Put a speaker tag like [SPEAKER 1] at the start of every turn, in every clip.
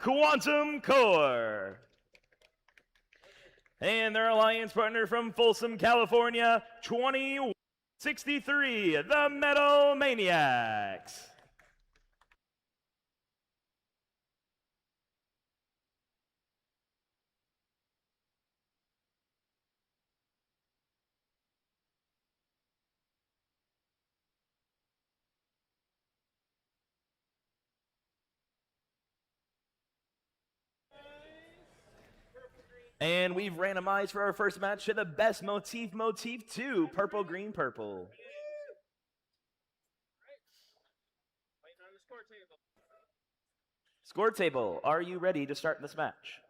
[SPEAKER 1] Quantum Core. And their alliance partner from Folsom, California, 2063, the Metal Maniacs. And we've randomized for our first match to the best motif, Motif 2, Purple, Green, Purple. Score table, are you ready to start this match?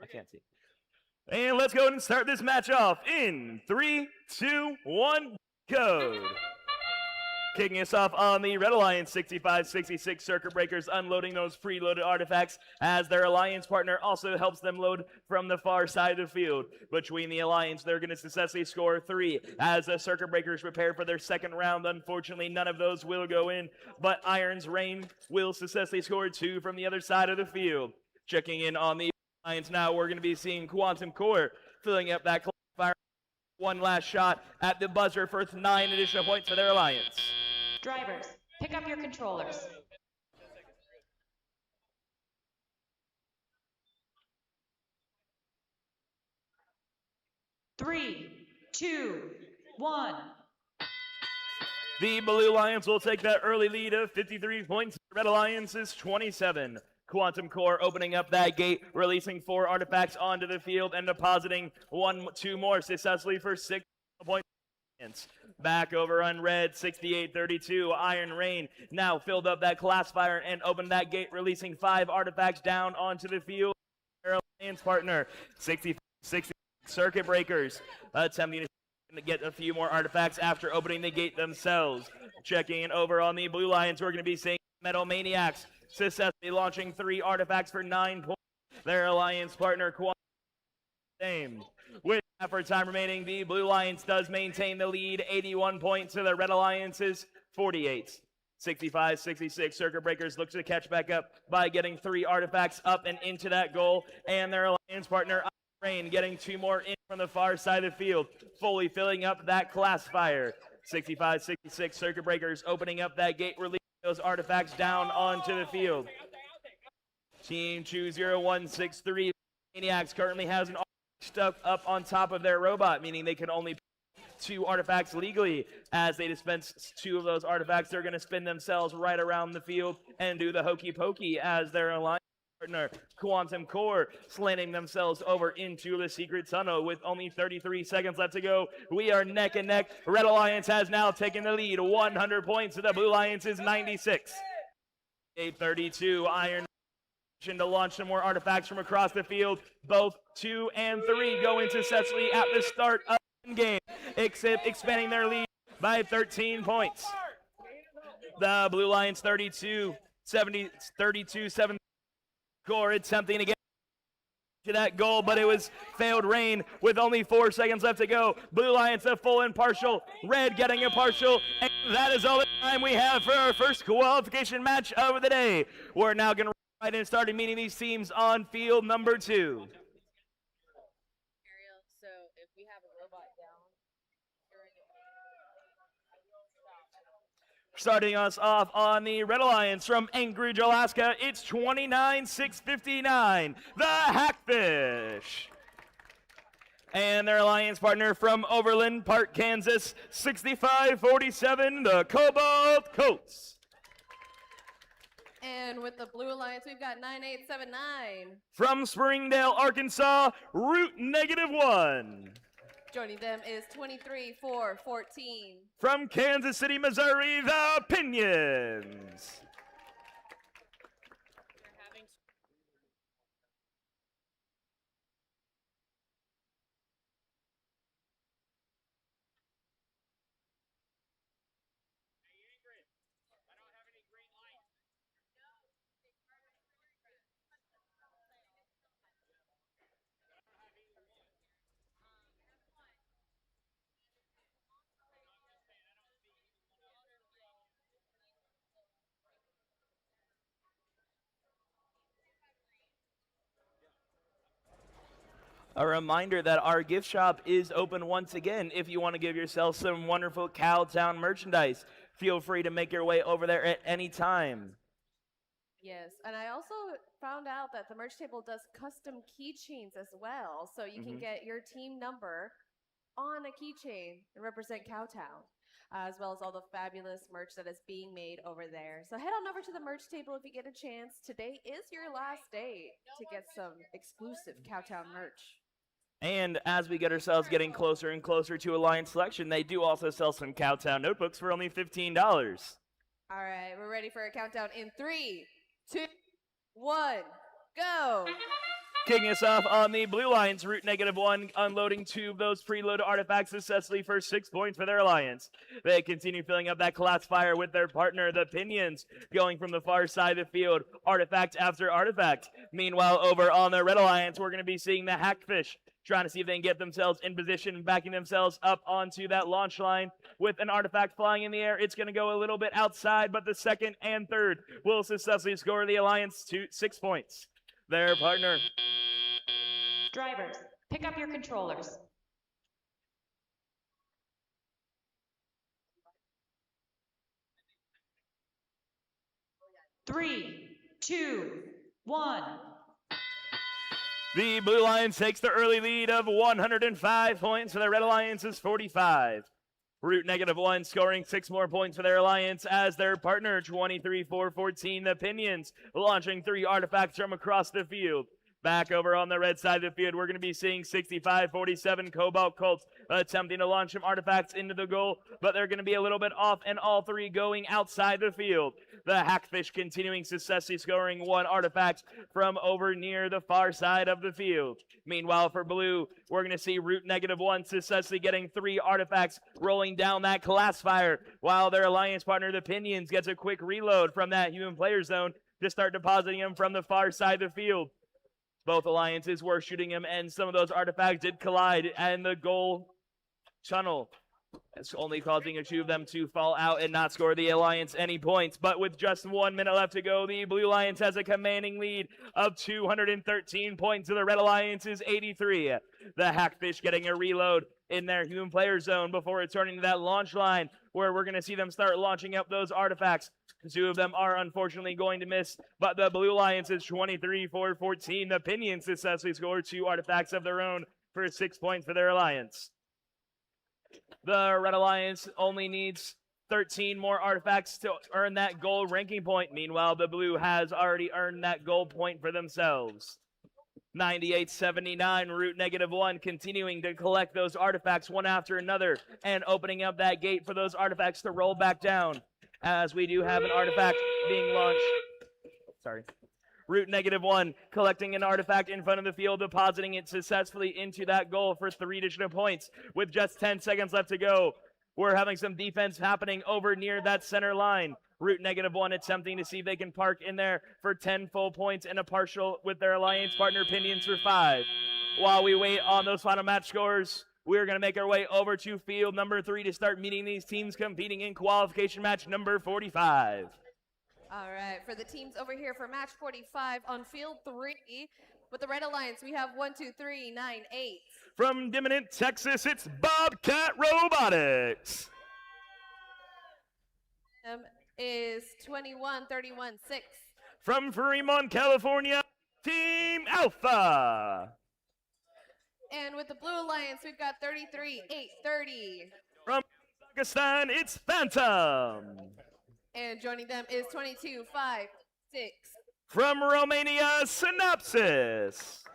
[SPEAKER 1] I can't see. And let's go ahead and start this match off in 3, 2, 1, go. Kicking us off on the Red Alliance 6566 Circuit Breakers, unloading those preloaded artifacts as their alliance partner also helps them load from the far side of the field. Between the alliance, they're going to successfully score 3 as the Circuit Breakers prepare for their second round. Unfortunately, none of those will go in, but Iron's Reign will successfully score 2 from the other side of the field. Checking in on the alliance now, we're going to be seeing Quantum Core filling up that fire. One last shot at the buzzer for 9 additional points for their alliance.
[SPEAKER 2] Drivers, pick up your controllers. Three, 2, 1.
[SPEAKER 1] The Blue Alliance will take that early lead of 53 points. Red Alliance is 27. Quantum Core opening up that gate, releasing 4 artifacts onto the field and depositing 2 more successfully for 6 points. Back over on red, 68-32. Iron Rain now filled up that classifier and opened that gate, releasing 5 artifacts down onto the field. Their alliance partner, 60 Circuit Breakers, attempting to get a few more artifacts after opening the gate themselves. Checking in over on the Blue Lions, we're going to be seeing Metal Maniacs successfully launching 3 artifacts for 9 points. Their alliance partner, same. With half our time remaining, the Blue Alliance does maintain the lead, 81 points to the Red Alliance's 48. 65-66, Circuit Breakers looks to catch back up by getting 3 artifacts up and into that goal, and their alliance partner, Rain, getting 2 more in from the far side of the field, fully filling up that classifier. 65-66, Circuit Breakers opening up that gate, releasing those artifacts down onto the field. Team 20163, Maniacs currently has an stuck up on top of their robot, meaning they can only 2 artifacts legally. As they dispense 2 of those artifacts, they're going to spin themselves right around the field and do the hokey pokey as their alliance partner, Quantum Core, slanting themselves over into the secret tunnel with only 33 seconds left to go. We are neck and neck. Red Alliance has now taken the lead, 100 points to the Blue Alliance's 96. 832, Iron to launch some more artifacts from across the field. Both 2 and 3 going successfully at the start of the game, except expanding their lead by 13 points. The Blue Lions 32-7 Core attempting to get to that goal, but it was failed rain with only 4 seconds left to go. Blue Lions a full and partial, red getting a partial, and that is all the time we have for our first qualification match of the day. We're now going to right and started meeting these teams on field number 2.
[SPEAKER 3] Ariel, so if we have a robot down,
[SPEAKER 1] starting us off on the Red Alliance from Anchorage, Alaska, it's 29-659, the Hackfish. And their alliance partner from Overland Park, Kansas, 65-47, the Cobalt Coats.
[SPEAKER 3] And with the Blue Alliance, we've got 9879.
[SPEAKER 1] From Springdale, Arkansas, Route -1.
[SPEAKER 3] Joining them is 23-4-14.
[SPEAKER 1] From Kansas City, Missouri, the Pinions. A reminder that our gift shop is open once again. If you want to give yourself some wonderful Cowtown merchandise, feel free to make your way over there at any time.
[SPEAKER 3] Yes, and I also found out that the merch table does custom keychains as well, so you can get your team number on a keychain and represent Cowtown, as well as all the fabulous merch that is being made over there. So head on over to the merch table if you get a chance. Today is your last day to get some exclusive Cowtown merch.
[SPEAKER 1] And as we get ourselves getting closer and closer to Alliance Selection, they do also sell some Cowtown notebooks for only $15.
[SPEAKER 3] All right, we're ready for a countdown in 3, 2, 1, go!
[SPEAKER 1] Kicking us off on the Blue Lions, route -1, unloading 2 of those preloaded artifacts successfully for 6 points for their Alliance. They continue filling up that classifier with their partner, the Pinions, going from the far side of the field, artifact after artifact. Meanwhile, over on the Red Alliance, we're going to be seeing the Hackfish, trying to see if they can get themselves in position and backing themselves up onto that launch line with an artifact flying in the air. It's going to go a little bit outside, but the second and third will successfully score the Alliance to 6 points. Their partner.
[SPEAKER 2] Drivers, pick up your controllers. Three, two, one.
[SPEAKER 1] The Blue Lions takes the early lead of 105 points for the Red Alliance's 45. Route -1 scoring 6 more points for their Alliance as their partner 23-4-14, the Pinions, launching 3 artifacts from across the field. Back over on the red side of the field, we're going to be seeing 65-47 Cobalt Colts attempting to launch some artifacts into the goal, but they're going to be a little bit off, and all 3 going outside the field. The Hackfish continuing successfully scoring 1 artifact from over near the far side of the field. Meanwhile, for Blue, we're going to see route -1 successfully getting 3 artifacts rolling down that classifier, while their Alliance partner, the Pinions, gets a quick reload from that human player zone to start depositing them from the far side of the field. Both Alliances were shooting him, and some of those artifacts did collide and the goal tunnel. It's only causing a few of them to fall out and not score the Alliance any points. But with just 1 minute left to go, the Blue Alliance has a commanding lead of 213 points to the Red Alliance's 83. The Hackfish getting a reload in their human player zone before returning to that launch line, where we're going to see them start launching up those artifacts. 2 of them are unfortunately going to miss, but the Blue Alliance is 23-4-14. The Pinions successfully scored 2 artifacts of their own for 6 points for their Alliance. The Red Alliance only needs 13 more artifacts to earn that gold ranking point. Meanwhile, the Blue has already earned that gold point for themselves. 98-79, route -1, continuing to collect those artifacts one after another and opening up that gate for those artifacts to roll back down, as we do have an artifact being launched. Sorry. Route -1, collecting an artifact in front of the field, depositing it successfully into that goal for 3 additional points. With just 10 seconds left to go, we're having some defense happening over near that center line. Route -1 attempting to see if they can park in there for 10 full points and a partial with their Alliance partner Pinions for 5. While we wait on those final match scores, we're going to make our way over to field number 3 to start meeting these teams competing in qualification match number 45.
[SPEAKER 3] All right, for the teams over here for match 45 on field 3, with the Red Alliance, we have 1, 2, 3, 9, 8.
[SPEAKER 1] From Dimmonet, Texas, it's Bobcat Robotics.
[SPEAKER 3] Is 21-31-6.
[SPEAKER 1] From Fremont, California, Team Alpha.
[SPEAKER 3] And with the Blue Alliance, we've got 33-8-30.
[SPEAKER 1] From Pakistan, it's Phantom.
[SPEAKER 3] And joining them is 22-5-6.
[SPEAKER 1] From Romania, Synopsis.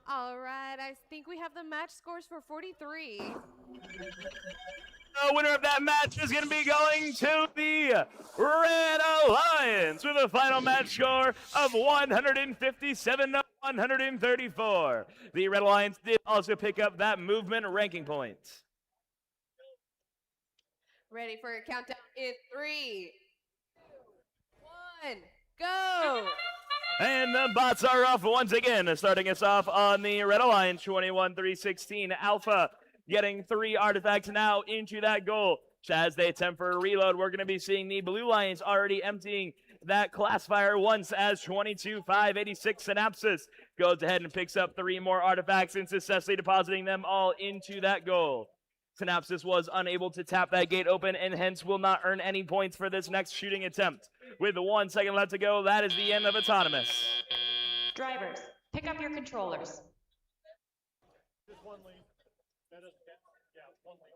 [SPEAKER 3] All right, I think we have the match scores for 43.
[SPEAKER 1] The winner of that match is going to be going to the Red Alliance with a final match score of 157 to 134. The Red Alliance did also pick up that movement ranking point.
[SPEAKER 3] Ready for a countdown in 3, 2, 1, go!
[SPEAKER 1] And the bots are off once again, starting us off on the Red Alliance 21-3-16 Alpha, getting 3 artifacts now into that goal. As they attempt for a reload, we're going to be seeing the Blue Lions already emptying that classifier once as 22-5-86 Synapsis goes ahead and picks up 3 more artifacts and successfully depositing them all into that goal. Synapsis was unable to tap that gate open and hence will not earn any points for this next shooting attempt. With 1 second left to go, that is the end of Autonomous.
[SPEAKER 2] Drivers, pick up your controllers.
[SPEAKER 4] Just 1 lane. That doesn't count. Yeah, 1 lane.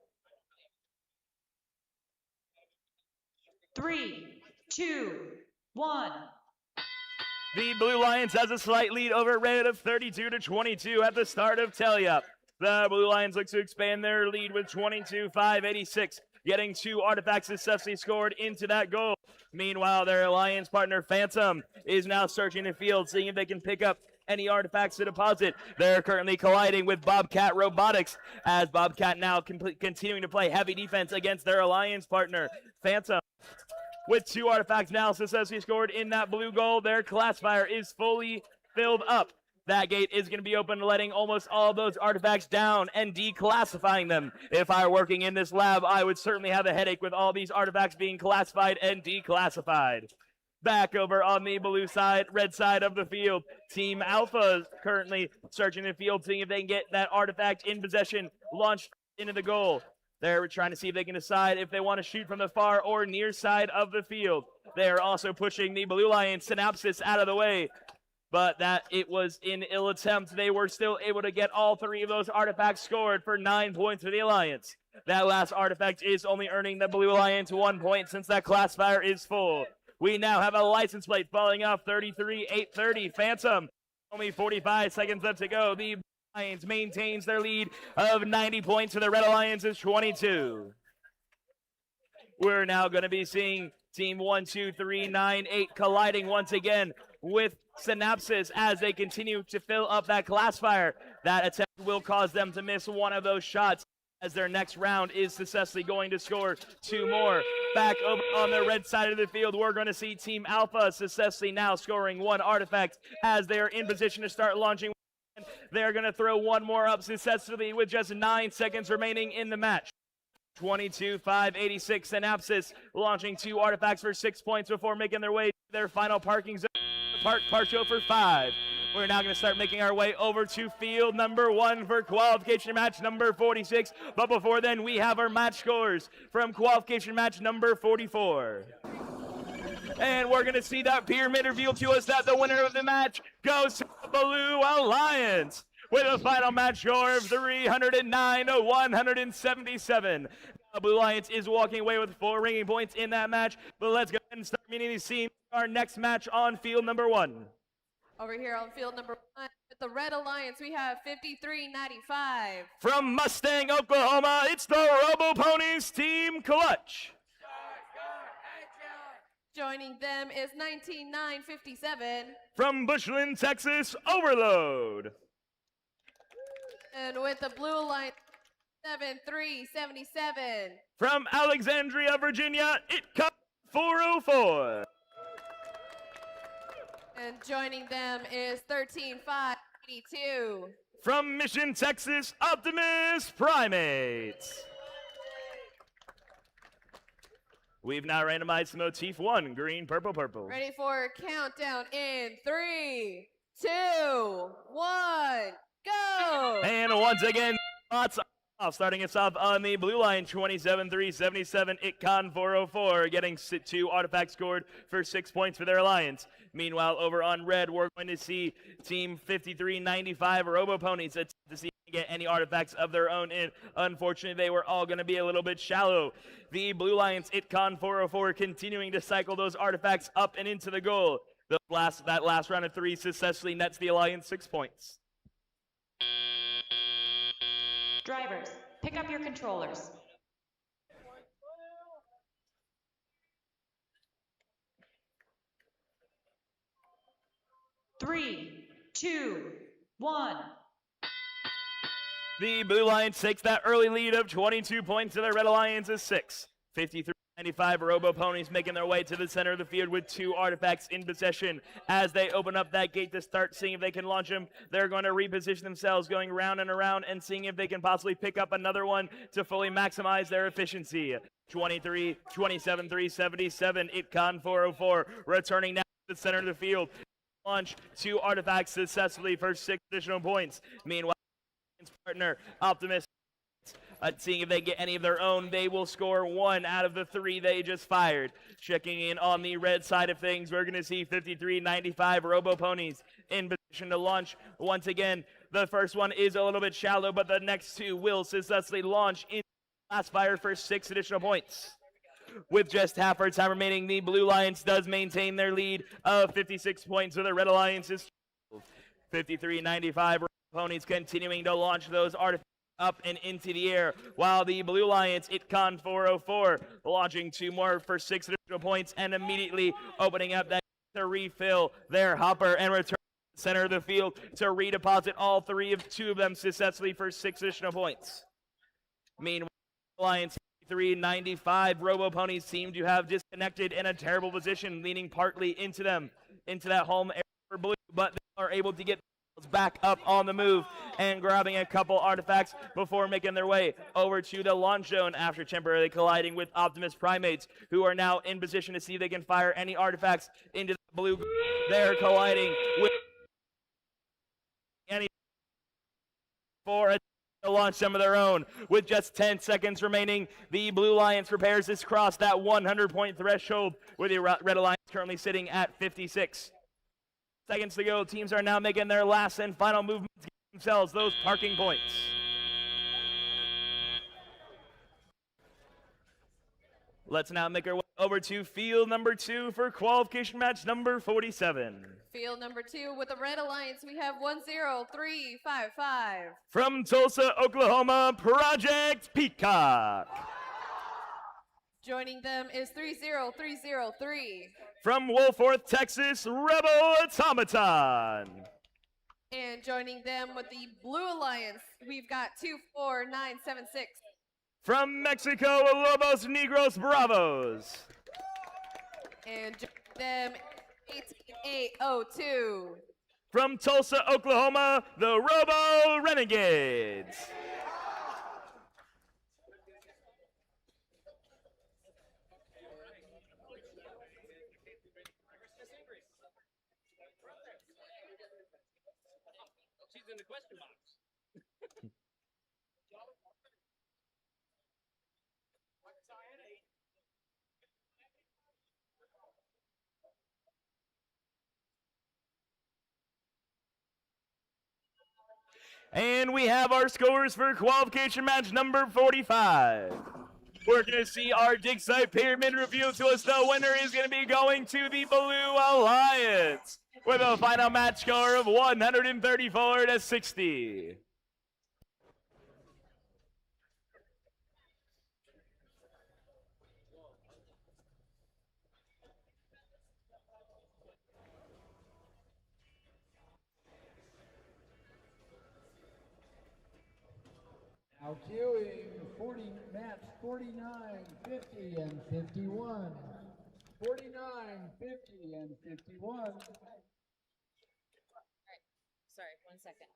[SPEAKER 2] 3, 2, 1.
[SPEAKER 1] The Blue Lions has a slight lead over Red of 32 to 22 at the start of Teleup. The Blue Lions look to expand their lead with 22-5-86, getting 2 artifacts successfully scored into that goal. Meanwhile, their alliance partner Phantom is now searching the field, seeing if they can pick up any artifacts to deposit. They're currently colliding with Bobcat Robotics, as Bobcat now continuing to play heavy defense against their alliance partner Phantom. With 2 artifacts now successfully scored in that blue goal, their classifier is fully filled up. That gate is going to be open, letting almost all of those artifacts down and declassifying them. If I were working in this lab, I would certainly have a headache with all these artifacts being classified and declassified. Back over on the blue side, red side of the field, Team Alpha is currently searching the field, seeing if they can get that artifact in possession, launched into the goal. They're trying to see if they can decide if they want to shoot from the far or near side of the field. They're also pushing the Blue Lion Synapsis out of the way. But that it was an ill attempt. They were still able to get all 3 of those artifacts scored for 9 points for the Alliance. That last artifact is only earning the Blue Alliance 1 point since that classifier is full. We now have a license plate falling off 33-830 Phantom. Only 45 seconds left to go. The Alliance maintains their lead of 90 points for the Red Alliance's 22. We're now going to be seeing Team 1-2-3-9-8 colliding once again with Synapsis as they continue to fill up that classifier. That attempt will cause them to miss one of those shots as their next round is successfully going to score 2 more. Back over on the red side of the field, we're going to see Team Alpha successfully now scoring 1 artifact as they are in position to start launching. They're going to throw 1 more up successfully with just 9 seconds remaining in the match. 22-5-86 Synapsis launching 2 artifacts for 6 points before making their way to their final parking zone. Park show for 5. We're now going to start making our way over to field number 1 for qualification match number 46. But before then, we have our match scores from qualification match number 44. And we're going to see that pyramid reveal to us that the winner of the match goes to the Blue Alliance with a final match score of 309 to 177. The Blue Alliance is walking away with 4 ringing points in that match. But let's go ahead and start meeting these teams. Our next match on field number 1.
[SPEAKER 3] Over here on field number 1, with the Red Alliance, we have 53-95.
[SPEAKER 1] From Mustang, Oklahoma, it's the Robo Ponies Team Clutch.
[SPEAKER 3] Joining them is 19-9-57.
[SPEAKER 1] From Bushland, Texas, Overload.
[SPEAKER 3] And with the Blue Alliance, 7-3-77.
[SPEAKER 1] From Alexandria, Virginia, it comes 404.
[SPEAKER 3] And joining them is 13-5-82.
[SPEAKER 1] From Mission, Texas, Optimus Primates. We've now randomized to motif 1, green, purple, purple.
[SPEAKER 3] Ready for a countdown in 3, 2, 1, go!
[SPEAKER 1] And once again, spots off, starting us off on the blue line, 27-3-77, Itcon 404, getting 2 artifacts scored for 6 points for their alliance. Meanwhile, over on red, we're going to see Team 53-95 Robo Ponies attempt to see if they can get any artifacts of their own in. Unfortunately, they were all going to be a little bit shallow. The Blue Lions Itcon 404 continuing to cycle those artifacts up and into the goal. That last round of 3 successfully nets the alliance 6 points.
[SPEAKER 2] Drivers, pick up your controllers. Three, two, one.
[SPEAKER 1] The Blue Lions takes that early lead of 22 points to the Red Alliance's 6. 53-95 Robo Ponies making their way to the center of the field with 2 artifacts in possession. As they open up that gate to start seeing if they can launch them, they're going to reposition themselves, going round and around and seeing if they can possibly pick up another one to fully maximize their efficiency. 23, 27, 377, Itcon 404, returning now to the center of the field. Launch 2 artifacts successfully for 6 additional points. Meanwhile, partner Optimus, seeing if they get any of their own, they will score 1 out of the 3 they just fired. Checking in on the red side of things, we're going to see 53-95 Robo Ponies in position to launch once again. The first one is a little bit shallow, but the next 2 will successfully launch in last fire for 6 additional points. With just half our time remaining, the Blue Lions does maintain their lead of 56 points with the Red Alliance's 53-95 Ponies continuing to launch those artifacts up and into the air, while the Blue Lions, Itcon 404, launching 2 more for 6 additional points and immediately opening up that to refill their hopper and return to the center of the field to redeposit all 2 of them successfully for 6 additional points. Meanwhile, Lions 53-95 Robo Ponies seem to have disconnected in a terrible position, leaning partly into that home area for Blue, but they are able to get back up on the move and grabbing a couple artifacts before making their way over to the launch zone after temporarily colliding with Optimus Primates, who are now in position to see if they can fire any artifacts into the blue. They're colliding with any for a to launch some of their own. With just 10 seconds remaining, the Blue Lions prepares to cross that 100-point threshold, with the Red Alliance currently sitting at 56. Seconds to go. Teams are now making their last and final movements to get themselves those parking points. Let's now make our way over to field number 2 for qualification match number 47.
[SPEAKER 3] Field number 2 with the Red Alliance, we have 10355.
[SPEAKER 1] From Tulsa, Oklahoma, Project Peacock.
[SPEAKER 3] Joining them is 30303.
[SPEAKER 1] From Wolforth, Texas, Rebel Automaton.
[SPEAKER 3] And joining them with the Blue Alliance, we've got 24976.
[SPEAKER 1] From Mexico, Lobos Negros Bravos.
[SPEAKER 3] And joining them 18802.
[SPEAKER 1] From Tulsa, Oklahoma, the Robo Renegades.
[SPEAKER 4] She's in the question box.
[SPEAKER 1] And we have our scores for qualification match number 45. We're going to see our dig site pyramid reveal to us. The winner is going to be going to the Blue Alliance with a final match score of 134-60.
[SPEAKER 5] Now queuing 40 match 49, 50, and 51. 49, 50, and 51.
[SPEAKER 6] All right. Sorry, 1 second.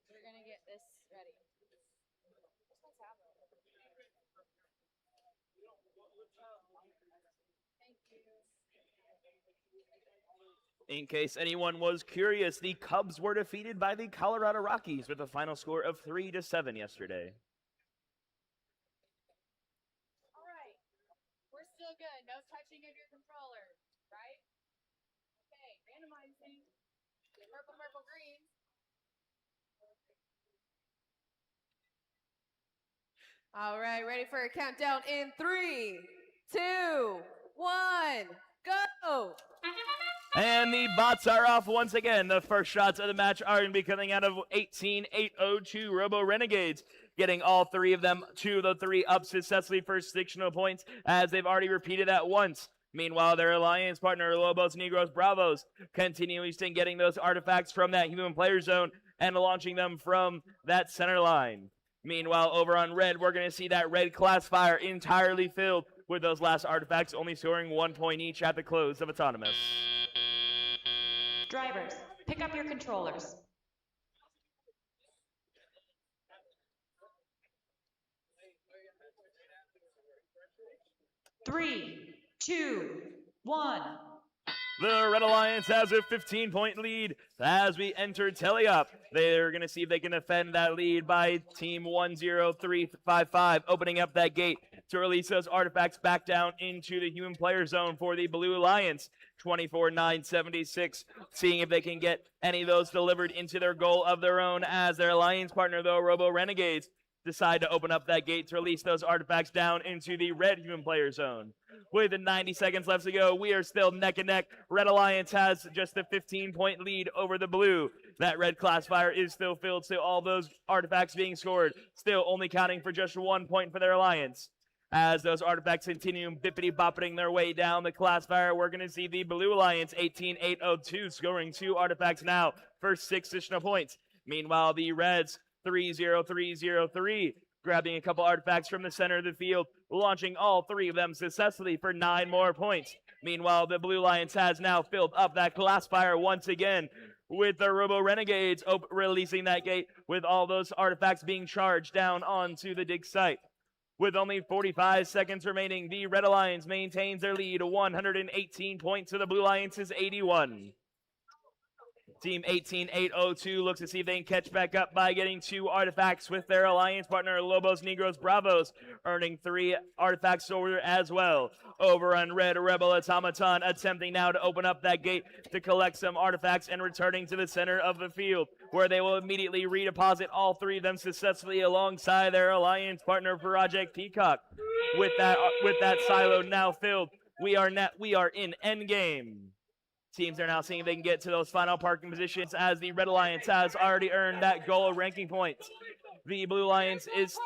[SPEAKER 6] We're gonna get this ready.
[SPEAKER 1] In case anyone was curious, the Cubs were defeated by the Colorado Rockies with a final score of 3-7 yesterday.
[SPEAKER 6] All right. We're still good. No touching of your controller, right? Okay, randomizing. Purple, purple, green.
[SPEAKER 3] All right, ready for a countdown in 3, 2, 1, go!
[SPEAKER 1] And the bots are off once again. The first shots of the match are going to be coming out of 18-802 Robo Renegades, getting all three of them 2 of the 3 up successfully for 6 points, as they've already repeated that once. Meanwhile, their alliance partner, Lobos Negros Bravos, continuously getting those artifacts from that human player zone and launching them from that center line. Meanwhile, over on red, we're going to see that red class fire entirely filled with those last artifacts, only scoring 1 point each at the close of Autonomous.
[SPEAKER 2] Drivers, pick up your controllers. Three, 2, 1.
[SPEAKER 1] The Red Alliance has a 15-point lead as we enter Teleup. They're going to see if they can defend that lead by Team 10355, opening up that gate to release those artifacts back down into the human player zone for the Blue Alliance. 24-9-76, seeing if they can get any of those delivered into their goal of their own, as their alliance partner, though, Robo Renegades, decide to open up that gate to release those artifacts down into the red human player zone. With 90 seconds left to go, we are still neck and neck. Red Alliance has just a 15-point lead over the blue. That red class fire is still filled, so all those artifacts being scored, still only counting for just 1 point for their alliance. As those artifacts continue bippity-boppeting their way down the class fire, we're going to see the Blue Alliance 18-802 scoring 2 artifacts now for 6 additional points. Meanwhile, the Reds 3-0-3-0-3 grabbing a couple artifacts from the center of the field, launching all 3 of them successfully for 9 more points. Meanwhile, the Blue Alliance has now filled up that class fire once again, with the Robo Renegades releasing that gate with all those artifacts being charged down onto the dig site. With only 45 seconds remaining, the Red Alliance maintains their lead, 118 points to the Blue Alliance's 81. Team 18-802 looks to see if they can catch back up by getting 2 artifacts with their alliance partner, Lobos Negros Bravos, earning 3 artifacts over as well. Over on red, Rebel Automaton attempting now to open up that gate to collect some artifacts and returning to the center of the field, where they will immediately redeposit all 3 of them successfully alongside their alliance partner, Project Peacock. With that silo now filled, we are in endgame. Teams are now seeing if they can get to those final parking positions, as the Red Alliance has already earned that goal ranking points. The Blue Alliance is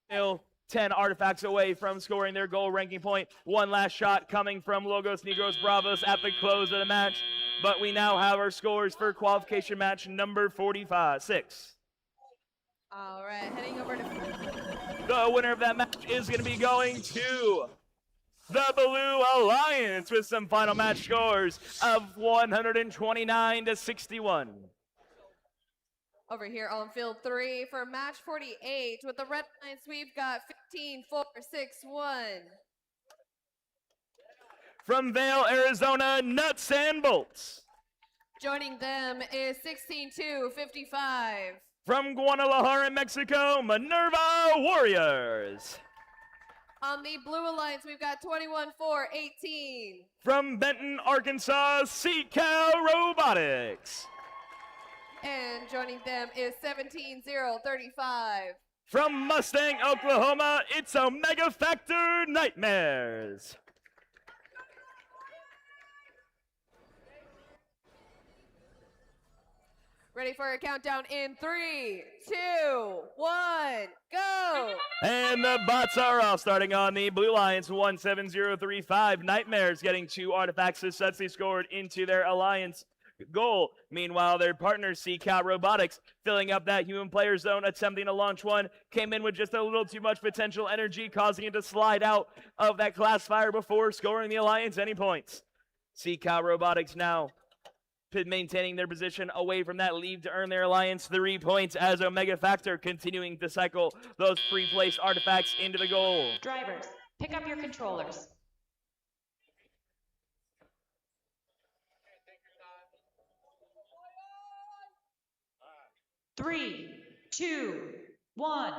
[SPEAKER 1] still 10 artifacts away from scoring their goal ranking point. One last shot coming from Logos Negros Bravos at the close of the match, but we now have our scores for qualification match number 46.
[SPEAKER 3] All right, heading over to...
[SPEAKER 1] The winner of that match is going to be going to the Blue Alliance with some final match scores of 129-61.
[SPEAKER 3] Over here on field 3 for match 48 with the Red Alliance, we've got 15-4-6-1.
[SPEAKER 1] From Vail, Arizona, Nuts and Bolts.
[SPEAKER 3] Joining them is 16-2-55.
[SPEAKER 1] From Guadalajara, Mexico, Minerva Warriors.
[SPEAKER 3] On the Blue Alliance, we've got 21-4-18.
[SPEAKER 1] From Benton, Arkansas, Seacal Robotics.
[SPEAKER 3] And joining them is 17-0-35.
[SPEAKER 1] From Mustang, Oklahoma, it's Omega Factor Nightmares.
[SPEAKER 3] Ready for a countdown in 3, 2, 1, go!
[SPEAKER 1] And the bots are off, starting on the Blue Alliance, 17035. Nightmares getting 2 artifacts successfully scored into their alliance goal. Meanwhile, their partner, CCal Robotics, filling up that human player zone, attempting to launch one, came in with just a little too much potential energy, causing it to slide out of that classifier before scoring the Alliance any points. CCal Robotics now maintaining their position away from that lead to earn their Alliance 3 points as Omega Factor continuing to cycle those pre-placed artifacts into the goal.
[SPEAKER 2] Drivers, pick up your controllers. Three, two, one.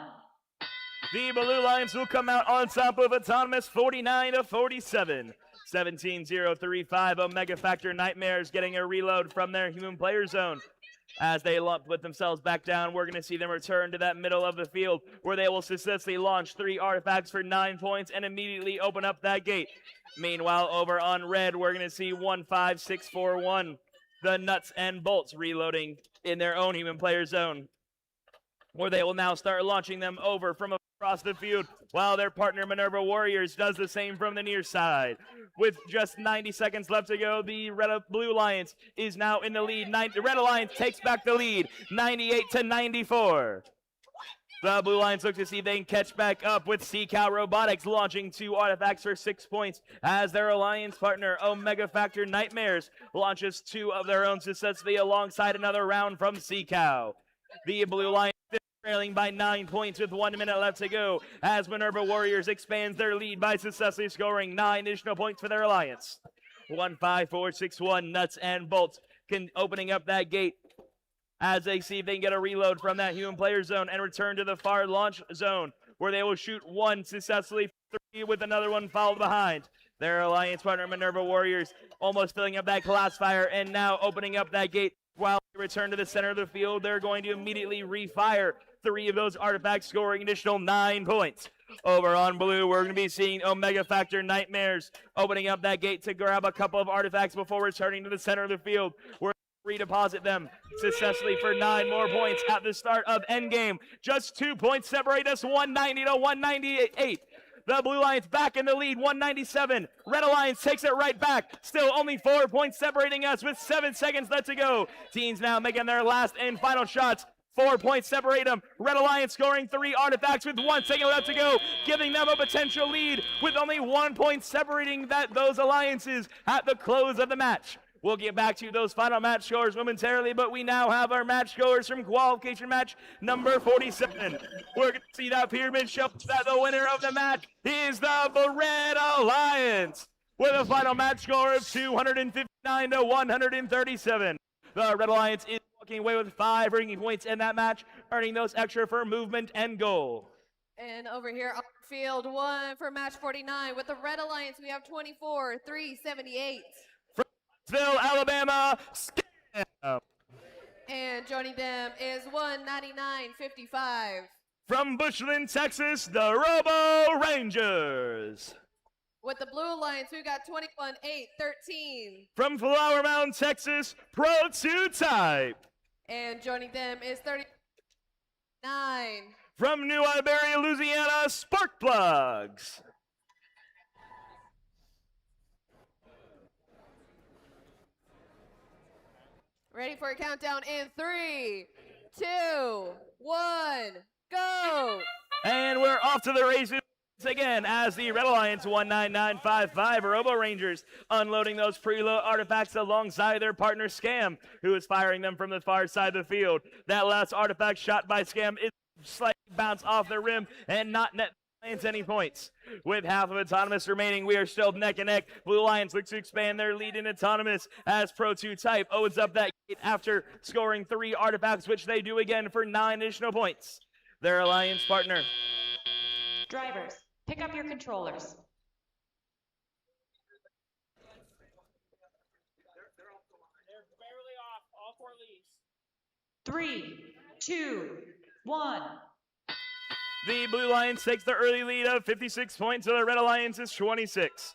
[SPEAKER 1] The Blue Lions will come out on top of Autonomous 49-47. 17-0-3-5 Omega Factor Nightmares getting a reload from their human player zone. As they put themselves back down, we're going to see them return to that middle of the field where they will successfully launch 3 artifacts for 9 points and immediately open up that gate. Meanwhile, over on red, we're going to see 1-5-6-4-1. The Nuts and Bolts reloading in their own human player zone, where they will now start launching them over from across the field, while their partner Minerva Warriors does the same from the near side. With just 90 seconds left to go, the Blue Alliance is now in the lead. The Red Alliance takes back the lead, 98-94. The Blue Lions look to see if they can catch back up with CCal Robotics launching 2 artifacts for 6 points as their alliance partner Omega Factor Nightmares launches 2 of their own successfully alongside another round from CCal. The Blue Lions trailing by 9 points with 1 minute left to go as Minerva Warriors expands their lead by successfully scoring 9 additional points for their alliance. 1-5-4-6-1 Nuts and Bolts opening up that gate as they see if they can get a reload from that human player zone and return to the far launch zone where they will shoot 1 successfully, 3 with another one followed behind. Their alliance partner Minerva Warriors almost filling up that classifier and now opening up that gate. While they return to the center of the field, they're going to immediately refire 3 of those artifacts, scoring additional 9 points. Over on blue, we're going to be seeing Omega Factor Nightmares opening up that gate to grab a couple of artifacts before returning to the center of the field. We're redeposit them successfully for 9 more points at the start of endgame. Just 2 points separate us, 190-198. The Blue Lions back in the lead, 197. Red Alliance takes it right back. Still only 4 points separating us with 7 seconds left to go. Teams now making their last and final shots. 4 points separate them. Red Alliance scoring 3 artifacts with 1 second left to go, giving them a potential lead with only 1 point separating those alliances at the close of the match. We'll get back to those final match scores momentarily, but we now have our match scores from qualification match number 47. We're going to see that pyramid show that the winner of the match is the Red Alliance with a final match score of 259-137. The Red Alliance is walking away with 5 ranking points in that match, earning those extra for movement and goal.
[SPEAKER 3] And over here on field 1 for match 49 with the Red Alliance, we have 24-378.
[SPEAKER 1] Alabama, Scam.
[SPEAKER 3] And joining them is 199.55.
[SPEAKER 1] From Bushland, Texas, the Robo Rangers.
[SPEAKER 3] With the Blue Alliance, we've got 21.813.
[SPEAKER 1] From Flower Mound, Texas, Pro 2 Type.
[SPEAKER 3] And joining them is 39.
[SPEAKER 1] From New Iberia, Louisiana, Spark Plugs.
[SPEAKER 3] Ready for a countdown in 3, 2, 1, go!
[SPEAKER 1] And we're off to the races again as the Red Alliance 19955 Robo Rangers unloading those preload artifacts alongside their partner Scam, who is firing them from the far side of the field. That last artifact shot by Scam is slightly bounced off the rim and not net Lions any points. With half of Autonomous remaining, we are still neck and neck. Blue Lions look to expand their lead in Autonomous as Pro 2 Type opens up that gate after scoring 3 artifacts, which they do again for 9 additional points. Their alliance partner.
[SPEAKER 2] Drivers, pick up your controllers.
[SPEAKER 4] They're barely off, all 4 leads.
[SPEAKER 2] 3, 2, 1.
[SPEAKER 1] The Blue Lions takes the early lead of 56 points, so the Red Alliance is 26.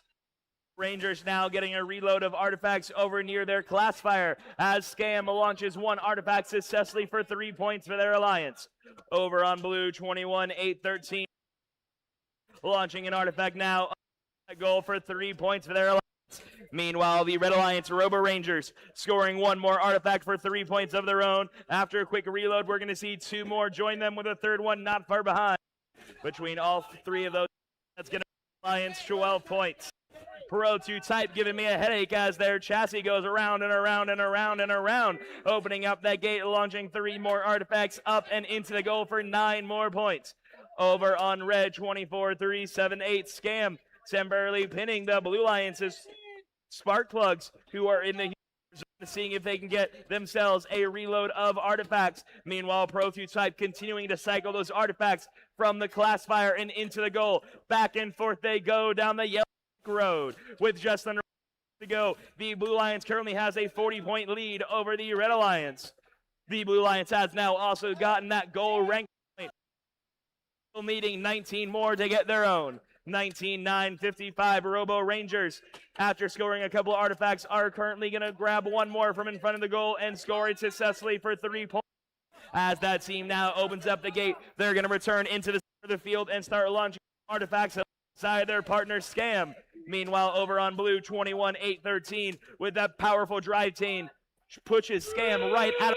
[SPEAKER 1] Rangers now getting a reload of artifacts over near their classifier as Scam launches 1 artifact successfully for 3 points for their alliance. Over on blue, 21-8-13. Launching an artifact now, a goal for 3 points for their alliance. Meanwhile, the Red Alliance Robo Rangers scoring one more artifact for 3 points of their own. After a quick reload, we're going to see two more join them with a third one not far behind. Between all three of those, that's going to be Alliance 12 points. Pro 2 Type giving me a headache as their chassis goes around and around and around and around, opening up that gate, launching three more artifacts up and into the goal for 9 more points. Over on Red, 24-3-7-8 Scam, temporarily pinning the Blue Alliance's Spark Plugs, who are in the zone, seeing if they can get themselves a reload of artifacts. Meanwhile, Pro 2 Type continuing to cycle those artifacts from the classifier and into the goal. Back and forth they go down the yellow road with just under to go. The Blue Alliance currently has a 40-point lead over the Red Alliance. The Blue Alliance has now also gotten that goal rank point, needing 19 more to get their own. 19-9-55 Robo Rangers, after scoring a couple of artifacts, are currently going to grab one more from in front of the goal and score it successfully for 3 points. As that team now opens up the gate, they're going to return into the center of the field and start launching artifacts alongside their partner Scam. Meanwhile, over on Blue, 21-8-13 with that powerful drive chain pushes Scam right at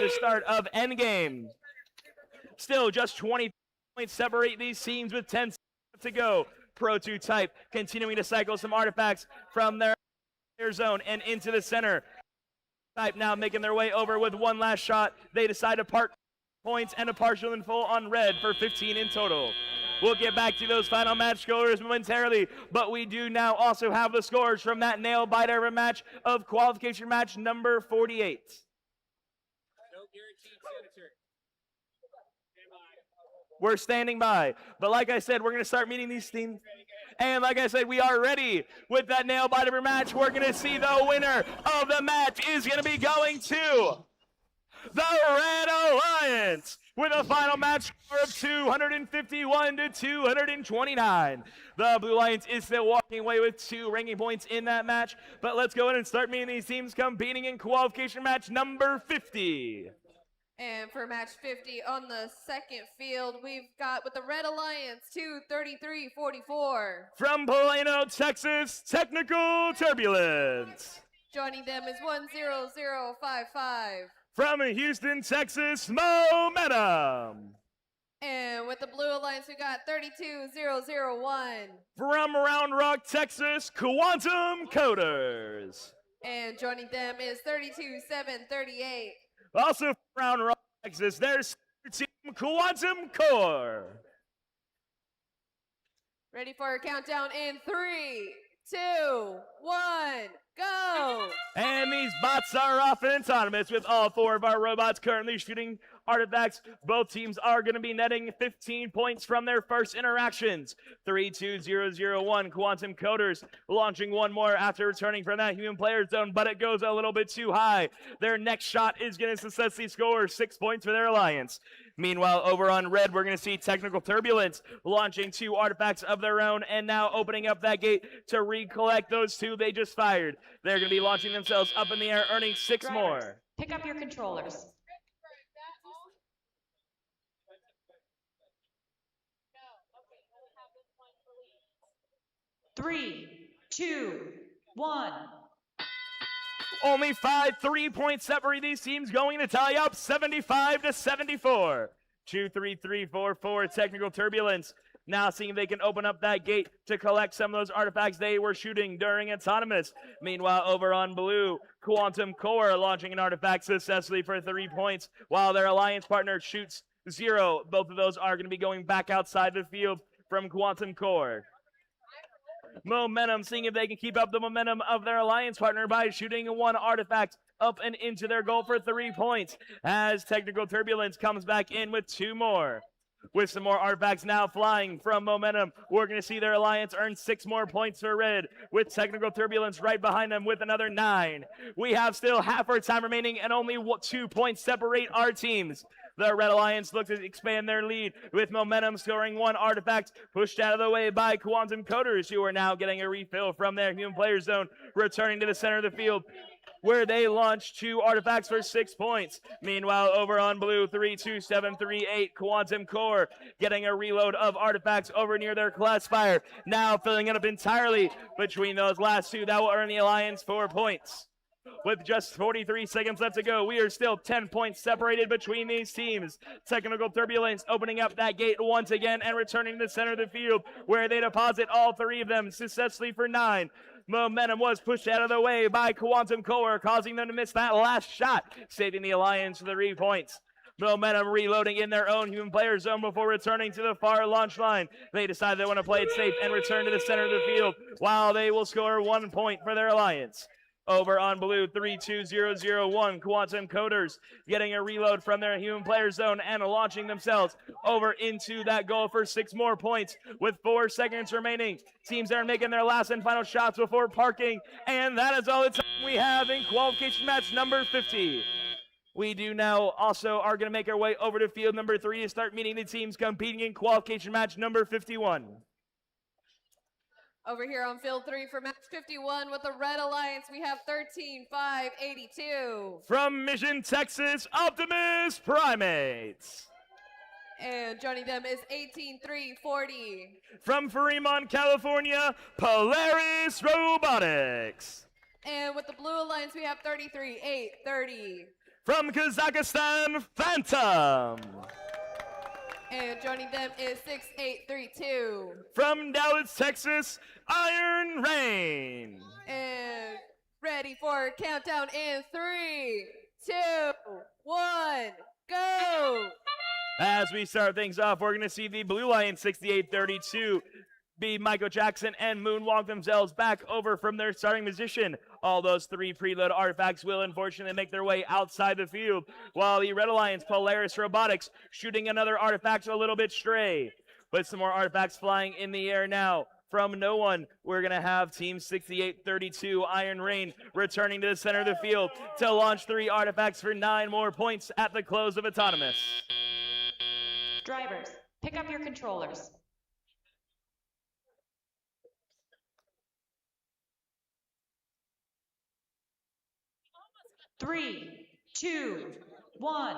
[SPEAKER 1] the start of endgame. Still, just 20 points separate these teams with 10 to go. Pro 2 Type continuing to cycle some artifacts from their zone and into the center. Type now making their way over with one last shot. They decide to park points and a partial and full on Red for 15 in total. We'll get back to those final match scores momentarily, but we do now also have the scores from that nail biter of a match of qualification match number 48. We're standing by. But like I said, we're going to start meeting these teams. And like I said, we are ready with that nail biter match. We're going to see the winner of the match is going to be going to the Red Alliance with a final match score of 251-229. The Blue Alliance is still walking away with 2 ranking points in that match. But let's go ahead and start meeting these teams competing in qualification match number 50.
[SPEAKER 3] And for match 50 on the second field, we've got with the Red Alliance 233-44.
[SPEAKER 1] From Plano, Texas, Technical Turbulence.
[SPEAKER 3] Joining them is 10055.
[SPEAKER 1] From Houston, Texas, Momentum.
[SPEAKER 3] And with the Blue Alliance, we got 32001.
[SPEAKER 1] From Round Rock, Texas, Quantum Coders.
[SPEAKER 3] And joining them is 32738.
[SPEAKER 1] Also from Round Rock, Texas, there's team Quantum Core.
[SPEAKER 3] Ready for a countdown in 3, 2, 1, go!
[SPEAKER 1] And these bots are off and autonomous with all 4 of our robots currently shooting artifacts. Both teams are going to be netting 15 points from their first interactions. 32001 Quantum Coders launching one more after returning from that human player zone, but it goes a little bit too high. Their next shot is going to successfully score 6 points for their alliance. Meanwhile, over on Red, we're going to see Technical Turbulence launching 2 artifacts of their own and now opening up that gate to recollect those 2 they just fired. They're going to be launching themselves up in the air, earning 6
[SPEAKER 2] Drivers,
[SPEAKER 1] more.
[SPEAKER 2] pick up your controllers.
[SPEAKER 6] No. Okay, we'll have this one released.
[SPEAKER 2] 3, 2, 1.
[SPEAKER 1] Only 5 3-points separate these teams, going to tie up 75-74. 2-3-3-4-4 Technical Turbulence. Now seeing if they can open up that gate to collect some of those artifacts they were shooting during Autonomous. Meanwhile, over on Blue, Quantum Core launching an artifact successfully for 3 points, while their alliance partner shoots 0. Both of those are going to be going back outside the field from Quantum Core. Momentum, seeing if they can keep up the momentum of their alliance partner by shooting 1 artifact up and into their goal for 3 points, as Technical Turbulence comes back in with 2 more. With some more artifacts now flying from Momentum, we're going to see their alliance earn 6 more points for Red, with Technical Turbulence right behind them with another 9. We have still half our time remaining and only 2 points separate our teams. The Red Alliance look to expand their lead, with Momentum scoring 1 artifact pushed out of the way by Quantum Coders, who are now getting a refill from their human player zone, returning to the center of the field. where they launch 2 artifacts for 6 points. Meanwhile, over on blue, 32738 Quantum Core getting a reload of artifacts over near their classifier. Now filling it up entirely between those last two. That will earn the Alliance 4 points. With just 43 seconds left to go, we are still 10 points separated between these teams. Technical turbulence opening up that gate once again and returning to the center of the field, where they deposit all 3 of them successfully for 9. Momentum was pushed out of the way by Quantum Core, causing them to miss that last shot, saving the Alliance 3 points. Momentum reloading in their own human player zone before returning to the far launch line. They decide they want to play it safe and return to the center of the field, while they will score 1 point for their Alliance. Over on blue, 32001 Quantum Coders getting a reload from their human player zone and launching themselves over into that goal for 6 more points with 4 seconds remaining. Teams are making their last and final shots before parking, and that is all the time we have in qualification match number 50. We do now also are going to make our way over to field number 3 to start meeting the teams competing in qualification match number 51.
[SPEAKER 3] Over here on field 3 for match 51 with the Red Alliance, we have 13582.
[SPEAKER 1] From Mission, Texas, Optimus Primates.
[SPEAKER 3] And joining them is 18340.
[SPEAKER 1] From Fremont, California, Polaris Robotics.
[SPEAKER 3] And with the Blue Alliance, we have 33830.
[SPEAKER 1] From Kazakhstan, Phantom.
[SPEAKER 3] And joining them is 6832.
[SPEAKER 1] From Dallas, Texas, Iron Rain.
[SPEAKER 3] And ready for countdown in 3, 2, 1, go!
[SPEAKER 1] As we start things off, we're going to see the Blue Lion 6832 be Michael Jackson and moonwalk themselves back over from their starting position. All those 3 preload artifacts will unfortunately make their way outside the field, while the Red Alliance Polaris Robotics shooting another artifact a little bit stray. But some more artifacts flying in the air now. From no one, we're going to have Team 6832 Iron Rain returning to the center of the field to launch 3 artifacts for 9 more points at the close of Autonomous.
[SPEAKER 2] Drivers, pick up your controllers. Three, 2, 1.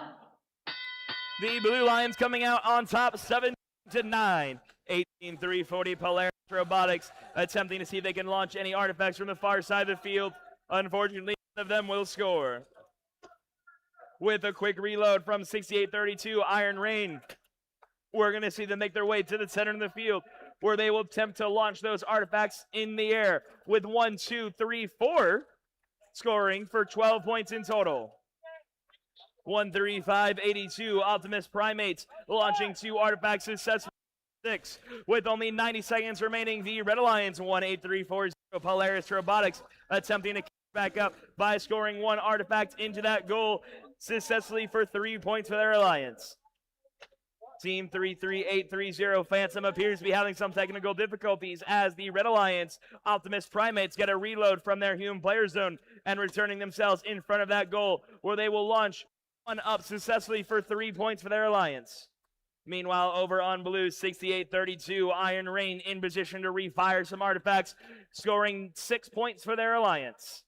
[SPEAKER 1] The Blue Lions coming out on top 7-9. 18-340 Polaris Robotics attempting to see if they can launch any artifacts from the far side of the field. Unfortunately, none of them will score. With a quick reload from 6832 Iron Rain, we're going to see them make their way to the center of the field, where they will attempt to launch those artifacts in the air with 1, 2, 3, 4. Scoring for 12 points in total. 13582 Optimus Primates launching 2 artifacts successfully. 6 with only 90 seconds remaining. The Red Alliance 18340 Polaris Robotics attempting to keep back up by scoring 1 artifact into that goal successfully for 3 points for their alliance. Team 33830 Phantom appears to be having some technical difficulties as the Red Alliance Optimus Primates get a reload from their human player zone and returning themselves in front of that goal, where they will launch 1 up successfully for 3 points for their alliance. Meanwhile, over on blue, 6832 Iron Rain in position to refire some artifacts, scoring 6 points for their alliance.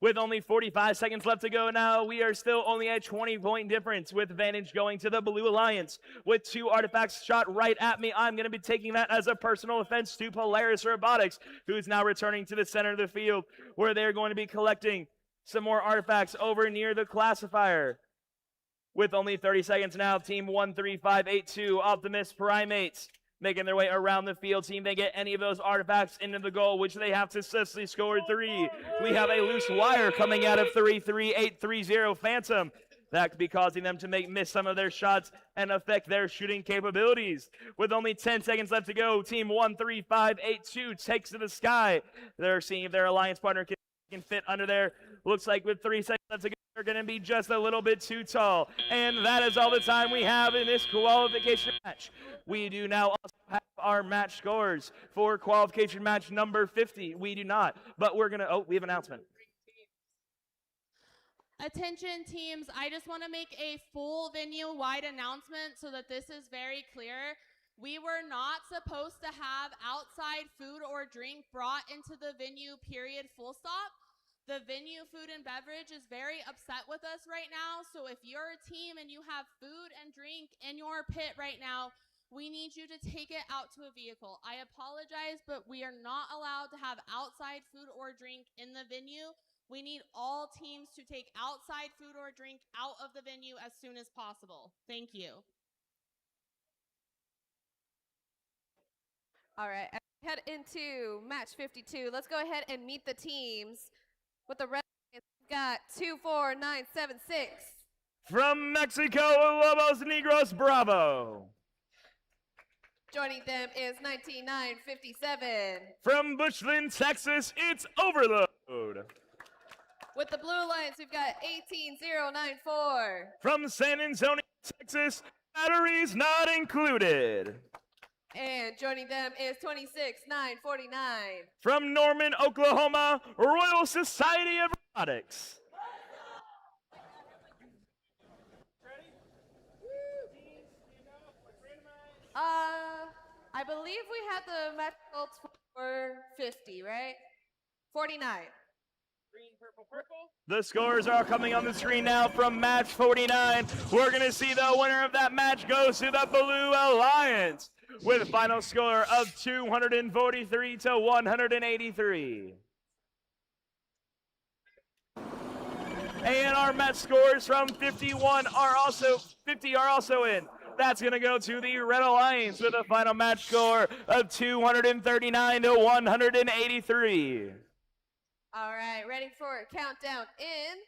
[SPEAKER 1] With only 45 seconds left to go now, we are still only a 20-point difference, with advantage going to the Blue Alliance. With 2 artifacts shot right at me, I'm going to be taking that as a personal offense to Polaris Robotics, who's now returning to the center of the field, where they're going to be collecting some more artifacts over near the classifier. With only 30 seconds now, Team 13582 Optimus Primates making their way around the field. Team, they get any of those artifacts into the goal, which they have successfully scored 3. We have a loose wire coming out of 33830 Phantom. That could be causing them to miss some of their shots and affect their shooting capabilities. With only 10 seconds left to go, Team 13582 takes to the sky. They're seeing if their alliance partner can fit under there. Looks like with 3 seconds left to go, they're going to be just a little bit too tall. And that is all the time we have in this qualification match. We do now also have our match scores for qualification match number 50. We do not, but we're going to, we have an announcement.
[SPEAKER 7] Attention teams, I just want to make a full venue-wide announcement so that this is very clear. We were not supposed to have outside food or drink brought into the venue, period, full stop. The venue food and beverage is very upset with us right now. So if you're a team and you have food and drink in your pit right now, we need you to take it out to a vehicle. I apologize, but we are not allowed to have outside food or drink in the venue. We need all teams to take outside food or drink out of the venue as soon as possible. Thank you.
[SPEAKER 3] All right, as we head into match 52. Let's go ahead and meet the teams. With the red, we've got 24976.
[SPEAKER 1] From Mexico, Lobos Negros Bravo.
[SPEAKER 3] Joining them is 19957.
[SPEAKER 1] From Bushland, Texas, it's Overload.
[SPEAKER 3] With the blue lines, we've got 18094.
[SPEAKER 1] From San Antonio, Texas, batteries not included.
[SPEAKER 3] And joining them is 26949.
[SPEAKER 1] From Norman, Oklahoma, Royal Society of Robotics.
[SPEAKER 3] I believe we had the match results for 50, right? 49.
[SPEAKER 1] Green, purple, purple. The scores are coming on the screen now from match 49. We're going to see the winner of that match goes to the Blue Alliance with a final score of 243 to 183. And our match scores from 50 are also in. That's going to go to the Red Alliance with a final match score of 239 to 183.
[SPEAKER 3] All right, ready for a countdown in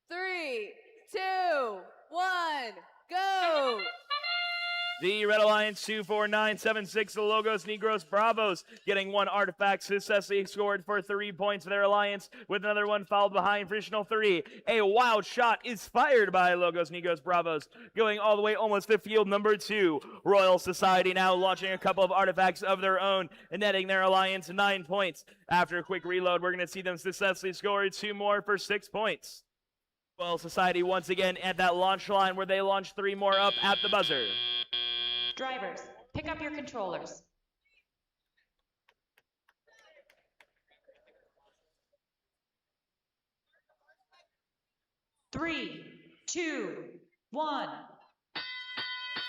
[SPEAKER 3] 3, 2, 1, go!
[SPEAKER 1] The Red Alliance 24976, the Logos Negros Bravos, getting one artifact successfully scored for 3 points for their alliance, with another one followed behind for additional 3. A wild shot is fired by Logos Negros Bravos, going all the way almost to field number 2. Royal Society now launching a couple of artifacts of their own and netting their alliance 9 points. After a quick reload, we're going to see them successfully score 2 more for 6 points. Royal Society once again at that launch line where they launch 3 more up at the buzzer.
[SPEAKER 2] Drivers, pick up your controllers. Three, 2, 1.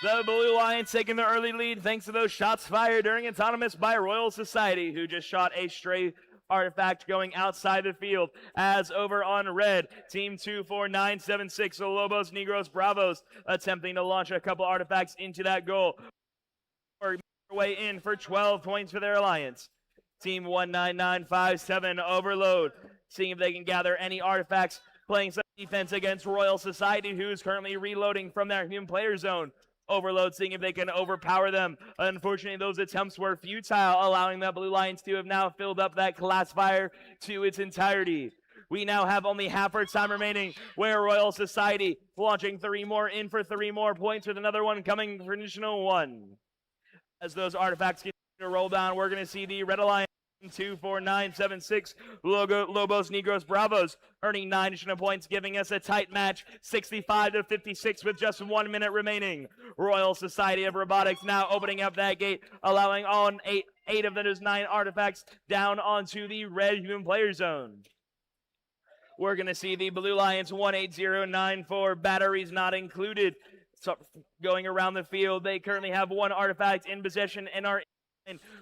[SPEAKER 1] The Blue Alliance taking the early lead thanks to those shots fired during autonomous by Royal Society, who just shot a stray artifact going outside the field. As over on red, team 24976, the Lobos Negros Bravos, attempting to launch a couple artifacts into that goal. Way in for 12 points for their alliance. Team 19957, Overload, seeing if they can gather any artifacts, playing some defense against Royal Society, who is currently reloading from their human player zone. Overload, seeing if they can overpower them. Unfortunately, those attempts were futile, allowing the Blue Lions to have now filled up that class fire to its entirety. We now have only half our time remaining, where Royal Society launching 3 more in for 3 more points, with another one coming for additional 1. As those artifacts continue to roll down, we're going to see the Red Alliance 24976 Lobos Negros Bravos earning 9 additional points, giving us a tight match, 65 to 56 with just 1 minute remaining. Royal Society of Robotics now opening up that gate, allowing all 8 of those 9 artifacts down onto the red human player zone. We're going to see the Blue Lions 18094, batteries not included. So going around the field, they currently have 1 artifact in possession and are in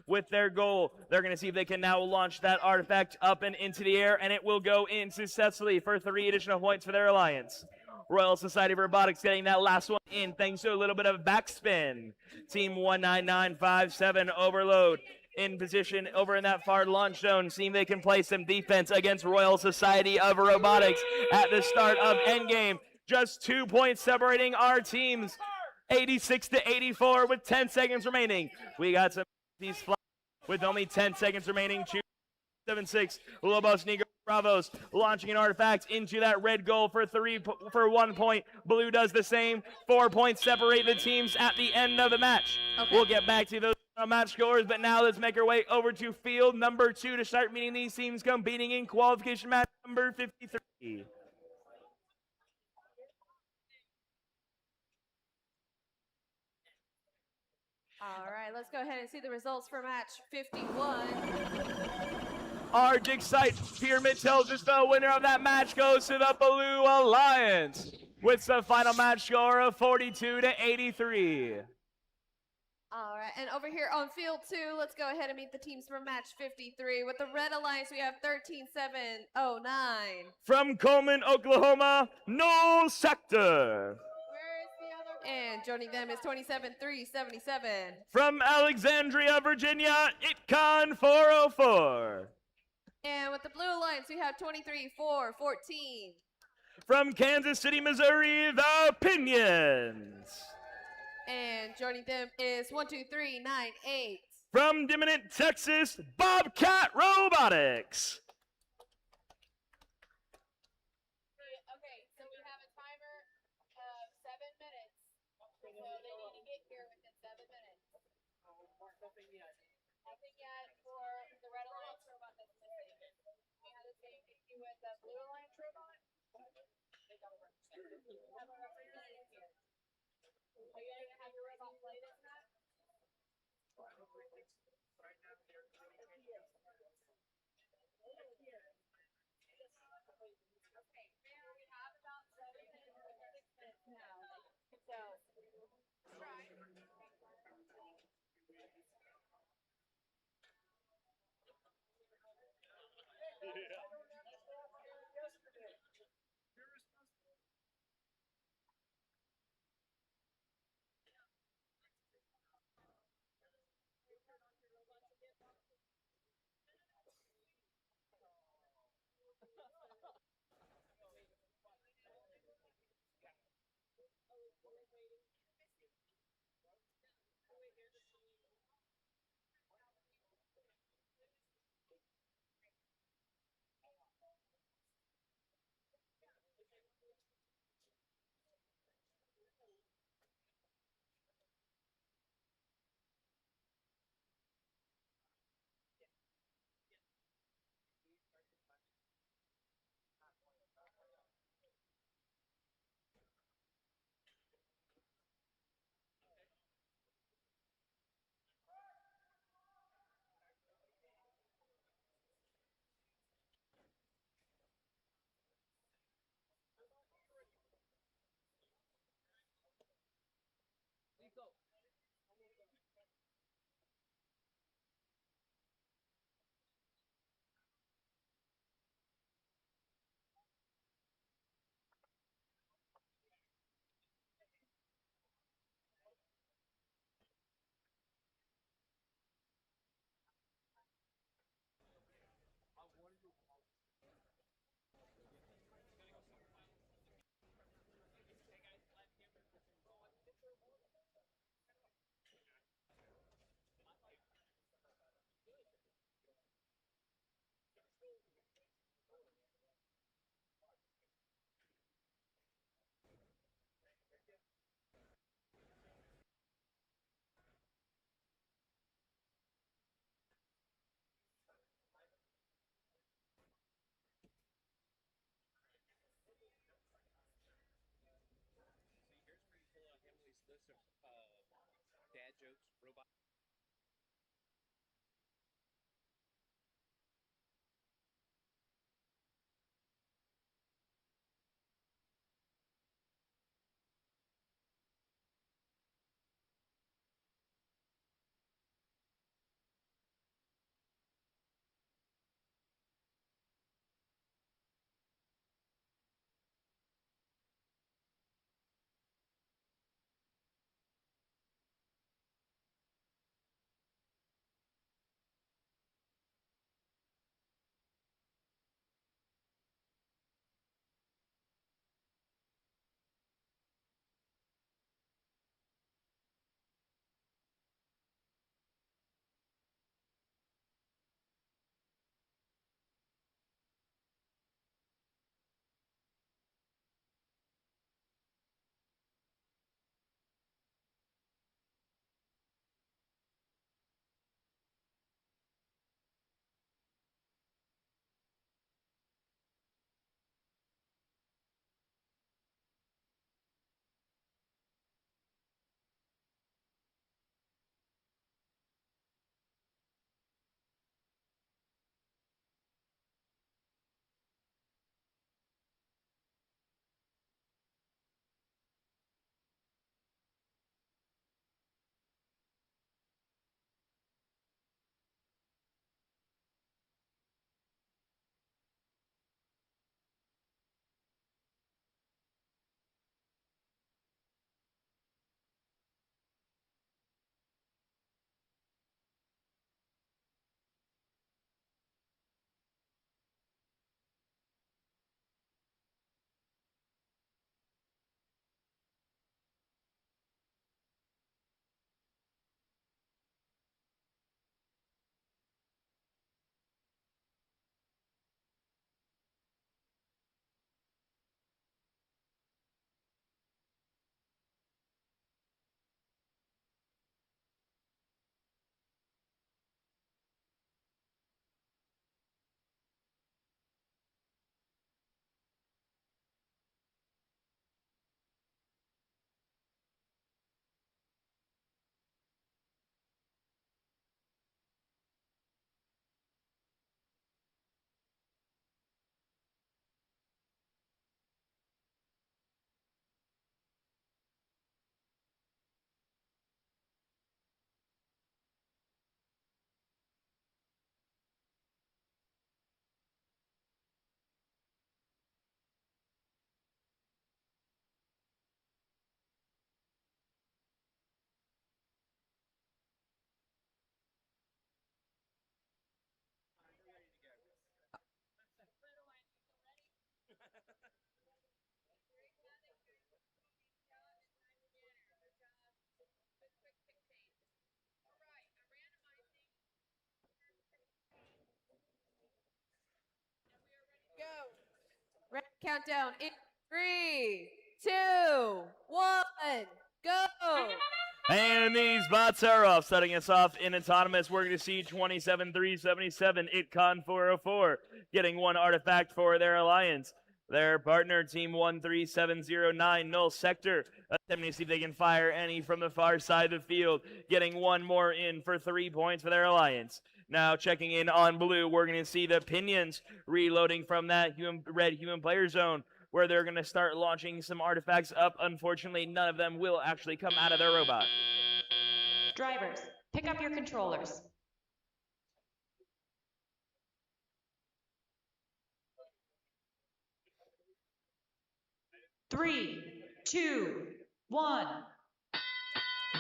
[SPEAKER 1] with their goal. They're going to see if they can now launch that artifact up and into the air, and it will go in successfully for 3 additional points for their alliance. Royal Society of Robotics getting that last one in thanks to a little bit of backspin. Team 19957, Overload, in position over in that far launch zone, seeing they can play some defense against Royal Society of Robotics at the start of endgame. Just 2 points separating our teams, 86 to 84 with 10 seconds remaining. We got some these fly with only 10 seconds remaining. 276 Lobos Negros Bravos launching an artifact into that red goal for 1 point. Blue does the same. 4 points separate the teams at the end of the match. Okay. We'll get back to those match scores, but now let's make our way over to field number 2 to start meeting these teams competing in qualification match number 53.
[SPEAKER 3] All right, let's go ahead and see the results for match 51.
[SPEAKER 1] Our dig site pyramid tells us the winner of that match goes to the Blue Alliance with the final match score of 42-83.
[SPEAKER 3] All right, and over here on field 2, let's go ahead and meet the teams for match 53. With the Red Alliance, we have 13-7-09.
[SPEAKER 1] From Coleman, Oklahoma, Null Sector.
[SPEAKER 6] Where is the other?
[SPEAKER 3] And joining them is 27-3-77.
[SPEAKER 1] From Alexandria, Virginia, Itcon 404.
[SPEAKER 3] And with the Blue Alliance, we have 23-4-14.
[SPEAKER 1] From Kansas City, Missouri, the Pinions.
[SPEAKER 3] And joining them is 123-9-8.
[SPEAKER 1] From Dimminent, Texas, Bobcat Robotics.
[SPEAKER 6] Okay, so we have a timer of 7 minutes. So they need to get here within 7 minutes. Nothing yet for the Red Alliance robot that's missing. We have the same issue with the Blue Alliance robot. They don't have a representative here. Are you gonna have your robot play this match? Okay, Mayor, we have about 7 minutes or 6 minutes now. So, try.
[SPEAKER 3] countdown in 3, 2, 1, go!
[SPEAKER 1] And these bots are off, setting us off in autonomous. We're going to see 27-377, ITCON 404, getting one artifact for their alliance. Their partner, Team 13709, Null Sector, attempting to see if they can fire any from the far side of the field, getting one more in for 3 points for their alliance. Now checking in on blue, we're going to see the Pinions reloading from that red human player zone, where they're going to start launching some artifacts up. Unfortunately, none of them will actually come out of their robot.
[SPEAKER 2] Drivers, pick up your controllers. Three, two, one.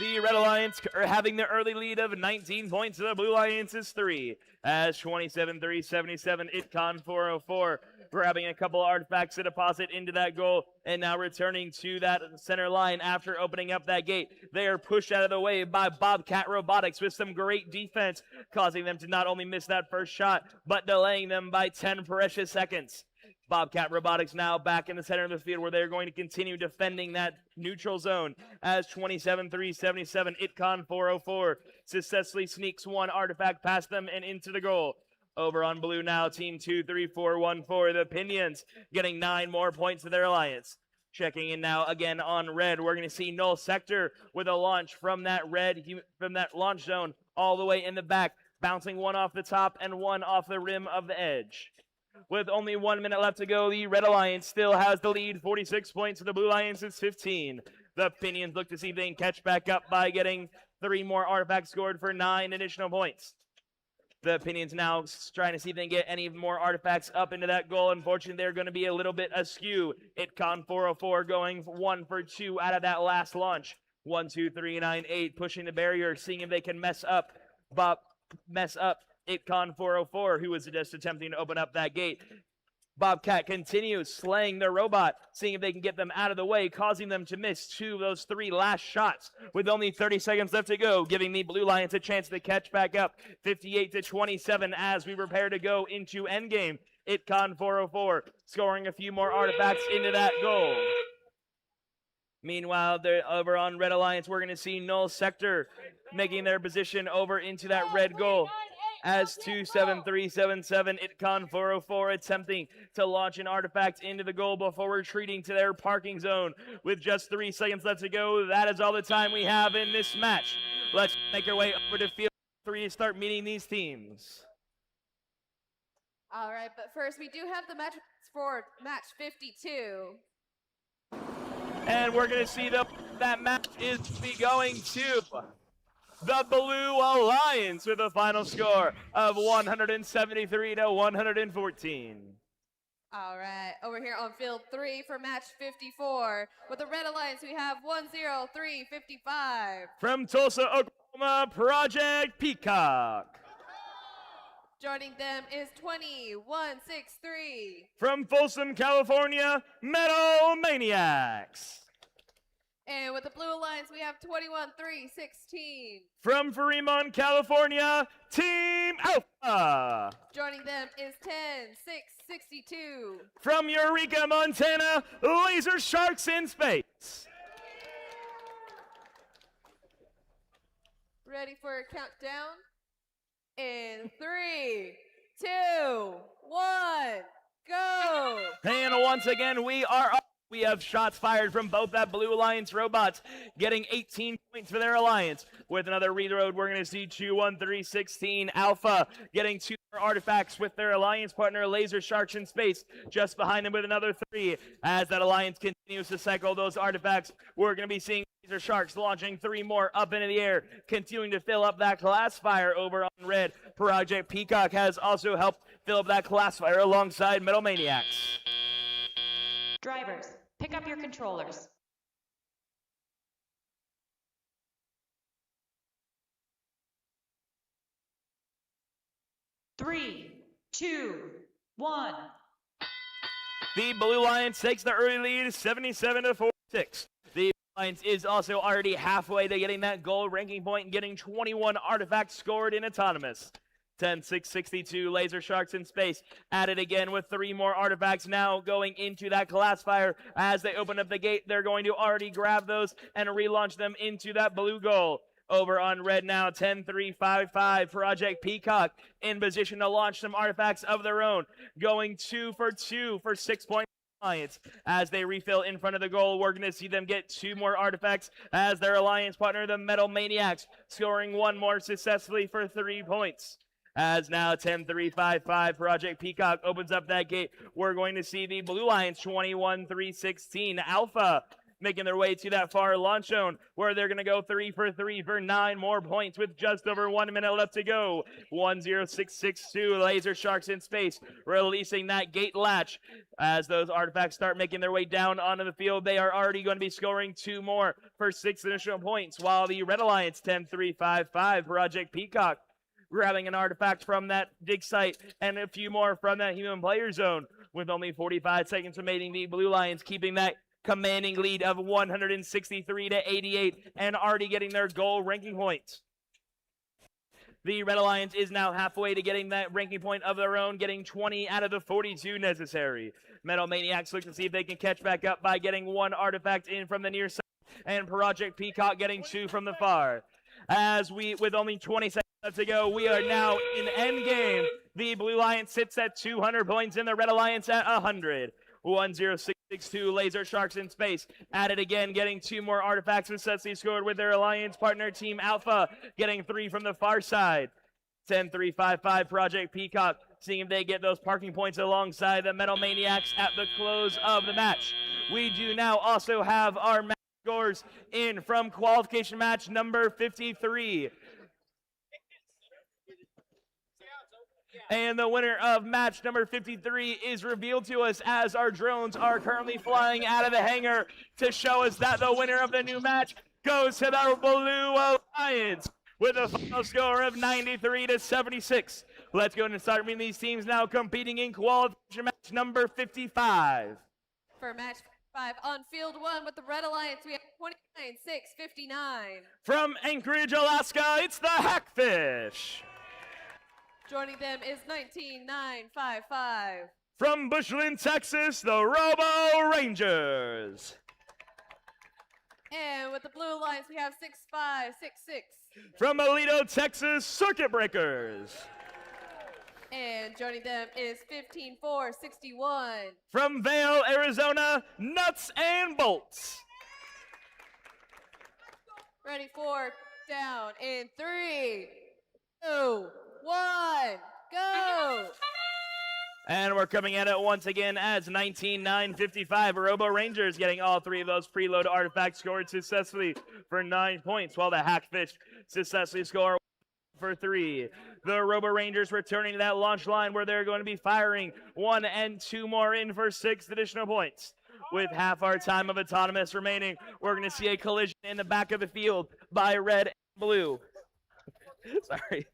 [SPEAKER 1] The Red Alliance are having the early lead of 19 points to the Blue Alliance's 3, as 27-377, ITCON 404, grabbing a couple artifacts to deposit into that goal, and now returning to that center line after opening up that gate. They are pushed out of the way by Bobcat Robotics with some great defense, causing them to not only miss that first shot, but delaying them by 10 precious seconds. Bobcat Robotics now back in the center of the field, where they're going to continue defending that neutral zone, as 27-377, ITCON 404 successfully sneaks one artifact past them and into the goal. Over on blue now, Team 23414, the Pinions, getting 9 more points to their alliance. Checking in now again on red, we're going to see Null Sector with a launch from that launch zone all the way in the back, bouncing one off the top and one off the rim of the edge. With only 1 minute left to go, the Red Alliance still has the lead, 46 points to the Blue Alliance's 15. The Pinions look to see if they can catch back up by getting 3 more artifacts scored for 9 additional points. The Pinions now trying to see if they can get any more artifacts up into that goal. Unfortunately, they're going to be a little bit askew. ITCON 404 going 1 for 2 out of that last launch. 1, 2, 3, 9, 8, pushing the barrier, seeing if they can mess up ITCON 404, who was just attempting to open up that gate. Bobcat continues slaying their robot, seeing if they can get them out of the way, causing them to miss 2 of those 3 last shots with only 30 seconds left to go, giving the Blue Lions a chance to catch back up. 58-27 as we prepare to go into endgame. ITCON 404 scoring a few more artifacts into that goal. Meanwhile, over on Red Alliance, we're going to see Null Sector making their position over into that red goal, as 27377, ITCON 404 attempting to launch an artifact into the goal before retreating to their parking zone. With just 3 seconds left to go, that is all the time we have in this match. Let's make our way over to field 3 to start meeting these teams.
[SPEAKER 3] All right, but first we do have the match for match 52.
[SPEAKER 1] And we're going to see that match is going to the Blue Alliance with a final score of 173-114.
[SPEAKER 3] All right, over here on field 3 for match 54. With the Red Alliance, we have 10355.
[SPEAKER 1] From Tulsa, Oklahoma, Project Peacock.
[SPEAKER 3] Joining them is 20163.
[SPEAKER 1] From Folsom, California, Metal Maniacs.
[SPEAKER 3] And with the Blue Alliance, we have 21316.
[SPEAKER 1] From Fremont, California, Team Alpha.
[SPEAKER 3] Joining them is 10662.
[SPEAKER 1] From Eureka, Montana, Laser Sharks in Space.
[SPEAKER 3] Ready for a countdown? In 3, 2, 1, go!
[SPEAKER 1] And once again, we are up. We have shots fired from both that Blue Alliance robots, getting 18 points for their alliance. With another reload, we're going to see 21316 Alpha getting 2 more artifacts with their alliance partner, Laser Sharks in Space, just behind them with another 3. As that alliance continues to cycle those artifacts, we're going to be seeing Laser Sharks launching 3 more up into the air, continuing to fill up that classifier over on red. Project Peacock has also helped fill up that classifier alongside Metal Maniacs.
[SPEAKER 2] Drivers, pick up your controllers. Three, 2, 1.
[SPEAKER 1] The Blue Alliance takes the early lead, 77-46. The Alliance is also already halfway to getting that gold ranking point and getting 21 artifacts scored in autonomous. 10-6-62, Laser Sharks in space. At it again with 3 more artifacts now going into that glass fire. As they open up the gate, they're going to already grab those and relaunch them into that blue goal. Over on red now, 10-3-5-5, Project Peacock in position to launch some artifacts of their own. Going 2 for 2 for 6 points. Alliance. As they refill in front of the goal, we're going to see them get 2 more artifacts as their alliance partner, the Metal Maniacs, scoring 1 more successfully for 3 points. As now 10-3-5-5, Project Peacock opens up that gate. We're going to see the Blue Lions 21-3-16, Alpha, making their way to that far launch zone where they're going to go 3 for 3 for 9 more points with just over 1 minute left to go. 1-0-6-6-2, Laser Sharks in space, releasing that gate latch. As those artifacts start making their way down onto the field, they are already going to be scoring 2 more for 6 additional points, while the Red Alliance 10-3-5-5, Project Peacock, grabbing an artifact from that dig site and a few more from that human player zone. With only 45 seconds remaining, the Blue Lions keeping that commanding lead of 163-88 and already getting their goal ranking points. The Red Alliance is now halfway to getting that ranking point of their own, getting 20 out of the 42 necessary. Metal Maniacs look to see if they can catch back up by getting 1 artifact in from the near side, and Project Peacock getting 2 from the far. As with only 20 seconds left to go, we are now in endgame. The Blue Alliance sits at 200 points and the Red Alliance at 100. 1-0-6-6-2, Laser Sharks in space. At it again, getting 2 more artifacts successfully scored with their alliance partner, Team Alpha, getting 3 from the far side. 10-3-5-5, Project Peacock, seeing if they get those parking points alongside the Metal Maniacs at the close of the match. We do now also have our match scores in from qualification match number 53. And the winner of match number 53 is revealed to us as our drones are currently flying out of the hangar to show us that the winner of the new match goes to the Blue Alliance with a final score of 93-76. Let's go and start meeting these teams now competing in qualification match number 55.
[SPEAKER 3] For match 5 on field 1 with the Red Alliance, we have 29-6-59.
[SPEAKER 1] From Anchorage, Alaska, it's the Hackfish.
[SPEAKER 3] Joining them is 19-9-5-5.
[SPEAKER 1] From Bushland, Texas, the Robo Rangers.
[SPEAKER 3] And with the Blue Alliance, we have 6-5-6-6.
[SPEAKER 1] From Alito, Texas, Circuit Breakers.
[SPEAKER 3] And joining them is 15-4-61.
[SPEAKER 1] From Vail, Arizona, Nuts and Bolts.
[SPEAKER 3] Ready for down in 3, 2, 1, go!
[SPEAKER 1] And we're coming at it once again as 19-9-55. Robo Rangers getting all 3 of those preload artifacts scored successfully for 9 points, while the Hackfish successfully score for 3. The Robo Rangers returning to that launch line where they're going to be firing 1 and 2 more in for 6 additional points. With half our time of autonomous remaining, we're going to see a collision in the back of the field by red and blue. Sorry.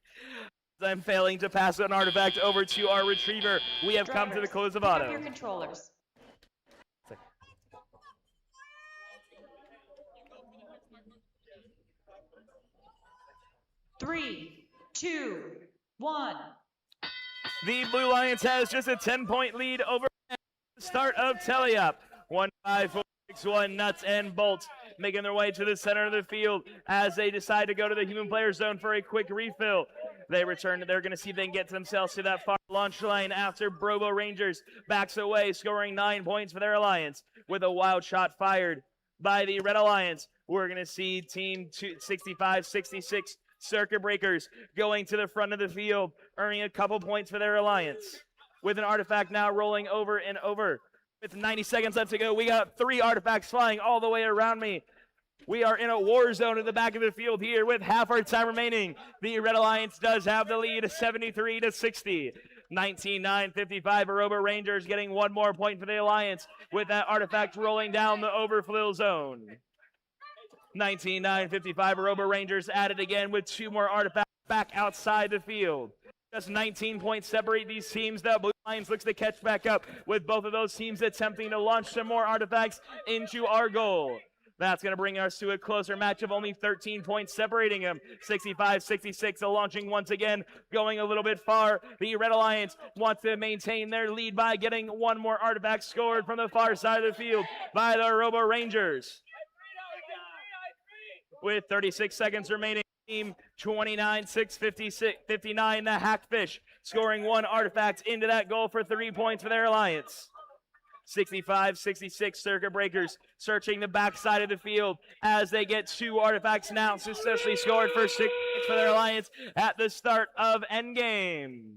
[SPEAKER 1] I'm failing to pass an artifact over to our retriever. We have come to the close of
[SPEAKER 2] Pick up
[SPEAKER 1] auto.
[SPEAKER 2] your controllers. Three, 2, 1.
[SPEAKER 1] The Blue Lions has just a 10-point lead over the start of Teleup. 1-5-4-6-1 Nuts and Bolts making their way to the center of the field as they decide to go to the human player zone for a quick refill. They return. They're going to see if they can get themselves to that far launch line after Robo Rangers backs away, scoring 9 points for their alliance with a wild shot fired by the Red Alliance. We're going to see Team 65-66 Circuit Breakers going to the front of the field, earning a couple points for their alliance. With an artifact now rolling over and over. With 90 seconds left to go, we got 3 artifacts flying all the way around me. We are in a war zone in the back of the field here with half our time remaining. The Red Alliance does have the lead, 73-60. 19-9-55, Robo Rangers getting 1 more point for the Alliance with that artifact rolling down the overflow zone. 19-9-55, Robo Rangers at it again with 2 more artifacts back outside the field. Just 19 points separate these teams. The Blue Lions looks to catch back up with both of those teams attempting to launch some more artifacts into our goal. That's going to bring us to a closer match of only 13 points separating them. 65-66, launching once again, going a little bit far. The Red Alliance wants to maintain their lead by getting one more artifact scored from the far side of the field by the Robo Rangers. With 36 seconds remaining, team 29-6-59, the Hackfish scoring one artifact into that goal for 3 points for their alliance. 65-66, Circuit Breakers searching the backside of the field as they get 2 artifacts now successfully scored for 6 points for their alliance at the start of endgame.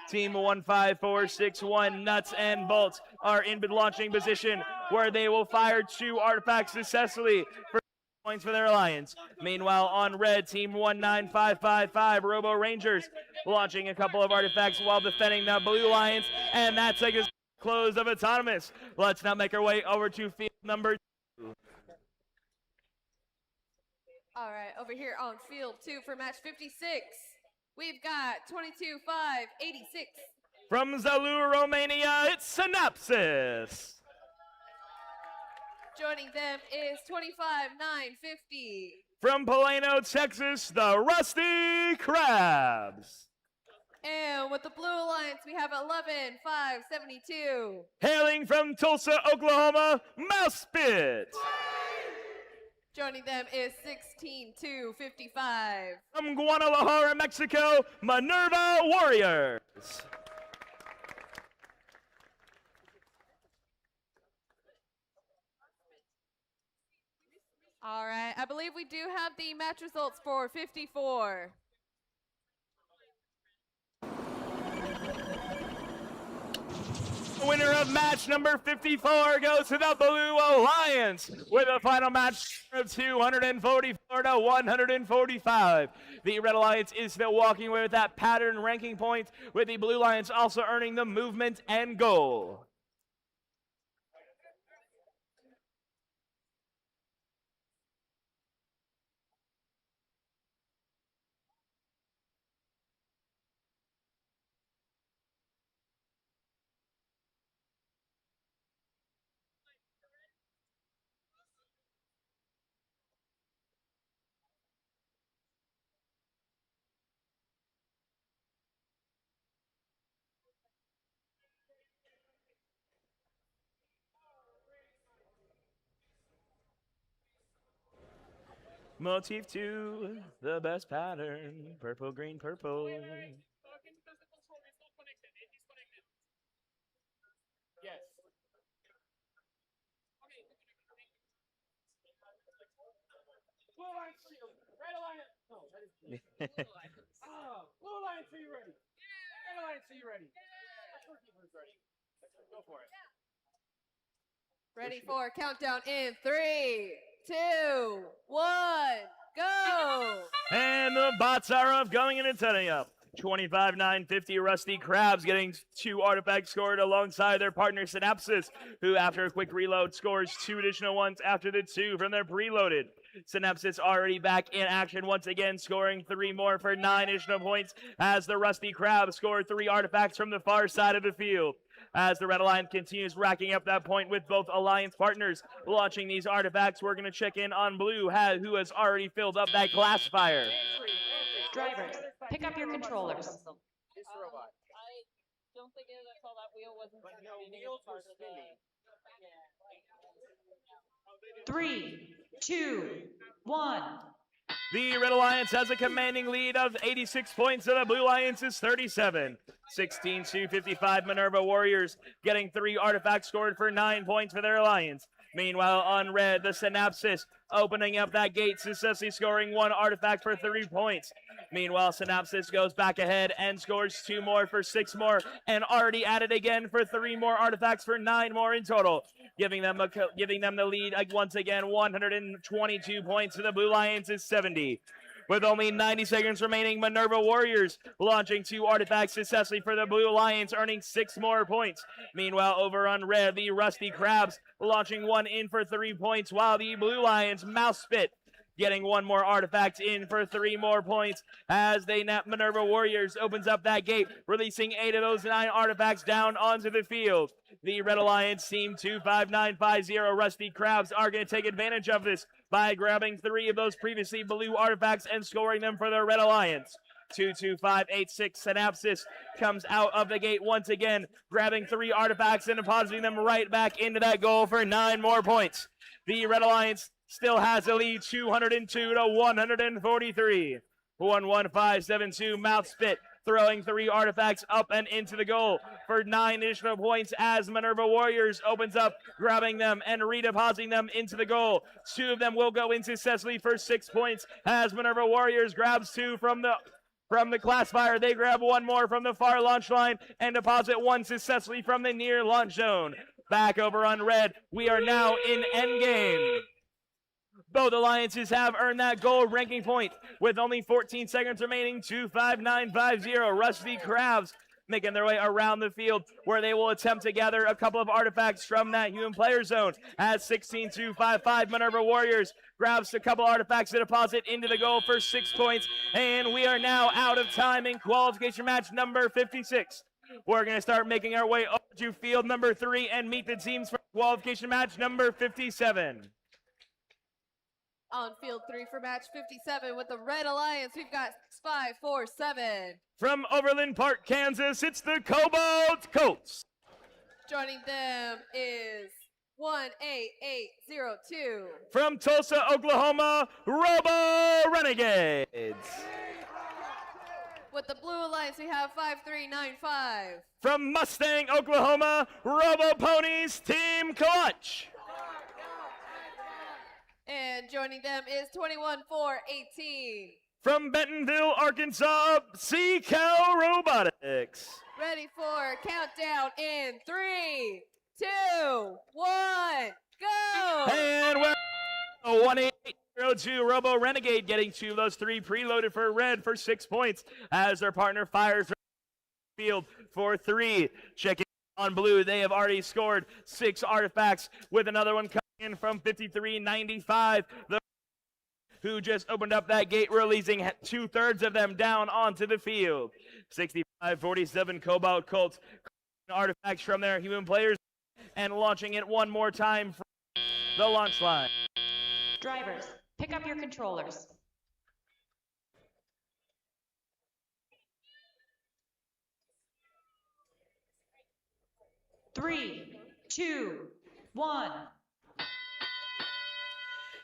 [SPEAKER 1] Team 15461, Nuts and Bolts, are in launching position where they will fire 2 artifacts successfully for points for their alliance. Meanwhile, on red, team 19555, Robo Rangers, launching a couple of artifacts while defending the Blue Alliance, and that's a close of Autonomous. Let's now make our way over to field number 2.
[SPEAKER 3] All right, over here on field 2 for match 56, we've got 22-5-86.
[SPEAKER 1] From Zalur, Romania, it's Synapsis.
[SPEAKER 3] Joining them is 25-9-50.
[SPEAKER 1] From Plano, Texas, the Rusty Crabs.
[SPEAKER 3] And with the Blue Alliance, we have 11-5-72.
[SPEAKER 1] Hailing from Tulsa, Oklahoma, Mousepit.
[SPEAKER 3] Joining them is 16-2-55.
[SPEAKER 1] From Guadalajara, Mexico, Minerva Warriors.
[SPEAKER 3] All right, I believe we do have the match results for 54.
[SPEAKER 1] The winner of match number 54 goes to the Blue Alliance with a final match of 244 to 145. The Red Alliance is still walking away with that pattern ranking point, with the Blue Alliance also earning the movement and goal. Motif 2, the best pattern. Purple, green, purple.
[SPEAKER 4] Yes. Blue Alliance for you. Red Alliance. No, that is blue. Blue Alliance, are you ready? Red Alliance, are you ready? Turkey's ready. Go for it.
[SPEAKER 3] Ready for countdown in 3, 2, 1, go!
[SPEAKER 1] And the bots are up, going and setting up. 25-9-50, Rusty Crabs getting 2 artifacts scored alongside their partner Synapsis, who after a quick reload scores 2 additional ones after the 2 from their preloaded. Synapsis already back in action once again, scoring 3 more for 9 additional points as the Rusty Crabs score 3 artifacts from the far side of the field. As the Red Alliance continues racking up that point with both Alliance partners launching these artifacts, we're going to check in on Blue, who has already filled up that classifier.
[SPEAKER 2] Drivers, pick up your controllers.
[SPEAKER 6] I don't think I saw that wheel wasn't spinning.
[SPEAKER 4] wheels were spinning.
[SPEAKER 2] 3, 2, 1.
[SPEAKER 1] The Red Alliance has a commanding lead of 86 points, and the Blue Alliance is 37. 16-55, Minerva Warriors getting 3 artifacts scored for 9 points for their alliance. Meanwhile, on red, the Synapsis opening up that gate, successfully scoring 1 artifact for 3 points. Meanwhile, Synapsis goes back ahead and scores 2 more for 6 more, and already added again for 3 more artifacts for 9 more in total, giving them the lead once again. 122 points to the Blue Alliance is 70. With only 90 seconds remaining, Minerva Warriors launching 2 artifacts successfully for the Blue Alliance, earning 6 more points. Meanwhile, over on red, the Rusty Crabs launching 1 in for 3 points, while the Blue Alliance Mousespit getting 1 more artifact in for 3 more points as Minerva Warriors opens up that gate, releasing 8 of those 9 artifacts down onto the field. The Red Alliance team 25950 Rusty Crabs are going to take advantage of this by grabbing 3 of those previously blue artifacts and scoring them for the Red Alliance. 22586 Synapsis comes out of the gate once again, grabbing 3 artifacts and depositing them right back into that goal for 9 more points. The Red Alliance still has a lead, 202 to 143. 11572 Mouth Spit throwing 3 artifacts up and into the goal for 9 additional points as Minerva Warriors opens up, grabbing them and redepositing them into the goal. 2 of them will go into Cecily for 6 points as Minerva Warriors grabs 2 from the classifier. They grab 1 more from the far launch line and deposit 1 successfully from the near launch zone. Back over on red, we are now in endgame. Both alliances have earned that gold ranking point with only 14 seconds remaining. 25950 Rusty Crabs making their way around the field where they will attempt to gather a couple of artifacts from that human player zone as 16255 Minerva Warriors grabs a couple artifacts to deposit into the goal for 6 points. And we are now out of time in qualification match number 56. We're going to start making our way up to field number 3 and meet the teams for qualification match number 57.
[SPEAKER 3] On field 3 for match 57 with the Red Alliance, we've got 6547.
[SPEAKER 1] From Overland Park, Kansas, it's the Cobalt Colts.
[SPEAKER 3] Joining them is 18802.
[SPEAKER 1] From Tulsa, Oklahoma, Robo Renegades.
[SPEAKER 3] With the Blue Alliance, we have 5395.
[SPEAKER 1] From Mustang, Oklahoma, Robo Ponies, Team Clutch.
[SPEAKER 3] And joining them is 21418.
[SPEAKER 1] From Bentonville, Arkansas, Sea-Cow Robotics.
[SPEAKER 3] Ready for countdown in 3, 2, 1, go!
[SPEAKER 1] And we're 1802 Robo Renegade getting 2 of those 3 preloaded for red for 6 points as their partner fires field for 3. Checking on blue, they have already scored 6 artifacts with another one coming in from 5395. Who just opened up that gate, releasing 2/3 of them down onto the field. 6547 Cobalt Colts artifacts from their human players and launching it one more time from the launch line.
[SPEAKER 2] Drivers, pick up your controllers. Three, 2, 1.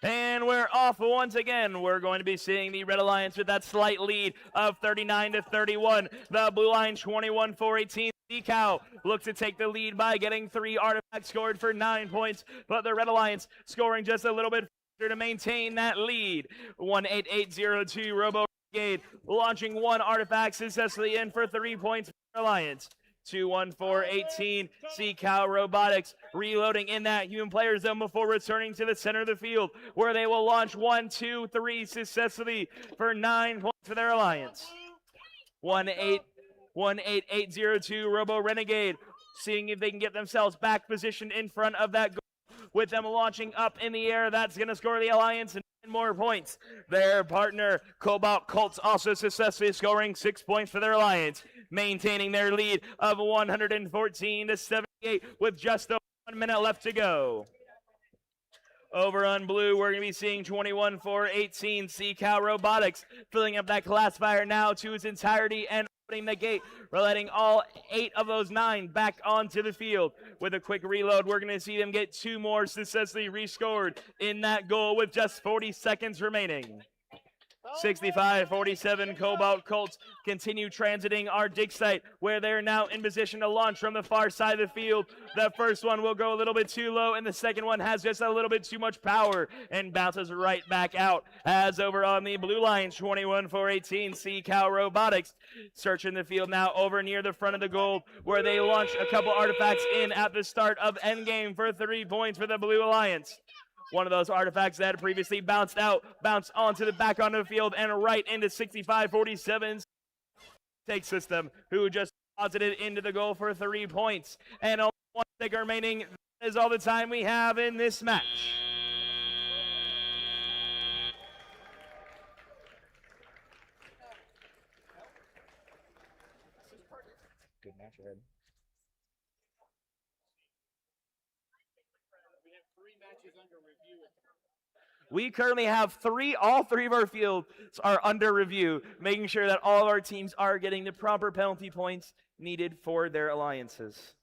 [SPEAKER 1] And we're off once again. We're going to be seeing the Red Alliance with that slight lead of 39 to 31. The Blue Line 21-4-18. Sea-Cow looks to take the lead by getting 3 artifacts scored for 9 points, but the Red Alliance scoring just a little bit faster to maintain that lead. 18802 Robo Renegade launching 1 artifact successfully in for 3 points for the Alliance. 21418 Sea-Cow Robotics reloading in that human player zone before returning to the center of the field where they will launch 1, 2, 3 successfully for 9 points for their alliance. 18802 Robo Renegade seeing if they can get themselves back positioned in front of that goal with them launching up in the air. That's going to score the alliance 9 more points. Their partner Cobalt Colts also successfully scoring 6 points for their alliance, maintaining their lead of 114 to 78 with just 1 minute left to go. Over on blue, we're going to be seeing 21-4-18 Sea-Cow Robotics filling up that classifier now to its entirety and opening the gate, letting all 8 of those 9 back onto the field. With a quick reload, we're going to see them get 2 more successfully rescored in that goal with just 40 seconds remaining. 65-47 Cobalt Colts continue transiting our dig site where they're now in position to launch from the far side of the field. The first one will go a little bit too low and the second one has just a little bit too much power and bounces right back out. As over on the blue line, 21-4-18 Sea-Cow Robotics searching the field now over near the front of the goal where they launch a couple artifacts in at the start of endgame for 3 points for the Blue Alliance. One of those artifacts that had previously bounced onto the back onto the field and right into 65-47's take system, who just deposited into the goal for 3 points. And only 1 second remaining. That is all the time we have in this match. Good match ahead. We currently have all three of our fields are under review, making sure that all of our teams are getting the proper penalty points needed for their alliances.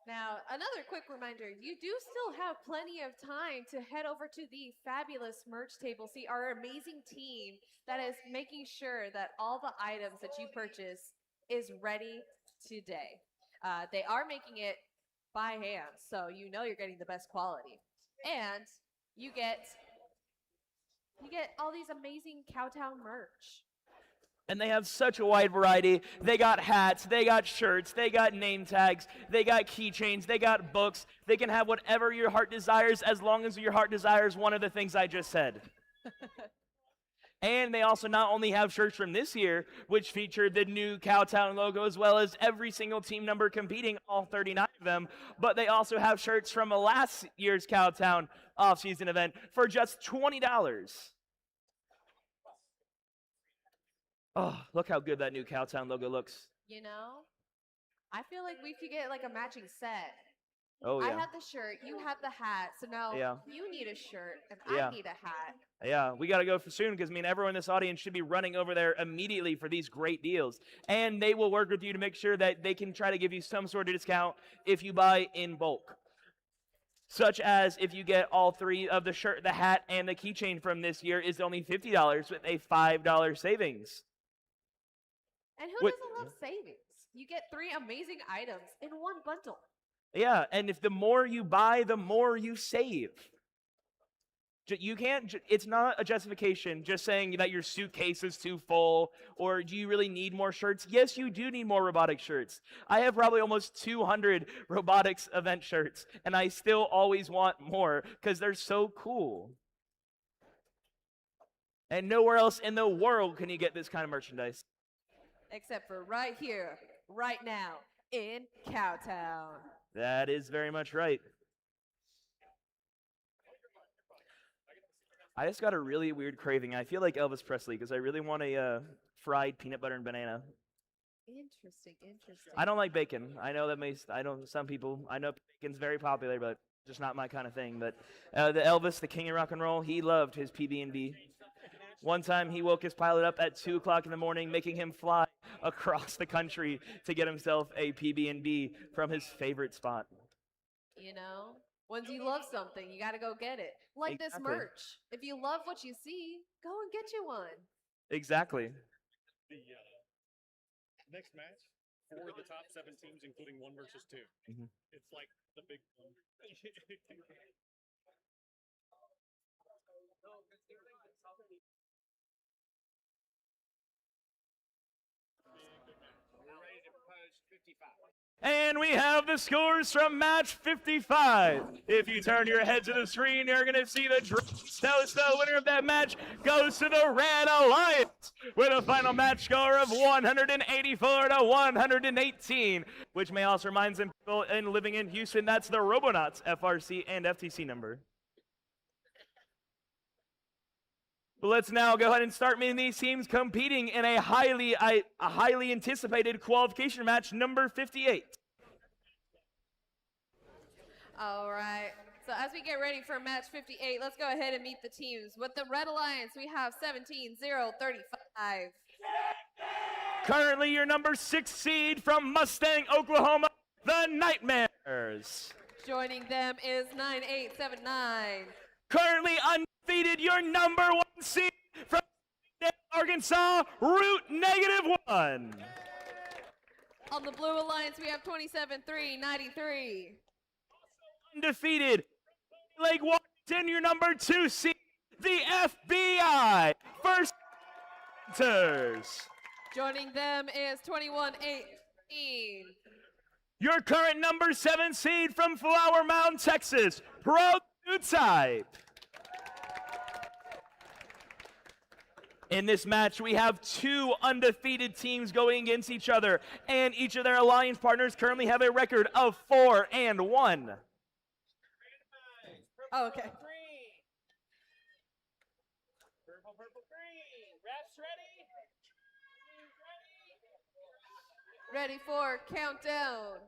[SPEAKER 3] Now, another quick reminder, you do still have plenty of time to head over to the fabulous merch table, see our amazing team that is making sure that all the items that you purchase is ready today. They are making it by hand, so you know you're getting the best quality. And you get all these amazing Cowtown merch.
[SPEAKER 1] And they have such a wide variety. They got hats, they got shirts, they got name tags, they got keychains, they got books. They can have whatever your heart desires as long as your heart desires one of the things I just said. And they also not only have shirts from this year, which featured the new Cowtown logo as well as every single team number competing, all 39 of them, but they also have shirts from last year's Cowtown off-season event for just $20. Oh, look how good that new Cowtown logo looks.
[SPEAKER 3] You know, I feel like we could get like a matching set.
[SPEAKER 1] Oh,
[SPEAKER 3] I
[SPEAKER 1] yeah.
[SPEAKER 3] have the shirt, you have the hat, so now
[SPEAKER 1] Yeah.
[SPEAKER 3] you need a shirt and
[SPEAKER 1] Yeah.
[SPEAKER 3] I need a hat.
[SPEAKER 1] Yeah, we got to go for soon because, everyone in this audience should be running over there immediately for these great deals. And they will work with you to make sure that they can try to give you some sort of discount if you buy in bulk. Such as if you get all three of the shirt, the hat, and the keychain from this year is only $50 with a $5 savings.
[SPEAKER 3] And who
[SPEAKER 1] What-
[SPEAKER 3] doesn't love savings? You get 3 amazing items in one bundle.
[SPEAKER 1] Yeah, and if the more you buy, the more you save. You can't, it's not a justification just saying that your suitcase is too full, or do you really need more shirts? Yes, you do need more robotic shirts. I have probably almost 200 robotics event shirts, and I still always want more because they're so cool. And nowhere else in the world can you get this kind of merchandise.
[SPEAKER 3] Except for right here, right now, in Cowtown.
[SPEAKER 1] That is very much right. I just got a really weird craving. I feel like Elvis Presley because I really want a fried peanut butter and banana.
[SPEAKER 3] Interesting.
[SPEAKER 1] I don't like bacon. I know some people, I know bacon's very popular, but just not my kind of thing. But the Elvis, the king of rock and roll, he loved his PB&B. One time he woke his pilot up at 2 o'clock in the morning, making him fly across the country to get himself a PB&B from his favorite spot.
[SPEAKER 3] You know, once you love something, you got to go get it. Like this
[SPEAKER 1] Exactly.
[SPEAKER 3] merch. If you love what you see, go and get you one.
[SPEAKER 1] Exactly.
[SPEAKER 8] The next match, 4 of the top 7 teams, including 1 versus 2.
[SPEAKER 1] Mhm.
[SPEAKER 8] It's like the big one. We're ready to propose 55.
[SPEAKER 1] And we have the scores from match 55. If you turn your head to the screen, you're going to see the winner of that match goes to the Red Alliance with a final match score of 184 to 118, which may also remind some people in living in Houston, that's the Robonauts FRC and FTC number. But let's now go ahead and start meeting these teams competing in a highly anticipated qualification match number 58.
[SPEAKER 3] All right. So as we get ready for match 58, let's go ahead and meet the teams. With the Red Alliance, we have 17-0-35.
[SPEAKER 1] Currently your number 6 seed from Mustang, Oklahoma, the Nightmares.
[SPEAKER 3] Joining them is 9879.
[SPEAKER 1] Currently undefeated, your number 1 seed from Arkansas, Root -1.
[SPEAKER 3] On the Blue Alliance, we have 27-3-93.
[SPEAKER 1] Undefeated, Lake Washington, your number 2 seed, the FBI, First Hunters.
[SPEAKER 3] Joining them is 21-18.
[SPEAKER 1] Your current number 7 seed from Flower Mound, Texas, Prototype. In this match, we have 2 undefeated teams going against each other, and each of their alliance partners currently have a record of 4-1.
[SPEAKER 3] Oh, okay.
[SPEAKER 4] Green. Purple, purple, green. Refs ready? Teams ready?
[SPEAKER 3] Ready for countdown.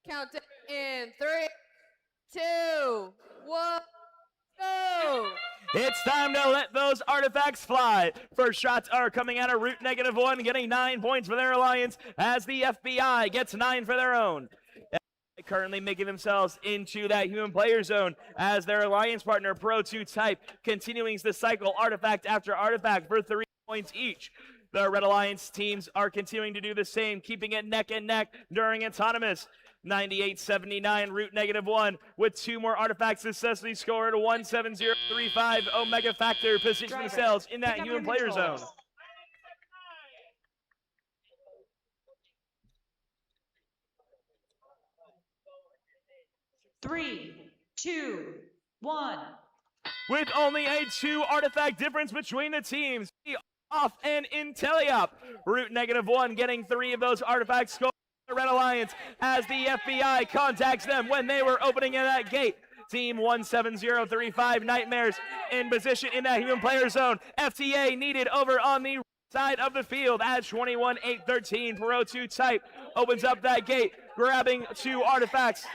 [SPEAKER 3] Countdown in 3, 2, 1, go!
[SPEAKER 1] It's time to let those artifacts fly. First shots are coming out of route -1, getting 9 points for their alliance as the FBI gets 9 for their own. Currently making themselves into that human player zone as their alliance partner Pro 2 Type continuing to cycle artifact after artifact for 3 points each. The Red Alliance teams are continuing to do the same, keeping it neck and neck during autonomous. 98-79 route -1 with 2 more artifacts successfully scored. 17035 Omega Factor position
[SPEAKER 2] Driver,
[SPEAKER 1] themselves in that
[SPEAKER 2] pick up
[SPEAKER 1] human
[SPEAKER 2] your
[SPEAKER 1] player
[SPEAKER 2] controls.
[SPEAKER 1] zone.
[SPEAKER 2] Three, two, one.
[SPEAKER 1] With only a 2 artifact difference between the teams. Off and Inteliop. Route -1 getting 3 of those artifacts scored for the Red Alliance as the FBI contacts them when they were opening in that gate. Team 17035 Nightmares in position in that human player zone. FTA needed over on the side of the field as 21-8-13 Pro 2 Type opens up that gate, grabbing 2 artifacts.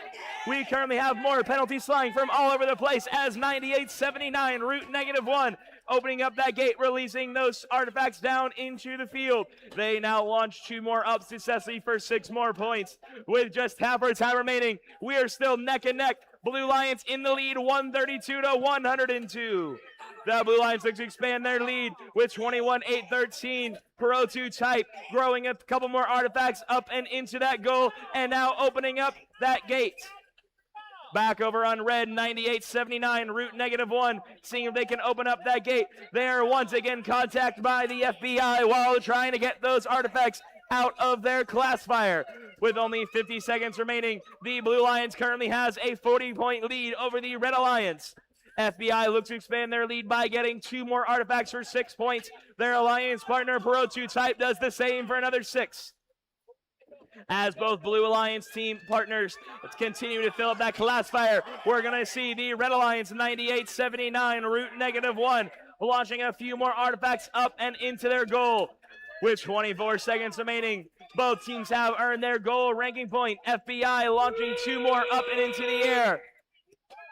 [SPEAKER 1] We currently have more penalties flying from all over the place as 98-79 route -1 opening up that gate, releasing those artifacts down into the field. They now launch 2 more up successfully for 6 more points. With just half our time remaining, we are still neck and neck. Blue Lions in the lead, 132-102. The Blue Lions look to expand their lead with 21-8-13. Pro 2 Type growing a couple more artifacts up and into that goal, and now opening up that gate. Back over on red, 98-79, route -1, seeing if they can open up that gate. They are once again contacted by the FBI while trying to get those artifacts out of their classifier. With only 50 seconds remaining, the Blue Lions currently has a 40-point lead over the Red Alliance. FBI looks to expand their lead by getting 2 more artifacts for 6 points. Their alliance partner, Pro 2 Type, does the same for another 6. As both Blue Alliance team partners continue to fill up that classifier, we're going to see the Red Alliance 98-79 route -1 launching a few more artifacts up and into their goal. With 24 seconds remaining, both teams have earned their goal ranking point. FBI launching 2 more up and into the air.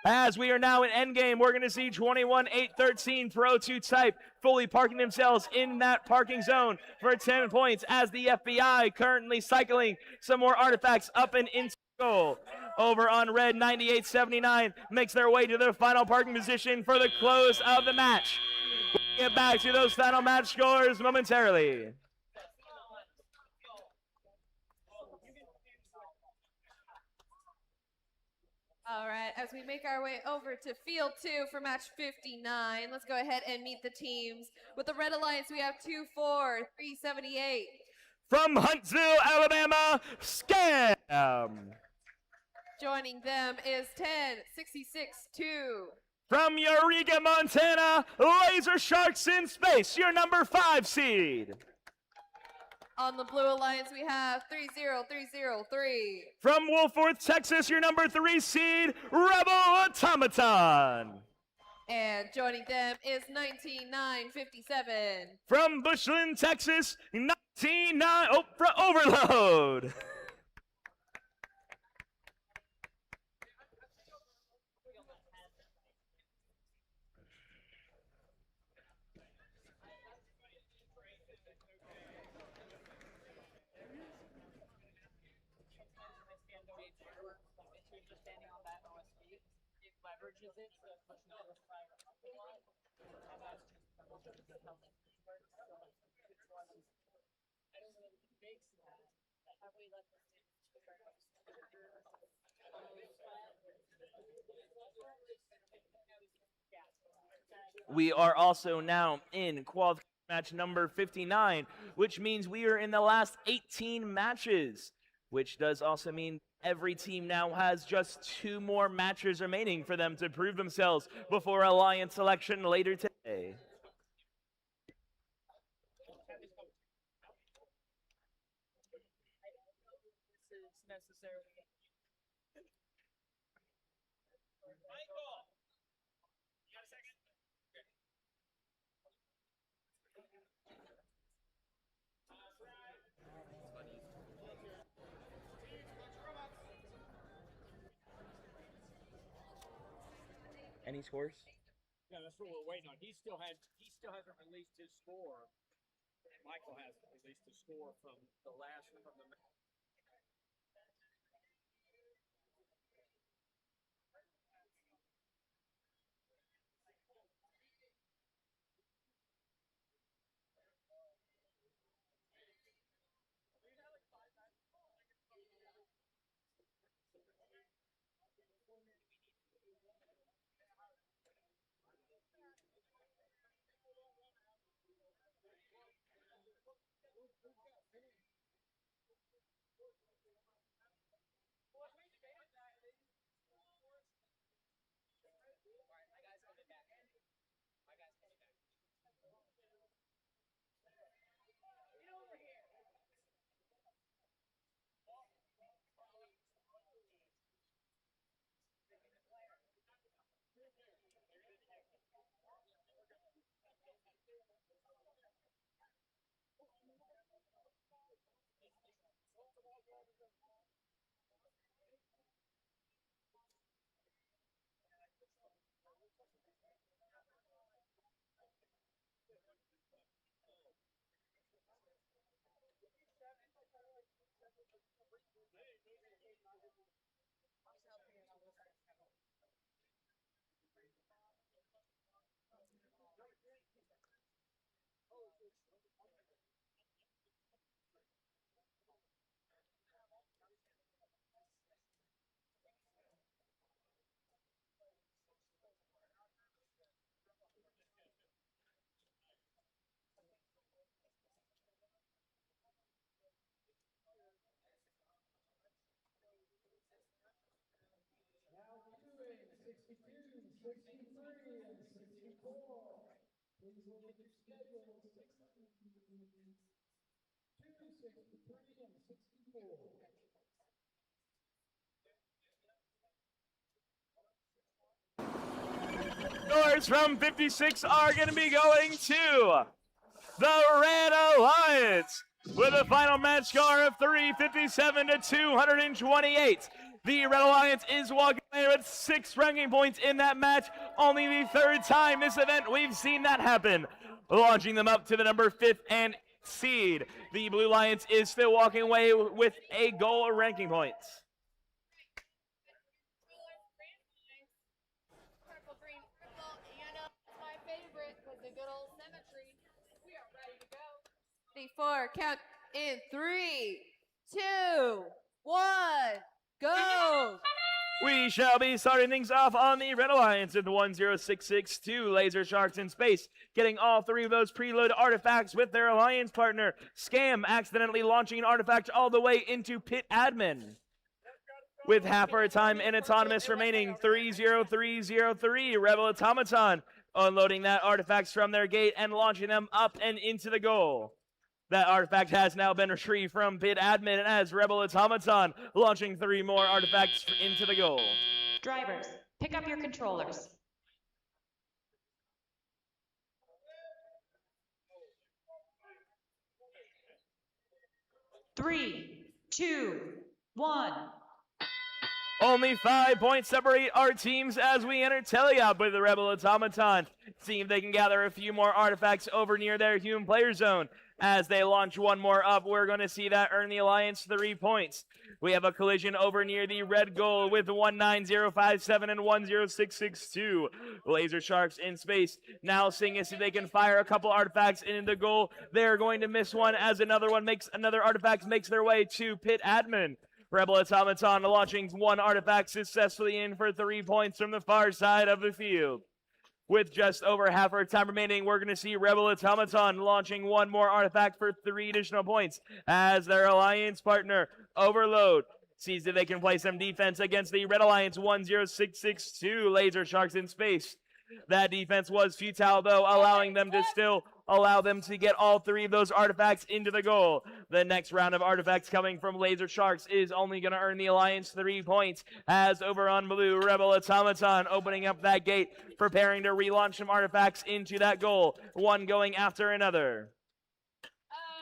[SPEAKER 1] As we are now in endgame, we're going to see 21-8-13 Pro 2 Type fully parking themselves in that parking zone for 10 points as the FBI currently cycling some more artifacts up and into goal. Over on red, 98-79 makes their way to their final parking position for the close of the match. We'll get back to those final match scores momentarily.
[SPEAKER 3] All right, as we make our way over to Field 2 for match 59, let's go ahead and meet the teams. With the Red Alliance, we have 2-4-378.
[SPEAKER 1] From Huntsville, Alabama, Scam.
[SPEAKER 3] Joining them is 10-66-2.
[SPEAKER 1] From Eureka, Montana, Laser Sharks in Space, your number 5 seed.
[SPEAKER 3] On the Blue Alliance, we have 30303.
[SPEAKER 1] From Wolfworth, Texas, your number 3 seed, Rebel Automaton.
[SPEAKER 3] And joining them is 19957.
[SPEAKER 1] From Bushland, Texas, 199 Overload. We are also now in qualification match number 59, which means we are in the last 18 matches, which does also mean every team now has just 2 more matches remaining for them to prove themselves before Alliance selection later today. Any scores?
[SPEAKER 4] Yeah, that's what we're waiting on. He still hasn't released his score. Michael hasn't released his score from the last from the.
[SPEAKER 5] Now queuing 62, 63, and 64. Please look at your schedule. 62, 63, and 64.
[SPEAKER 1] Scores from 56 are going to be going to the Red Alliance with a final match score of 357 to 228. The Red Alliance is walking away with 6 ranking points in that match. Only the 3rd time this event we've seen that happen. Launching them up to the number 5th and seed. The Blue Lions is still walking away with a goal of ranking points.
[SPEAKER 6] Purple, green, purple. You know, it's my favorite with the good old symmetry. We are ready to go.
[SPEAKER 3] 54, count in 3, 2, 1, go!
[SPEAKER 1] We shall be starting things off on the Red Alliance in 10662 Laser Sharks in space, getting all 3 of those preload artifacts with their alliance partner. Scam accidentally launching an artifact all the way into Pit Admin. With half our time and autonomous remaining, 30303 Rebel Automaton unloading that artifacts from their gate and launching them up and into the goal. That artifact has now been retrieved from Pit Admin as Rebel Automaton launching 3 more artifacts into the goal.
[SPEAKER 2] Drivers, pick up your controllers. Three, 2, 1.
[SPEAKER 1] Only 5 points separate our teams as we enter teleop with the Rebel Automaton. See if they can gather a few more artifacts over near their human player zone. As they launch 1 more up, we're going to see that earn the Alliance 3 points. We have a collision over near the red goal with 19057 and 10662. Laser Sharks in space now seeing if they can fire a couple artifacts into the goal. They're going to miss one as another artifact makes their way to Pit Admin. Rebel Automaton launching 1 artifact successfully in for 3 points from the far side of the field. With just over half our time remaining, we're going to see Rebel Automaton launching 1 more artifact for 3 additional points as their alliance partner, Overload, sees if they can play some defense against the Red Alliance 10662 Laser Sharks in space. That defense was futile, though, allowing them to get all 3 of those artifacts into the goal. The next round of artifacts coming from Laser Sharks is only going to earn the Alliance 3 points, as over on blue, Rebel Automaton opening up that gate, preparing to relaunch some artifacts into that goal, one going after another.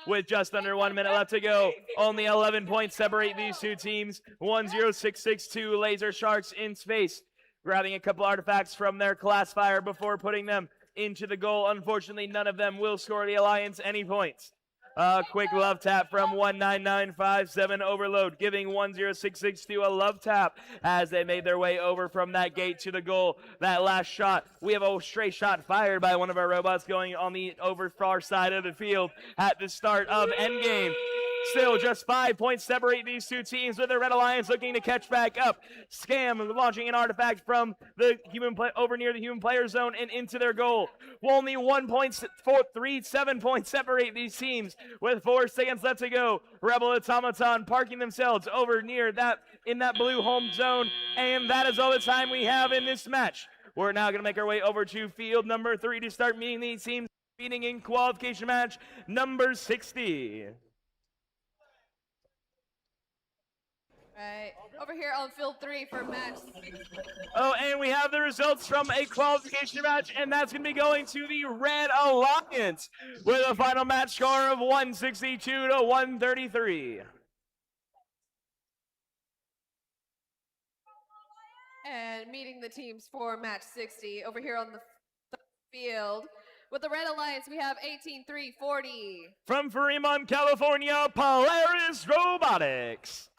[SPEAKER 1] With just under 1 minute left to go, only 11 points separate these 2 teams. 10662 Laser Sharks in space grabbing a couple artifacts from their classifier before putting them into the goal. Unfortunately, none of them will score the Alliance any points. Quick love tap from 19957 Overload, giving 10662 a love tap as they made their way over from that gate to the goal. That last shot, we have a stray shot fired by one of our robots going on the over far side of the field at the start of endgame. Still, just 5 points separate these two teams, with the Red Alliance looking to catch back up. Scam launching an artifact from the over near the human player zone and into their goal. Only 1.437 points separate these teams, with 4 seconds left to go. Rebel Automaton parking themselves over near that in that blue home zone, and that is all the time we have in this match. We're now going to make our way over to field number 3 to start meeting these teams, meeting in qualification match number 60.
[SPEAKER 3] Right, over here on field 3 for match 6.
[SPEAKER 1] Oh, and we have the results from a qualification match, and that's going to be going to the Red Alliance with a final match score of 162 to 133.
[SPEAKER 3] And meeting the teams for match 60 over here on the field. With the Red Alliance, we have 18340.
[SPEAKER 1] From Fremont, California, Polaris Robotics.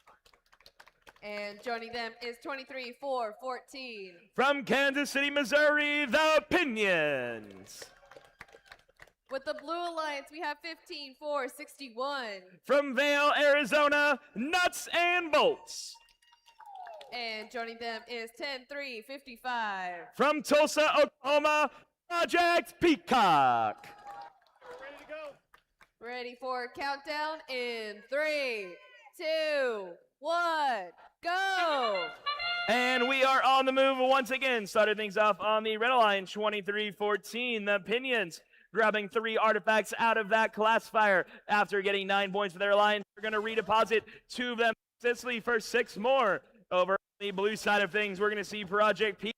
[SPEAKER 3] And joining them is 23414.
[SPEAKER 1] From Kansas City, Missouri, the Opinions.
[SPEAKER 3] With the Blue Alliance, we have 15461.
[SPEAKER 1] From Vail, Arizona, Nuts and Bolts.
[SPEAKER 3] And joining them is 10355.
[SPEAKER 1] From Tulsa, Oklahoma, Project Peacock.
[SPEAKER 8] Ready to go.
[SPEAKER 3] Ready for countdown in 3, 2, 1, go!
[SPEAKER 1] And we are on the move once again. Started things off on the Red Alliance, 23-14. The Opinions grabbing 3 artifacts out of that classifier after getting 9 points for their alliance. We're going to redeposit 2 of them successfully for 6 more. Over on the blue side of things, we're going to see Project P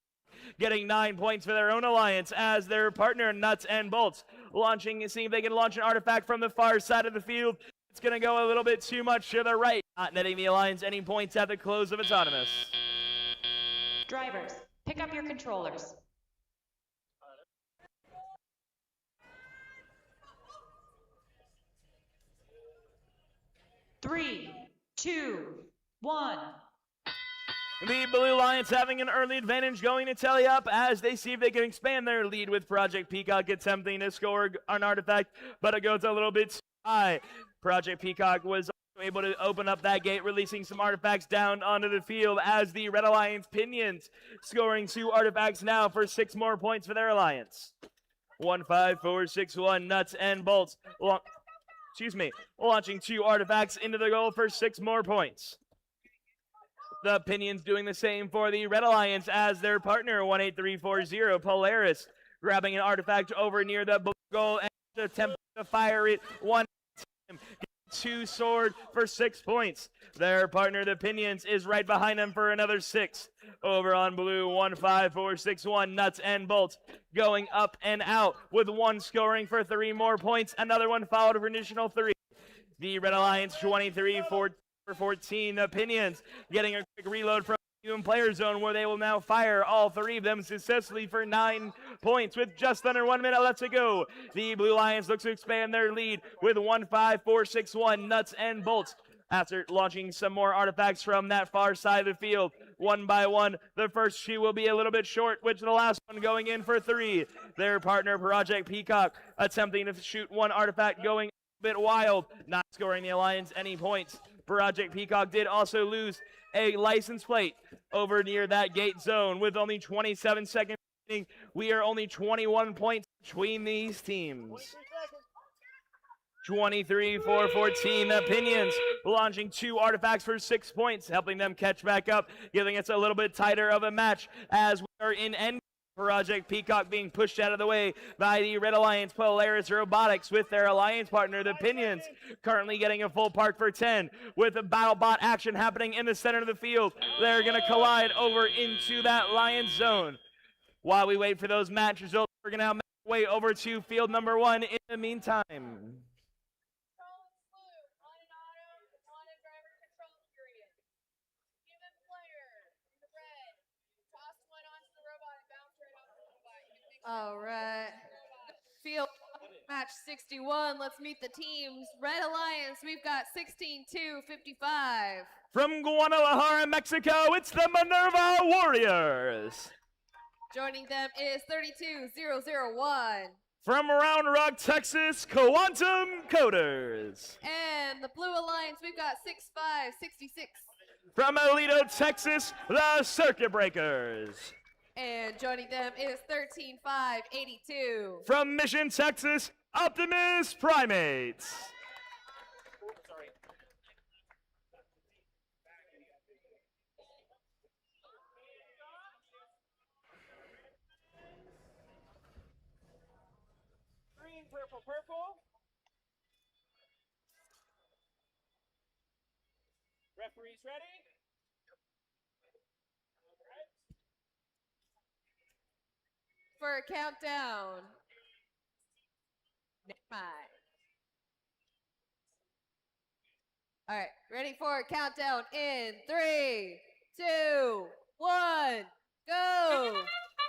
[SPEAKER 1] getting 9 points for their own alliance as their partner Nuts and Bolts launching, seeing if they can launch an artifact from the far side of the field. It's going to go a little bit too much to the right, not netting the alliance any points at the close of Autonomous.
[SPEAKER 2] Drivers, pick up your controllers. Three, 2, 1.
[SPEAKER 1] The Blue Alliance having an early advantage, going to tally up as they see if they can expand their lead with Project Peacock attempting to score an artifact, but it goes a little bit too high. Project Peacock was also able to open up that gate, releasing some artifacts down onto the field as the Red Alliance Pinions scoring 2 artifacts now for 6 more points for their alliance. 15461 Nuts and Bolts. Launching 2 artifacts into the goal for 6 more points. The Pinions doing the same for the Red Alliance as their partner, 18340 Polaris, grabbing an artifact over near the blue goal and attempting to fire it one time. 2 sword for 6 points. Their partner, the Pinions, is right behind them for another 6. Over on blue, 15461 Nuts and Bolts going up and out with 1 scoring for 3 more points. Another one followed for an additional 3. The Red Alliance 23-14. The Opinions getting a quick reload from the human player zone where they will now fire all 3 of them successfully for 9 points with just under 1 minute left to go. The Blue Lions look to expand their lead with 15461 Nuts and Bolts after launching some more artifacts from that far side of the field. One by one, the first 2 will be a little bit short, with the last one going in for 3. Their partner, Project Peacock, attempting to shoot 1 artifact, going a bit wild, not scoring the Alliance any points. Project Peacock did also lose a license plate over near that gate zone with only 27 seconds remaining. We are only 21 points between these teams. 23-14, the Opinions launching 2 artifacts for 6 points, helping them catch back up, giving us a little bit tighter of a match as we are in end. Project Peacock being pushed out of the way by the Red Alliance Polaris Robotics with their alliance partner, the Pinions, currently getting a full park for 10 with a BattleBot action happening in the center of the field. They're going to collide over into that Lions zone. While we wait for those match results, we're going to now make our way over to field number 1 in the meantime.
[SPEAKER 3] match 61. Let's meet the teams. Red Alliance, we've got 16-2-55.
[SPEAKER 1] From Guadalajara, Mexico, it's the Minerva Warriors.
[SPEAKER 3] Joining them is 32-001.
[SPEAKER 1] From Round Rock, Texas, Quantum Coders.
[SPEAKER 3] And the Blue Alliance, we've got 65-66.
[SPEAKER 1] From Alito, Texas, the Circuit Breakers.
[SPEAKER 3] And joining them is 13-5-82.
[SPEAKER 1] From Mission, Texas, Optimus Primates.
[SPEAKER 4] Green, purple, purple. Referees ready?
[SPEAKER 3] For a countdown. Never mind. All right, ready for a countdown in 3, 2, 1, go!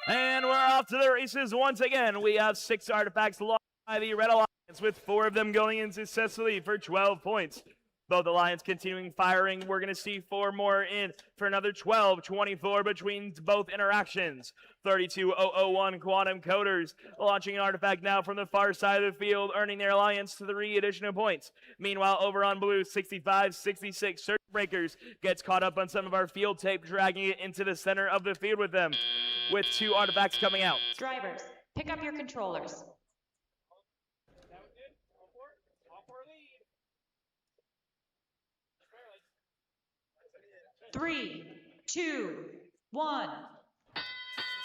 [SPEAKER 1] And we're off to the races once again. We have 6 artifacts lost by the Red Alliance, with 4 of them going in successfully for 12 points. Both Alliance continuing firing. We're going to see 4 more in for another 12-24 between both interactions. 32-001 Quantum Coders launching an artifact now from the far side of the field, earning their Alliance 3 additional points. Meanwhile, over on blue, 65-66 Circuit Breakers gets caught up on some of our field tape, dragging it into the center of the field with them, with 2 artifacts coming out.
[SPEAKER 2] Drivers, pick up your controllers.
[SPEAKER 4] That was good. All for it. All for a lead. Barely.
[SPEAKER 2] 3, 2, 1.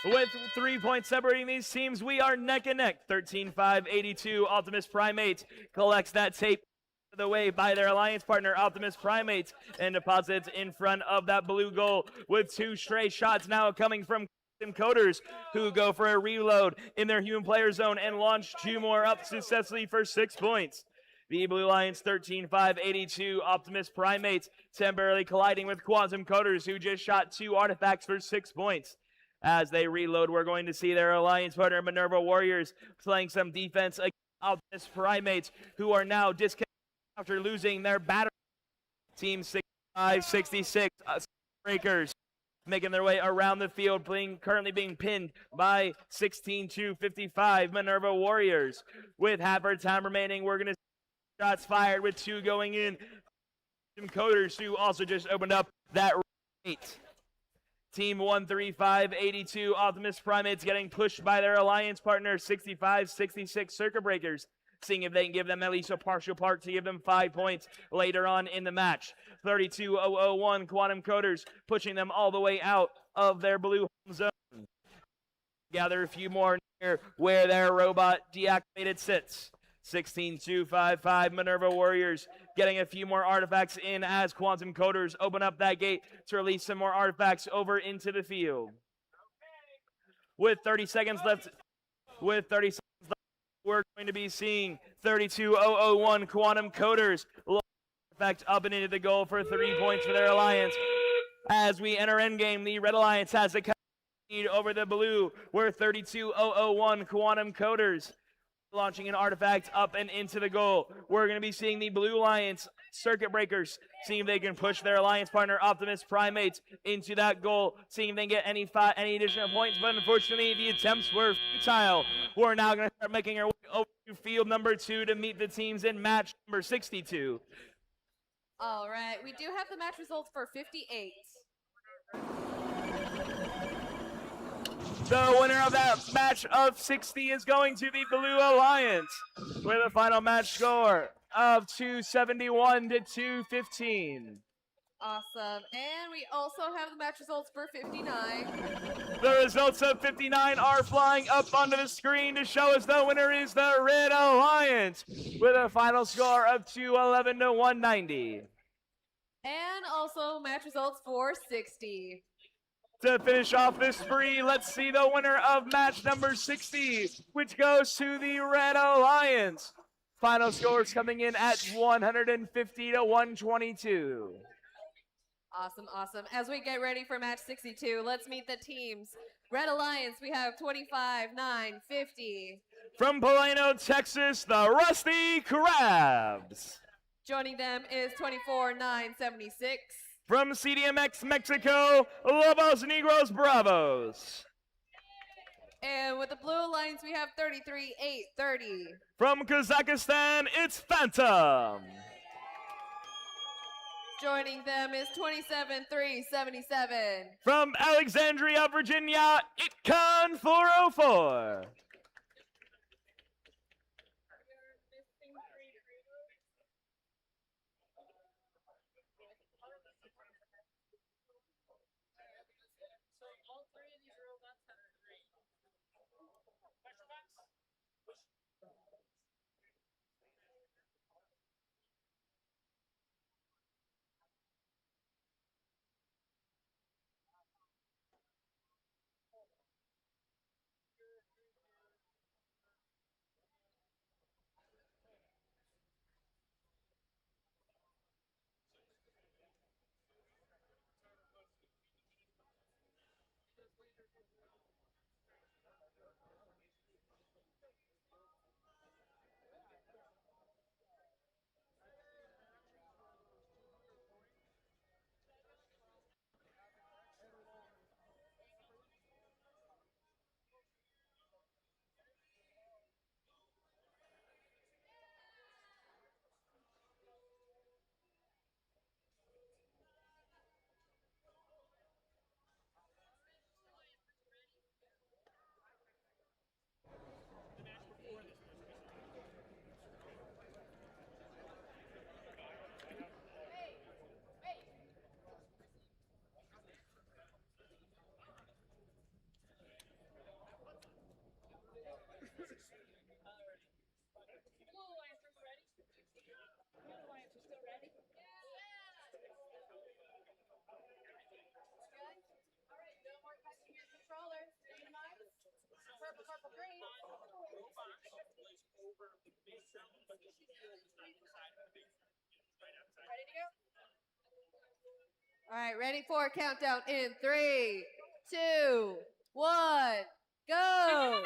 [SPEAKER 1] With 3 points separating these teams, we are neck and neck. 13-5-82. Optimus Primates collects that tape out of the way by their alliance partner, Optimus Primates, and deposits in front of that blue goal, with 2 stray shots now coming from Coders, who go for a reload in their human player zone and launch 2 more up successfully for 6 points. The Blue Lions 13-5-82. Optimus Primates temporarily colliding with Quantum Coders, who just shot 2 artifacts for 6 points. As they reload, we're going to see their alliance partner, Minerva Warriors, playing some defense against Optimus Primates, who are now disconnected after losing their battery. Team 65-66 Breakers making their way around the field, currently being pinned by 16-55 Minerva Warriors. With half our time remaining, we're going to see shots fired, with 2 going in. Coders, who also just opened up that rate. Team 135-82 Optimus Primates getting pushed by their alliance partner 65-66 Circuit Breakers, seeing if they can give them at least a partial part to give them 5 points later on in the match. 32-001 Quantum Coders pushing them all the way out of their blue home zone. Gather a few more near where their robot deactivated sits. 16-2-5-5 Minerva Warriors getting a few more artifacts in as Quantum Coders open up that gate to release some more artifacts over into the field. With 30 seconds left, we're going to be seeing 32-001 Quantum Coders artifact up and into the goal for 3 points for their alliance. As we enter endgame, the Red Alliance has the lead over the blue. We're 32-001 Quantum Coders launching an artifact up and into the goal. We're going to be seeing the Blue Alliance Circuit Breakers, seeing if they can push their alliance partner Optimus Primates into that goal, seeing if they can get any additional points, but unfortunately the attempts were futile. We're now going to start making our way over to field number 2 to meet the teams in match number 62.
[SPEAKER 3] All right, we do have the match results for 58.
[SPEAKER 1] The winner of that match of 60 is going to the Blue Alliance with a final match score of 271-215.
[SPEAKER 3] Awesome. And we also have the match results for 59.
[SPEAKER 1] The results of 59 are flying up onto the screen to show us the winner is the Red Alliance with a final score of 211-190.
[SPEAKER 3] And also match results for 60.
[SPEAKER 1] To finish off this spree, let's see the winner of match number 60, which goes to the Red Alliance. Final scores coming in at 150-122.
[SPEAKER 3] Awesome, awesome. As we get ready for match 62, let's meet the teams. Red Alliance, we have 25-9-50.
[SPEAKER 1] From Plano, Texas, the Rusty Crabs.
[SPEAKER 3] Joining them is 24,976.
[SPEAKER 1] From CDMX Mexico, Lobos Negros Bravos.
[SPEAKER 3] And with the Blue Alliance, we have 33,830.
[SPEAKER 1] From Kazakhstan, it's Phantom.
[SPEAKER 3] Joining them is 27,377.
[SPEAKER 1] From Alexandria, Virginia, Itcon 404.
[SPEAKER 3] All right, ready for a countdown in 3, 2, 1, go!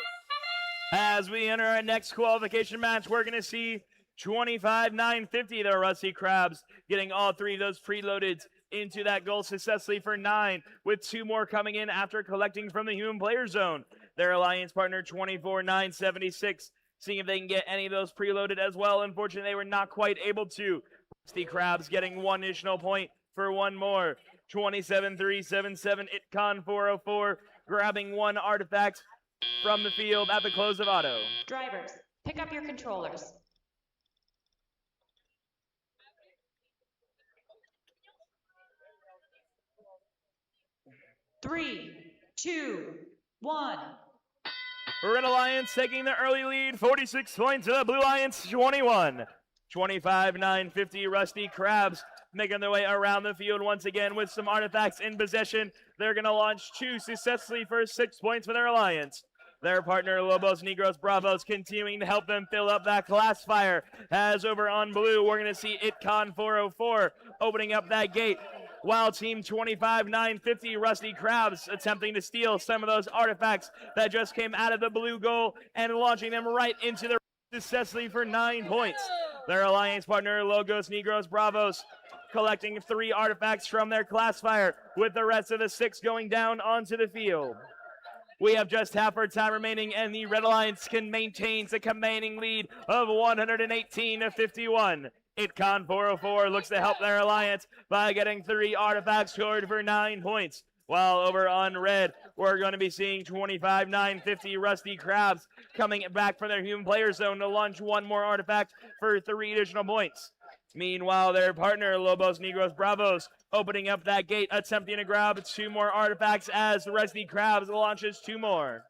[SPEAKER 1] As we enter our next qualification match, we're going to see 25,950, the Rusty Crabs, getting all three of those preloaded into that goal successfully for 9, with 2 more coming in after collecting from the human player zone. Their alliance partner, 24,976, seeing if they can get any of those preloaded as well. Unfortunately, they were not quite able to. Rusty Crabs getting 1 additional point for 1 more. 27,377, Itcon 404, grabbing 1 artifact from the field at the close of auto.
[SPEAKER 2] Drivers, pick up your controllers. Three, 2, 1.
[SPEAKER 1] Red Alliance taking the early lead, 46 points to the Blue Alliance 21. 25,950, Rusty Crabs making their way around the field once again with some artifacts in possession. They're going to launch 2 successfully for 6 points for their alliance. Their partner, Lobos Negros Bravos, continuing to help them fill up that class fire. As over on blue, we're going to see Itcon 404 opening up that gate, while Team 25,950, Rusty Crabs, attempting to steal some of those artifacts that just came out of the blue goal and launching them right into the successfully for 9 points. Their alliance partner, Logos Negros Bravos, collecting 3 artifacts from their class fire, with the rest of the 6 going down onto the field. We have just half our time remaining, and the Red Alliance can maintain a commanding lead of 118-51. Itcon 404 looks to help their alliance by getting 3 artifacts scored for 9 points. While over on red, we're going to be seeing 25,950 Rusty Crabs coming back from their human player zone to launch 1 more artifact for 3 additional points. Meanwhile, their partner, Lobos Negros Bravos, opening up that gate, attempting to grab 2 more artifacts as Rusty Crabs launches 2 more.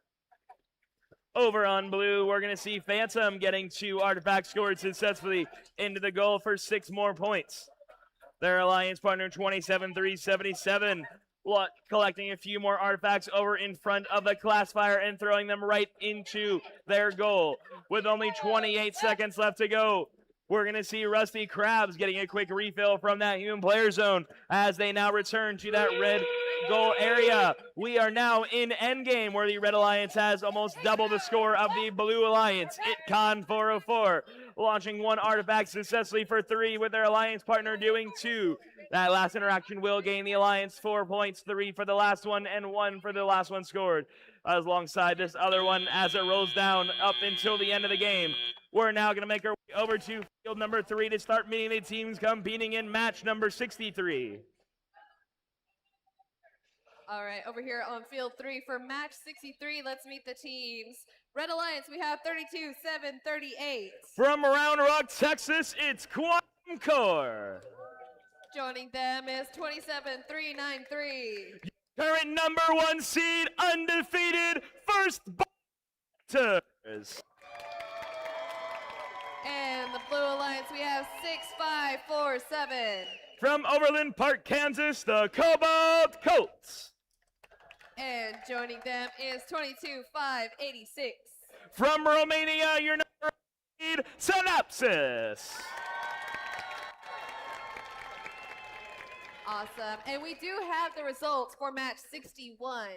[SPEAKER 1] Over on blue, we're going to see Phantom getting 2 artifacts scored successfully into the goal for 6 more points. Their alliance partner, 27,377, collecting a few more artifacts over in front of the class fire and throwing them right into their goal. With only 28 seconds left to go, We're going to see Rusty Krabs getting a quick refill from that human player zone as they now return to that red goal area. We are now in endgame where the Red Alliance has almost double the score of the Blue Alliance. Itcon 404 launching 1 artifact successfully for 3 with their alliance partner doing 2. That last interaction will gain the alliance 4 points, 3 for the last one and 1 for the last one scored. Alongside this other one as it rolls down up until the end of the game. We're now going to make our way over to field number 3 to start meeting the teams competing in match number 63.
[SPEAKER 3] All right, over here on field 3 for match 63, let's meet the teams. Red Alliance, we have 32-7-38.
[SPEAKER 1] From Round Rock, Texas, it's Qualcomm Core.
[SPEAKER 3] Joining them is 27-3-9-3.
[SPEAKER 1] Current number 1 seed, undefeated, first Butters.
[SPEAKER 3] And the Blue Alliance, we have 6-5-4-7.
[SPEAKER 1] From Overland Park, Kansas, the Cobalt Colts.
[SPEAKER 3] And joining them is 22-5-86.
[SPEAKER 1] From Romania, your number 1 seed, Synapsis.
[SPEAKER 3] Awesome. And we do have the results for match 61.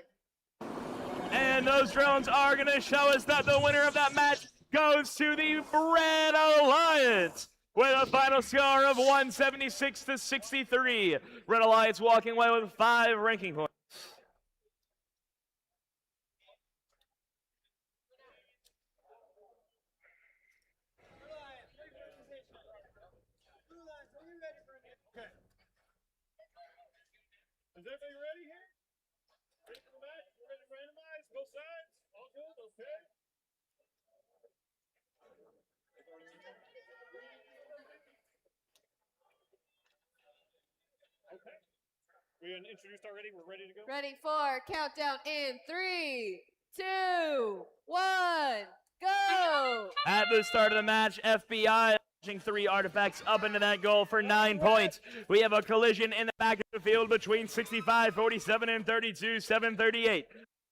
[SPEAKER 1] And those drones are going to show us that the winner of that match goes to the Red Alliance with a final score of 176-63. Red Alliance walking away with 5 ranking points.
[SPEAKER 8] Is everybody ready here? Ready for the match? We're ready to randomize both sides? All good? Okay. Okay. We introduced already. We're ready to go.
[SPEAKER 3] Ready for countdown in 3, 2, 1, go!
[SPEAKER 1] At the start of the match, FBI launching 3 artifacts up into that goal for 9 points. We have a collision in the back of the field between 65-47 and 32-7-38.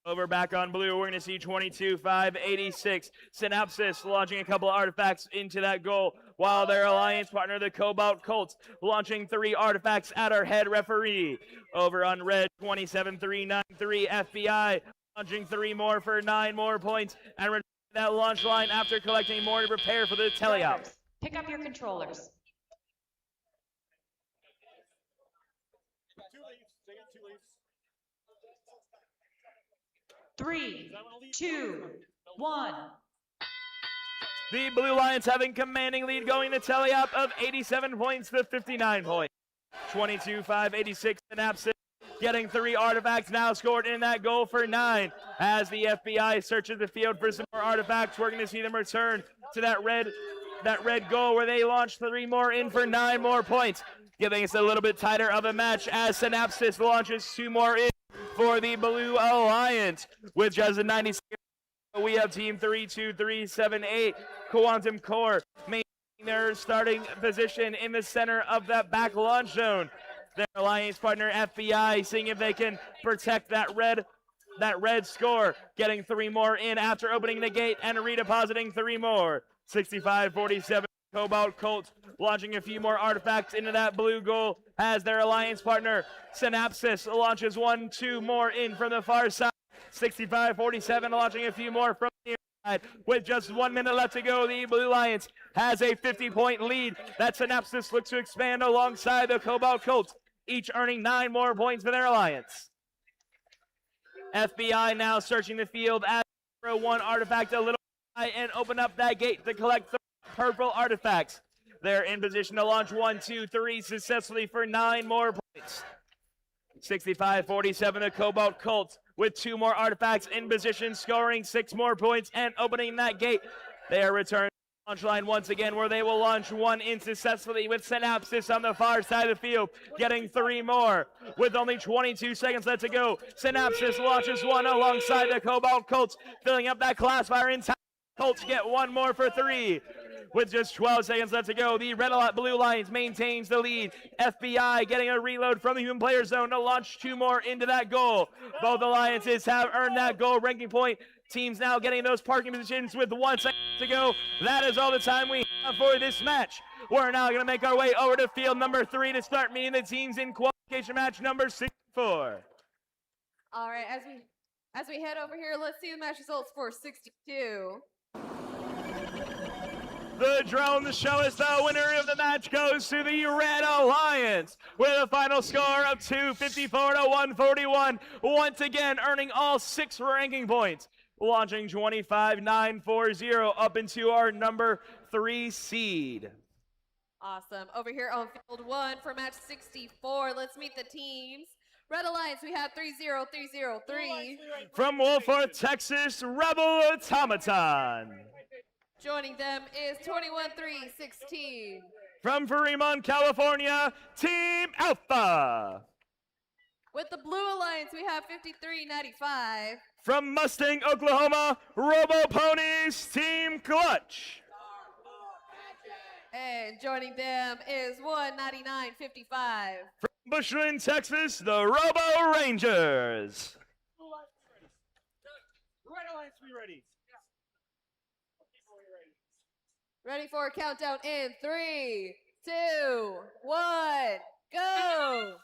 [SPEAKER 1] Over back on blue, we're going to see 22-5-86. Synapsis launching a couple of artifacts into that goal, while their alliance partner, the Cobalt Colts, launching 3 artifacts at our head referee. Over on red, 27-3-9-3, FBI launching 3 more for 9 more points, and returning that launch line after collecting more to prepare for the teleop.
[SPEAKER 2] Drivers, pick up your controllers.
[SPEAKER 8] 2 leaves. They got 2 leaves.
[SPEAKER 2] 3, 2, 1.
[SPEAKER 1] The Blue Lions having commanding lead going to teleop of 87 points to 59 points. 22-5-86 Synapsis getting 3 artifacts now scored in that goal for 9. As the FBI searches the field for some more artifacts, we're going to see them return to that red goal where they launched 3 more in for 9 more points, giving us a little bit tighter of a match as Synapsis launches 2 more in for the Blue Alliance. With just a 90 seconds, we have team 3-2-3-7-8 Quantum Core maintaining their starting position in the center of that back launch zone. Their alliance partner FBI seeing if they can protect that red score, getting 3 more in after opening the gate and redepositing 3 more. 65-47 Cobalt Colts launching a few more artifacts into that blue goal as their alliance partner Synapsis launches 1-2 more in from the far side. 65-47 launching a few more from the inside. With just 1 minute left to go, the Blue Alliance has a 50-point lead that Synapsis looks to expand alongside the Cobalt Colts, each earning 9 more points for their alliance. FBI now searching the field as for 1 artifact a little high and open up that gate to collect 3 purple artifacts. They're in position to launch 1, 2, 3 successfully for 9 more points. 65-47 the Cobalt Colts with 2 more artifacts in position, scoring 6 more points and opening that gate. They are returned to the launch line once again where they will launch 1 in successfully with Synapsis on the far side of the field, getting 3 more. With only 22 seconds left to go, Synapsis launches 1 alongside the Cobalt Colts, filling up that classifier in time. Colts get 1 more for 3. With just 12 seconds left to go, the Blue Lions maintains the lead. FBI getting a reload from the human player zone to launch 2 more into that goal. Both alliances have earned that goal ranking point, Teams now getting those parking positions with 1 second to go. That is all the time we have for this match. We're now going to make our way over to field number 3 to start meeting the teams in qualification match number 64.
[SPEAKER 3] All right, as we head over here, let's see the match results for 62.
[SPEAKER 1] The drone to show us the winner of the match goes to the Red Alliance with a final score of 254 to 141. Once again, earning all 6 ranking points, launching 25-940 up into our number 3 seed.
[SPEAKER 3] Awesome. Over here on field 1 for match 64, let's meet the teams. Red Alliance, we have 30303.
[SPEAKER 1] From Wolford, Texas, Rebel Automaton.
[SPEAKER 3] Joining them is 21316.
[SPEAKER 1] From Fremont, California, Team Alpha.
[SPEAKER 3] With the Blue Alliance, we have 5395.
[SPEAKER 1] From Mustang, Oklahoma, Robo Ponies, Team Clutch.
[SPEAKER 3] And joining them is 19955.
[SPEAKER 1] From Bushland, Texas, the Robo Rangers.
[SPEAKER 4] Red Alliance, be ready.
[SPEAKER 3] Ready for a countdown in 3, 2, 1, go!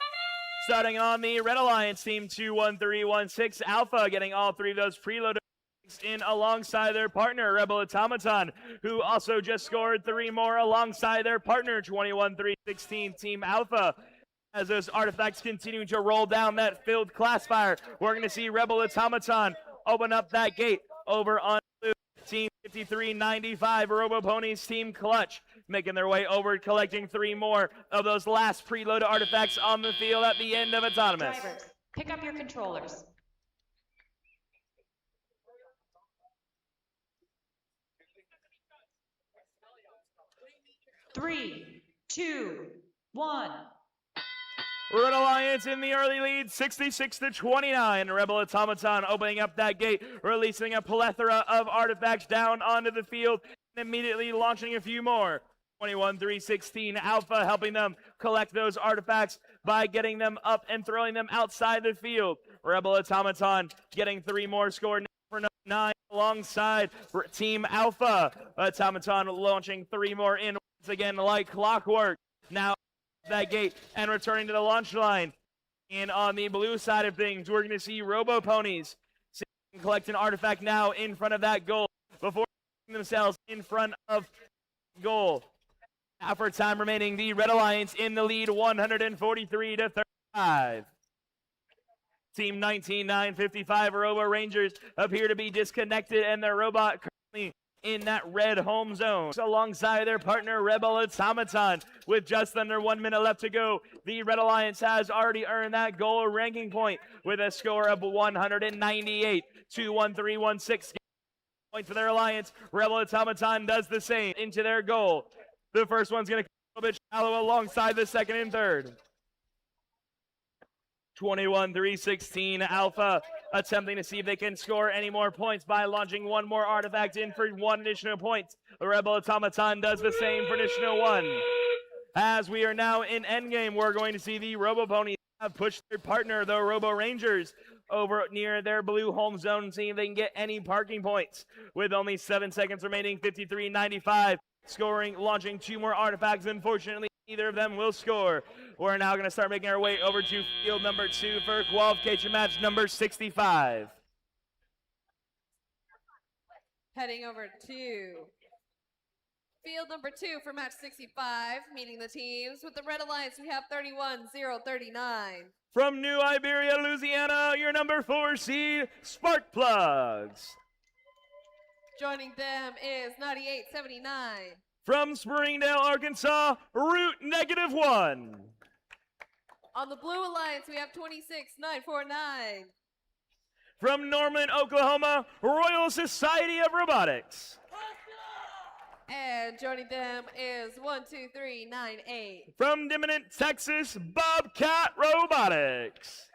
[SPEAKER 1] Starting on the Red Alliance team, 21316 Alpha, getting all 3 of those preloaded in alongside their partner, Rebel Automaton, who also just scored 3 more alongside their partner, 21316 Team Alpha. As those artifacts continue to roll down that field classifier, we're going to see Rebel Automaton open up that gate over on blue. Team 5395, Robo Ponies Team Clutch, making their way over, collecting 3 more of those last preloaded artifacts on the field at the end of Autonomous.
[SPEAKER 2] Drivers, pick up your controllers. Three, two, one.
[SPEAKER 1] Red Alliance in the early lead, 66 to 29. Rebel Automaton opening up that gate, releasing a plethora of artifacts down onto the field, and immediately launching a few more. 21-3-16 Alpha helping them collect those artifacts by getting them up and throwing them outside the field. Rebel Automaton getting 3 more scored for 9 alongside Team Alpha. Automaton launching 3 more in once again like clockwork. Now that gate and returning to the launch line. And on the blue side of things, we're going to see Robo Ponies collect an artifact now in front of that goal before themselves in front of goal. Half our time remaining, the Red Alliance in the lead, 143 to 35. Team 19955 Robo Rangers appear to be disconnected, and their robot currently in that red home zone alongside their partner Rebel Automaton. With just under 1 minute left to go, the Red Alliance has already earned that goal ranking point with a score of 198 to 1316. Point for their alliance. Rebel Automaton does the same into their goal. The first one's going to come a little bit shallow alongside the second and third. 21-3-16 Alpha attempting to see if they can score any more points by launching 1 more artifact in for 1 additional point. The Rebel Automaton does the same for additional 1. As we are now in endgame, we're going to see the Robo Ponies have pushed their partner, the Robo Rangers, over near their blue home zone, seeing if they can get any parking points. With only 7 seconds remaining, 53-95, scoring, launching 2 more artifacts. Unfortunately, neither of them will score. We're now going to start making our way over to field number 2 for qualification match number 65.
[SPEAKER 3] Heading over to field number 2 for match 65, meeting the teams. With the Red Alliance, we have 31039.
[SPEAKER 1] From New Iberia, Louisiana, your number 4 seed, Spark Plugs.
[SPEAKER 3] Joining them is 9879.
[SPEAKER 1] From Springdale, Arkansas, Route -1.
[SPEAKER 3] On the Blue Alliance, we have 26949.
[SPEAKER 1] From Norman, Oklahoma, Royal Society of Robotics.
[SPEAKER 3] And joining them is 12398.
[SPEAKER 1] From Dimminent, Texas, Bobcat Robotics.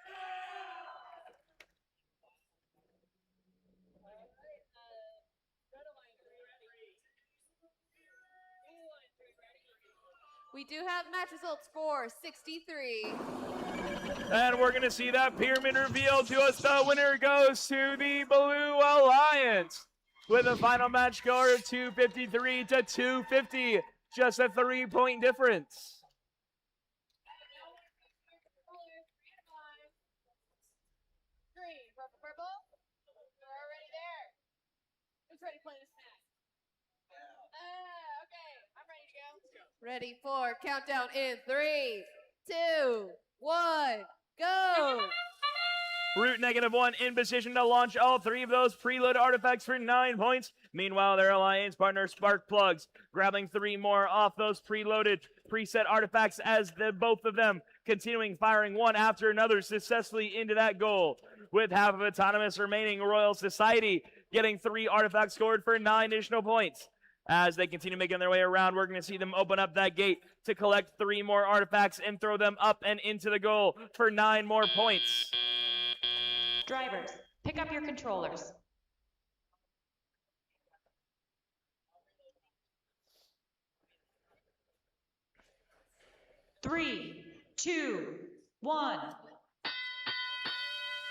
[SPEAKER 3] We do have match results for 63.
[SPEAKER 1] And we're going to see that pyramid reveal to us. The winner goes to the Blue Alliance with a final match score of 253 to 250. Just a 3-point difference.
[SPEAKER 6] Green, purple. We're already there. Who's ready to play this match? Okay. I'm ready to go.
[SPEAKER 3] Ready for countdown in 3, 2, 1, go!
[SPEAKER 1] Root -1 in position to launch all 3 of those preload artifacts for 9 points. Meanwhile, their alliance partner Spark Plugs grabbing 3 more off those preloaded preset artifacts as both of them continuing firing one after another successfully into that goal. With half of autonomous remaining, Royal Society getting 3 artifacts scored for 9 additional points. As they continue making their way around, we're going to see them open up that gate to collect 3 more artifacts and throw them up and into the goal for 9 more points.
[SPEAKER 2] Drivers, pick up your controllers. Three, two, one.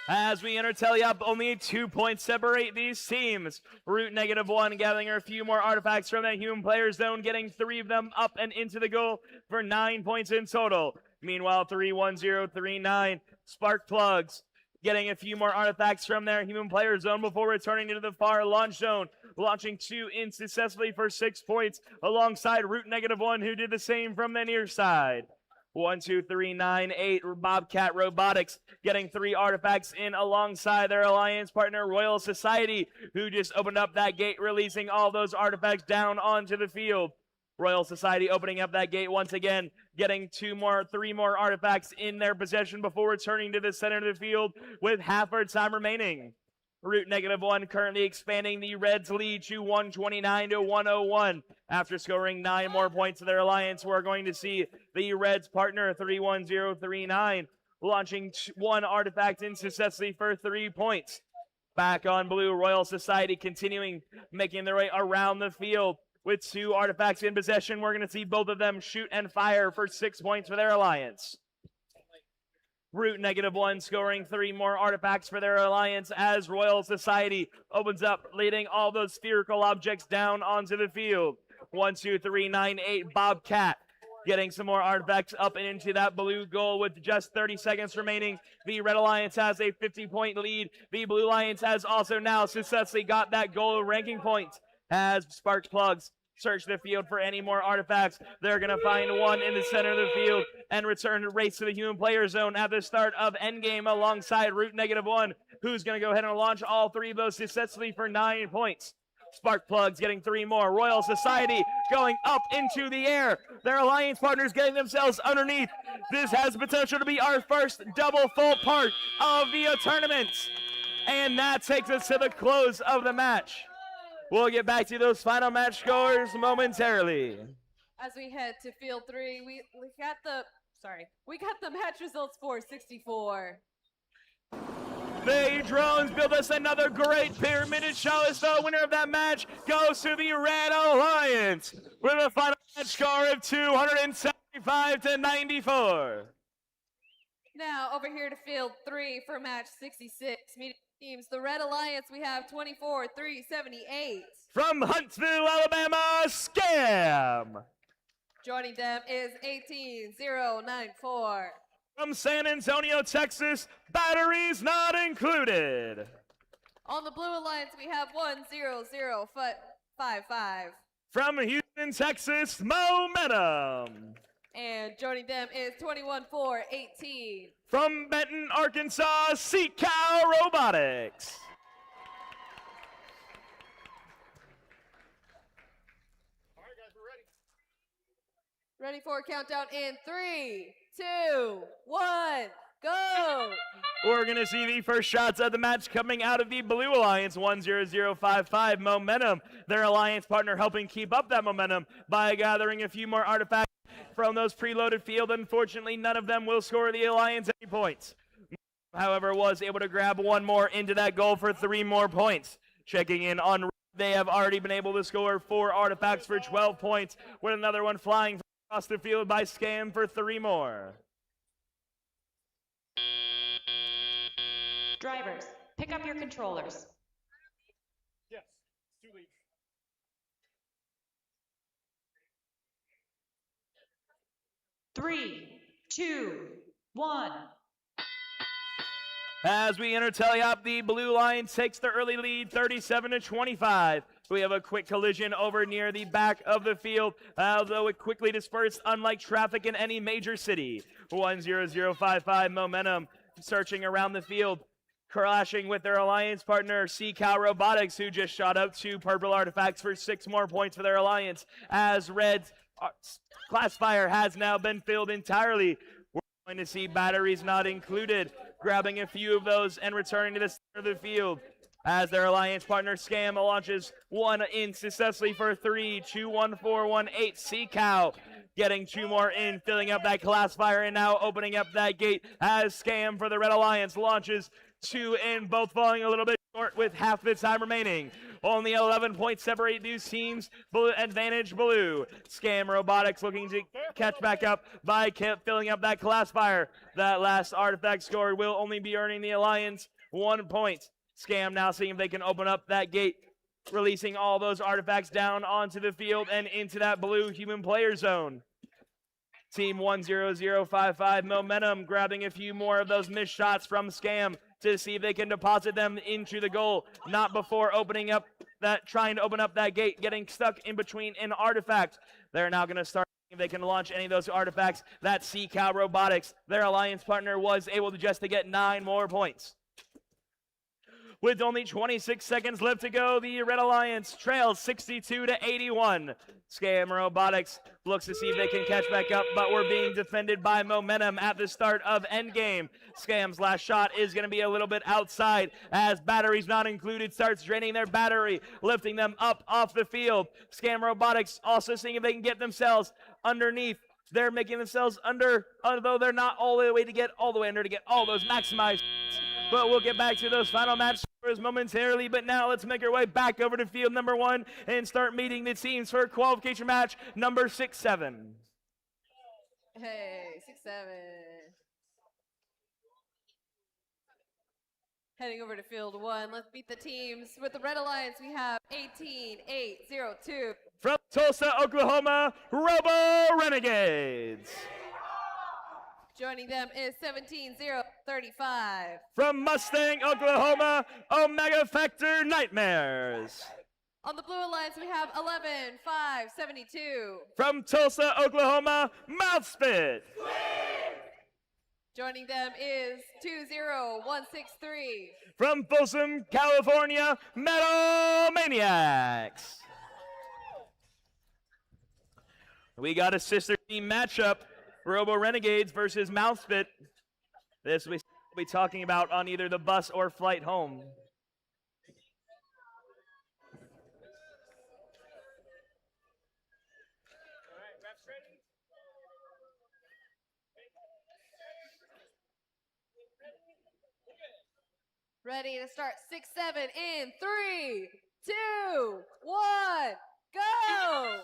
[SPEAKER 1] As we enter tally up, only 2 points separate these teams. Root -1 gathering a few more artifacts from that human player zone, getting 3 of them up and into the goal for 9 points in total. Meanwhile, 31039 Spark Plugs getting a few more artifacts from their human player zone before returning into the far launch zone, launching 2 in successfully for 6 points, alongside Root -1, who did the same from the near side. 12398 Bobcat Robotics getting 3 artifacts in alongside their alliance partner Royal Society, who just opened up that gate, releasing all those artifacts down onto the field. Royal Society opening up that gate once again, getting 3 more artifacts in their possession before returning to the center of the field with half our time remaining. Root -1 currently expanding the Reds' lead to 129 to 101. After scoring 9 more points of their alliance, we're going to see the Reds' partner 31039 launching 1 artifact in successfully for 3 points. Back on blue, Royal Society continuing making their way around the field with 2 artifacts in possession. We're going to see both of them shoot and fire for 6 points for their alliance. Root -1 scoring 3 more artifacts for their alliance as Royal Society opens up, leading all those spherical objects down onto the field. 12398 Bobcat getting some more artifacts up and into that blue goal with just 30 seconds remaining. The Red Alliance has a 50-point lead. The Blue Alliance has also now successfully got that goal ranking point as Spark Plugs search the field for any more artifacts. They're going to find 1 in the center of the field and return to race to the human player zone at the start of endgame alongside Root -1, who's going to go ahead and launch all 3 of those successfully for 9 points. Spark Plugs getting 3 more. Royal Society going up into the air. Their alliance partners getting themselves underneath. This has potential to be our first double full part of the tournament. And that takes us to the close of the match. We'll get back to those final match scores momentarily.
[SPEAKER 3] As we head to field 3, we got the match results for 64.
[SPEAKER 1] The drones build us another great pyramid and show us the winner of that match goes to the Red Alliance with a final match score of 275 to 94.
[SPEAKER 3] Now over here to field 3 for match 66. Meeting teams, the Red Alliance, we have 24-378.
[SPEAKER 1] From Huntsville, Alabama, Scam.
[SPEAKER 3] Joining them is 18094.
[SPEAKER 1] From San Antonio, Texas, batteries not included.
[SPEAKER 3] On the Blue Alliance, we have 10055.
[SPEAKER 1] From Houston, Texas, Momentum.
[SPEAKER 3] And joining them is 21418.
[SPEAKER 1] From Benton, Arkansas, Cow Robotics.
[SPEAKER 8] All right, guys, we're ready.
[SPEAKER 3] Ready for a countdown in 3, 2, 1, go!
[SPEAKER 1] We're going to see the first shots of the match coming out of the Blue Alliance, 10055 Momentum. Their alliance partner helping keep up that momentum by gathering a few more artifacts from those preloaded field. Unfortunately, none of them will score the alliance any points. However, was able to grab 1 more into that goal for 3 more points. Checking in on, they have already been able to score 4 artifacts for 12 points, with another one flying across the field by Scam for 3 more.
[SPEAKER 2] Drivers, pick up your controllers.
[SPEAKER 8] Yes. 2 leads.
[SPEAKER 2] Three, two, one.
[SPEAKER 1] As we enter tally-up, the blue line takes the early lead, 37-25. We have a quick collision over near the back of the field, although it quickly dispersed, unlike traffic in any major city. 10055 momentum searching around the field, crashing with their alliance partner, Cow Robotics, who just shot up 2 purple artifacts for 6 more points for their alliance, as Red's classifier has now been filled entirely. We're going to see batteries not included, grabbing a few of those and returning to the center of the field as their alliance partner Scam launches one in successfully for 3, 2, 1, 4, 1, 8. Cow getting 2 more in, filling up that classifier and now opening up that gate as Scam for the Red Alliance launches 2 in, both falling a little bit short with half the time remaining. Only 11 points separate these teams. Blue advantage blue. Scam Robotics looking to catch back up by filling up that classifier. That last artifact score will only be earning the Alliance 1 point. Scam now seeing if they can open up that gate, releasing all those artifacts down onto the field and into that blue human player zone. Team 10055 momentum grabbing a few more of those missed shots from Scam to see if they can deposit them into the goal. Not before trying to open up that gate, getting stuck in between an artifact. They're now going to start if they can launch any of those artifacts. That Cow Robotics, their alliance partner, was able to get 9 more points. With only 26 seconds left to go, the Red Alliance trails 62-81. Scam Robotics looks to see if they can catch back up, but we're being defended by momentum at the start of endgame. Scam's last shot is going to be a little bit outside as batteries not included starts draining their battery, lifting them up off the field. Scam Robotics also seeing if they can get themselves underneath. They're making themselves under, although they're not all the way to get all the way under to get all those maximized. But we'll get back to those final match scores momentarily. But now let's make our way back over to field number 1 and start meeting the teams for qualification match number 6-7.
[SPEAKER 3] Hey, 6-7. Heading over to field 1, let's beat the teams. With the Red Alliance, we have 18-8-0-2.
[SPEAKER 1] From Tulsa, Oklahoma, Robo Renegades.
[SPEAKER 3] Joining them is 17-0-35.
[SPEAKER 1] From Mustang, Oklahoma, Omega Factor Nightmares.
[SPEAKER 3] On the Blue Alliance, we have 11-5-72.
[SPEAKER 1] From Tulsa, Oklahoma, Mouthspit.
[SPEAKER 3] Joining them is 2-0-1-6-3.
[SPEAKER 1] From Folsom, California, Metal Maniacs. We got a sister team matchup. Robo Renegades versus Mouthspit. This we'll be talking about on either the bus or flight home.
[SPEAKER 8] All right, reps ready?
[SPEAKER 3] Ready to start 6-7 in 3, 2, 1, go!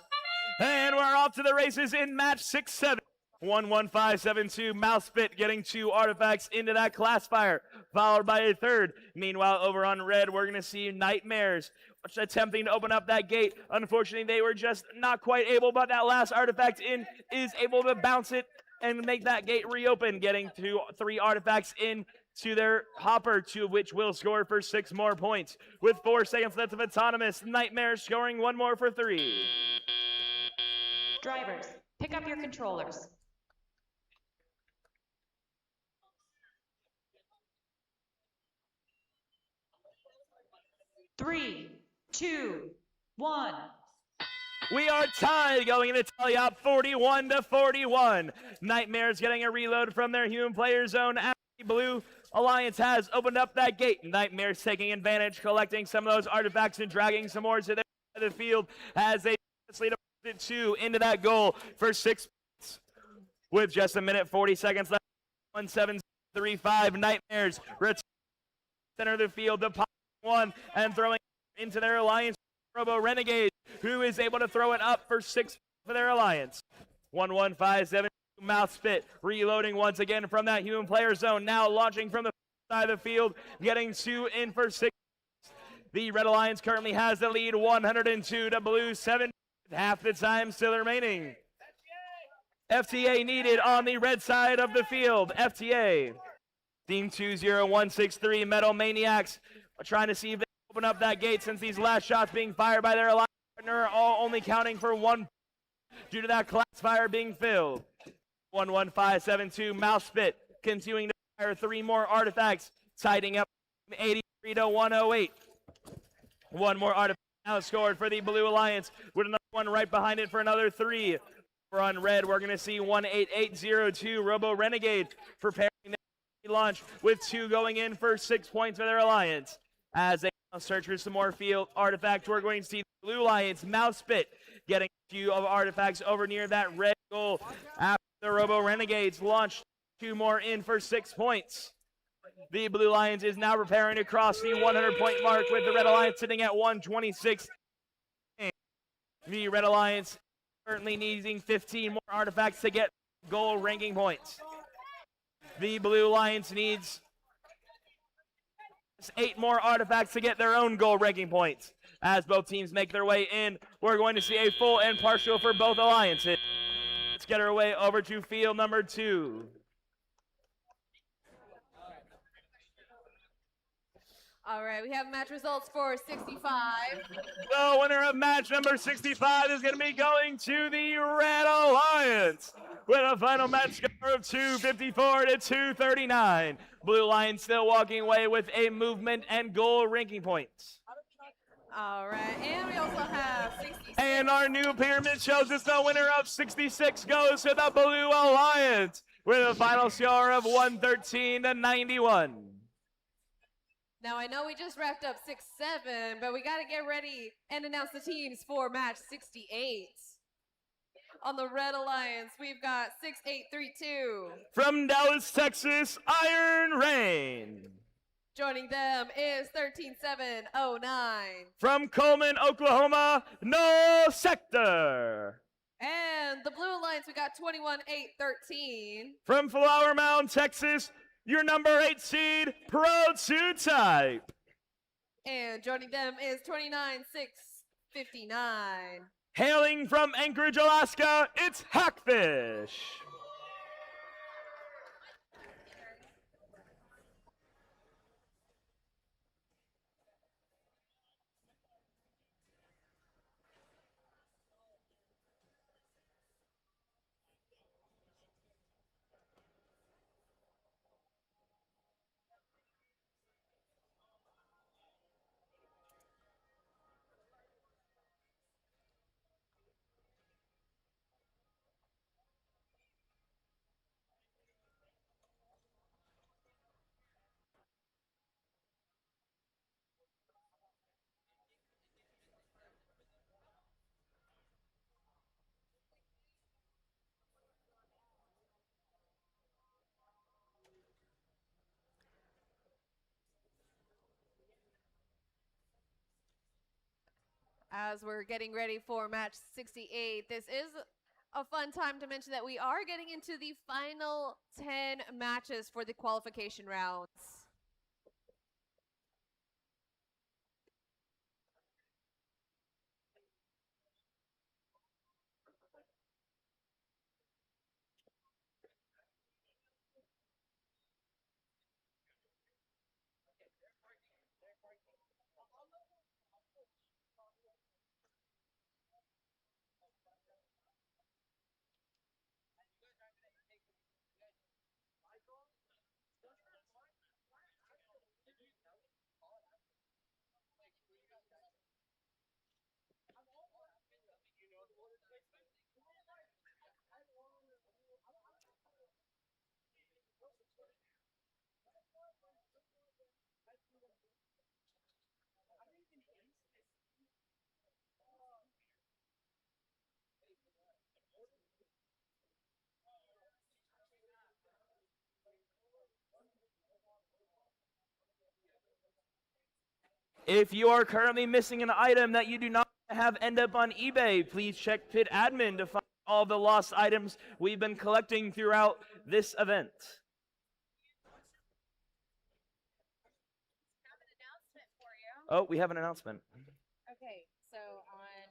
[SPEAKER 1] And we're off to the races in match 6-7. 1-1-5-7-2, Mouthspit getting 2 artifacts into that classifier, followed by a third. Meanwhile, over on red, we're going to see Nightmares attempting to open up that gate. Unfortunately, they were just not quite able, but that last artifact in is able to bounce it and make that gate reopen, getting 3 artifacts in to their hopper, 2 of which will score for 6 more points. With 4 seconds left of autonomous, Nightmares scoring 1 more for 3.
[SPEAKER 2] Drivers, pick up your controllers. Three, 2, 1.
[SPEAKER 1] We are tied going into tally-up 41-41. Nightmares getting a reload from their human player zone. Blue Alliance has opened up that gate. Nightmares taking advantage, collecting some of those artifacts and dragging some more to the field as they lead 2 into that goal for 6 points. With just 1:40 left, 1-7-3-5. Nightmares return center of the field, depositing 1 and throwing into their alliance. Robo Renegades, who is able to throw it up for 6 for their alliance. 1-1-5-7 Mouth spit, reloading once again from that human player zone. Now launching from the side of the field, getting 2 in for 6. The Red Alliance currently has the lead, 102 to blue 7. Half the time still remaining. FTA needed on the red side of the field. FTA. Team 20163 Metal Maniacs are trying to see if they can open up that gate since these last shots being fired by their alliance partner all only counting for 1 due to that class fire being filled. 11572 Mouth Spit continuing to fire 3 more artifacts, tidying up 83 to 108. 1 more artifact now scored for the Blue Alliance with another one right behind it for another 3. On red, we're going to see 18802 Robo Renegade preparing their launch with 2 going in for 6 points for their alliance. As they now search for some more field artifacts, we're going to see the Blue Alliance Mouth Spit getting a few of artifacts over near that red goal. After the Robo Renegades launch 2 more in for 6 points. The Blue Alliance is now preparing to cross the 100-point mark with the Red Alliance sitting at 126. The Red Alliance currently needing 15 more artifacts to get goal ranking points. The Blue Alliance needs 8 more artifacts to get their own goal ranking points. As both teams make their way in, we're going to see a full and partial for both alliances. Let's get our way over to field number 2.
[SPEAKER 3] All right, we have match results for 65.
[SPEAKER 1] The winner of match number 65 is going to be going to the Red Alliance with a final match score of 254 to 239. Blue Alliance still walking away with a movement and goal ranking points.
[SPEAKER 3] All right, and we also have 66.
[SPEAKER 1] And our new pyramid shows us the winner of 66 goes to the Blue Alliance with a final score of 113 to 91.
[SPEAKER 3] Now, I know we just wrapped up 6-7, but we got to get ready and announce the teams for match 68. On the Red Alliance, we've got 6832.
[SPEAKER 1] From Dallas, Texas, Iron Rain.
[SPEAKER 3] Joining them is 13709.
[SPEAKER 1] From Coleman, Oklahoma, No Sector.
[SPEAKER 3] And the Blue Alliance, we got 21813.
[SPEAKER 1] From Flower Mound, Texas, your number 8 seed, Prototype.
[SPEAKER 3] And joining them is 29659.
[SPEAKER 1] Hailing from Anchorage, Alaska, it's Hackfish.
[SPEAKER 3] As we're getting ready for match 68, this is a fun time to mention that we are getting into the final 10 matches for the qualification rounds.
[SPEAKER 1] If you are currently missing an item that you do not have end up on eBay, please check Pit Admin to find all the lost items we've been collecting throughout this event.
[SPEAKER 6] Have an announcement for you.
[SPEAKER 1] Oh, we have an announcement.
[SPEAKER 6] Okay, so on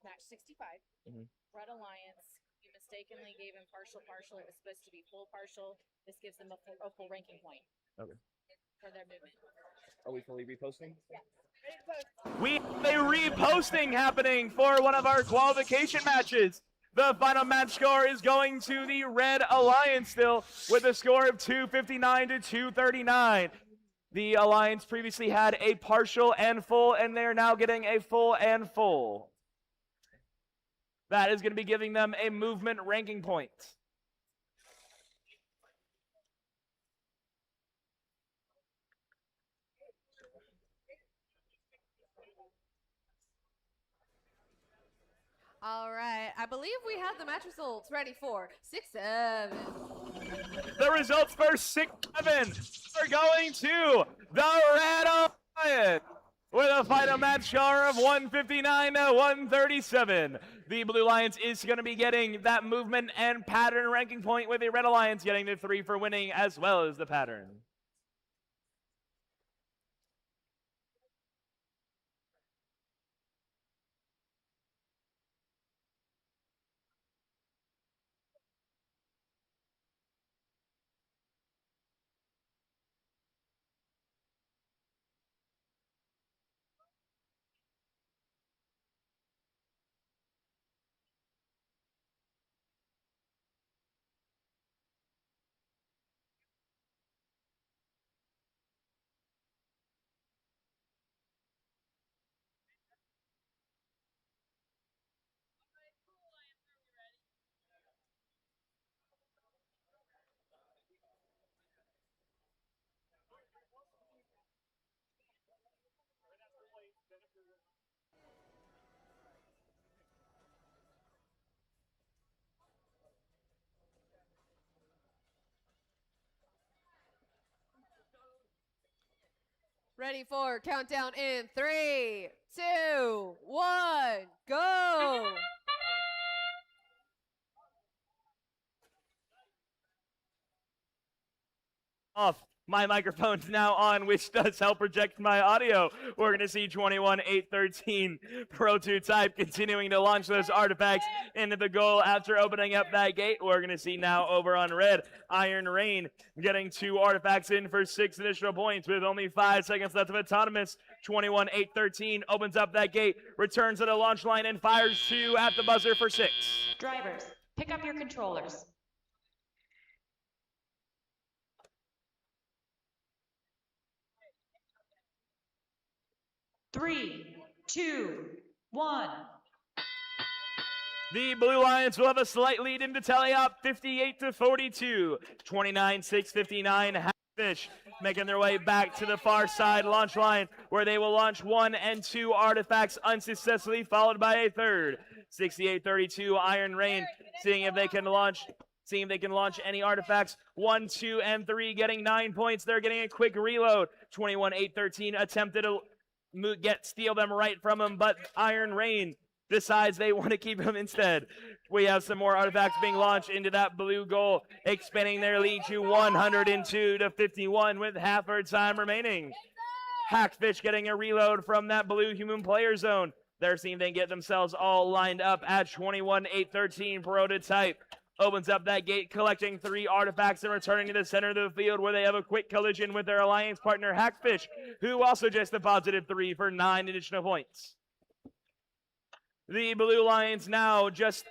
[SPEAKER 6] match 65,
[SPEAKER 1] Mhm.
[SPEAKER 6] Red Alliance, you mistakenly gave him partial. It was supposed to be full partial. This gives them a full ranking point.
[SPEAKER 1] Okay.
[SPEAKER 6] For their movement.
[SPEAKER 1] Are we fully reposting?
[SPEAKER 6] Yes.
[SPEAKER 1] We have a reposting happening for one of our qualification matches. The final match score is going to the Red Alliance still with a score of 259 to 239. The Alliance previously had a partial and full, and they're now getting a full and full. That is going to be giving them a movement ranking point.
[SPEAKER 3] All right, I believe we have the match results ready for 6-7.
[SPEAKER 1] The results for 6-7 are going to the Red Alliance with a final match score of 159 to 137. The Blue Alliance is going to be getting that movement and pattern ranking point, with the Red Alliance getting the 3 for winning as well as the pattern.
[SPEAKER 3] Ready for countdown in 3, 2, 1, go!
[SPEAKER 1] Off. My microphone's now on, which does help project my audio. We're going to see 21-8-13 Pro 2 Type continuing to launch those artifacts into the goal after opening up that gate. We're going to see now over on red, Iron Rain getting 2 artifacts in for 6 additional points with only 5 seconds left of autonomous. 21-8-13 opens up that gate, returns to the launch line, and fires 2 at the buzzer for 6.
[SPEAKER 2] Drivers, pick up your controllers. Three, 2, 1.
[SPEAKER 1] The Blue Lions will have a slight lead into tally up 58 to 42. 29-6-59. Fish making their way back to the far side launch line, where they will launch 1 and 2 artifacts unsuccessfully, followed by a third. 68-32 Iron Rain, seeing if they can launch any artifacts. 1, 2, and 3 getting 9 points. They're getting a quick reload. 21-8-13 attempted to steal them right from him, but Iron Rain decides they want to keep him instead. We have some more artifacts being launched into that blue goal, expanding their lead to 102 to 51 with half our time remaining. Hackfish getting a reload from that blue human player zone. They're seeing they get themselves all lined up at 21-8-13 prototype. Opens up that gate, collecting 3 artifacts and returning to the center of the field, where they have a quick collision with their alliance partner Hackfish, who also just deposited 3 for 9 additional points. The Blue Lions now just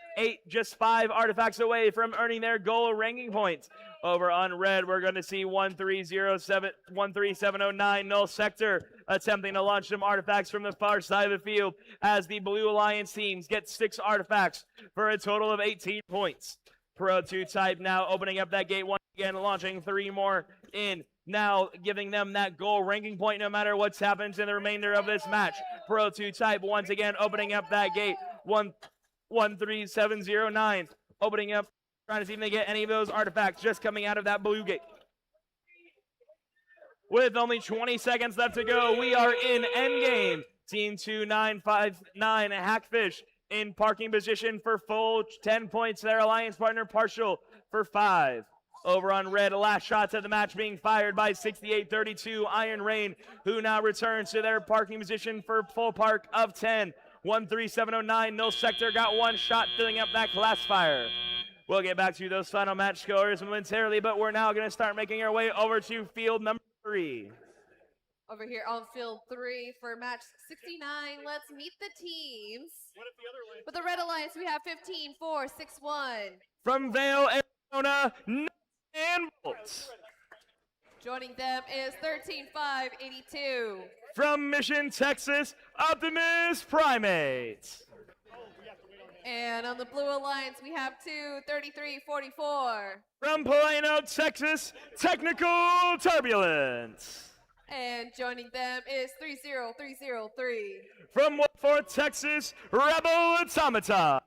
[SPEAKER 1] 5 artifacts away from earning their goal ranking points. Over on red, we're going to see 13709 Null Sector attempting to launch some artifacts from the far side of the field, as the Blue Alliance teams get 6 artifacts for a total of 18 points. Pro 2 Type now opening up that gate once again, launching 3 more in, now giving them that goal ranking point no matter what's happened in the remainder of this match. Pro 2 Type once again opening up that gate, 13709, opening up, trying to see if they get any of those artifacts just coming out of that blue gate. With only 20 seconds left to go, we are in endgame. Team 2959 Hackfish In parking position for full 10 points, their alliance partner partial for 5. Over on red, last shots of the match being fired by 6832 Iron Rain, who now returns to their parking position for full park of 10. 13709, no sector, got one shot filling up that classifier. We'll get back to those final match scores momentarily, but we're now going to start making our way over to field number 3.
[SPEAKER 3] Over here on field 3 for match 69, let's meet the teams. With the Red Alliance, we have 15-4-6-1.
[SPEAKER 1] From Vail, Arizona, and Bolts.
[SPEAKER 3] Joining them is 13-5-82.
[SPEAKER 1] From Mission, Texas, Optimus Primates.
[SPEAKER 3] And on the Blue Alliance, we have 2-33-44.
[SPEAKER 1] From Plano, Texas, Technical Turbulence.
[SPEAKER 3] And joining them is 30303.
[SPEAKER 1] From Woodford, Texas, Rebel Automata.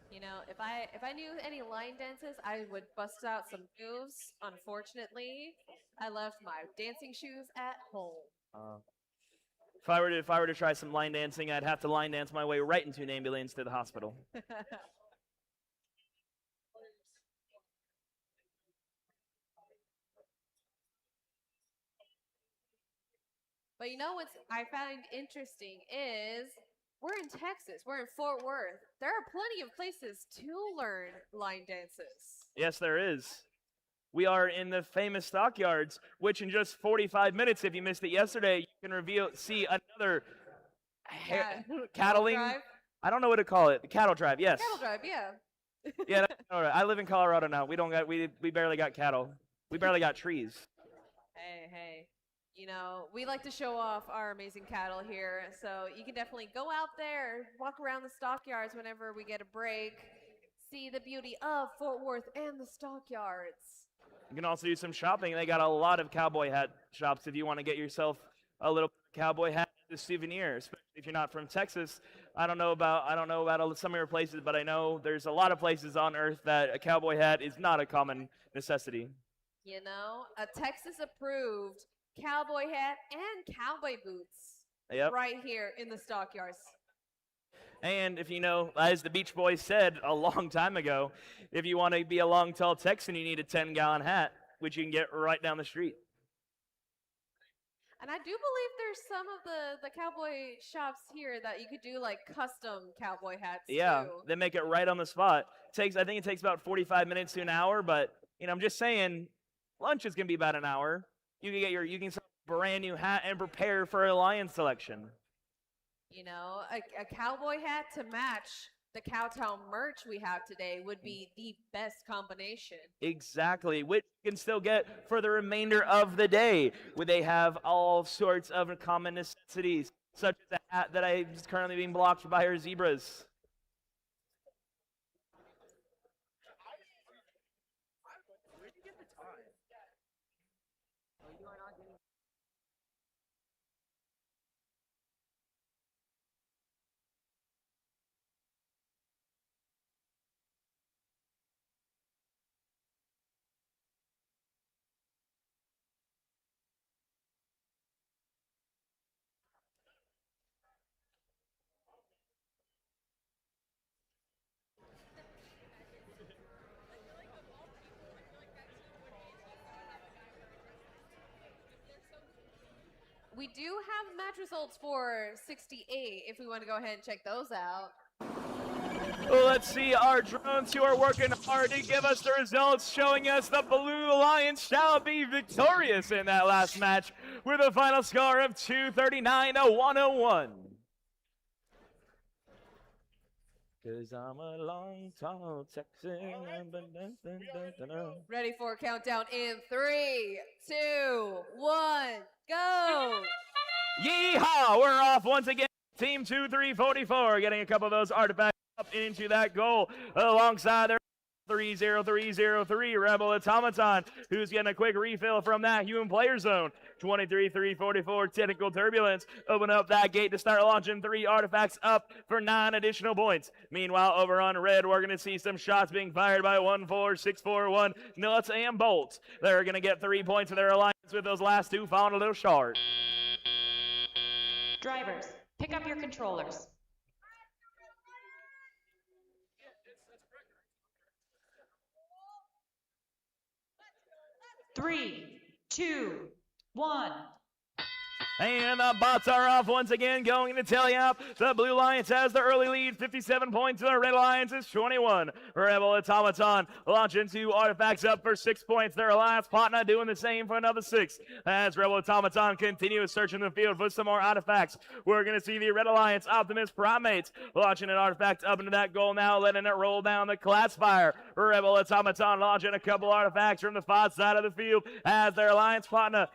[SPEAKER 3] You know, if I knew any line dances, I would bust out some moves. Unfortunately, I left my dancing shoes at home.
[SPEAKER 1] If I were to try some line dancing, I'd have to line dance my way right into an ambulance to the hospital.
[SPEAKER 3] But you know what I find interesting is we're in Texas. We're in Fort Worth. There are plenty of places to learn line dances.
[SPEAKER 1] Yes, there is. We are in the famous stockyards, which in just 45 minutes, if you missed it yesterday, you can see another cattling.
[SPEAKER 3] Drive?
[SPEAKER 1] I don't know what to call it. The cattle drive, yes.
[SPEAKER 3] Cattle drive, yeah.
[SPEAKER 1] Yeah, all right. I live in Colorado now. We barely got cattle. We barely got trees.
[SPEAKER 3] Hey. You know, we like to show off our amazing cattle here, so you can definitely go out there, walk around the stockyards whenever we get a break, see the beauty of Fort Worth and the stockyards.
[SPEAKER 1] You can also do some shopping. They got a lot of cowboy hat shops if you want to get yourself a little cowboy hat as a souvenir, especially if you're not from Texas. I don't know about some of your places, but I know there's a lot of places on Earth that a cowboy hat is not a common necessity.
[SPEAKER 3] You know, a Texas-approved cowboy hat and cowboy boots.
[SPEAKER 1] Yep.
[SPEAKER 3] Right here in the stockyards.
[SPEAKER 1] And if you know, as the Beach Boys said a long time ago, if you want to be a long, tall Texan, you need a 10-gallon hat, which you can get right down the street.
[SPEAKER 3] And I do believe there's some of the cowboy shops here that you could do like custom cowboy hats
[SPEAKER 1] Yeah,
[SPEAKER 3] too.
[SPEAKER 1] they make it right on the spot. I think it takes about 45 minutes to an hour, but you know, I'm just saying, lunch is gonna be about an hour. You can sell a brand new hat and prepare for a lion selection.
[SPEAKER 3] You know, a cowboy hat to match the Cowtown merch we have today would be the best combination.
[SPEAKER 1] Exactly, which you can still get for the remainder of the day, where they have all sorts of common necessities, such as a hat that is currently being blocked by our zebras.
[SPEAKER 3] We do have match results for 68 if we want to go ahead and check those out.
[SPEAKER 1] Well, let's see our drones who are working hard to give us the results, showing us the Blue Alliance shall be victorious in that last match with a final score of 239-101. Cause I'm a long, tall Texan.
[SPEAKER 3] Ready for a countdown in 3, 2, 1, go!
[SPEAKER 1] Yeehaw! We're off once again. Team 2-3-44 getting a couple of those artifacts up into that goal alongside their 30303 Rebel Automaton, who's getting a quick refill from that human player zone. 23-344 Technical Turbulence. Open up that gate to start launching 3 artifacts up for 9 additional points. Meanwhile, over on red, we're going to see some shots being fired by 14641 Nuts and Bolts. They're going to get 3 points for their alliance with those last 2 falling a little short.
[SPEAKER 2] Drivers, pick up your controllers. Three, two, one.
[SPEAKER 1] And the bots are off once again, going to tally up. The Blue Lions has the early lead, 57 points. The Red Lions is 21. Rebel Automaton launching 2 artifacts up for 6 points. Their alliance partner doing the same for another 6. As Rebel Automaton continues searching the field for some more artifacts, we're going to see the Red Alliance Optimus Primates launching an artifact up into that goal now, letting it roll down the classifier. Rebel Automaton launching a couple artifacts from the far side of the field as their alliance partner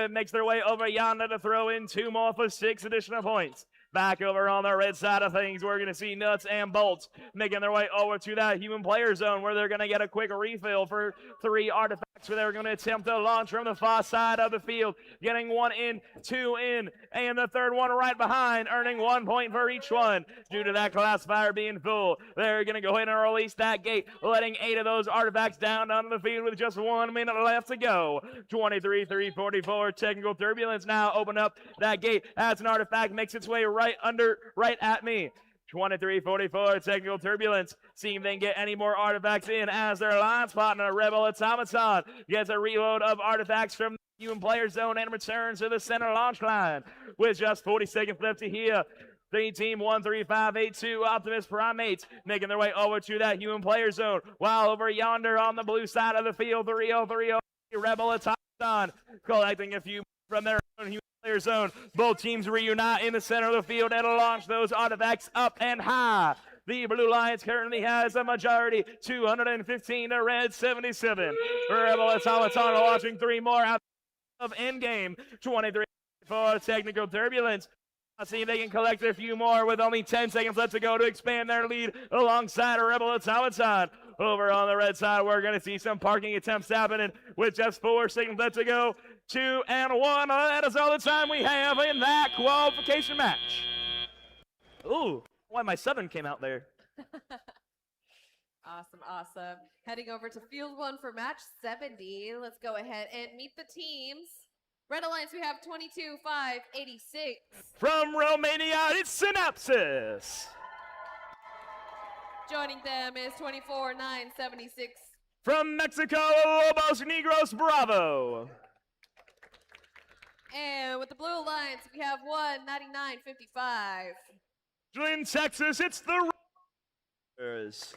[SPEAKER 1] makes their way over yonder to throw in 2 more for 6 additional points. Back over on the red side of things, we're going to see Nuts and Bolts making their way over to that human player zone where they're going to get a quick refill for 3 artifacts where they're going to attempt to launch from the far side of the field, getting 1 in, 2 in, and the 3rd one right behind, earning 1 point for each one. Due to that classifier being full, they're going to go ahead and release that gate, letting 8 of those artifacts down onto the field with just 1 minute left to go. 23-344 Technical Turbulence now open up that gate as an artifact makes its way right at me. 23-44 Technical Turbulence. See if they can get any more artifacts in as their alliance partner, Rebel Automaton, gets a reload of artifacts from the human player zone and returns to the center launch line. With just 40 seconds left to here, Team 13582 Optimus Primates making their way over to that human player zone, while over yonder on the blue side of the field, 3030 Rebel Automaton collecting a few from their own human player zone. Both teams reunite in the center of the field and launch those artifacts up and high. The Blue Lions currently has a majority, 215 to red 77. Rebel Automaton launching 3 more out of endgame, 23 for Technical Turbulence. Let's see if they can collect a few more with only 10 seconds left to go to expand their lead alongside Rebel Automaton. Over on the red side, we're going to see some parking attempts happening with just 4 seconds left to go. 2 and 1. That is all the time we have in that qualification match. Ooh, why my 7 came out there.
[SPEAKER 3] Awesome, awesome. Heading over to field 1 for match 70. Let's go ahead and meet the teams. Red Alliance, we have 22-5-86.
[SPEAKER 1] From Romania, it's Synapsis.
[SPEAKER 3] Joining them is 24-9-76.
[SPEAKER 1] From Mexico, Lobos Negros Bravo.
[SPEAKER 3] And with the Blue Alliance, we have 199-55.
[SPEAKER 1] In Texas, it's the Raiders.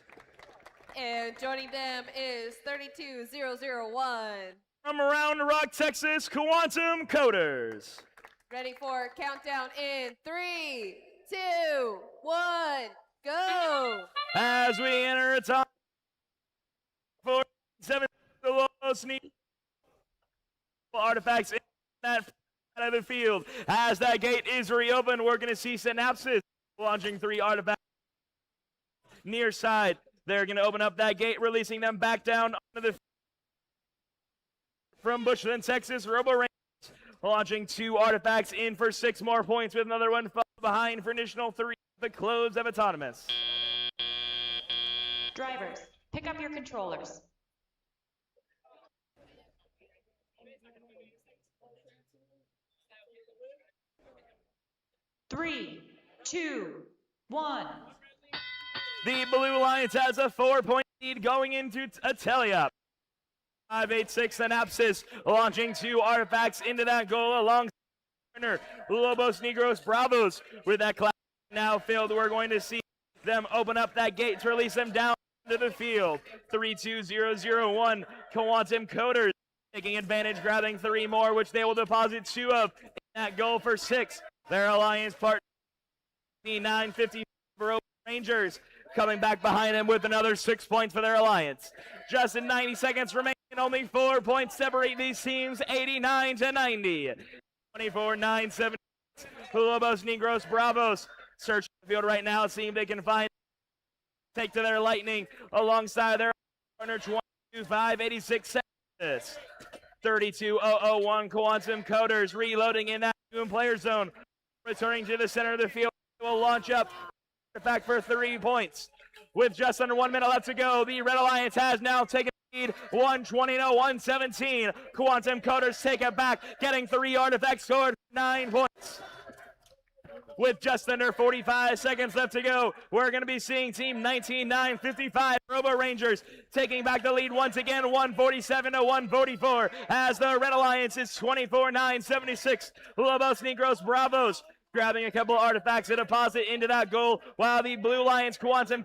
[SPEAKER 3] And joining them is 32-001.
[SPEAKER 1] From Round Rock, Texas, Quantum Coders.
[SPEAKER 3] Ready for countdown in 3, 2, 1, go!
[SPEAKER 1] As we enter a top 4, 7, the Los Negros artifacts in that side of the field. As that gate is reopened, we're going to see Synapsis launching 3 artifacts near side. They're going to open up that gate, releasing them back down onto the field. From Bushland, Texas, Robo Rangers launching 2 artifacts in for 6 more points with another one behind for additional 3 at the close of Autonomous.
[SPEAKER 2] Drivers, pick up your controllers. Three, 2, 1.
[SPEAKER 1] The Blue Alliance has a 4-point lead going into Atelia. 586 Synapsis launching 2 artifacts into that goal alongside Lobos Negros Bravos. With that class now filled, we're going to see them open up that gate to release them down to the field. 32001 Quantum Coders taking advantage, grabbing 3 more, which they will deposit 2 of in that goal for 6. Their alliance partner, the 950 Rangers, coming back behind them with another 6 points for their alliance. Just in 90 seconds remaining, only 4 points separate these teams, 89 to 90. 24-9-7. Lobos Negros Bravos searching the field right now, seeing if they can find take to their lightning alongside their Partner 22,586 seconds. 32,001 Quantum Coders reloading in that human player zone. Returning to the center of the field. Will launch up. Back for 3 points. With just under 1 minute left to go, the Red Alliance has now taken lead 120-117. Quantum Coders take it back, getting 3 artifacts scored, 9 points. With just under 45 seconds left to go, we're going to be seeing Team 19955 Robo Rangers taking back the lead once again, 147-144, as the Red Alliance is 24-976. Lobos Negros Bravos grabbing a couple of artifacts to deposit into that goal, while the Blue Lions Quantum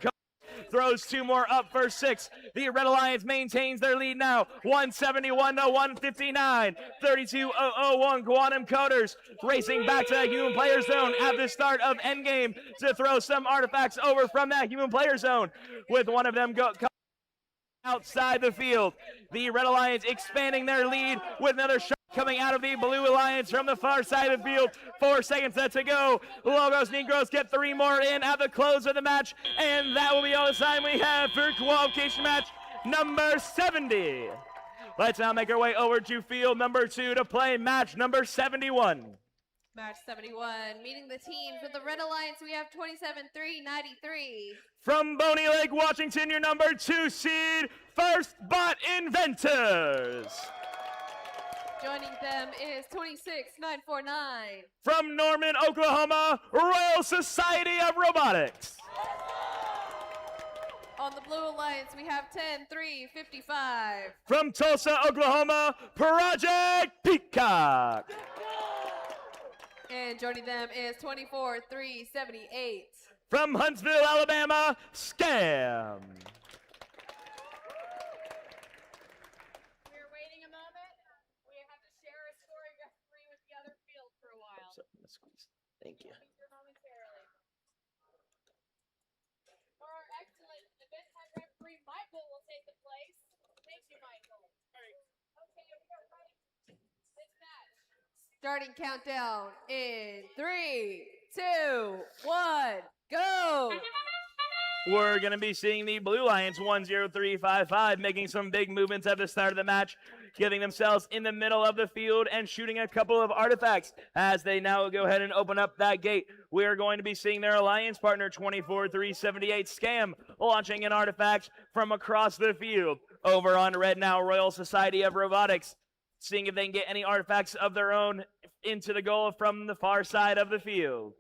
[SPEAKER 1] throws 2 more up for 6. The Red Alliance maintains their lead now, 171-159. 32-001 Quantum Coders racing back to that human player zone at the start of endgame to throw some artifacts over from that human player zone, with one of them outside the field. The Red Alliance expanding their lead with another shot coming out of the Blue Alliance from the far side of the field. 4 seconds left to go. Logos Negros get 3 more in at the close of the match, and that will be all the time we have for qualification match number 70. Let's now make our way over to field number 2 to play match number 71.
[SPEAKER 3] Match 71, meeting the teams. With the Red Alliance, we have 27-3-93.
[SPEAKER 1] From Boney Lake, Washington, your number 2 seed, First Bot Inventors.
[SPEAKER 3] Joining them is 26-949.
[SPEAKER 1] From Norman, Oklahoma, Royal Society of Robotics.
[SPEAKER 3] On the Blue Alliance, we have 10-3-55.
[SPEAKER 1] From Tulsa, Oklahoma, Project Peacock.
[SPEAKER 3] And joining them is 24-3-78.
[SPEAKER 1] From Huntsville, Alabama, Scam.
[SPEAKER 6] We're waiting a moment. We have to share a scoring referee with the other field for a while.
[SPEAKER 1] Thank you.
[SPEAKER 6] Momentarily. For our excellent event time referee, Michael will take the place. Thank you, Michael. Okay, we are ready. This match.
[SPEAKER 3] Starting countdown in 3, 2, 1, go!
[SPEAKER 1] We're going to be seeing the Blue Lions 10355 making some big movements at the start of the match, getting themselves in the middle of the field and shooting a couple of artifacts as they now go ahead and open up that gate. We are going to be seeing their alliance partner 24378 Scam launching an artifact from across the field. Over on red now, Royal Society of Robotics, seeing if they can get any artifacts of their own into the goal from the far side of the field.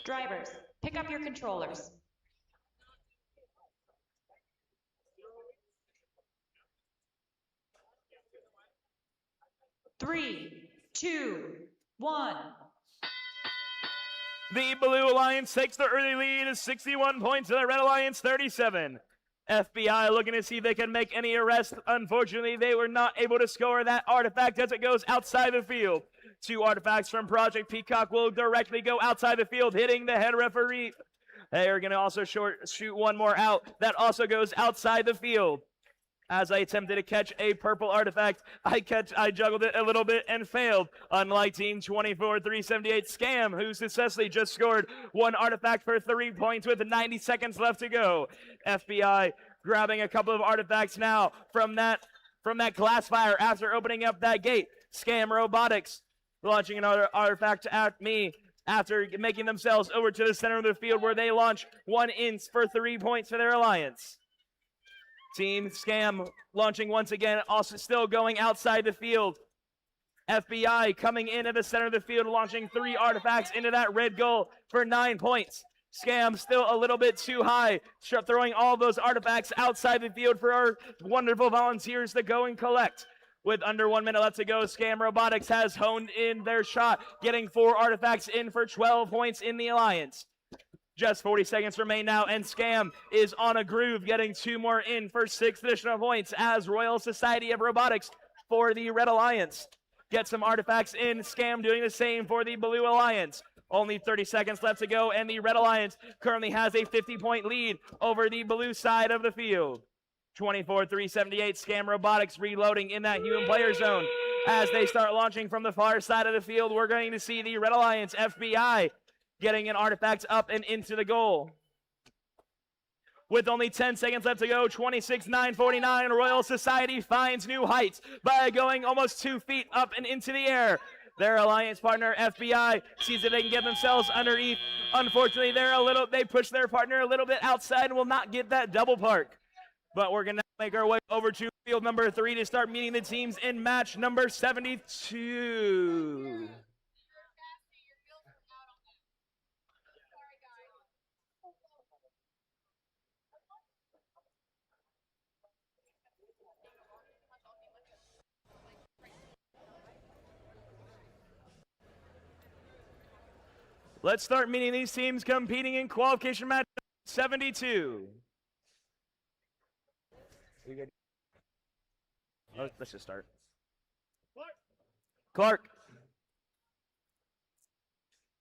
[SPEAKER 2] Drivers, pick up your controllers. Three, two, one.
[SPEAKER 1] The Blue Alliance takes the early lead, 61 points to the Red Alliance 37. FBI looking to see if they can make any arrests. Unfortunately, they were not able to score that artifact as it goes outside the field. 2 artifacts from Project Peacock will directly go outside the field, hitting the head referee. They are going to also shoot 1 more out. That also goes outside the field. As I attempted to catch a purple artifact, I juggled it a little bit and failed. Unlike Team 24378 Scam, who successfully just scored 1 artifact for 3 points with 90 seconds left to go. FBI grabbing a couple of artifacts now from that glass fire after opening up that gate. Scam Robotics launching another artifact at me after making themselves over to the center of the field, where they launch 1 inch for 3 points for their alliance. Team Scam launching once again, also still going outside the field. FBI coming into the center of the field, launching 3 artifacts into that red goal for 9 points. Scam still a little bit too high, throwing all those artifacts outside the field for our wonderful volunteers to go and collect. With under 1 minute left to go, Scam Robotics has honed in their shot, getting 4 artifacts in for 12 points in the alliance. Just 40 seconds remain now, and Scam is on a groove, getting 2 more in for 6 additional points as Royal Society of Robotics for the Red Alliance. Get some artifacts in, Scam doing the same for the Blue Alliance. Only 30 seconds left to go, and the Red Alliance currently has a 50-point lead over the blue side of the field. 24378 Scam Robotics reloading in that human player zone. As they start launching from the far side of the field, we're going to see the Red Alliance FBI getting an artifact up and into the goal. With only 10 seconds left to go, 26-9-49, Royal Society finds new heights by going almost 2 feet up and into the air. Their alliance partner, FBI, sees if they can get themselves underneath. Unfortunately, they push their partner a little bit outside and will not get that double park. But we're going to make our way over to field number 3 to start meeting the teams in match number 72. Let's start meeting these teams competing in qualification match 72. Let's just start. Clark.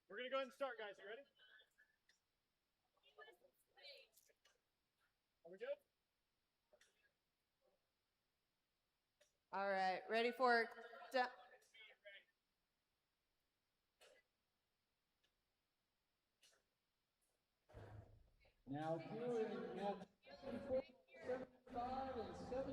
[SPEAKER 8] We're going to go ahead and start, guys. You ready? Are we good?
[SPEAKER 3] All right, ready for
[SPEAKER 5] Now Kiewit at 74, 75, and 76.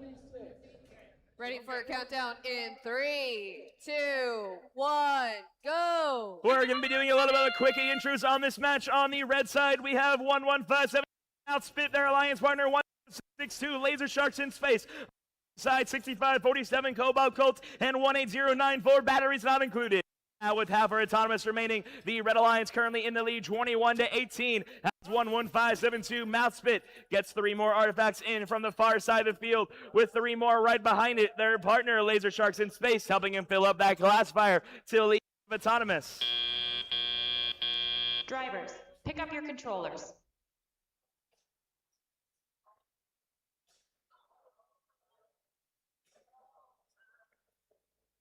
[SPEAKER 3] ready for a countdown in 3, 2, 1, go.
[SPEAKER 1] We're going to be doing a little bit of quickie intros on this match. On the red side, we have 1157 Outspit, their alliance partner, 1662 Laser Sharks in Space. Side 6547 Cobalt Colts and 18094 batteries not included. Now with half our autonomous remaining, the Red Alliance currently in the lead 21-18 as 11572 Mouthspit gets 3 more artifacts in from the far side of the field with 3 more right behind it. Their partner Laser Sharks in Space helping him fill up that glass fire to lead autonomous.
[SPEAKER 2] Drivers, pick up your controllers.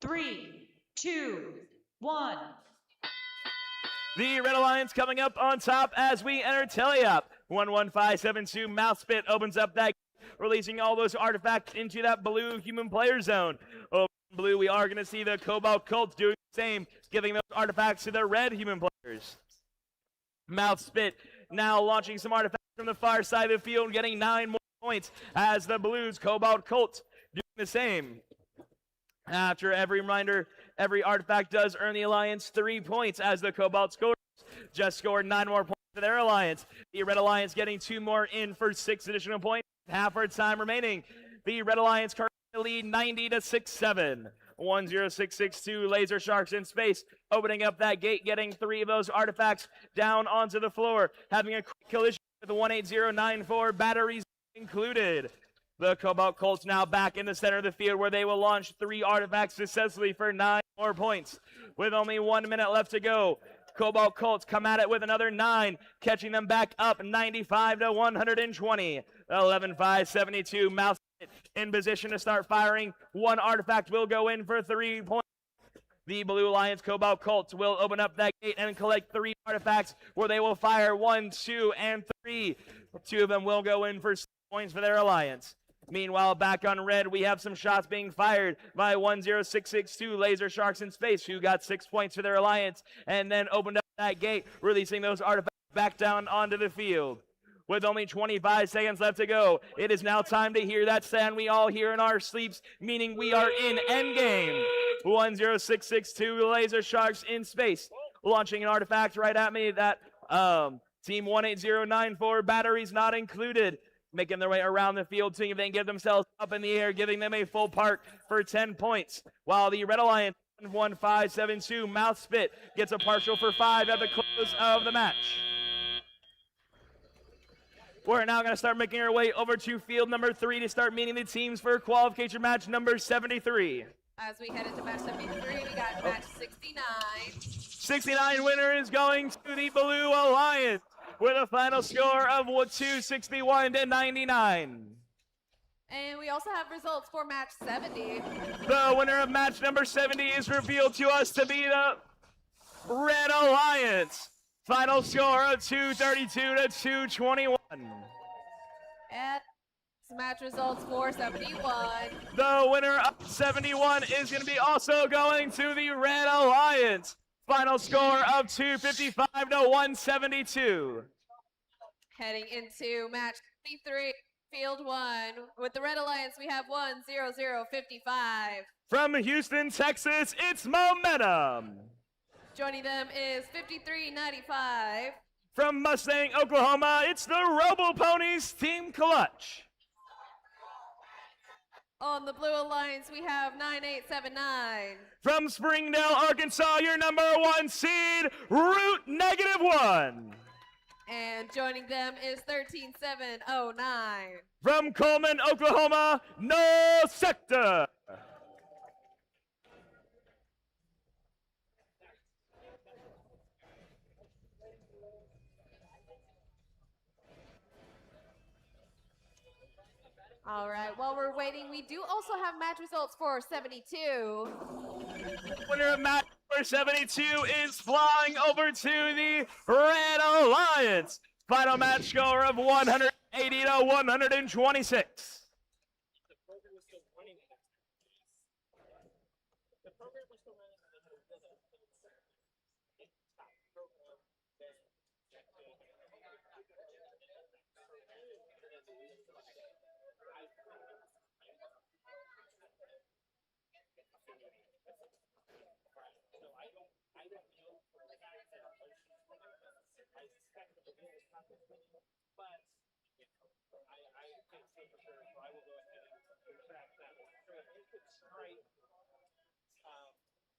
[SPEAKER 2] Three, 2, 1.
[SPEAKER 1] The Red Alliance coming up on top as we enter Teleop. 11572 Mouthspit opens up that, releasing all those artifacts into that blue human player zone. Over in blue, we are going to see the Cobalt Colts doing the same, giving those artifacts to the red human players. Mouthspit now launching some artifacts from the far side of the field, getting 9 more points as the Blues Cobalt Colts doing the same. After every reminder, every artifact does earn the Alliance 3 points as the Cobalt scores. Just scored 9 more points for their Alliance. The Red Alliance getting 2 more in for 6 additional points. Half our time remaining. The Red Alliance currently lead 90-67. 10662 Laser Sharks in Space opening up that gate, getting 3 of those artifacts down onto the floor, having a quick collision with the 18094 batteries included. The Cobalt Colts now back in the center of the field where they will launch 3 artifacts successfully for 9 more points. With only 1 minute left to go, Cobalt Colts come at it with another 9, catching them back up 95-120. 11-5-72 Mouse in position to start firing. 1 artifact will go in for 3 points. The Blue Alliance Cobalt Colts will open up that gate and collect 3 artifacts where they will fire 1, 2, and 3. 2 of them will go in for 6 points for their Alliance. Meanwhile, back on red, we have some shots being fired by 10662 Laser Sharks in Space, who got 6 points for their Alliance, and then opened up that gate, releasing those artifacts back down onto the field. With only 25 seconds left to go, it is now time to hear that sound we all hear in our sleeps, meaning we are in endgame. 10662 Laser Sharks in Space, launching an artifact right at me that Team 18094 batteries not included, making their way around the field, seeing if they can get themselves up in the air, giving them a full park for 10 points. While the Red Alliance 1572 Mouthspit gets a partial for 5 at the close of the match. We're now going to start making our way over to field number 3 to start meeting the teams for qualification match number 73.
[SPEAKER 3] As we head into match 73, we got match 69.
[SPEAKER 1] 69 winner is going to the Blue Alliance with a final score of 261-99.
[SPEAKER 3] And we also have results for match 70.
[SPEAKER 1] The winner of match number 70 is revealed to us to be the Red Alliance. Final score of 232-221.
[SPEAKER 3] And match results for 71.
[SPEAKER 1] The winner of 71 is going to be also going to the Red Alliance. Final score of 255-172.
[SPEAKER 3] Heading into match 53, Field 1. With the Red Alliance, we have 10055.
[SPEAKER 1] From Houston, Texas, it's Momentum.
[SPEAKER 3] Joining them is 5395.
[SPEAKER 1] From Mustang, Oklahoma, it's the Robo Ponies Team Clutch.
[SPEAKER 3] On the Blue Alliance, we have 9879.
[SPEAKER 1] From Springdale, Arkansas, your number 1 seed, Root -1.
[SPEAKER 3] And joining them is 13709.
[SPEAKER 1] From Coleman, Oklahoma, No Sector.
[SPEAKER 3] All right, while we're waiting, we do also have match results for 72.
[SPEAKER 1] Winner of match number 72 is flying over to the Red Alliance. Final match score of 180 to 126.
[SPEAKER 8] The program was still running. The program was still running.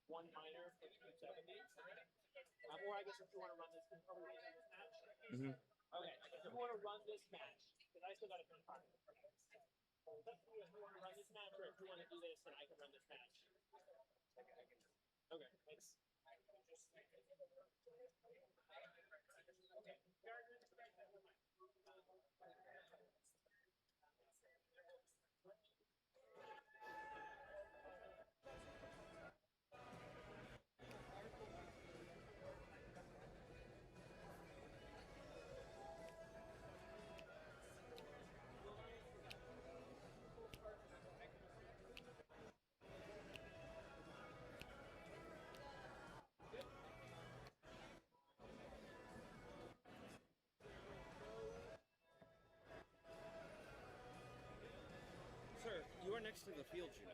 [SPEAKER 8] One minor for the 270. Or I guess if you want to run this, are we running this match? Okay, if you want to run this match, because I still got a good part. Well, that's if you want to run this match, or if you want to do this, then I can run this match. Okay, thanks. Sir, you are next to the field, you know.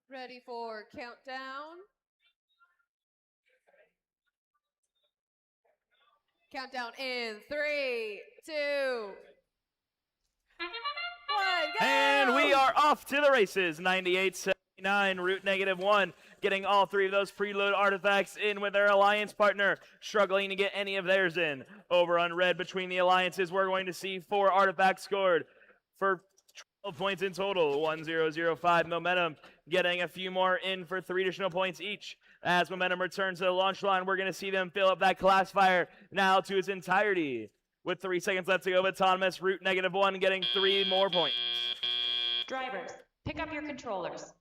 [SPEAKER 3] Ready for countdown. Countdown in 3, 2, 1, go!
[SPEAKER 1] And we are off to the races. 98.79, route -1, getting all 3 of those preload artifacts in with their alliance partner, struggling to get any of theirs in. Over on red between the alliances, we're going to see 4 artifacts scored for 12 points in total. 1005 momentum, getting a few more in for 3 additional points each. As momentum returns to the launch line, we're going to see them fill up that classifier now to its entirety. With 3 seconds left to go, autonomous route -1 getting 3 more points.
[SPEAKER 2] Drivers, pick up your controllers.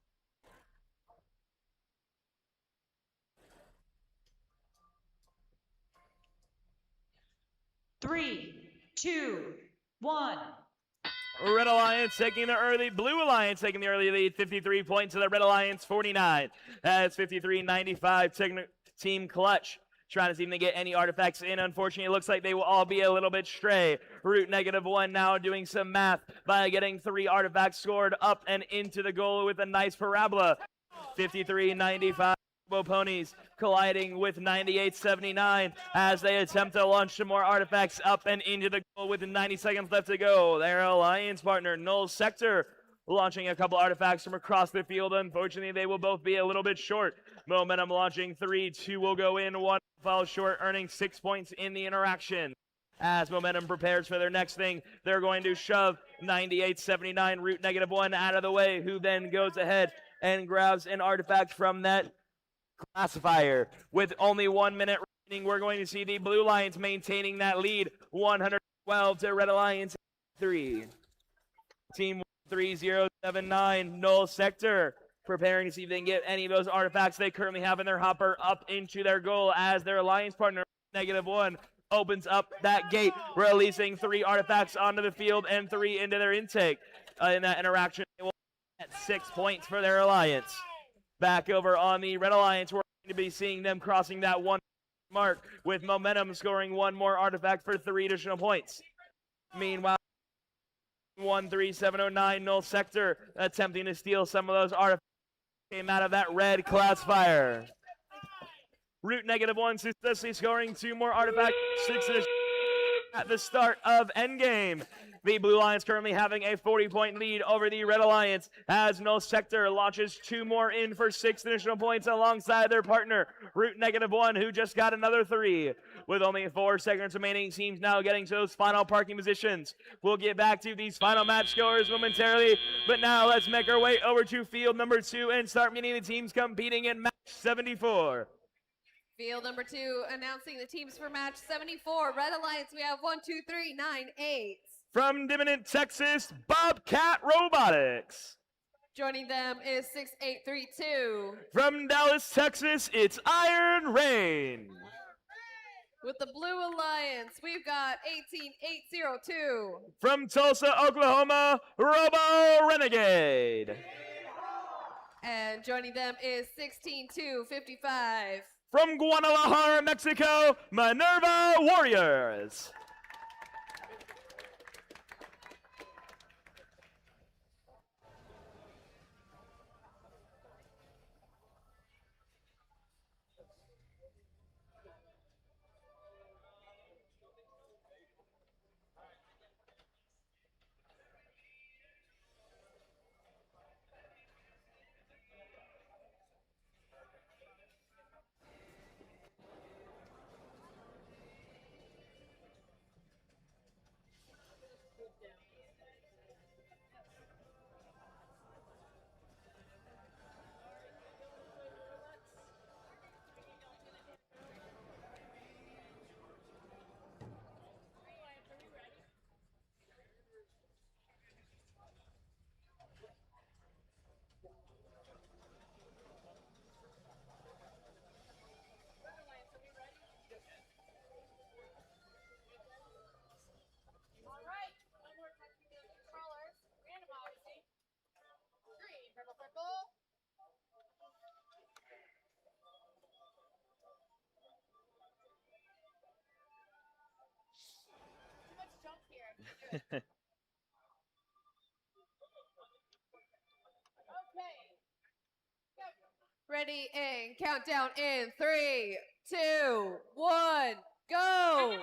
[SPEAKER 2] Three, two, one.
[SPEAKER 1] Red Alliance taking the early, Blue Alliance taking the early lead, 53 points to the Red Alliance, 49. That's 53-95, Team Clutch. Trying to see if they get any artifacts in. Unfortunately, it looks like they will all be a little bit stray. Route -1 now doing some math by getting 3 artifacts scored up and into the goal with a nice parabola. 53-95. Ponies colliding with 98.79 as they attempt to launch some more artifacts up and into the goal with 90 seconds left to go. Their alliance partner, Null Sector, launching a couple artifacts from across the field. Unfortunately, they will both be a little bit short. Momentum launching 3, 2 will go in, 1 fall short, earning 6 points in the interaction. As Momentum prepares for their next thing, they're going to shove 98.79 route -1 out of the way, who then goes ahead and grabs an artifact from that classifier. With only 1 minute remaining, we're going to see the Blue Lions maintaining that lead, 112 to Red Alliance 3. Team 3079, Null Sector, preparing to see if they can get any of those artifacts they currently have in their hopper up into their goal as their alliance partner, -1, opens up that gate, releasing 3 artifacts onto the field and 3 into their intake. In that interaction, they will get 6 points for their alliance. Back over on the Red Alliance, we're going to be seeing them crossing that 1 mark, with Momentum scoring 1 more artifact for 3 additional points. Meanwhile, 13709 Null Sector attempting to steal some of those artifacts came out of that red classifier. Route -1 successfully scoring 2 more artifacts, 6 at the start of Endgame. The Blue Lions currently having a 40-point lead over the Red Alliance as Null Sector launches 2 more in for 6 additional points alongside their partner, Route -1, who just got another 3. With only 4 seconds remaining, teams now getting to those final parking positions. We'll get back to these final match scores momentarily, but now let's make our way over to field number 2 and start meeting the teams competing in match 74.
[SPEAKER 3] Field number 2, announcing the teams for match 74. Red Alliance, we have 1, 2, 3, 9, 8.
[SPEAKER 1] From Diminent, Texas, Bobcat Robotics.
[SPEAKER 3] Joining them is 6832.
[SPEAKER 1] From Dallas, Texas, it's Iron Rain.
[SPEAKER 3] With the Blue Alliance, we've got 18802.
[SPEAKER 1] From Tulsa, Oklahoma, Robo Renegade.
[SPEAKER 3] And joining them is 16255.
[SPEAKER 1] From Guadalajara, Mexico, Minerva Warriors.
[SPEAKER 6] Purple. Too much jump here.
[SPEAKER 3] Ready and countdown in 3, 2, 1, go!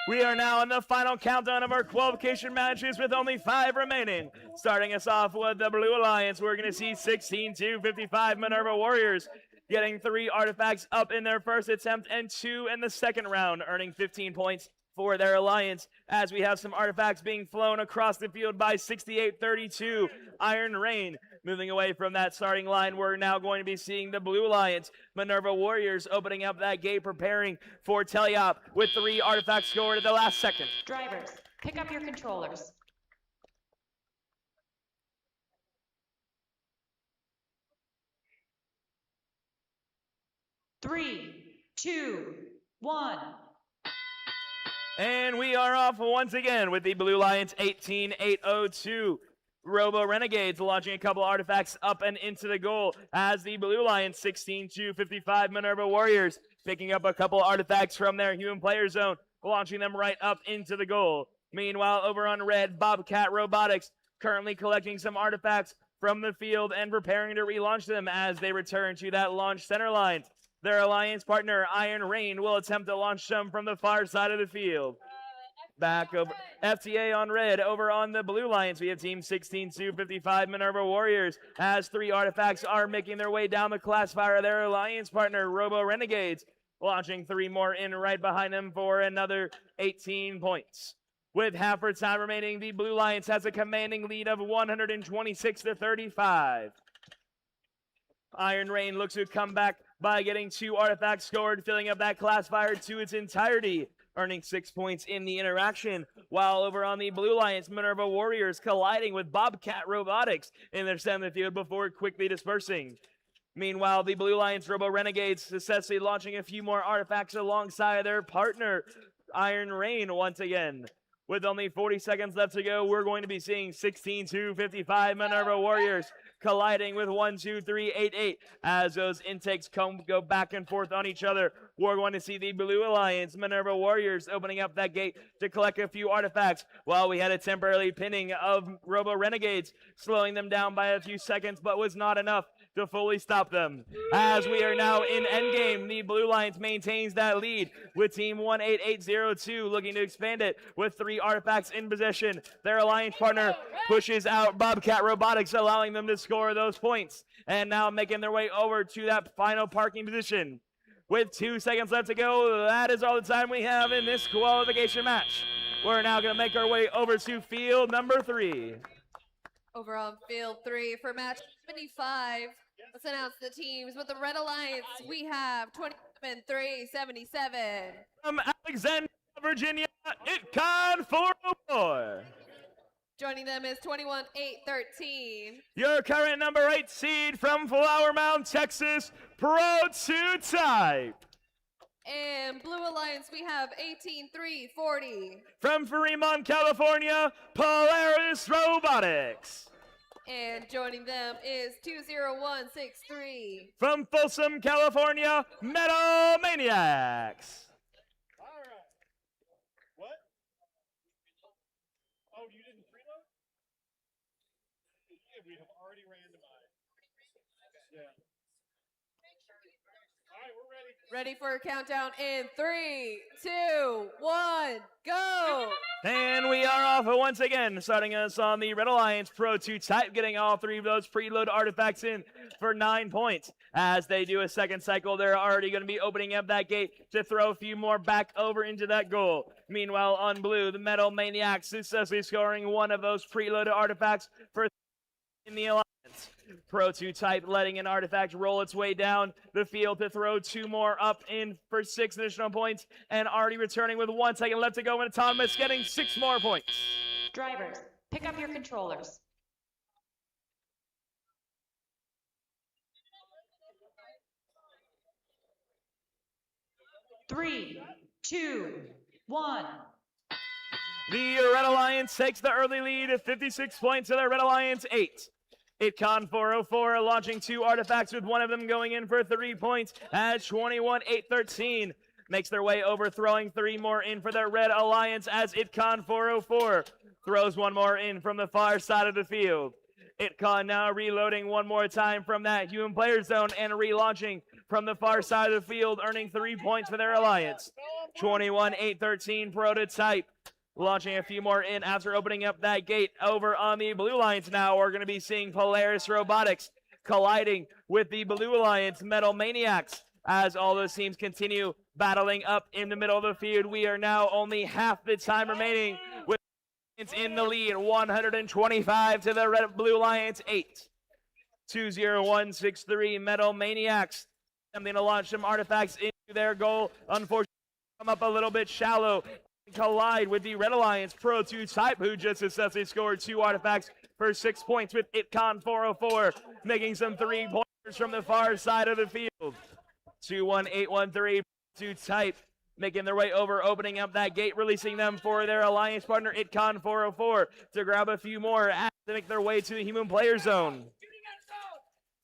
[SPEAKER 1] We are now in the final countdown of our qualification matches with only 5 remaining. Starting us off with the Blue Alliance, we're going to see 16-55 Minerva Warriors getting 3 artifacts up in their first attempt and 2 in the second round, earning 15 points for their alliance, as we have some artifacts being flown across the field by 68-32 Iron Rain. Moving away from that starting line, we're now going to be seeing the Blue Alliance Minerva Warriors opening up that gate, preparing for teleop with 3 artifacts scored at the last second.
[SPEAKER 2] Drivers, pick up your controllers. Three, 2, 1.
[SPEAKER 1] And we are off once again with the Blue Alliance 18802. Robo Renegades launching a couple artifacts up and into the goal, as the Blue Alliance 16-55 Minerva Warriors picking up a couple artifacts from their human player zone, launching them right up into the goal. Meanwhile, over on red, Bobcat Robotics currently collecting some artifacts from the field and preparing to relaunch them as they return to that launch center line. Their alliance partner, Iron Rain, will attempt to launch them from the far side of the field. Back over FTA on red. Over on the Blue Alliance, we have Team 16-55 Minerva Warriors, as 3 artifacts are making their way down the classifier. Their alliance partner, Robo Renegades, launching 3 more in right behind them for another 18 points. With half her time remaining, the Blue Alliance has a commanding lead of 126-35. Iron Rain looks to come back by getting 2 artifacts scored, filling up that classifier to its entirety, earning 6 points in the interaction, while over on the Blue Alliance, Minerva Warriors colliding with Bobcat Robotics in their center of the field before quickly dispersing. Meanwhile, the Blue Alliance Robo Renegades successfully launching a few more artifacts alongside their partner, Iron Rain, once again. With only 40 seconds left to go, we're going to be seeing 16-55 Minerva Warriors colliding with 1-2-3-8-8 as those intakes go back and forth on each other. We're going to see the Blue Alliance Minerva Warriors opening up that gate to collect a few artifacts, while we had a temporary pinning of Robo Renegades, slowing them down by a few seconds, but was not enough to fully stop them. As we are now in endgame, the Blue Alliance maintains that lead with Team 18802 looking to expand it with 3 artifacts in possession. Their alliance partner pushes out Bobcat Robotics, allowing them to score those points, and now making their way over to that final parking position. With 2 seconds left to go, that is all the time we have in this qualification match. We're now going to make our way over to field number 3.
[SPEAKER 3] Over on field 3 for match 75. Let's announce the teams. With the Red Alliance, we have 27-3-77.
[SPEAKER 1] From Alexandria, Virginia, ItCon 404.
[SPEAKER 3] Joining them is 21-8-13.
[SPEAKER 1] Your current number 8 seed from Flower Mound, Texas, Prototype.
[SPEAKER 3] And Blue Alliance, we have 18-3-40.
[SPEAKER 1] From Fremont, California, Polaris Robotics.
[SPEAKER 3] And joining them is 20163.
[SPEAKER 1] From Folsom, California, Metal Maniacs.
[SPEAKER 8] All right. What? Oh, you didn't preload? Yeah, we have already randomized. Yeah. All right, we're ready.
[SPEAKER 3] Ready for a countdown in 3, 2, 1, go!
[SPEAKER 1] And we are off once again, starting us on the Red Alliance Prototype, getting all 3 of those preload artifacts in for 9 points. As they do a second cycle, they're already going to be opening up that gate to throw a few more back over into that goal. Meanwhile, on blue, the Metal Maniacs successfully scoring 1 of those preloaded artifacts for in the Alliance. Prototype letting an artifact roll its way down the field to throw 2 more up in for 6 additional points, and already returning with 1 second left to go, and Autonomous getting 6 more points.
[SPEAKER 2] Drivers, pick up your controllers. Three, 2, 1.
[SPEAKER 1] The Red Alliance takes the early lead at 56 points to their Red Alliance 8. ItCon 404 launching 2 artifacts with 1 of them going in for 3 points at 21-8-13. Makes their way over, throwing 3 more in for their Red Alliance as ItCon 404 throws 1 more in from the far side of the field. Itcon now reloading one more time from that human player zone and relaunching from the far side of the field, earning 3 points for their alliance. 21-8-13 prototype. Launching a few more in after opening up that gate. Over on the Blue Alliance now, we're going to be seeing Polaris Robotics colliding with the Blue Alliance Metal Maniacs as all those teams continue battling up in the middle of the field. We are now only half the time remaining with in the lead, 125 to the Red Blue Alliance 8. 20163 Metal Maniacs attempting to launch some artifacts into their goal. Unfortunately, come up a little bit shallow. Collide with the Red Alliance Pro 2 type, who just successfully scored 2 artifacts for 6 points with Itcon 404, making some 3-pointers from the far side of the field. 21813 2 type making their way over, opening up that gate, releasing them for their alliance partner Itcon 404 to grab a few more as they make their way to the human player zone.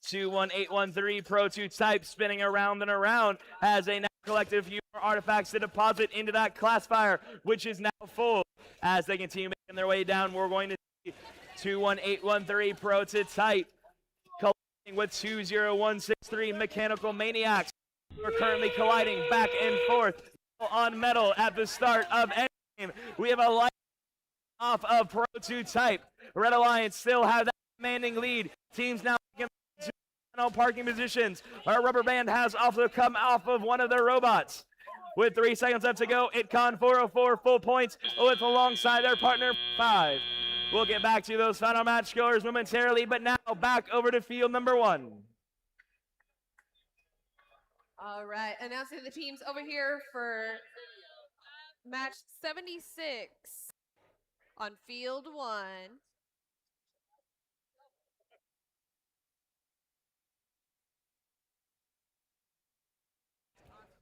[SPEAKER 1] 21813 Pro 2 type spinning around and around as they now collect a few more artifacts to deposit into that classifier, which is now full. As they continue making their way down, we're going to see 21813 Pro 2 type colliding with 20163 Mechanical Maniacs. We're currently colliding back and forth on metal at the start of any game. We have a light off of Pro 2 type. Red Alliance still have that commanding lead. Teams now parking positions. Our rubber band has also come off of one of their robots. With 3 seconds left to go, Itcon 404 full points with alongside their partner 5. We'll get back to those final match scores momentarily, but now back over to field number 1.
[SPEAKER 3] All right, announcing the teams over here for match 76 on field 1.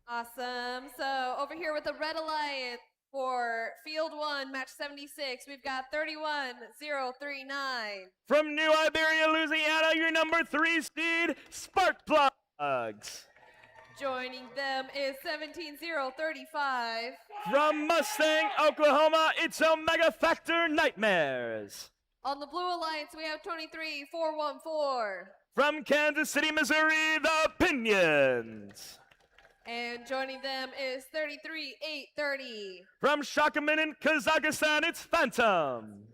[SPEAKER 3] Awesome. So over here with the Red Alliance for field 1, match 76, we've got 31039.
[SPEAKER 1] From New Iberia, Louisiana, your number 3 seed, Spark Plugs.
[SPEAKER 3] Joining them is 17035.
[SPEAKER 1] From Mustang, Oklahoma, it's Omega Factor Nightmares.
[SPEAKER 3] On the Blue Alliance, we have 23414.
[SPEAKER 1] From Kansas City, Missouri, the Pinions.
[SPEAKER 3] And joining them is 33830.
[SPEAKER 1] From Shakaman in Kazakhstan, it's Phantom.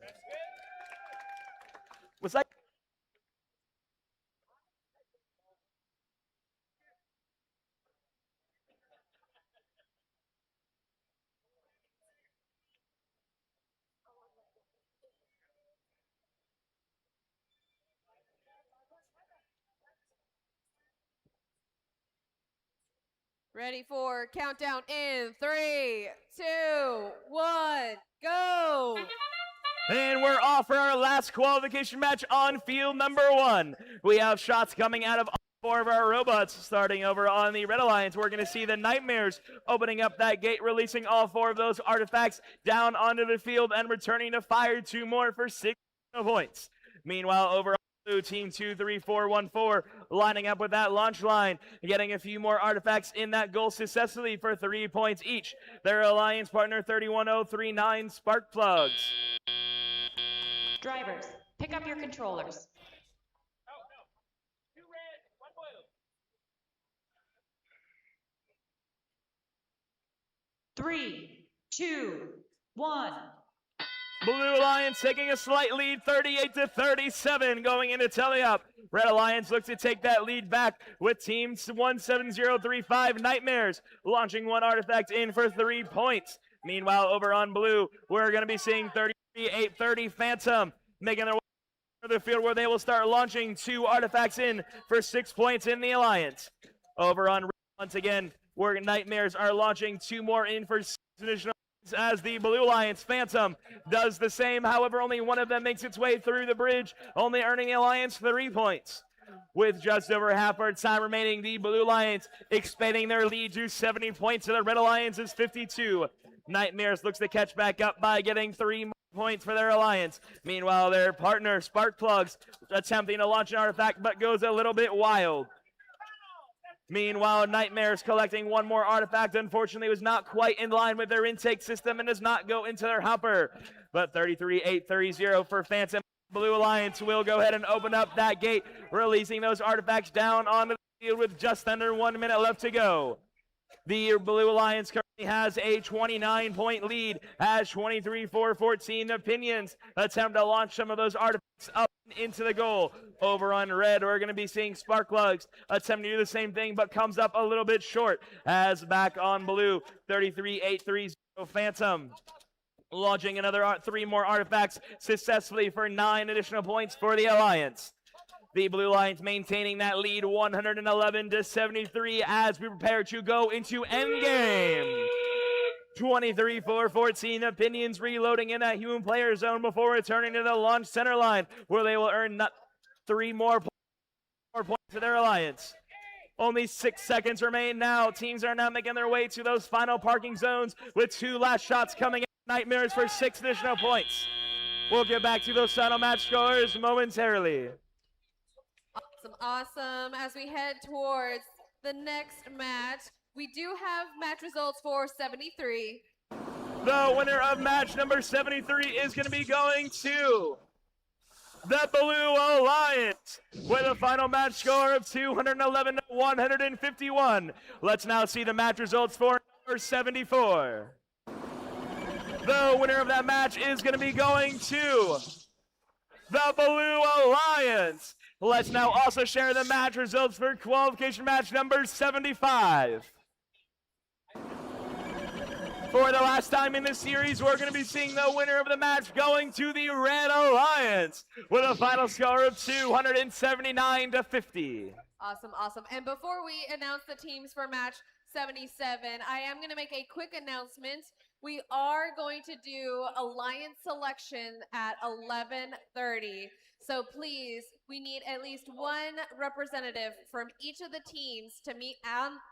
[SPEAKER 1] What's that?
[SPEAKER 3] Ready for countdown in 3, 2, 1, go!
[SPEAKER 1] And we're off for our last qualification match on field number 1. We have shots coming out of all 4 of our robots. Starting over on the Red Alliance, we're going to see the Nightmares opening up that gate, releasing all 4 of those artifacts down onto the field and returning to fire 2 more for 6 points. Meanwhile, over Blue Team 23414 lining up with that launch line, getting a few more artifacts in that goal successfully for 3 points each. Their alliance partner 31039 Spark Plugs.
[SPEAKER 2] Drivers, pick up your controllers.
[SPEAKER 8] Oh, no. 2 red, 1 blue.
[SPEAKER 2] 3, 2, 1.
[SPEAKER 1] Blue Alliance taking a slight lead, 38-37 going into tele-up. Red Alliance looks to take that lead back with Team 17035 Nightmares launching 1 artifact in for 3 points. Meanwhile, over on Blue, we're going to be seeing 33-830 Phantom making their way to the field where they will start launching 2 artifacts in for 6 points in the Alliance. Over on Red, once again, where Nightmares are launching 2 more in for 6 additional as the Blue Alliance Phantom does the same. However, only one of them makes its way through the bridge, only earning the Alliance 3 points. With just over half our time remaining, the Blue Alliance expanding their lead to 70 points to the Red Alliance's 52. Nightmares looks to catch back up by getting 3 more points for their alliance. Meanwhile, their partner, Spark Plugs, attempting to launch an artifact but goes a little bit wild. Meanwhile, Nightmares collecting 1 more artifact, unfortunately was not quite in line with their intake system and does not go into their hopper. But 33-830 for Phantom Blue Alliance will go ahead and open up that gate, releasing those artifacts down onto the field with just under 1 minute left to go. The Blue Alliance currently has a 29-point lead as 23-14 Opinions attempt to launch some of those artifacts up into the goal. Over on red, we're going to be seeing Spark Plugs attempt to do the same thing, but comes up a little bit short. As back on blue, 33-830 Phantom launching another 3 more artifacts successfully for 9 additional points for the Alliance. The Blue Alliance maintaining that lead 111-73 as we prepare to go into endgame. 23-14 Opinions reloading in that human player zone before returning to the launch center line where they will earn 3 more points to their Alliance. Only 6 seconds remain now. Teams are now making their way to those final parking zones with 2 last shots coming in. Nightmares for 6 additional points. We'll get back to those final match scores momentarily.
[SPEAKER 3] Awesome. As we head towards the next match, we do have match results for 73.
[SPEAKER 1] The winner of match number 73 is going to be going to the Blue Alliance with a final match score of 211-151. Let's now see the match results for number 74. The winner of that match is going to be going to the Blue Alliance. Let's now also share the match results for qualification match number 75. For the last time in this series, we're going to be seeing the winner of the match going to the Red Alliance with a final score of 279-50.
[SPEAKER 3] Awesome, awesome. And before we announce the teams for match 77, I am going to make a quick announcement. We are going to do Alliance selection at 11:30. So please, we need at least 1 representative from each of the teams to meet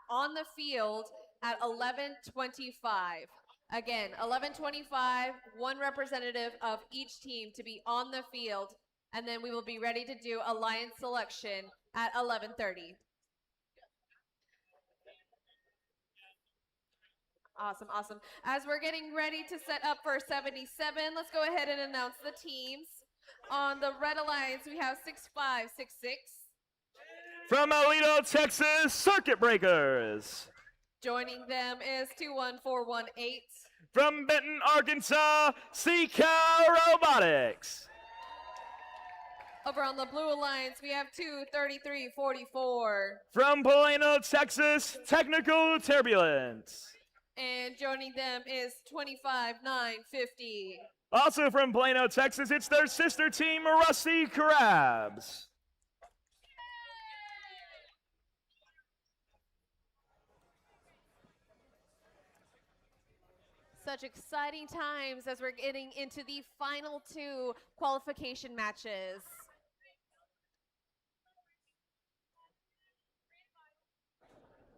[SPEAKER 3] on the field at 11:25. Again, 11:25, 1 representative of each team to be on the field, and then we will be ready to do Alliance selection at 11:30. Awesome, awesome. As we're getting ready to set up for 77, let's go ahead and announce the teams. On the Red Alliance, we have 6566.
[SPEAKER 1] From Alito, Texas, Circuit Breakers.
[SPEAKER 3] Joining them is 21418.
[SPEAKER 1] From Benton, Arkansas, CCAL Robotics.
[SPEAKER 3] Over on the Blue Alliance, we have 23344.
[SPEAKER 1] From Plano, Texas, Technical Turbulence.
[SPEAKER 3] And joining them is 25950.
[SPEAKER 1] Also from Plano, Texas, it's their sister team, Rusty Crabs.
[SPEAKER 3] Such exciting times as we're getting into the final 2 qualification matches.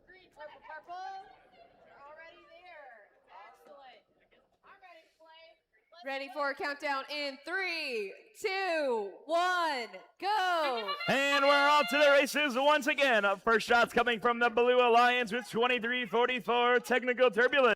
[SPEAKER 6] Green, purple, purple. You're already there. Excellent. I'm ready to play. Let's
[SPEAKER 3] Ready
[SPEAKER 6] go.
[SPEAKER 3] for a countdown in 3, 2, 1, go!
[SPEAKER 1] And we're off to the races once again. First shots coming from the Blue Alliance with 2344 Technical Turbulence.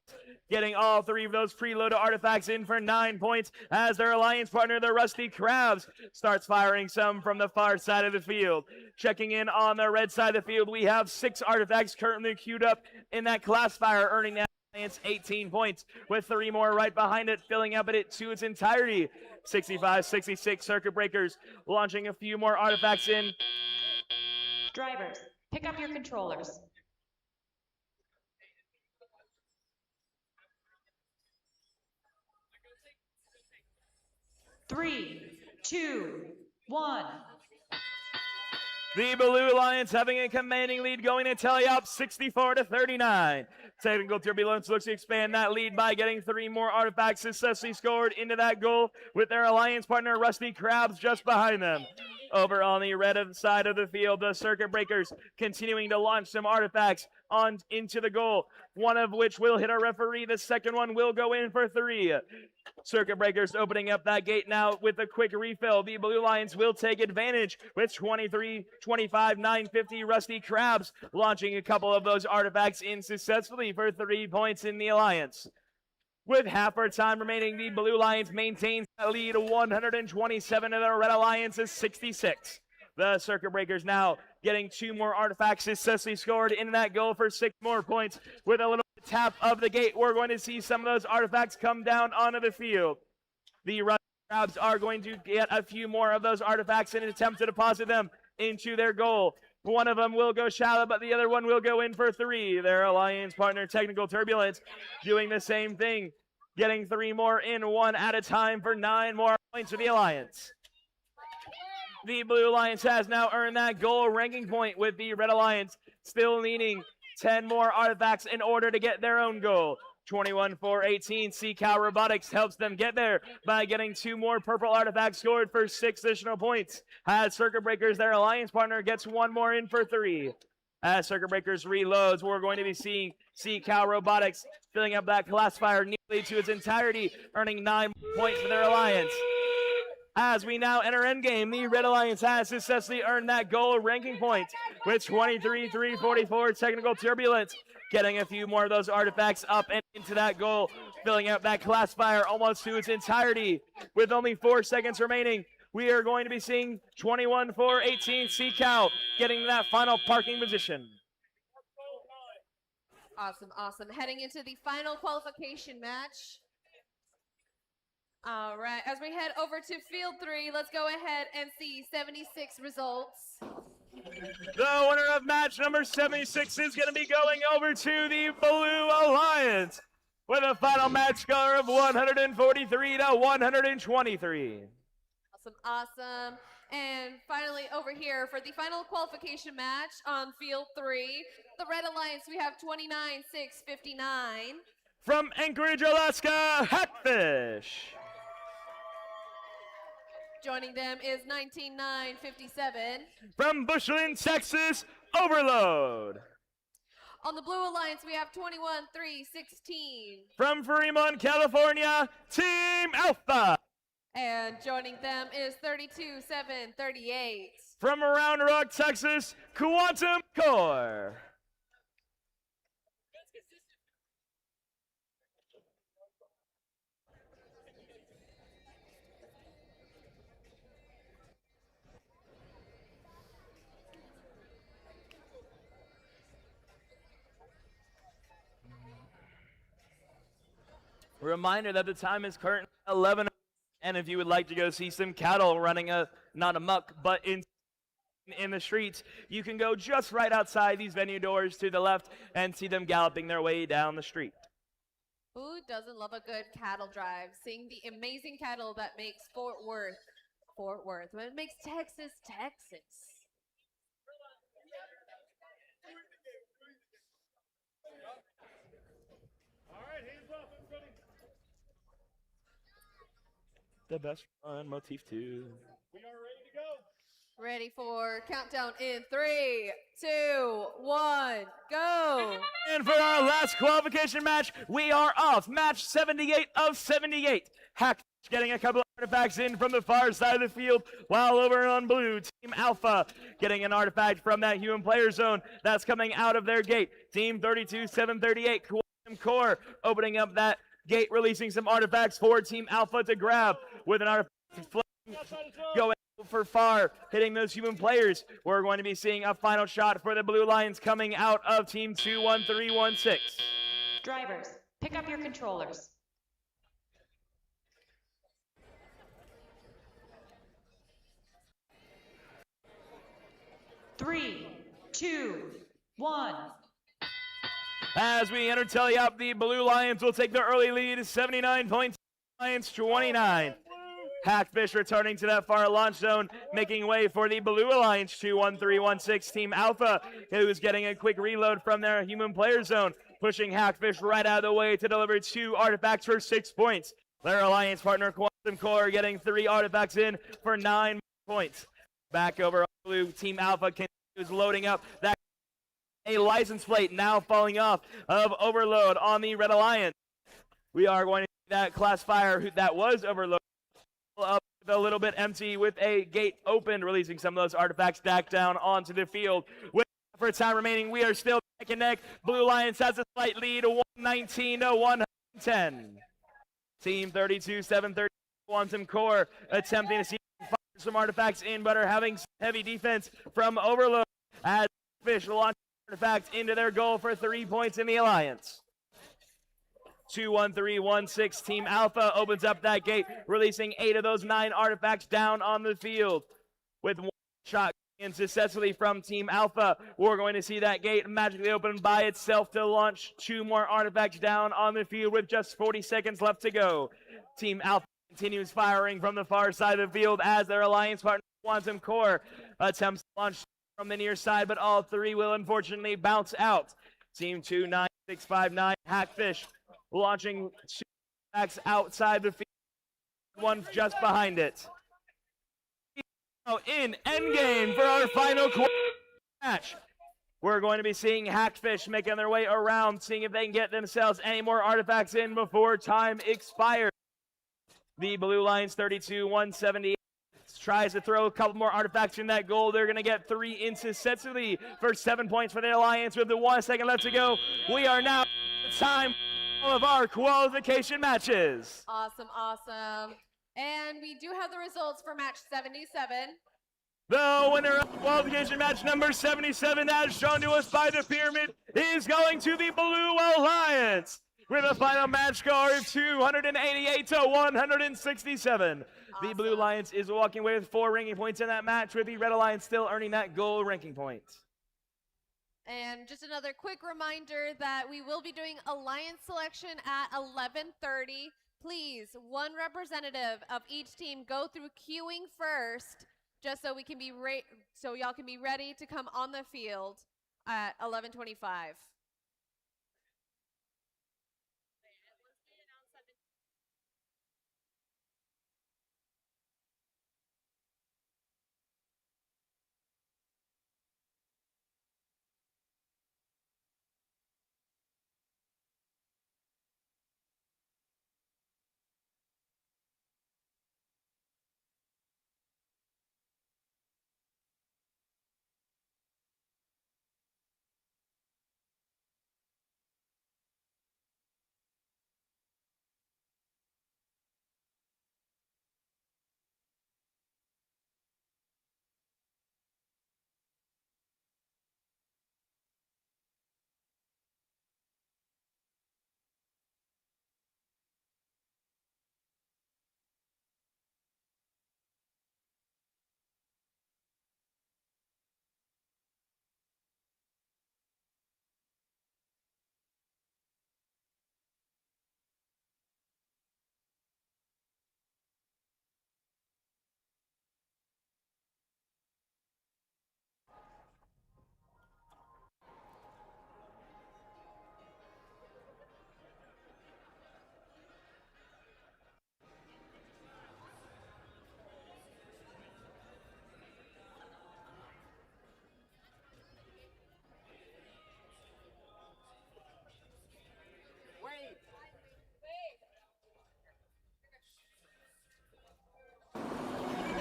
[SPEAKER 1] Getting all 3 of those preloaded artifacts in for 9 points as their alliance partner, the Rusty Crabs, starts firing some from the far side of the field. Checking in on the red side of the field, we have 6 artifacts currently queued up in that classifier, earning that alliance 18 points, with 3 more right behind it, filling up it to its entirety. 65-66 Circuit Breakers launching a few more artifacts in.
[SPEAKER 2] Drivers, pick up your controllers. Three, 2, 1.
[SPEAKER 1] The Blue Alliance having a commanding lead, going to tally up 64-39. Technical Turbulence looks to expand that lead by getting 3 more artifacts successfully scored into that goal, with their alliance partner Rusty Crabs just behind them. Over on the red side of the field, the Circuit Breakers continuing to launch some artifacts on into the goal, one of which will hit a referee. The second one will go in for 3. Circuit Breakers opening up that gate now with a quick refill. The Blue Lions will take advantage with 23-25-950 Rusty Crabs launching a couple of those artifacts in successfully for 3 points in the alliance. With half our time remaining, the Blue Lions maintains that lead 127 to the Red Alliance's 66. The Circuit Breakers now getting 2 more artifacts successfully scored in that goal for 6 more points. With a little tap of the gate, we're going to see some of those artifacts come down onto the field. The Rush Crabs are going to get a few more of those artifacts in an attempt to deposit them into their goal. One of them will go shallow, but the other one will go in for 3. Their alliance partner, Technical Turbulence, doing the same thing, getting 3 more in, 1 at a time for 9 more points for the alliance. The Blue Alliance has now earned that goal ranking point, with the Red Alliance still needing 10 more artifacts in order to get their own goal. 21-4-18, Cow Robotics helps them get there by getting 2 more purple artifacts scored for 6 additional points. As Circuit Breakers, their alliance partner, gets 1 more in for 3. As Circuit Breakers reloads, we're going to be seeing Cow Robotics filling up that classifier nearly to its entirety, earning 9 points for their alliance. As we now enter endgame, the Red Alliance has successfully earned that goal ranking point with 23-3-44 Technical Turbulence, getting a few more of those artifacts up and into that goal, filling out that classifier almost to its entirety. With only 4 seconds remaining, we are going to be seeing 21-4-18 Cow getting that final parking position.
[SPEAKER 3] Awesome, awesome. Heading into the final qualification match. All right, as we head over to field 3, let's go ahead and see 76 results.
[SPEAKER 1] The winner of match number 76 is going to be going over to the Blue Alliance with a final match score of 143 to 123.
[SPEAKER 3] Awesome, awesome. And finally over here for the final qualification match on field 3, the Red Alliance, we have 29-6-59.
[SPEAKER 1] From Anchorage, Alaska, Hackfish.
[SPEAKER 3] Joining them is 19-9-57.
[SPEAKER 1] From Bushland, Texas, Overload.
[SPEAKER 3] On the Blue Alliance, we have 21-3-16.
[SPEAKER 1] From Fremont, California, Team Alpha.
[SPEAKER 3] And joining them is 32-7-38.
[SPEAKER 1] From Round Rock, Texas, Quantum Core. Reminder that the time is currently 11, and if you would like to go see some cattle running not amok, but in the streets, you can go just right outside these venue doors to the left and see them galloping their way down the street.
[SPEAKER 3] Who doesn't love a good cattle drive? Seeing the amazing cattle that makes Fort Worth, when it makes Texas, Texas.
[SPEAKER 4] All right, hands off, everybody.
[SPEAKER 1] The best fun motif too.
[SPEAKER 4] We are ready to go.
[SPEAKER 3] Ready for countdown in 3, 2, 1, go!
[SPEAKER 1] And for our last qualification match, we are off. Match 78 of 78. Hack getting a couple of artifacts in from the far side of the field, while over on blue, Team Alpha getting an artifact from that human player zone that's coming out of their gate. Team 32-738, Qualcomm Core opening up that gate, releasing some artifacts for Team Alpha to grab, with an artifact going for far, hitting those human players. We're going to be seeing a final shot for the Blue Lions coming out of Team 21316.
[SPEAKER 2] Drivers, pick up your controllers. Three, two, one.
[SPEAKER 1] As we enter tally up, the Blue Lions will take the early lead, 79 points, Lions 29. Hackfish returning to that far launch zone, making way for the Blue Alliance 21316 Team Alpha, who is getting a quick reload from their human player zone, pushing Hackfish right out of the way to deliver 2 artifacts for 6 points. Their alliance partner Quantum Core getting 3 artifacts in for 9 points. Back over on blue, Team Alpha continues loading up that a license plate now falling off of Overload on the Red Alliance. We are going to see that classifier that was Overload up a little bit empty with a gate open, releasing some of those artifacts back down onto the field. With for time remaining, we are still neck and neck. Blue Lions has a slight lead, 119 to 110. Team 32, 730 Quantum Core attempting to see some artifacts in, but are having heavy defense from Overload as Fish launch artifacts into their goal for 3 points in the alliance. 2-1-3-1-6 Team Alpha opens up that gate, releasing 8 of those 9 artifacts down on the field. With 1 shot and successfully from Team Alpha, we're going to see that gate magically open by itself to launch 2 more artifacts down on the field with just 40 seconds left to go. Team Alpha continues firing from the far side of the field as their alliance partner Quantum Core attempts to launch from the near side, but all 3 will unfortunately bounce out. Team 29659 Hackfish launching 2 attacks outside the field, 1 just behind it. Now in endgame for our final match. We're going to be seeing Hackfish making their way around, seeing if they can get themselves any more artifacts in before time expires. The Blue Lions 32-178 tries to throw a couple more artifacts in that goal. They're going to get 3 incessantly for 7 points for the Alliance with the 1 second left to go. We are now at time for all of our qualification matches.
[SPEAKER 3] Awesome, awesome. And we do have the results for match 77.
[SPEAKER 1] The winner of qualification match number 77, as shown to us by the pyramid, is going to the Blue Alliance with a final match score of 288-167. The Blue Alliance is walking away with 4 ranking points in that match, with the Red Alliance still earning that gold ranking point.
[SPEAKER 3] And just another quick reminder that we will be doing alliance selection at 11:30. Please, 1 representative of each team go through queuing first, just so we can be so y'all can be ready to come on the field at 11:25.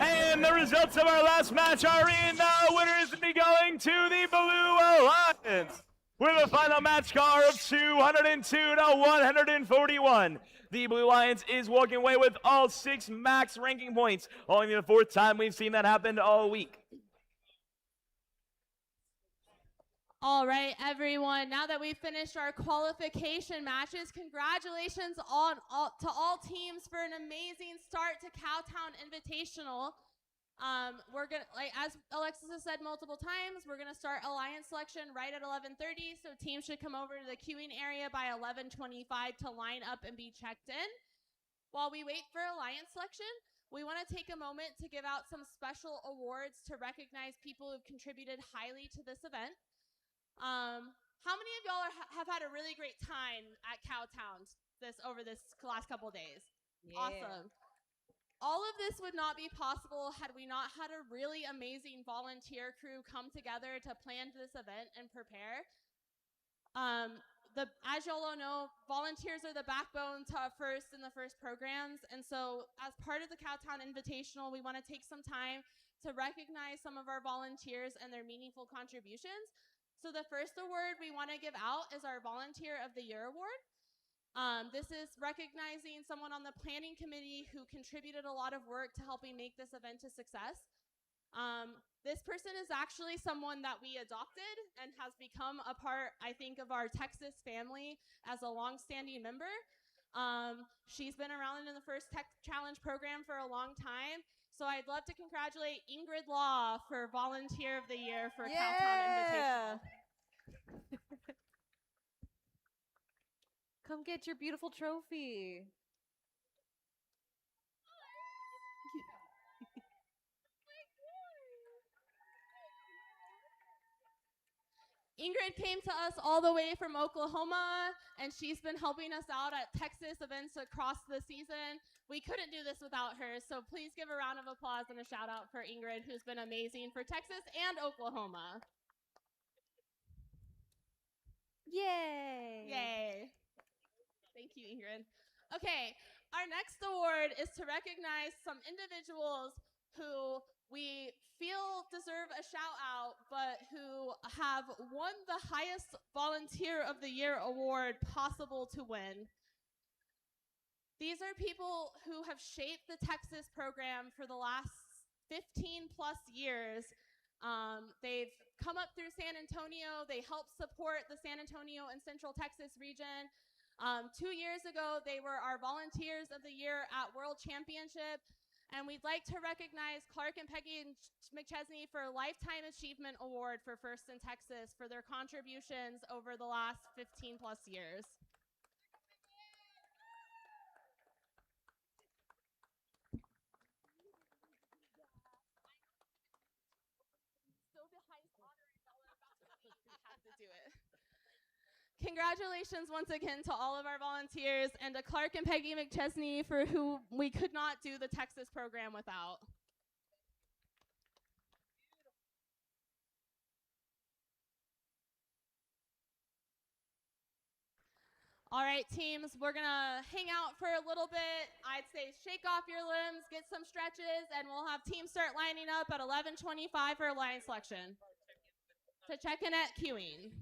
[SPEAKER 1] And the results of our last match are in. The winner is to be going to the Blue Alliance with a final match score of 202-141. The Blue Alliance is walking away with all 6 max ranking points. Only the 4th time we've seen that happen all week.
[SPEAKER 7] All right, everyone. Now that we've finished our qualification matches, congratulations to all teams for an amazing start to Cowtown Invitational. We're gonna, as Alexis has said multiple times, we're gonna start alliance selection right at 11:30. So teams should come over to the queuing area by 11:25 to line up and be checked in. While we wait for alliance selection, we want to take a moment to give out some special awards to recognize people who've contributed highly to this event. How many of y'all have had a really great time at Cowtown over this last couple days?
[SPEAKER 3] Yeah.
[SPEAKER 7] Awesome. All of this would not be possible had we not had a really amazing volunteer crew come together to plan this event and prepare. As y'all all know, volunteers are the backbone to the first programs, and so as part of the Cowtown Invitational, we want to take some time to recognize some of our volunteers and their meaningful contributions. So the first award we want to give out is our Volunteer of the Year Award. This is recognizing someone on the planning committee who contributed a lot of work to helping make this event a success. This person is actually someone that we adopted and has become a part, I think, of our Texas family as a longstanding member. She's been around in the First Tech Challenge program for a long time. So I'd love to congratulate Ingrid Law for Volunteer of the Year for Cowtown Invitational.
[SPEAKER 3] Come get your beautiful trophy.
[SPEAKER 7] Ingrid came to us all the way from Oklahoma, and she's been helping us out at Texas events across the season. We couldn't do this without her, so please give a round of applause and a shout out for Ingrid, who's been amazing for Texas and Oklahoma.
[SPEAKER 3] Yay!
[SPEAKER 7] Yay. Thank you, Ingrid. Okay, our next award is to recognize some individuals who we feel deserve a shout out, but who have won the highest Volunteer of the Year award possible to win. These are people who have shaped the Texas program for the last 15 plus years. They've come up through San Antonio. They help support the San Antonio and Central Texas region. 2 years ago, they were our Volunteers of the Year at World Championship. And we'd like to recognize Clark and Peggy McChesney for a Lifetime Achievement Award for First in Texas for their contributions over the last 15 plus years. Still the highest honor in dollar about to be. We have to do it. Congratulations once again to all of our volunteers and to Clark and Peggy McChesney for who we could not do the Texas program without. All right, teams, we're gonna hang out for a little bit. I'd say shake off your limbs, get some stretches, and we'll have teams start lining up at 11:25 for line selection. To check in at queuing.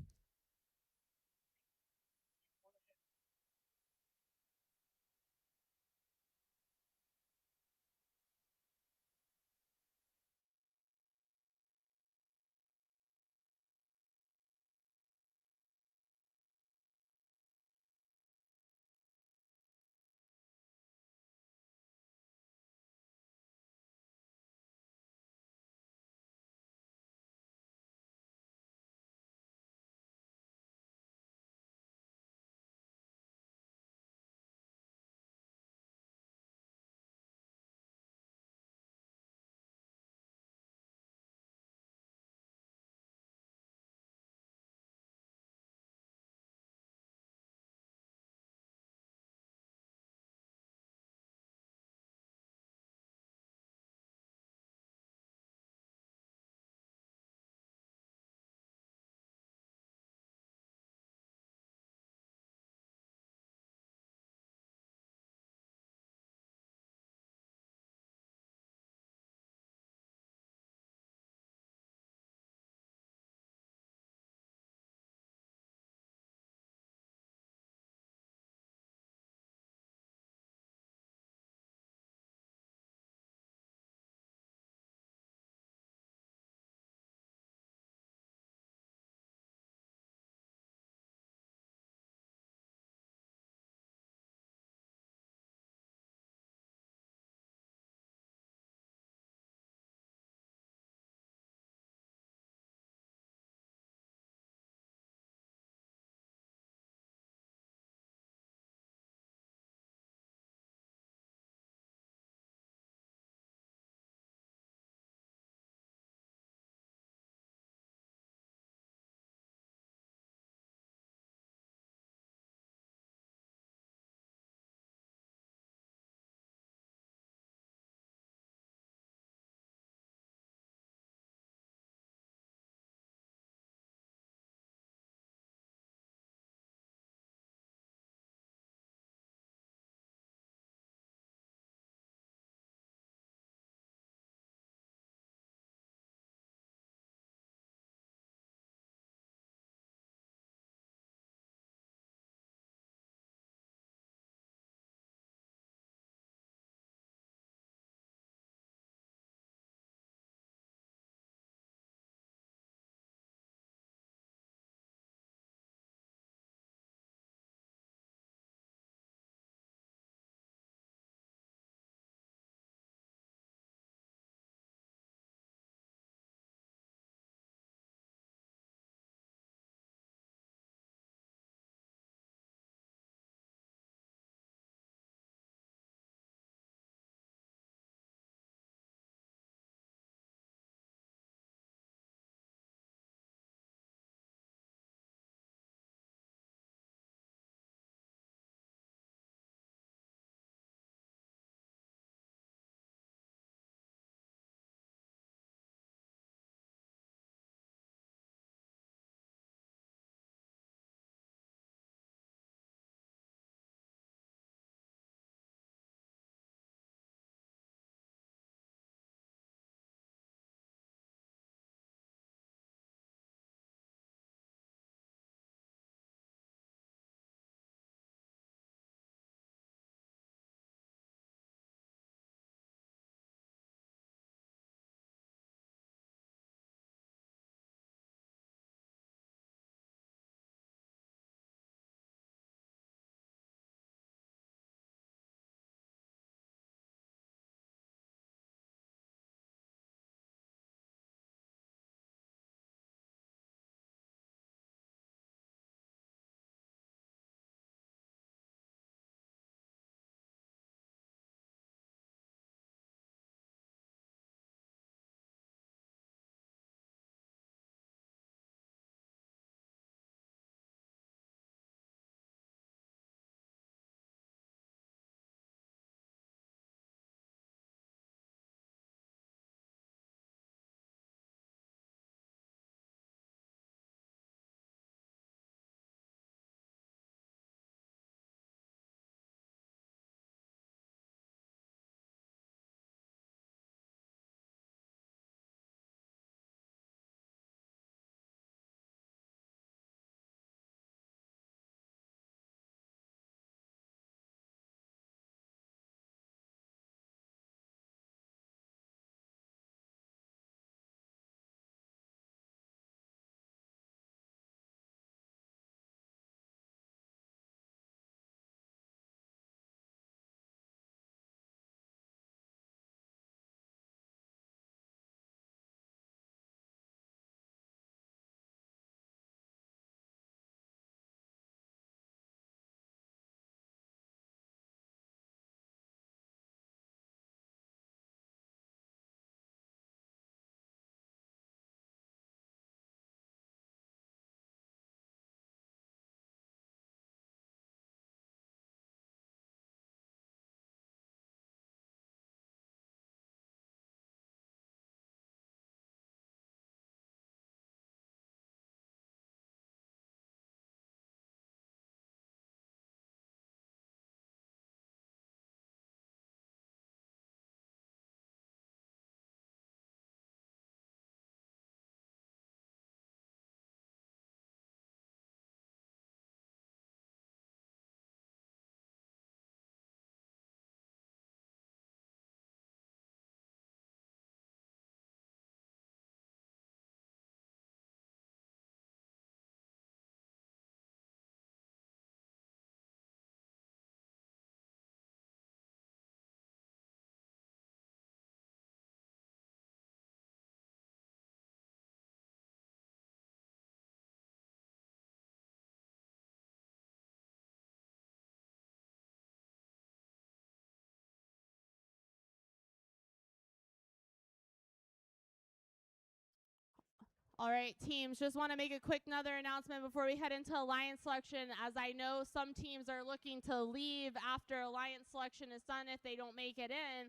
[SPEAKER 7] All right, teams, just want to make a quick another announcement before we head into alliance selection, as I know some teams are looking to leave after alliance selection is done if they don't make it in.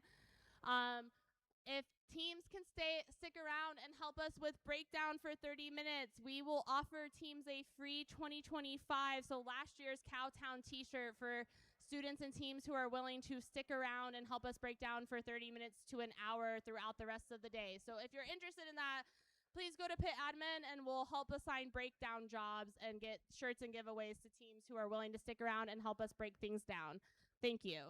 [SPEAKER 7] If teams can stick around and help us with breakdown for 30 minutes, we will offer teams a free 2025, so last year's Cowtown t-shirt for students and teams who are willing to stick around and help us break down for 30 minutes to an hour throughout the rest of the day. So if you're interested in that, please go to Pit Admin and we'll help assign breakdown jobs and get shirts and giveaways to teams who are willing to stick around and help us break things down. Thank you.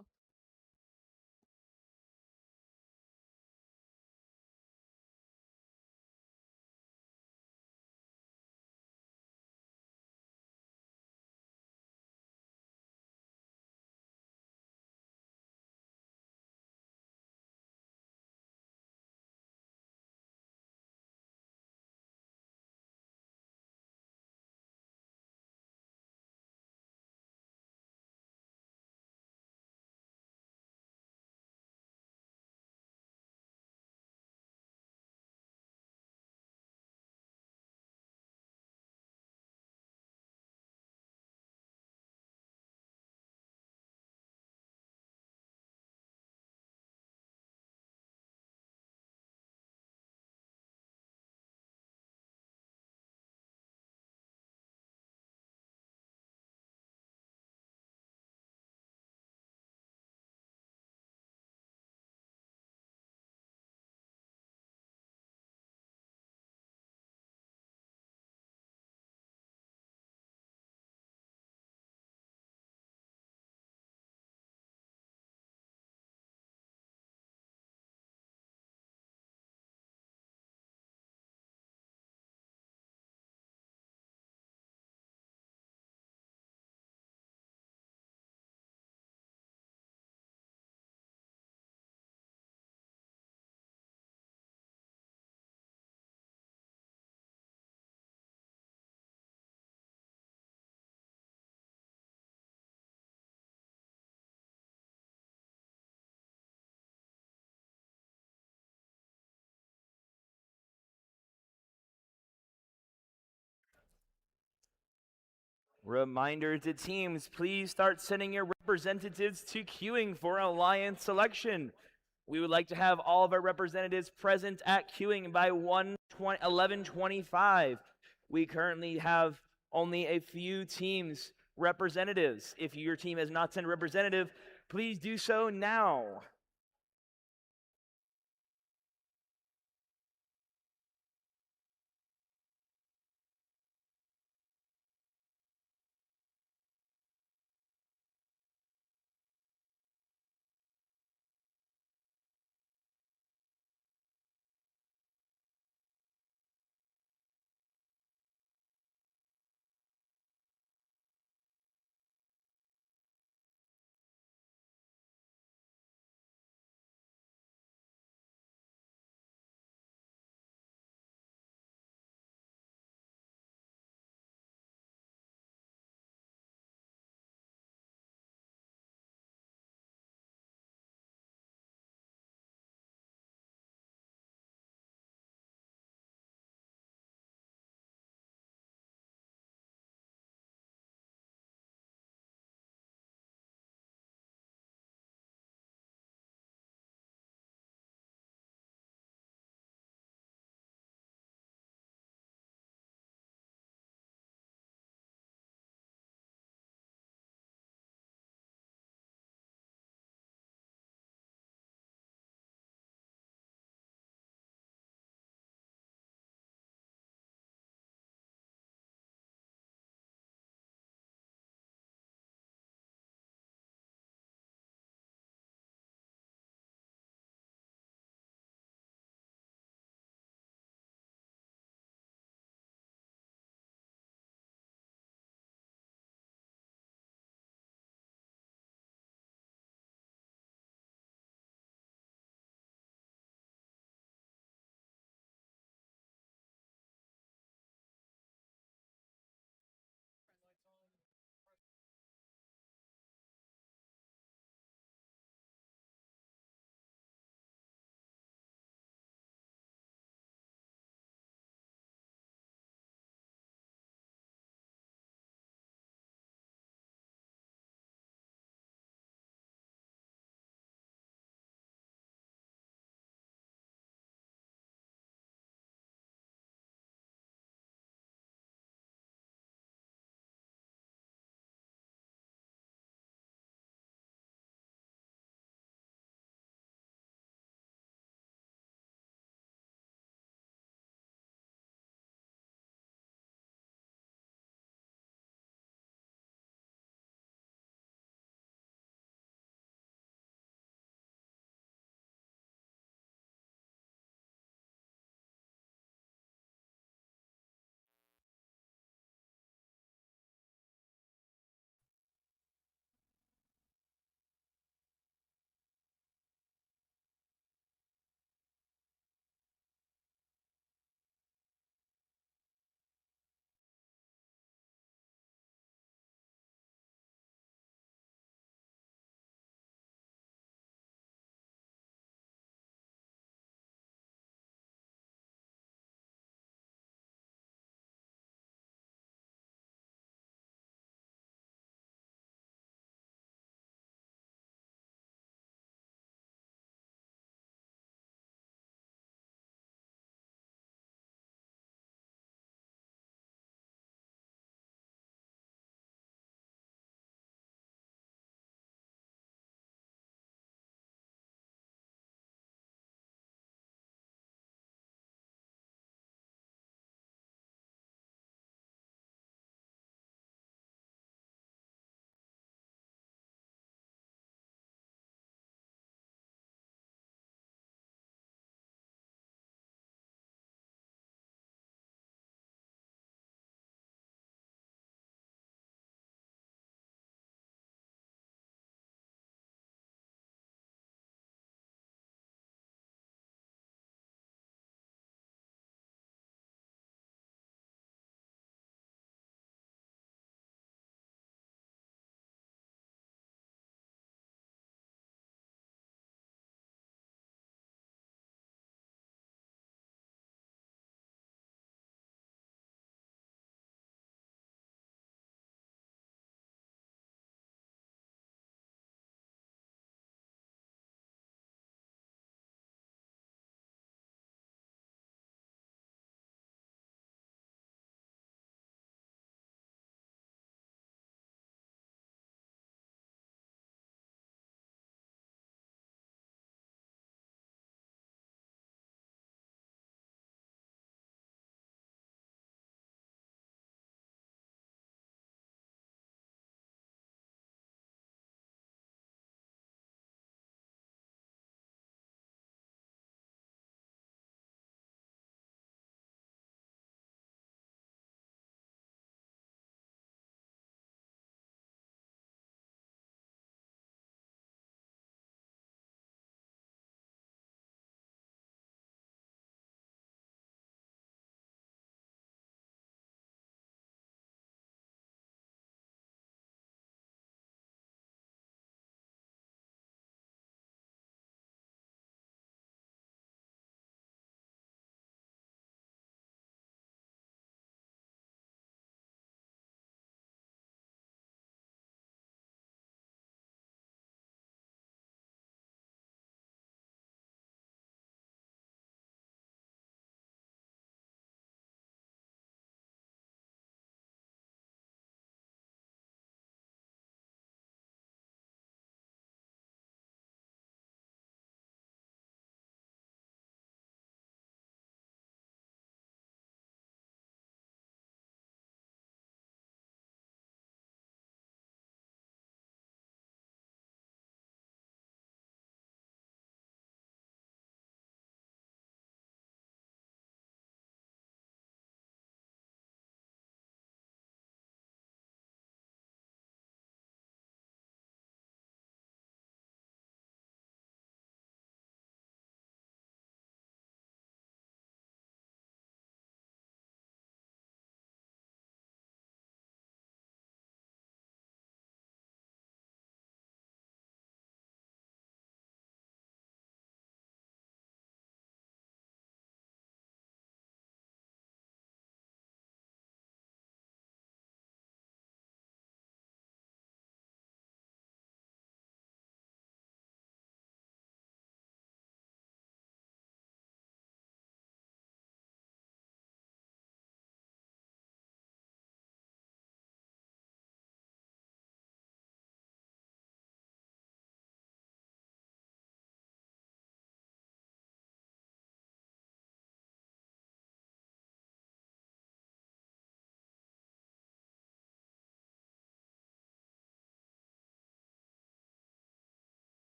[SPEAKER 1] Reminder to teams, please start sending your representatives to queuing for alliance selection. We would like to have all of our representatives present at queuing by 11:25. We currently have only a few teams representatives. If your team has not sent a representative, please do so now.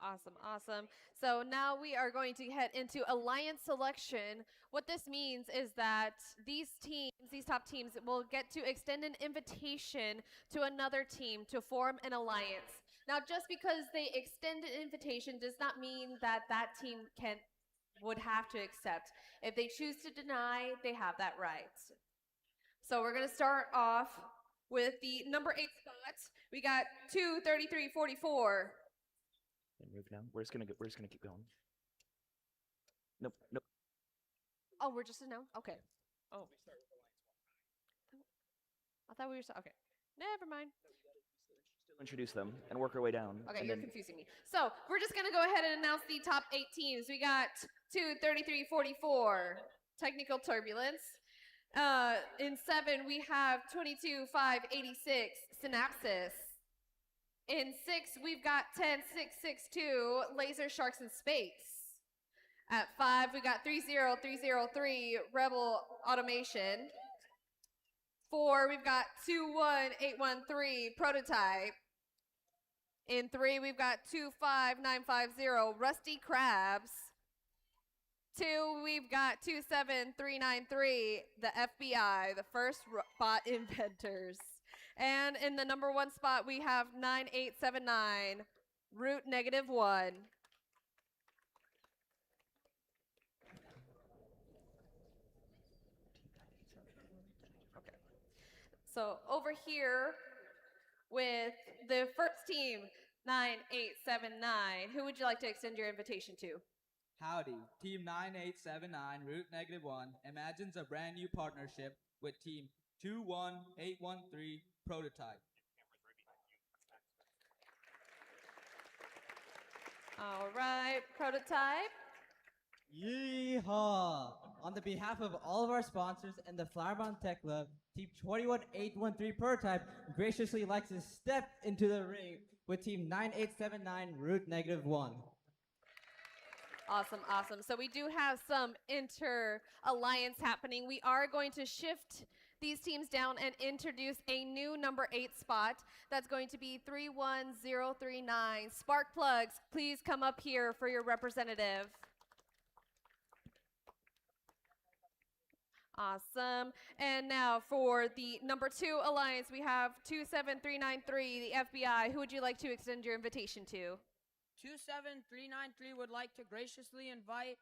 [SPEAKER 3] Awesome, awesome. So now we are going to head into alliance selection. What this means is that these teams, these top teams, will get to extend an invitation to another team to form an alliance. Now, just because they extend an invitation does not mean that that team would have to accept. If they choose to deny, they have that right. So we're going to start off with the number 8 spot. We got 233.44.
[SPEAKER 1] Move now. We're just gonna keep going. Nope. Nope.
[SPEAKER 3] Oh, we're just no. Okay. Oh. I thought we were okay. Never mind.
[SPEAKER 1] Still introduce them and work our way down.
[SPEAKER 3] Okay,
[SPEAKER 1] and
[SPEAKER 3] you're
[SPEAKER 1] then
[SPEAKER 3] confusing me. So we're just gonna go ahead and announce the top 8 teams. We got 233.44. Technical turbulence. In 7 we have 22.586. Synapsis. In 6, we've got 10.662, Laser Sharks in Space. At 5, we got 30303, Rebel Automation. 4, we've got 21813, Prototype. In 3, we've got 25950, Rusty Crabs. 2, we've got 27393, the FBI, the first robot inventors. And in the number 1 spot, we have 9879, root -1. Okay. So over here with the first team, 9879, who would you like to extend your invitation to?
[SPEAKER 9] Howdy, Team 9879, root -1, imagines a brand new partnership with Team 21813, Prototype.
[SPEAKER 3] All right, Prototype.
[SPEAKER 10] Yeehaw! On the behalf of all of our sponsors and the Flowerbound Tech Club, Team 21813 Prototype graciously likes to step into the ring with Team 9879, root -1.
[SPEAKER 3] Awesome, awesome. So we do have some inter-alliance happening. We are going to shift these teams down and introduce a new number 8 spot. That's going to be 31039. Spark Plugs, please come up here for your representative. Awesome. And now for the number 2 alliance, we have 27393, the FBI. Who would you like to extend your invitation to?
[SPEAKER 11] 27393 would like to graciously invite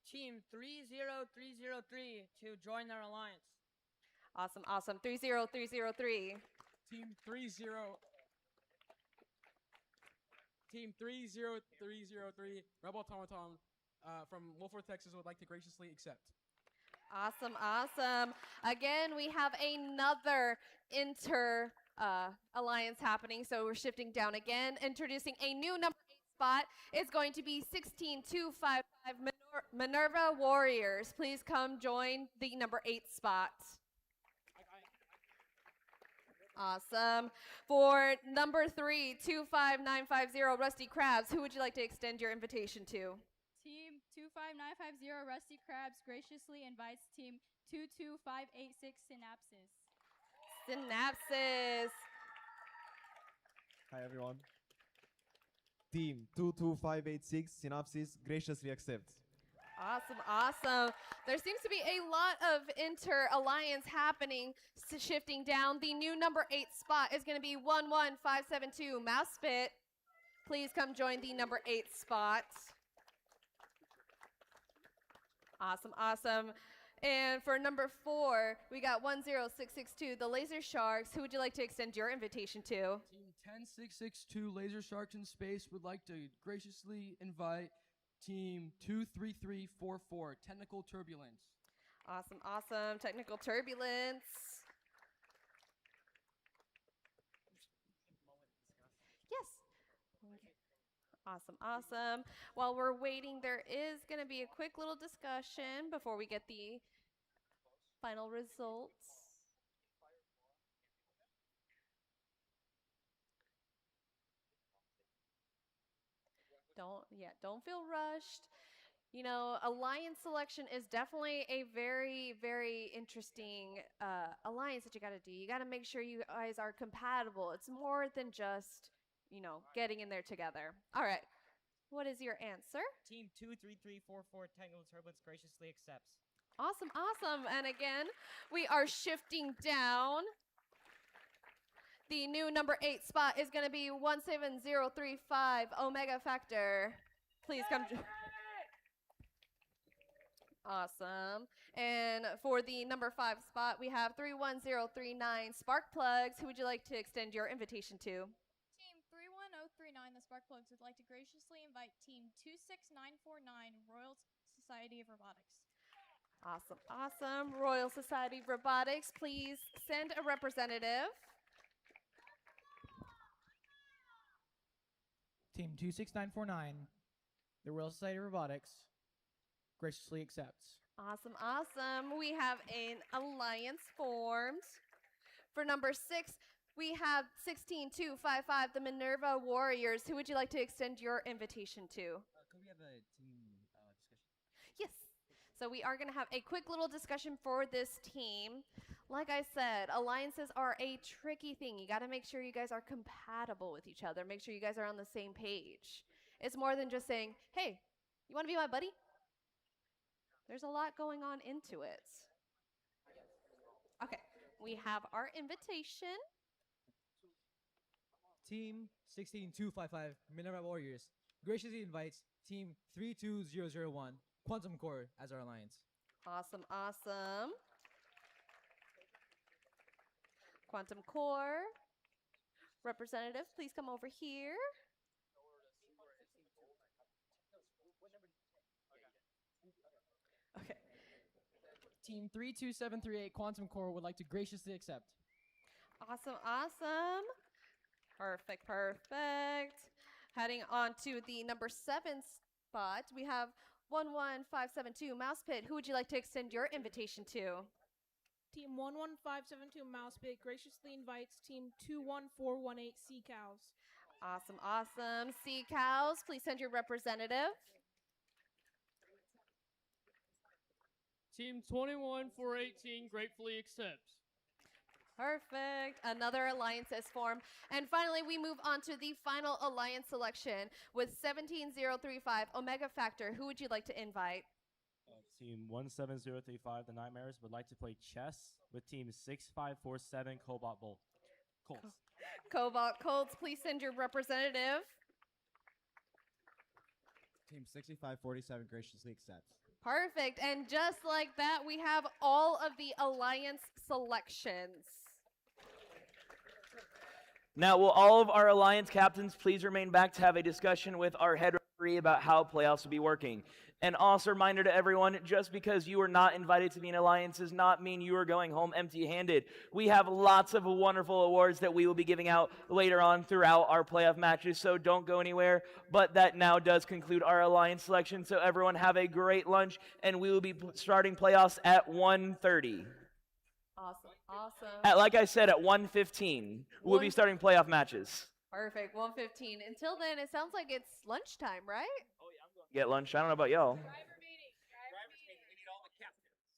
[SPEAKER 11] Team 30303 to join their alliance.
[SPEAKER 3] Awesome, awesome. 30303.
[SPEAKER 12] Team 30303, Rebel Automaton from Wolford, Texas would like to graciously accept.
[SPEAKER 3] Awesome, awesome. Again, we have another alliance happening, so we're shifting down again. Introducing a new number 8 spot. It's going to be 16255 Minerva Warriors. Please come join the number 8 spot. Awesome. For number 3, 25950 Rusty Crabs, who would you like to extend your invitation to?
[SPEAKER 13] Team 25950 Rusty Crabs graciously invites Team 22586 Synapsis.
[SPEAKER 3] Synapsis.
[SPEAKER 14] Hi everyone. Team 22586 Synapsis graciously accepts.
[SPEAKER 3] Awesome, awesome. There seems to be a lot of inter-alliance happening, shifting down. The new number 8 spot is going to be 11572 Mousefit. Please come join the number 8 spot. Awesome, awesome. And for number 4, we got 10662, the Laser Sharks. Who would you like to extend your invitation to?
[SPEAKER 12] Team 10662, Laser Sharks in Space, would like to graciously invite Team 23344, Technical Turbulence.
[SPEAKER 3] Awesome, awesome. Technical Turbulence. Yes. Awesome, awesome. While we're waiting, there is going to be a quick little discussion before we get the final results. Don't feel rushed. You know, alliance selection is definitely a very, very interesting alliance that you got to do. You got to make sure you guys are compatible. It's more than just, you know, getting in there together. All right. What is your answer?
[SPEAKER 15] Team 23344 Technical Turbulence graciously accepts.
[SPEAKER 3] Awesome, awesome. And again, we are shifting down. The new number 8 spot is going to be 17035 Omega Factor. Please come. Awesome. And for the number 5 spot, we have 31039 Spark Plugs. Who would you like to extend your invitation to?
[SPEAKER 13] Team 31039, the Spark Plugs, would like to graciously invite Team 26949, Royal Society of Robotics.
[SPEAKER 3] Awesome, awesome. Royal Society of Robotics, please send a representative.
[SPEAKER 16] Team 26949, the Royal Society of Robotics, graciously accepts.
[SPEAKER 3] Awesome, awesome. We have an alliance formed. For number 6, we have 16255, the Minerva Warriors. Who would you like to extend your invitation to?
[SPEAKER 15] Could we have a team discussion?
[SPEAKER 3] Yes. So we are going to have a quick little discussion for this team. Like I said, alliances are a tricky thing. You got to make sure you guys are compatible with each other. Make sure you guys are on the same page. It's more than just saying, hey, you want to be my buddy? There's a lot going on into it. Okay, we have our invitation.
[SPEAKER 9] Team 16255 Minerva Warriors graciously invites Team 32001 Quantum Core as our alliance.
[SPEAKER 3] Awesome, awesome. Quantum Core. Representative, please come over here. Okay.
[SPEAKER 16] Team 32738 Quantum Core would like to graciously accept.
[SPEAKER 3] Awesome, awesome. Perfect, perfect. Heading on to the number 7 spot, we have 11572 Mouse Pit. Who would you like to extend your invitation to?
[SPEAKER 17] Team 11572 Mouse Pit graciously invites Team 21418 Sea Cows.
[SPEAKER 3] Awesome, awesome. Sea Cows, please send your representative.
[SPEAKER 18] Team 21418 gratefully accepts.
[SPEAKER 3] Perfect. Another alliance is formed. And finally, we move on to the final alliance selection with 17035 Omega Factor. Who would you like to invite?
[SPEAKER 19] Team 17035, the Nightmares, would like to play chess with Team 6547 Cobalt Colts.
[SPEAKER 3] Cobalt Colts, please send your representative.
[SPEAKER 14] Team 6547 graciously accepts.
[SPEAKER 3] Perfect. And just like that, we have all of the alliance selections.
[SPEAKER 1] Now, will all of our alliance captains please remain back to have a discussion with our head referee about how playoffs will be working? And also a reminder to everyone, just because you are not invited to be an alliance does not mean you are going home empty-handed. We have lots of wonderful awards that we will be giving out later on throughout our playoff matches, so don't go anywhere. But that now does conclude our alliance selection, so everyone have a great lunch, and we will be starting playoffs at 1:30.
[SPEAKER 3] Awesome, awesome.
[SPEAKER 1] Like I said, at 1:15, we'll be starting playoff matches.
[SPEAKER 3] Perfect, 1:15. Until then, it sounds like it's lunchtime, right?
[SPEAKER 1] Get lunch. I don't know about y'all.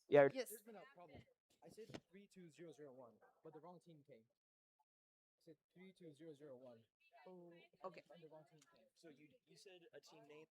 [SPEAKER 1] Yeah.
[SPEAKER 3] Yes.
[SPEAKER 9] There's been a problem. I said 32001, but the wrong team came. I said 32001.
[SPEAKER 3] Oh, okay.
[SPEAKER 9] And the wrong team came.
[SPEAKER 15] So you said a team name?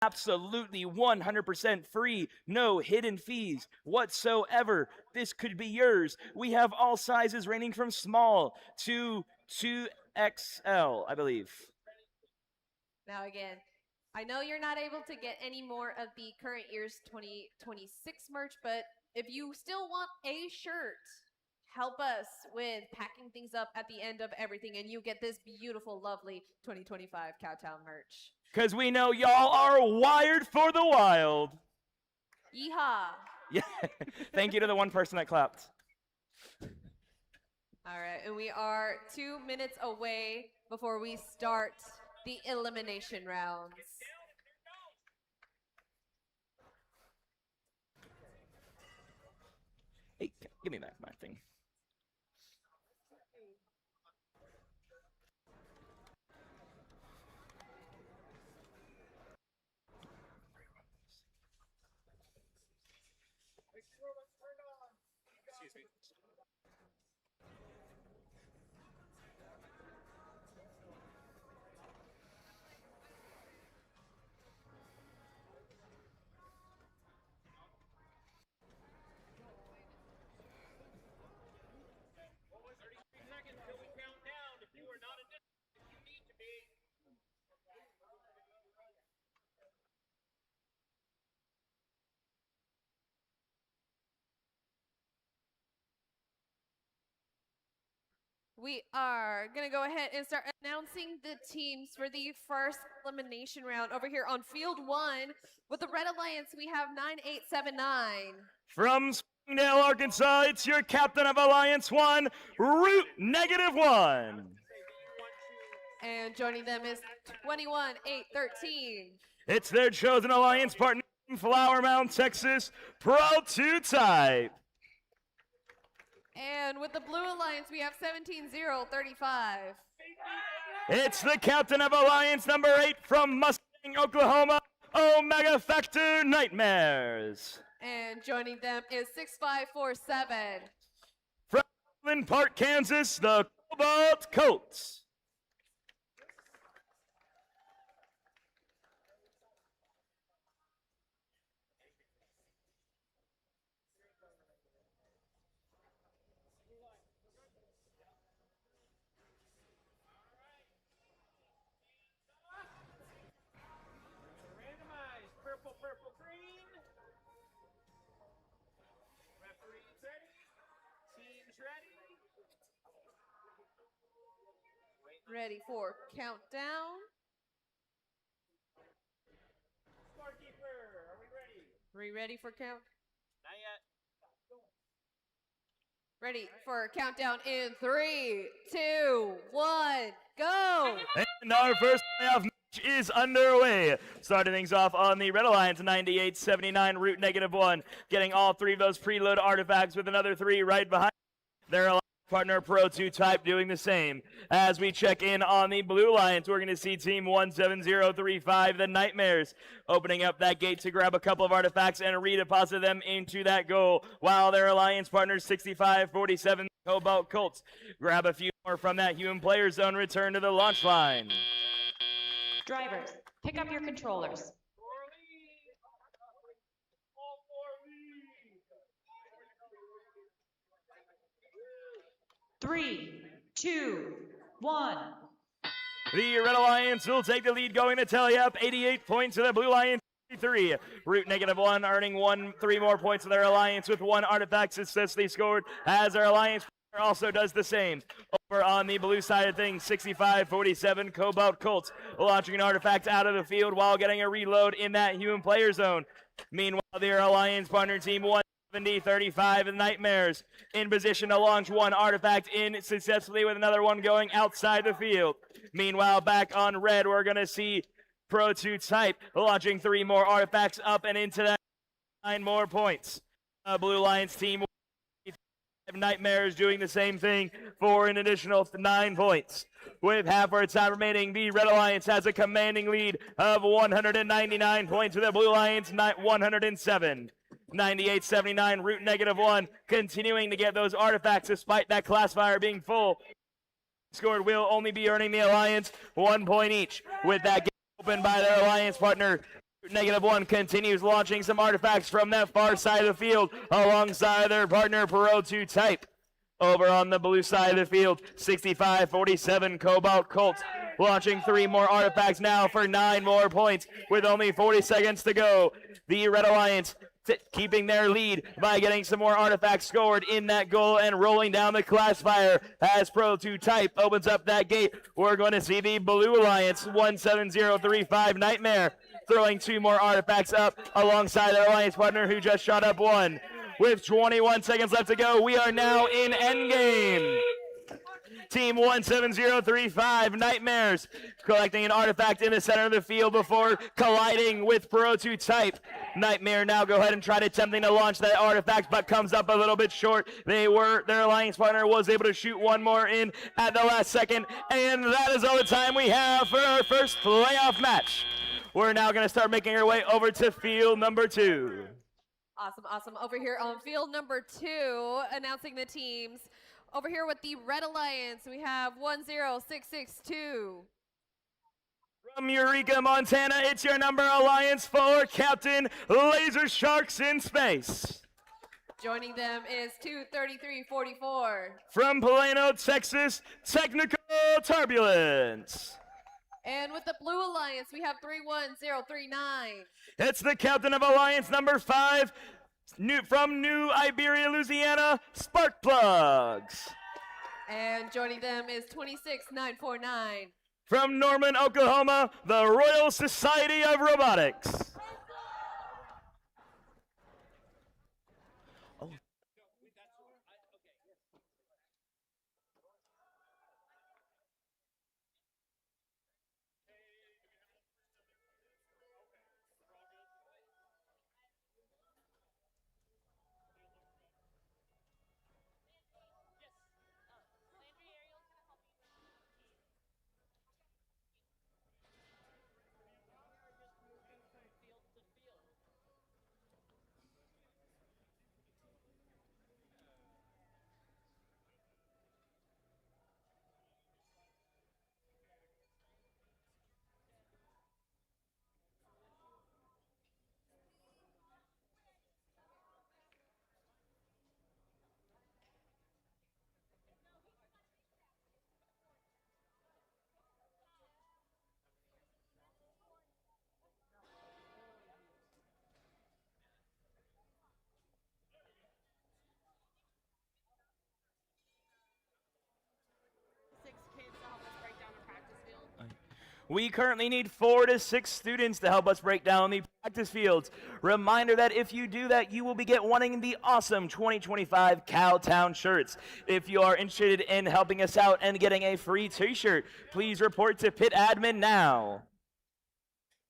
[SPEAKER 1] absolutely 100% free, no hidden fees whatsoever. This could be yours. We have all sizes ranging from small to 2XL, I believe.
[SPEAKER 3] Now again, I know you're not able to get any more of the current year's 2026 merch, but if you still want a shirt, help us with packing things up at the end of everything, and you get this beautiful, lovely 2025 Cowtown merch.
[SPEAKER 1] Because we know y'all are wired for the wild.
[SPEAKER 3] Yeehaw.
[SPEAKER 1] Yeah. Thank you to the one person that clapped.
[SPEAKER 3] All right, and we are 2 minutes away before we start the elimination rounds.
[SPEAKER 1] Hey, give me back my thing.
[SPEAKER 4] Excuse me.
[SPEAKER 3] We are going to go ahead and start announcing the teams for the first elimination round over here on Field 1. With the Red Alliance, we have 9879.
[SPEAKER 1] From Springdale, Arkansas, it's your captain of Alliance 1, Root -1.
[SPEAKER 3] And joining them is 21813.
[SPEAKER 1] It's their chosen alliance partner from Flower Mound, Texas, Prototype.
[SPEAKER 3] And with the Blue Alliance, we have 17035.
[SPEAKER 1] It's the captain of Alliance number 8 from Mustang, Oklahoma, Omega Factor Nightmares.
[SPEAKER 3] And joining them is 6547.
[SPEAKER 1] From Highland Park, Kansas, the Cobalt Colts.
[SPEAKER 4] Purple, green. Referees ready. Teams ready.
[SPEAKER 3] Ready for countdown.
[SPEAKER 4] Scorekeeper, are we ready?
[SPEAKER 3] We ready for count?
[SPEAKER 4] Not yet.
[SPEAKER 3] Ready for countdown in 3, 2, 1, go!
[SPEAKER 1] And our first playoff match is underway. Starting things off on the Red Alliance, 9879, Root -1. Getting all 3 of those preload artifacts with another 3 right behind their alliance partner Prototype doing the same. As we check in on the Blue Alliance, we're going to see Team 17035, the Nightmares, opening up that gate to grab a couple of artifacts and redeposit them into that goal, while their alliance partners 6547 Cobalt Colts grab a few more from that human player zone, return to the launch line.
[SPEAKER 2] Drivers, pick up your controllers. 3, 2, 1.
[SPEAKER 1] The Red Alliance will take the lead, going to tally up 88 points to the Blue Alliance 3. Root -1 earning 3 more points to their alliance with 1 artifact successfully scored, as their alliance also does the same. Over on the blue side of things, 6547 Cobalt Colts launching an artifact out of the field while getting a reload in that human player zone. Meanwhile, their alliance partner team 17035 and Nightmares in position to launch 1 artifact in successfully, with another one going outside the field. Meanwhile, back on red, we're going to see Prototype launching 3 more artifacts up and into that, 9 more points. Blue Alliance team Nightmares doing the same thing for an additional 9 points. With half our time remaining, the Red Alliance has a commanding lead of 199 points with the Blue Alliance 107. 9879 Root -1 continuing to get those artifacts despite that classifier being full. Scored will only be earning the Alliance 1 point each, with that game opened by their alliance partner -1 continues launching some artifacts from that far side of the field alongside their partner Pro 2 Type. Over on the blue side of the field, 65-47 Cobalt Colt launching 3 more artifacts now for 9 more points with only 40 seconds to go. The Red Alliance keeping their lead by getting some more artifacts scored in that goal and rolling down the classifier as Pro 2 Type opens up that gate. We're going to see the Blue Alliance 17035 Nightmare throwing 2 more artifacts up alongside their alliance partner who just shot up 1. With 21 seconds left to go, we are now in endgame. Team 17035 Nightmares collecting an artifact in the center of the field before colliding with Pro 2 Type. Nightmare now go ahead and try attempting to launch that artifact, but comes up a little bit short. Their alliance partner was able to shoot 1 more in at the last second, and that is all the time we have for our first playoff match. We're now going to start making our way over to field number 2.
[SPEAKER 3] Awesome, awesome. Over here on field number 2, announcing the teams. Over here with the Red Alliance, we have 10662.
[SPEAKER 1] From Eureka, Montana, it's your number Alliance 4 Captain Laser Sharks in Space.
[SPEAKER 3] Joining them is 23344.
[SPEAKER 1] From Plano, Texas, Technical Turbulence.
[SPEAKER 3] And with the Blue Alliance, we have 31039.
[SPEAKER 1] It's the captain of Alliance number 5, from New Iberia, Louisiana, Spark Plugs.
[SPEAKER 3] And joining them is 26949.
[SPEAKER 1] From Norman, Oklahoma, the Royal Society of Robotics. We currently need 4 to 6 students to help us break down the practice fields. Reminder that if you do that, you will be winning the awesome 2025 Cowtown shirts. If you are interested in helping us out and getting a free t-shirt, please report to Pit Admin now.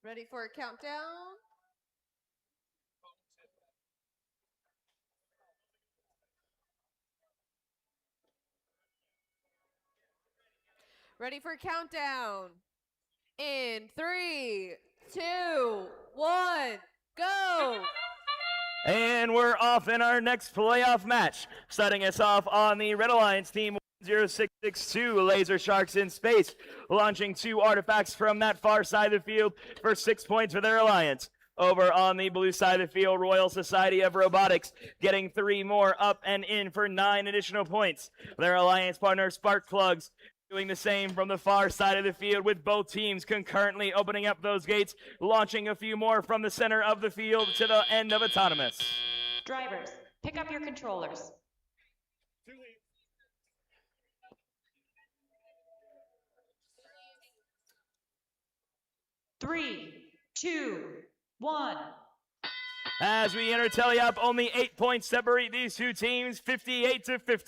[SPEAKER 3] Ready for a countdown? Ready for a countdown. In 3, 2, 1, go!
[SPEAKER 1] And we're off in our next playoff match. Starting us off on the Red Alliance team 0662, Laser Sharks in Space, launching 2 artifacts from that far side of the field for 6 points for their alliance. Over on the blue side of the field, Royal Society of Robotics getting 3 more up and in for 9 additional points. Their alliance partner, Spark Plugs, doing the same from the far side of the field, with both teams concurrently opening up those gates, launching a few more from the center of the field to the end of Autonomous.
[SPEAKER 2] Drivers, pick up your controllers. Three, 2, 1.
[SPEAKER 1] As we enter tally-up, only 8 points separate these 2 teams, 58-50.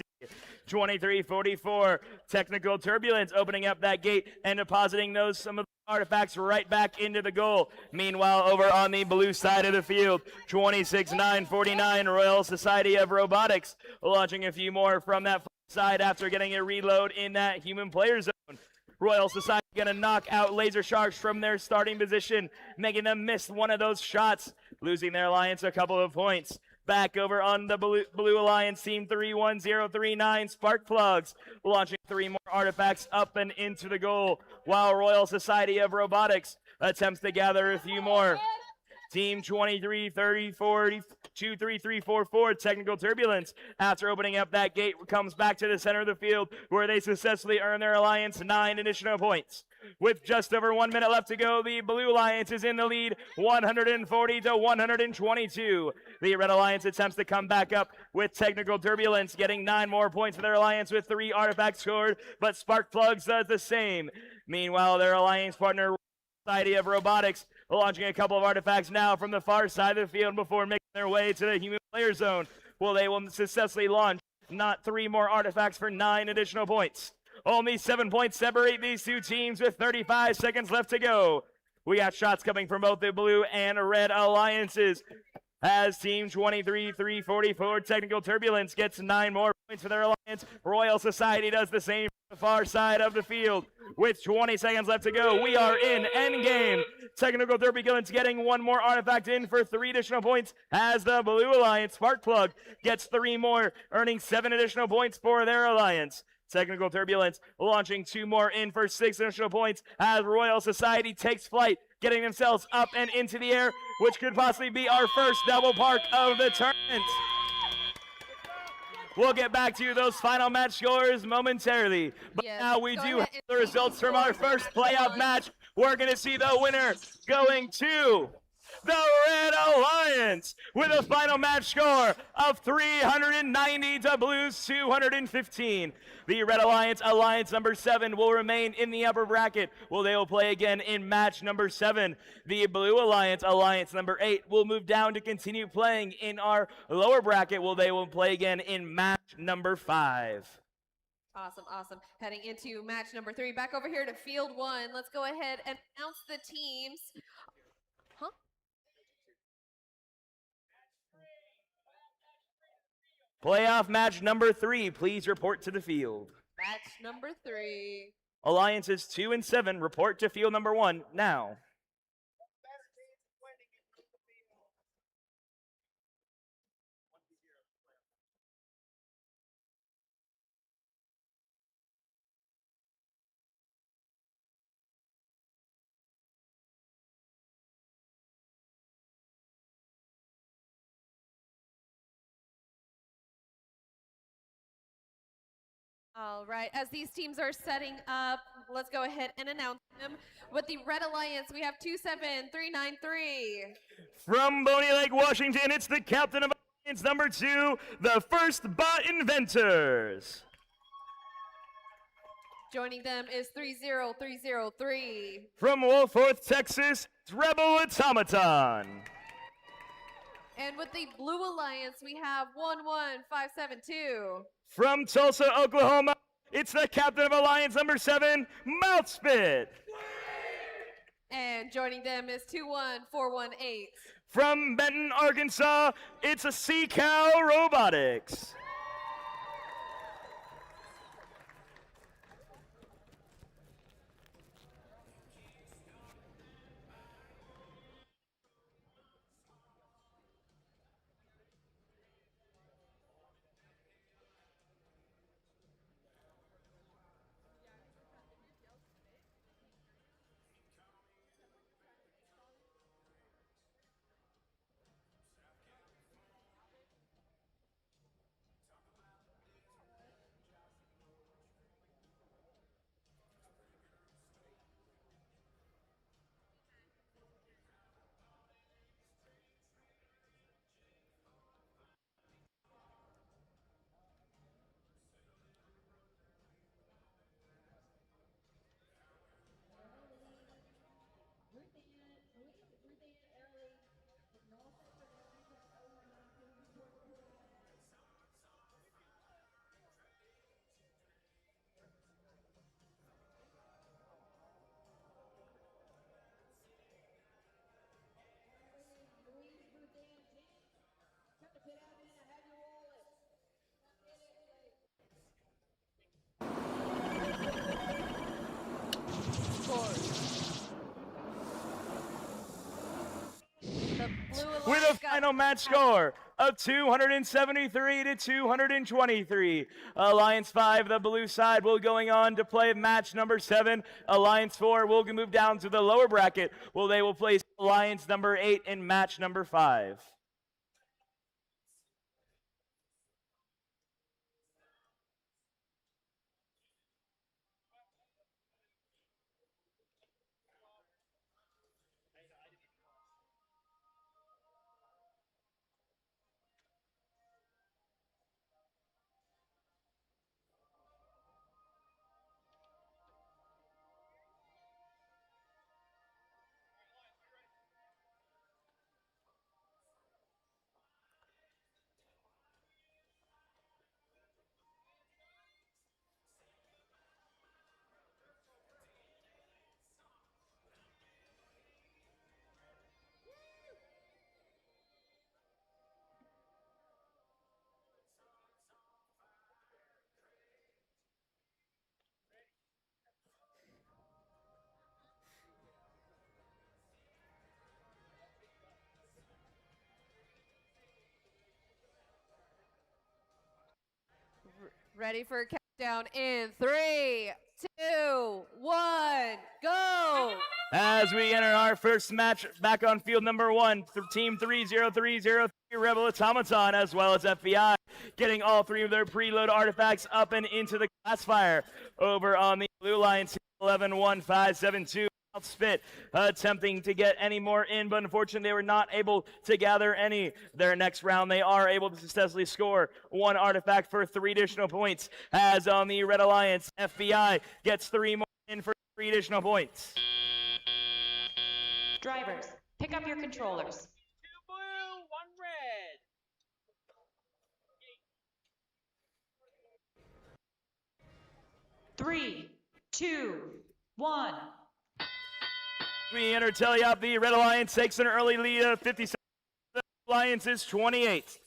[SPEAKER 1] 23-44, Technical Turbulence opening up that gate and depositing some of the artifacts right back into the goal. Meanwhile, over on the blue side of the field, 26-9-49, Royal Society of Robotics launching a few more from that side after getting a reload in that human player zone. Royal Society going to knock out Laser Sharks from their starting position, making them miss one of those shots, losing their alliance a couple of points. Back over on the Blue Alliance team, 31039 Spark Plugs, launching 3 more artifacts up and into the goal, while Royal Society of Robotics attempts to gather a few more. Team 23, 30, 40, 2, 3, 3, 4, 4, technical turbulence. After opening up that gate, comes back to the center of the field where they successfully earn their Alliance 9 additional points. With just over 1 minute left to go, the Blue Alliance is in the lead, 140 to 122. The Red Alliance attempts to come back up with technical turbulence, getting 9 more points for their Alliance with 3 artifacts scored, but Sparkplugs does the same. Meanwhile, their Alliance partner, Society of Robotics, launching a couple of artifacts now from the far side of the field before making their way to the human player zone. Well, they will successfully launch not 3 more artifacts for 9 additional points. Only 7 points separate these two teams with 35 seconds left to go. We got shots coming from both the blue and red alliances. As Team 23, 344, Technical Turbulence gets 9 more points for their alliance. Royal Society does the same from the far side of the field. With 20 seconds left to go, we are in endgame. Technical Turbulence getting 1 more artifact in for 3 additional points as the Blue Alliance Sparkplug gets 3 more, earning 7 additional points for their alliance. Technical Turbulence launching 2 more in for 6 additional points as Royal Society takes flight, getting themselves up and into the air, which could possibly be our first double park of the tournament. We'll get back to those final match scores momentarily. But now we do have the results from our first playoff match. We're going to see the winner going to the Red Alliance with a final match score of 390 to Blues 215. The Red Alliance, Alliance number 7, will remain in the upper bracket. Well, they will play again in match number 7. The Blue Alliance, Alliance number 8, will move down to continue playing in our lower bracket. Well, they will play again in match number 5.
[SPEAKER 3] Awesome, awesome. Heading into match number 3. Back over here to field 1. Let's go ahead and announce the teams. Huh?
[SPEAKER 1] Playoff match number 3, please report to the field.
[SPEAKER 3] Match number 3.
[SPEAKER 1] Alliances 2 and 7, report to field number 1 now.
[SPEAKER 3] All right, as these teams are setting up, let's go ahead and announce them. With the Red Alliance, we have 27393.
[SPEAKER 1] From Boney Lake, Washington, it's the captain of Alliance number 2, the First Bot Inventors.
[SPEAKER 3] Joining them is 30303.
[SPEAKER 1] From Wolforth, Texas, it's Rebel Automaton.
[SPEAKER 3] And with the Blue Alliance, we have 11572.
[SPEAKER 1] From Tulsa, Oklahoma, it's the captain of Alliance number 7, Mouthspit.
[SPEAKER 3] And joining them is 21418.
[SPEAKER 1] From Benton, Arkansas, it's a Sea Cow Robotics. With a final match score of 273 to 223. Alliance 5, the blue side, will going on to play match number 7. Alliance 4 will move down to the lower bracket. Well, they will play Alliance number 8 in match number 5.
[SPEAKER 3] Ready for a countdown in 3, 2, 1, go!
[SPEAKER 1] As we enter our first match back on field number 1, Team 30303 Rebel Automaton as well as FBI getting all 3 of their preload artifacts up and into the classifier. Over on the blue line, 111572. Spit attempting to get any more in, but unfortunately they were not able to gather any. Their next round they are able to successfully score 1 artifact for 3 additional points. As on the Red Alliance, FBI gets 3 more in for 3 additional points.
[SPEAKER 2] Drivers, pick up your controllers.
[SPEAKER 11] 2 blue, 1 red.
[SPEAKER 2] Three, 2, 1.
[SPEAKER 1] We enter Teleop. The Red Alliance takes an early lead of 57. The Alliance is 28.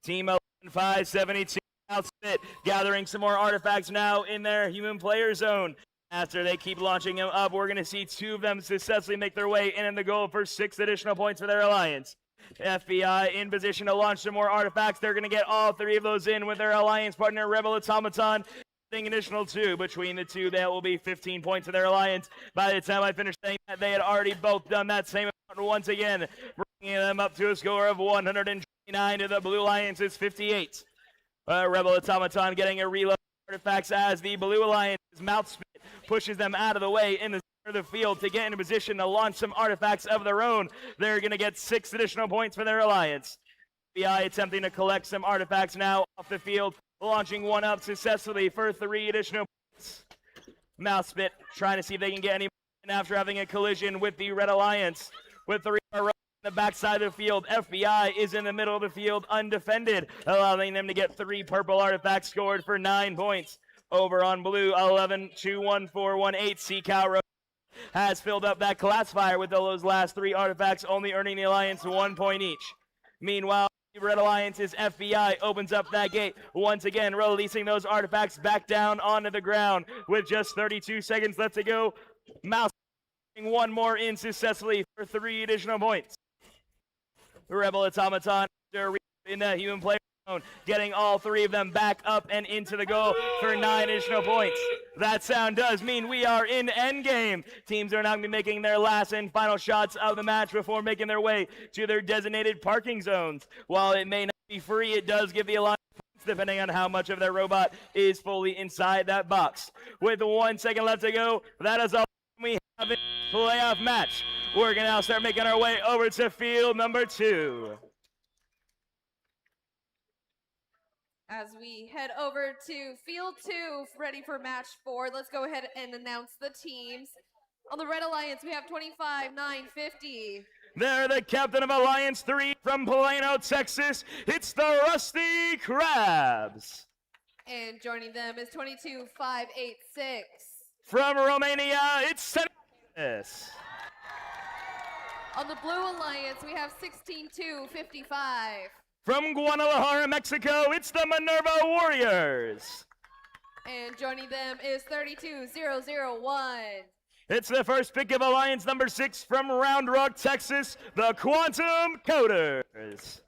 [SPEAKER 1] Team 11572 outspit, gathering some more artifacts now in their human player zone. After they keep launching them up, we're going to see 2 of them successfully make their way in the goal for 6 additional points for their alliance. FBI in position to launch some more artifacts. They're going to get all 3 of those in with their alliance partner, Rebel Automaton. An additional 2 between the 2, that will be 15 points for their alliance. By the time I finish saying that, they had already both done that same amount once again, bringing them up to a score of 129 to the Blue Alliance's 58. Rebel Automaton getting a reload of artifacts as the Blue Alliance's mouth spit pushes them out of the way in the center of the field to get in a position to launch some artifacts of their own. They're going to get 6 additional points for their alliance. FBI attempting to collect some artifacts now off the field, launching 1 up successfully for 3 additional points. Mouthspit trying to see if they can get any more after having a collision with the Red Alliance. With 3 on the backside of the field, FBI is in the middle of the field undefended, allowing them to get 3 purple artifacts scored for 9 points. Over on blue, 11-2-1-4-1-8, C-Cow Road has filled up that classifier with those last 3 artifacts, only earning the Alliance 1 point each. Meanwhile, Red Alliance's FBI opens up that gate once again, releasing those artifacts back down onto the ground with just 32 seconds left to go. Mouse 1 more in successfully for 3 additional points. The Rebel Automaton in the human player zone, getting all 3 of them back up and into the goal for 9 additional points. That sound does mean we are in endgame. Teams are now going to be making their last and final shots of the match before making their way to their designated parking zones. While it may not be free, it does give the Alliance points depending on how much of their robot is fully inside that box. With 1 second left to go, that is all we have in the playoff match. We're going to now start making our way over to field number 2.
[SPEAKER 3] As we head over to field 2, ready for match 4, let's go ahead and announce the teams. On the Red Alliance, we have 25-950.
[SPEAKER 1] They're the captain of Alliance 3 from Plano, Texas. It's the Rusty Crabs.
[SPEAKER 3] And joining them is 22-586.
[SPEAKER 1] From Romania, it's Senegalese.
[SPEAKER 3] On the Blue Alliance, we have 16-255.
[SPEAKER 1] From Guadalajara, Mexico, it's the Minerva Warriors.
[SPEAKER 3] And joining them is 32001.
[SPEAKER 1] It's the first pick of Alliance number 6 from Round Rock, Texas, the Quantum Coders.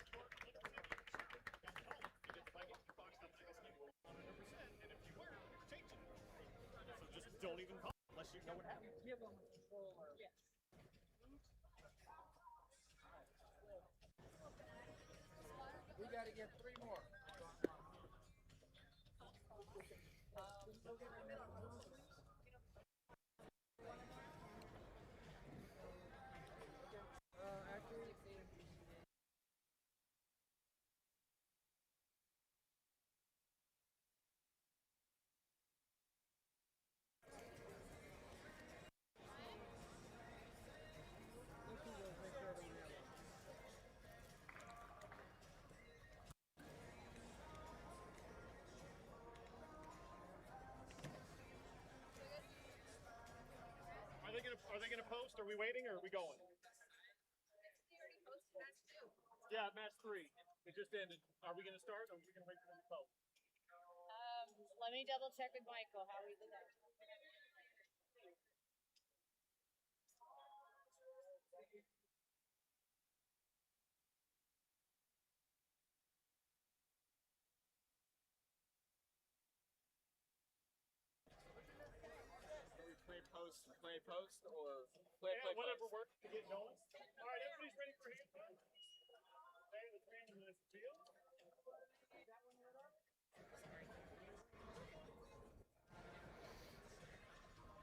[SPEAKER 8] Are we waiting or are we going? Yeah, match 3. It just ended. Are we going to start or are we going to wait for them to vote?
[SPEAKER 6] Let me double check with Michael how we did that.
[SPEAKER 4] Play post, or play
[SPEAKER 8] whatever
[SPEAKER 4] post?
[SPEAKER 8] works to get going. All right, everybody's ready for hand time? Okay, let's bring them to this field.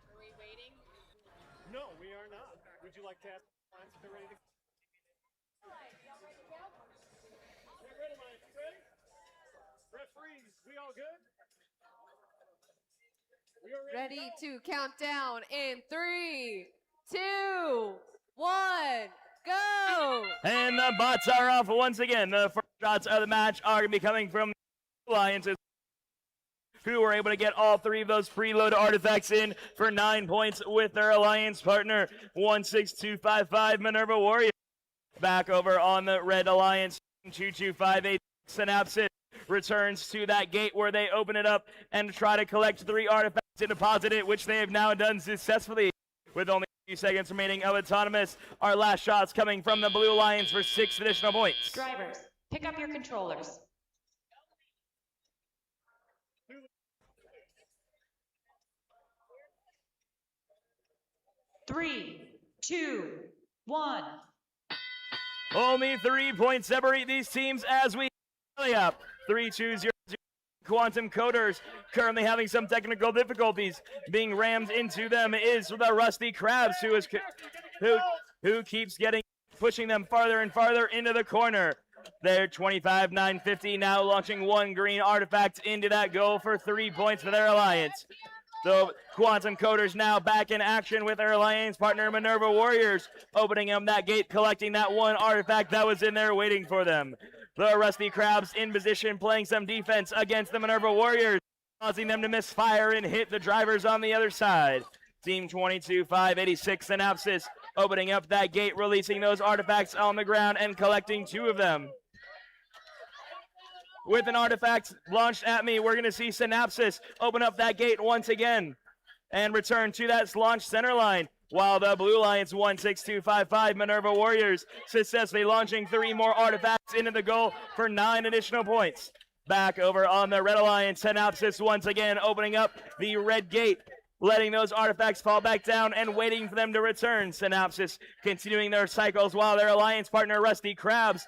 [SPEAKER 6] Are we waiting?
[SPEAKER 8] No, we are not. Would you like to ask lines if they're ready to go?
[SPEAKER 6] Y'all ready to go?
[SPEAKER 8] Get ready, Lance. You ready? Referees, we all good? We are
[SPEAKER 3] Ready to count down in 3, 2, 1, go!
[SPEAKER 1] And the bots are off once again. The first shots of the match are going to be coming from the Alliances, who were able to get all 3 of those preload artifacts in for 9 points with their alliance partner, 16255 Minerva Warrior. Back over on the Red Alliance, 2258 Synapsis returns to that gate where they open it up and try to collect 3 artifacts and deposit it, which they have now done successfully with only a few seconds remaining of autonomous. Our last shots coming from the Blue Alliance for 6 additional points.
[SPEAKER 2] Drivers, pick up your controllers. Three, 2, 1.
[SPEAKER 1] Only 3 points separate these teams as we tally up 3-2-0. Quantum Coders currently having some technical difficulties. Being rammed into them is the Rusty Krabs, who keeps pushing them farther and farther into the corner. They're 25-950 now launching 1 green artifact into that goal for 3 points for their alliance. So Quantum Coders now back in action with their alliance partner Minerva Warriors, opening up that gate, collecting that 1 artifact that was in there waiting for them. The Rusty Krabs in position, playing some defense against the Minerva Warriors, causing them to misfire and hit the drivers on the other side. Team 22-586 Synapsis opening up that gate, releasing those artifacts on the ground and collecting 2 of them. With an artifact launched at me, we're going to see Synapsis open up that gate once again and return to that launch center line, while the Blue Alliance 16255 Minerva Warriors successfully launching 3 more artifacts into the goal for 9 additional points. Back over on the Red Alliance, Synapsis once again opening up the red gate, letting those artifacts fall back down and waiting for them to return. Synapsis continuing their cycles while their alliance partner Rusty Krabs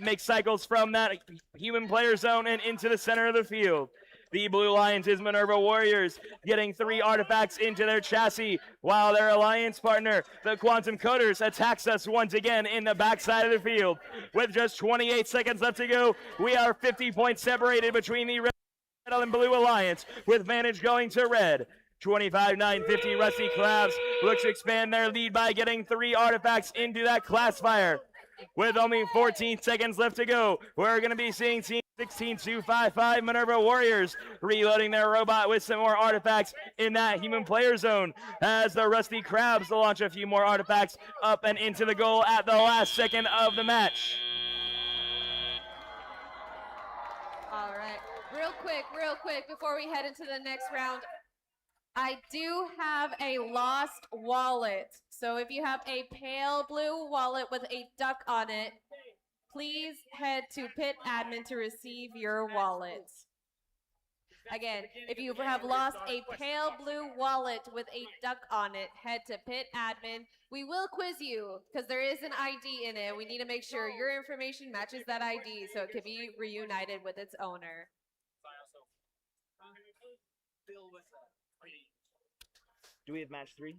[SPEAKER 1] make cycles from that human player zone and into the center of the field. The Blue Alliance's Minerva Warriors getting 3 artifacts into their chassis, while their alliance partner, the Quantum Coders, attacks us once again in the backside of the field. With just 28 seconds left to go, we are 50 points separated between the Red and Blue Alliance, with Vantage going to Red. 25-950 Rusty Krabs looks to expand their lead by getting 3 artifacts into that classifier. With only 14 seconds left to go, we're going to be seeing Team 16255 Minerva Warriors reloading their robot with some more artifacts in that human player zone, as the Rusty Krabs launch a few more artifacts up and into the goal at the last second of the match.
[SPEAKER 3] All right, real quick, before we head into the next round, I do have a lost wallet. So if you have a pale blue wallet with a duck on it, please head to Pit Admin to receive your wallet. Again, if you have lost a pale blue wallet with a duck on it, head to Pit Admin. We will quiz you because there is an ID in it. We need to make sure your information matches that ID so it can be reunited with its owner.
[SPEAKER 1] Do we have match 3?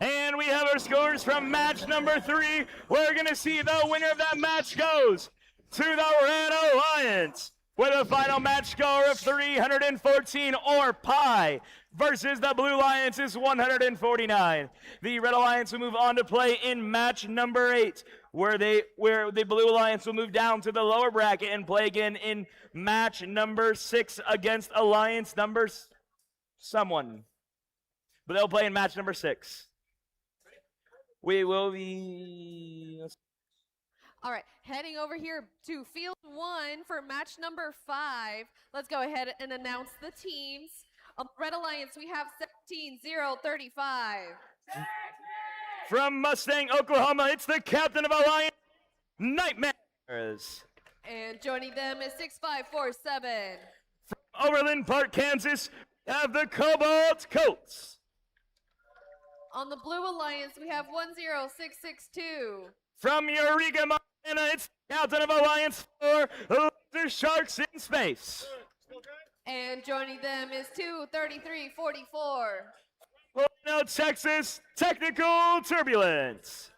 [SPEAKER 1] And we have our scores from match number 3. We're going to see the winner of that match goes to the Red Alliance with a final match score of 314 or pi versus the Blue Alliance's 149. The Red Alliance will move on to play in match number 8, where the Blue Alliance will move down to the lower bracket and play again in match number 6 against Alliance number someone. But they'll play in match number 6. We will be.
[SPEAKER 3] All right, heading over here to field 1 for match number 5. Let's go ahead and announce the teams. On the Red Alliance, we have 17-0-35.
[SPEAKER 1] From Mustang, Oklahoma, it's the captain of Alliance, Nightmares.
[SPEAKER 3] And joining them is 6547.
[SPEAKER 1] From Overland Park, Kansas, we have the Cobalt Colts.
[SPEAKER 3] On the Blue Alliance, we have 10662.
[SPEAKER 1] From Eureka, Montana, it's the captain of Alliance 4, the Sharks in Space.
[SPEAKER 3] And joining them is 23344.
[SPEAKER 1] Plano, Texas, Technical Turbulence.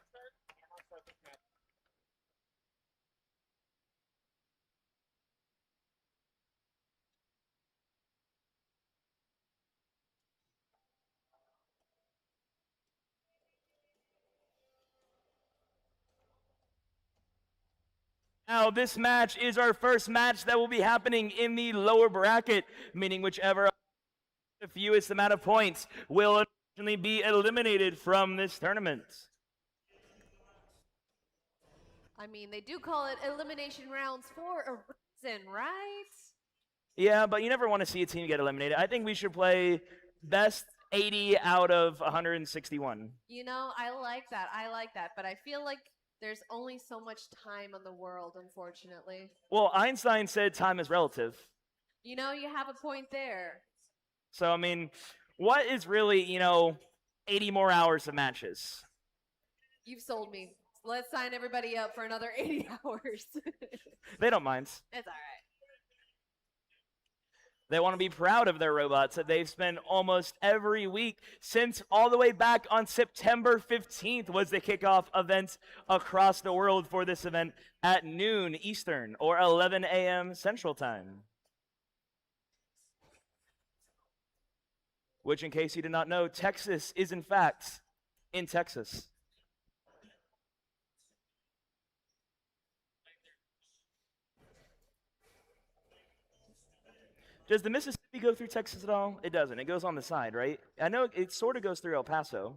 [SPEAKER 1] Now, this match is our first match that will be happening in the lower bracket, meaning whichever the fewest amount of points will unfortunately be eliminated from this tournament.
[SPEAKER 3] I mean, they do call it elimination rounds for a reason, right?
[SPEAKER 1] Yeah, but you never want to see a team get eliminated. I think we should play best 80 out of 161.
[SPEAKER 3] You know, I like that. But I feel like there's only so much time in the world, unfortunately.
[SPEAKER 1] Well, Einstein said time is relative.
[SPEAKER 3] You know, you have a point there.
[SPEAKER 1] So, I mean, what is really, 80 more hours of matches?
[SPEAKER 3] You've sold me. Let's sign everybody up for another 80 hours.
[SPEAKER 1] They don't mind.
[SPEAKER 3] It's all right.
[SPEAKER 1] They want to be proud of their robots that they've spent almost every week since all the way back on September 15th was the kickoff event across the world for this event at noon Eastern or 11 a.m. Central Time. Which, in case you did not know, Texas is in fact in Texas. Does the Mississippi go through Texas at all? It doesn't. It goes on the side, right? I know it sort of goes through El Paso.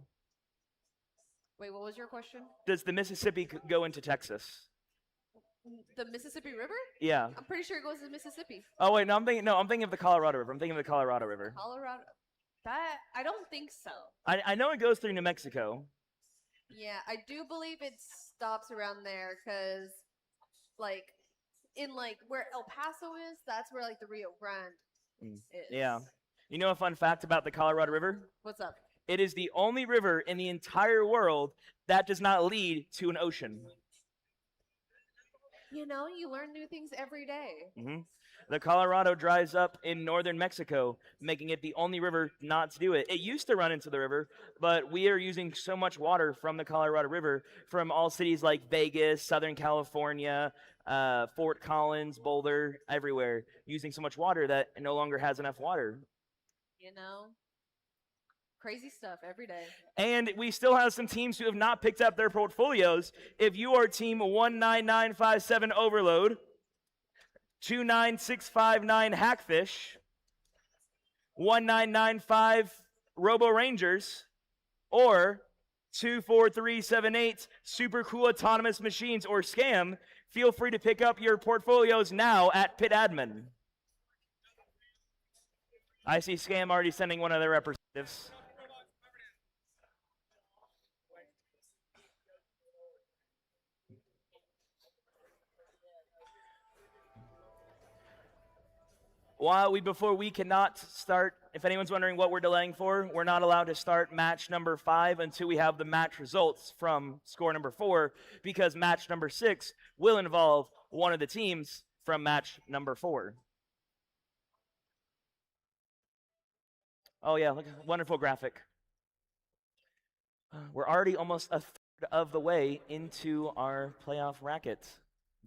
[SPEAKER 3] Wait, what was your question?
[SPEAKER 1] Does the Mississippi go into Texas?
[SPEAKER 3] The Mississippi River?
[SPEAKER 1] Yeah.
[SPEAKER 3] I'm pretty sure it goes to Mississippi.
[SPEAKER 1] Oh wait, no, I'm thinking of the Colorado River.
[SPEAKER 3] Colorado? That, I don't think so.
[SPEAKER 1] I know it goes through New Mexico.
[SPEAKER 3] Yeah, I do believe it stops around there because, where El Paso is, that's where, the Rio Grande is.
[SPEAKER 1] Yeah. You know a fun fact about the Colorado River?
[SPEAKER 3] What's up?
[SPEAKER 1] It is the only river in the entire world that does not lead to an ocean.
[SPEAKER 3] You know, you learn new things every day.
[SPEAKER 1] Mm-hmm. The Colorado dries up in northern Mexico, making it the only river not to do it. It used to run into the river, but we are using so much water from the Colorado River from all cities like Vegas, Southern California, Fort Collins, Boulder, everywhere, using so much water that it no longer has enough water.
[SPEAKER 3] You know? Crazy stuff every day. And
[SPEAKER 1] we still have some teams who have not picked up their portfolios. If you are team 19957 Overload, 29659 Hackfish, 1995 Robo Rangers, or 24378 Super Cool Autonomous Machines or Scam, feel free to pick up your portfolios now at Pit Admin. I see Scam already sending one of their representatives. Before we cannot start, if anyone's wondering what we're delaying for, we're not allowed to start match number 5 until we have the match results from score number 4, because match number 6 will involve one of the teams from match number 4. Oh yeah, look, wonderful graphic. We're already almost a third of the way into our playoff bracket.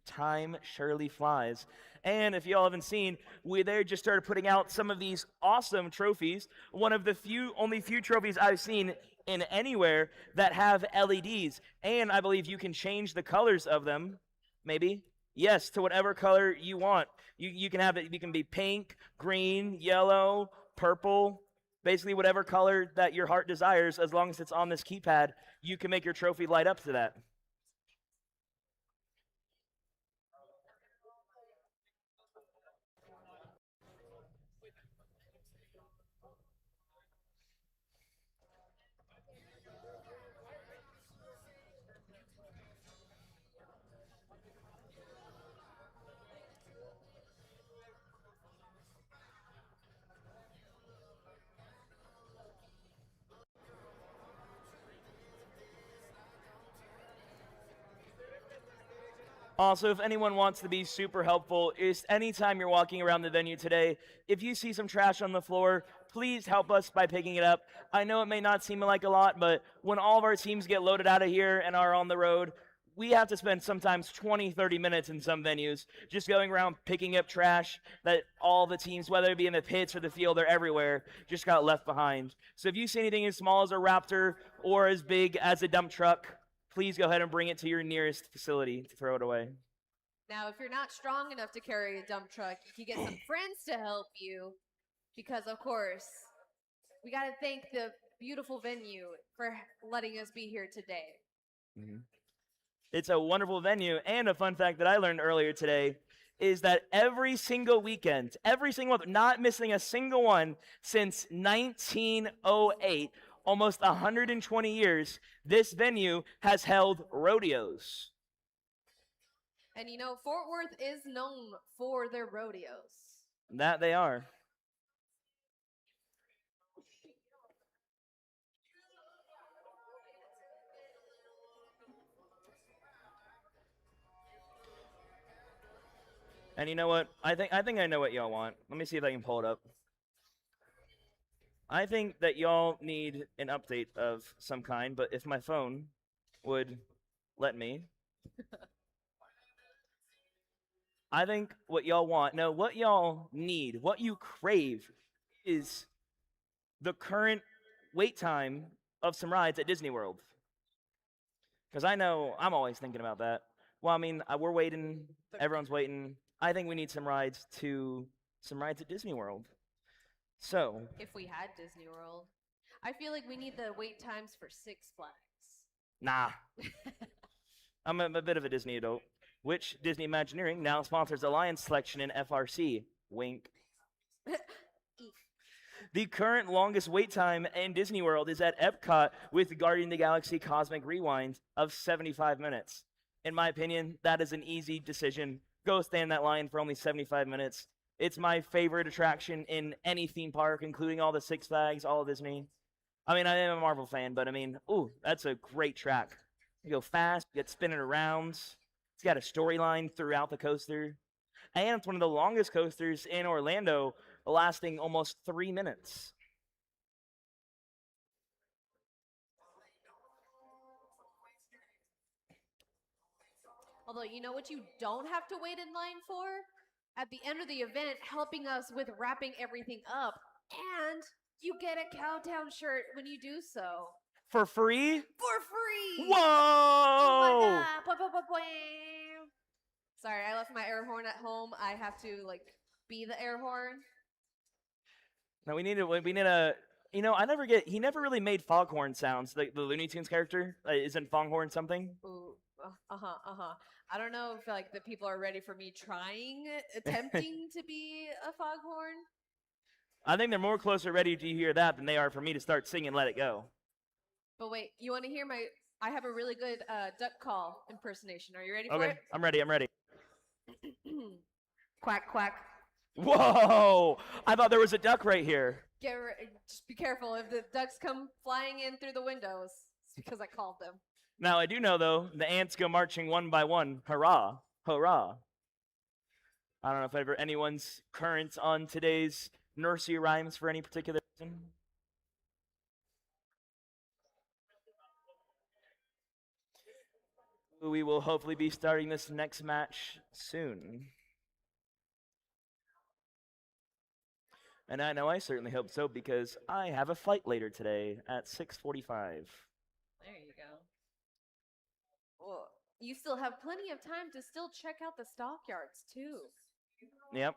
[SPEAKER 1] Time surely flies. And if y'all haven't seen, they just started putting out some of these awesome trophies. One of the only few trophies I've seen in anywhere that have LEDs. And I believe you can change the colors of them, maybe. Yes, to whatever color you want. You can have it, you can be pink, green, yellow, purple. Basically, whatever color that your heart desires, as long as it's on this keypad, you can make your trophy light up to that. Also, if anyone wants to be super helpful, is anytime you're walking around the venue today, if you see some trash on the floor, please help us by picking it up. I know it may not seem like a lot, but when all of our teams get loaded out of here and are on the road, we have to spend sometimes 20, 30 minutes in some venues just going around picking up trash that all the teams, whether it be in the pits or the field or everywhere, just got left behind. So if you see anything as small as a Raptor or as big as a dump truck, please go ahead and bring it to your nearest facility to throw it away.
[SPEAKER 3] Now, if you're not strong enough to carry a dump truck, you can get some friends to help you because, of course, we got to thank the beautiful venue for letting us be here today.
[SPEAKER 1] Mm-hmm. It's a wonderful venue, and a fun fact that I learned earlier today is that every single weekend, every single month, not missing a single one since 1908, almost 120 years, this venue has held rodeos.
[SPEAKER 3] And you know, Fort Worth is known for their rodeos.
[SPEAKER 1] That they are. And you know what? I think I know what y'all want. Let me see if I can pull it up. I think that y'all need an update of some kind, but if my phone would let me. I think what y'all want, no, what y'all need, what you crave is the current wait time of some rides at Disney World. Because I know I'm always thinking about that. Well, I mean, we're waiting, everyone's waiting. I think we need some rides at Disney World. So,
[SPEAKER 3] if we had Disney World, I feel like we need the wait times for Six Flags.
[SPEAKER 1] Nah. I'm a bit of a Disney adult. Which Disney Imagineering now sponsors Alliance Selection in FRC. Wink. The current longest wait time in Disney World is at Epcot with Guardian of the Galaxy Cosmic Rewind of 75 minutes. In my opinion, that is an easy decision. Go stand in that line for only 75 minutes. It's my favorite attraction in any theme park, including all the Six Flags, all of Disney. I mean, I am a Marvel fan, but I mean, ooh, that's a great track. You go fast, you get spinning around. It's got a storyline throughout the coaster. And it's one of the longest coasters in Orlando, lasting almost 3 minutes.
[SPEAKER 3] Although, you know what you don't have to wait in line for? At the end of the event, helping us with wrapping everything up. And you get a Cowtown shirt when you do so.
[SPEAKER 1] For free?
[SPEAKER 3] For free!
[SPEAKER 1] Whoa!
[SPEAKER 3] Oh my God! Sorry, I left my air horn at home. I have to, be the air horn.
[SPEAKER 1] No, we need a, he never really made foghorn sounds. The Looney Tunes character, isn't foghorn something?
[SPEAKER 3] Ooh, I don't know if, the people are ready for me attempting to be a foghorn.
[SPEAKER 1] I think they're more closer ready to hear that than they are for me to start singing Let It Go.
[SPEAKER 3] But wait, you want to hear I have a really good duck call impersonation. Are you ready for it?
[SPEAKER 1] Okay, I'm ready.
[SPEAKER 3] Quack, quack.
[SPEAKER 1] Whoa! I thought there was a duck right here.
[SPEAKER 3] Just be careful. If the ducks come flying in through the windows, it's because I called them.
[SPEAKER 1] Now, I do know, though, the ants go marching one by one. Hurrah! Hurrah! I don't know if anyone's current on today's nursery rhymes for any particular reason. We will hopefully be starting this next match soon. And I know I certainly hope so because I have a flight later today at 6:45.
[SPEAKER 3] There you go. Well, you still have plenty of time to still check out the stockyards, too.
[SPEAKER 1] Yep.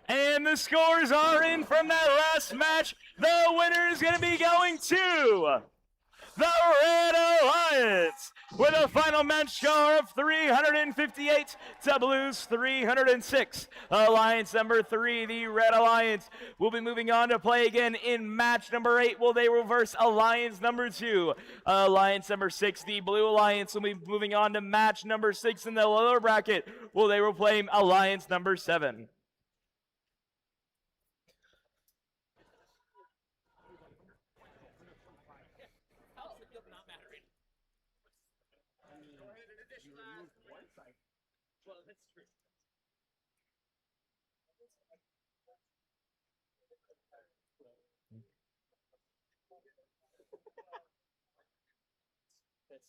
[SPEAKER 1] And the scores are in from that last match. The winner is going to be going to the Red Alliance with a final match score of 358 to Blues 306. Alliance number 3, the Red Alliance, will be moving on to play again in match number 8. Will they reverse Alliance number 2? Alliance number 6, the Blue Alliance, will be moving on to match number 6 in the lower bracket. Will they will play Alliance number 7?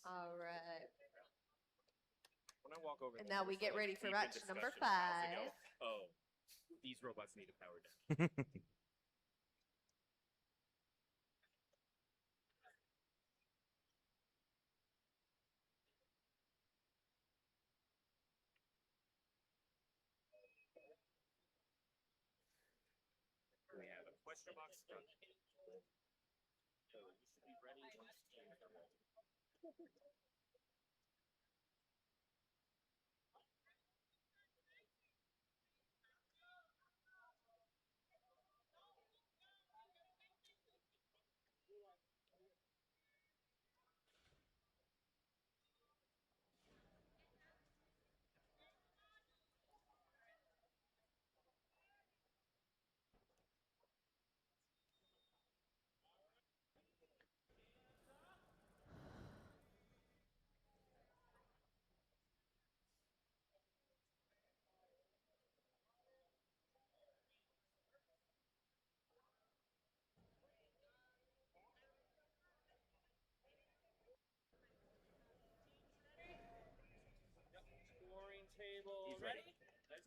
[SPEAKER 3] All right.
[SPEAKER 1] When I walk over
[SPEAKER 3] And now we get ready for match number 5.
[SPEAKER 1] Oh, these robots need a power down. We have a question box. So you should be ready.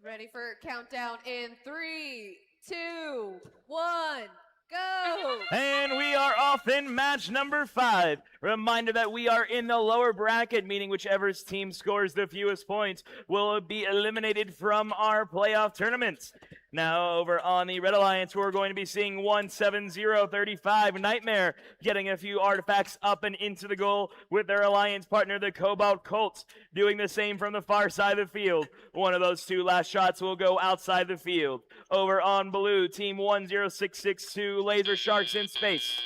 [SPEAKER 3] Ready for countdown in 3, 2, 1, go!
[SPEAKER 1] And we are off in match number 5. Reminder that we are in the lower bracket, meaning whichever team scores the fewest points will be eliminated from our playoff tournaments. Now over on the Red Alliance, we're going to be seeing 17035 Nightmare getting a few artifacts up and into the goal with their alliance partner, the Cobalt Colts, doing the same from the far side of the field. One of those two last shots will go outside the field. Over on blue, team 10662 Laser Sharks in space.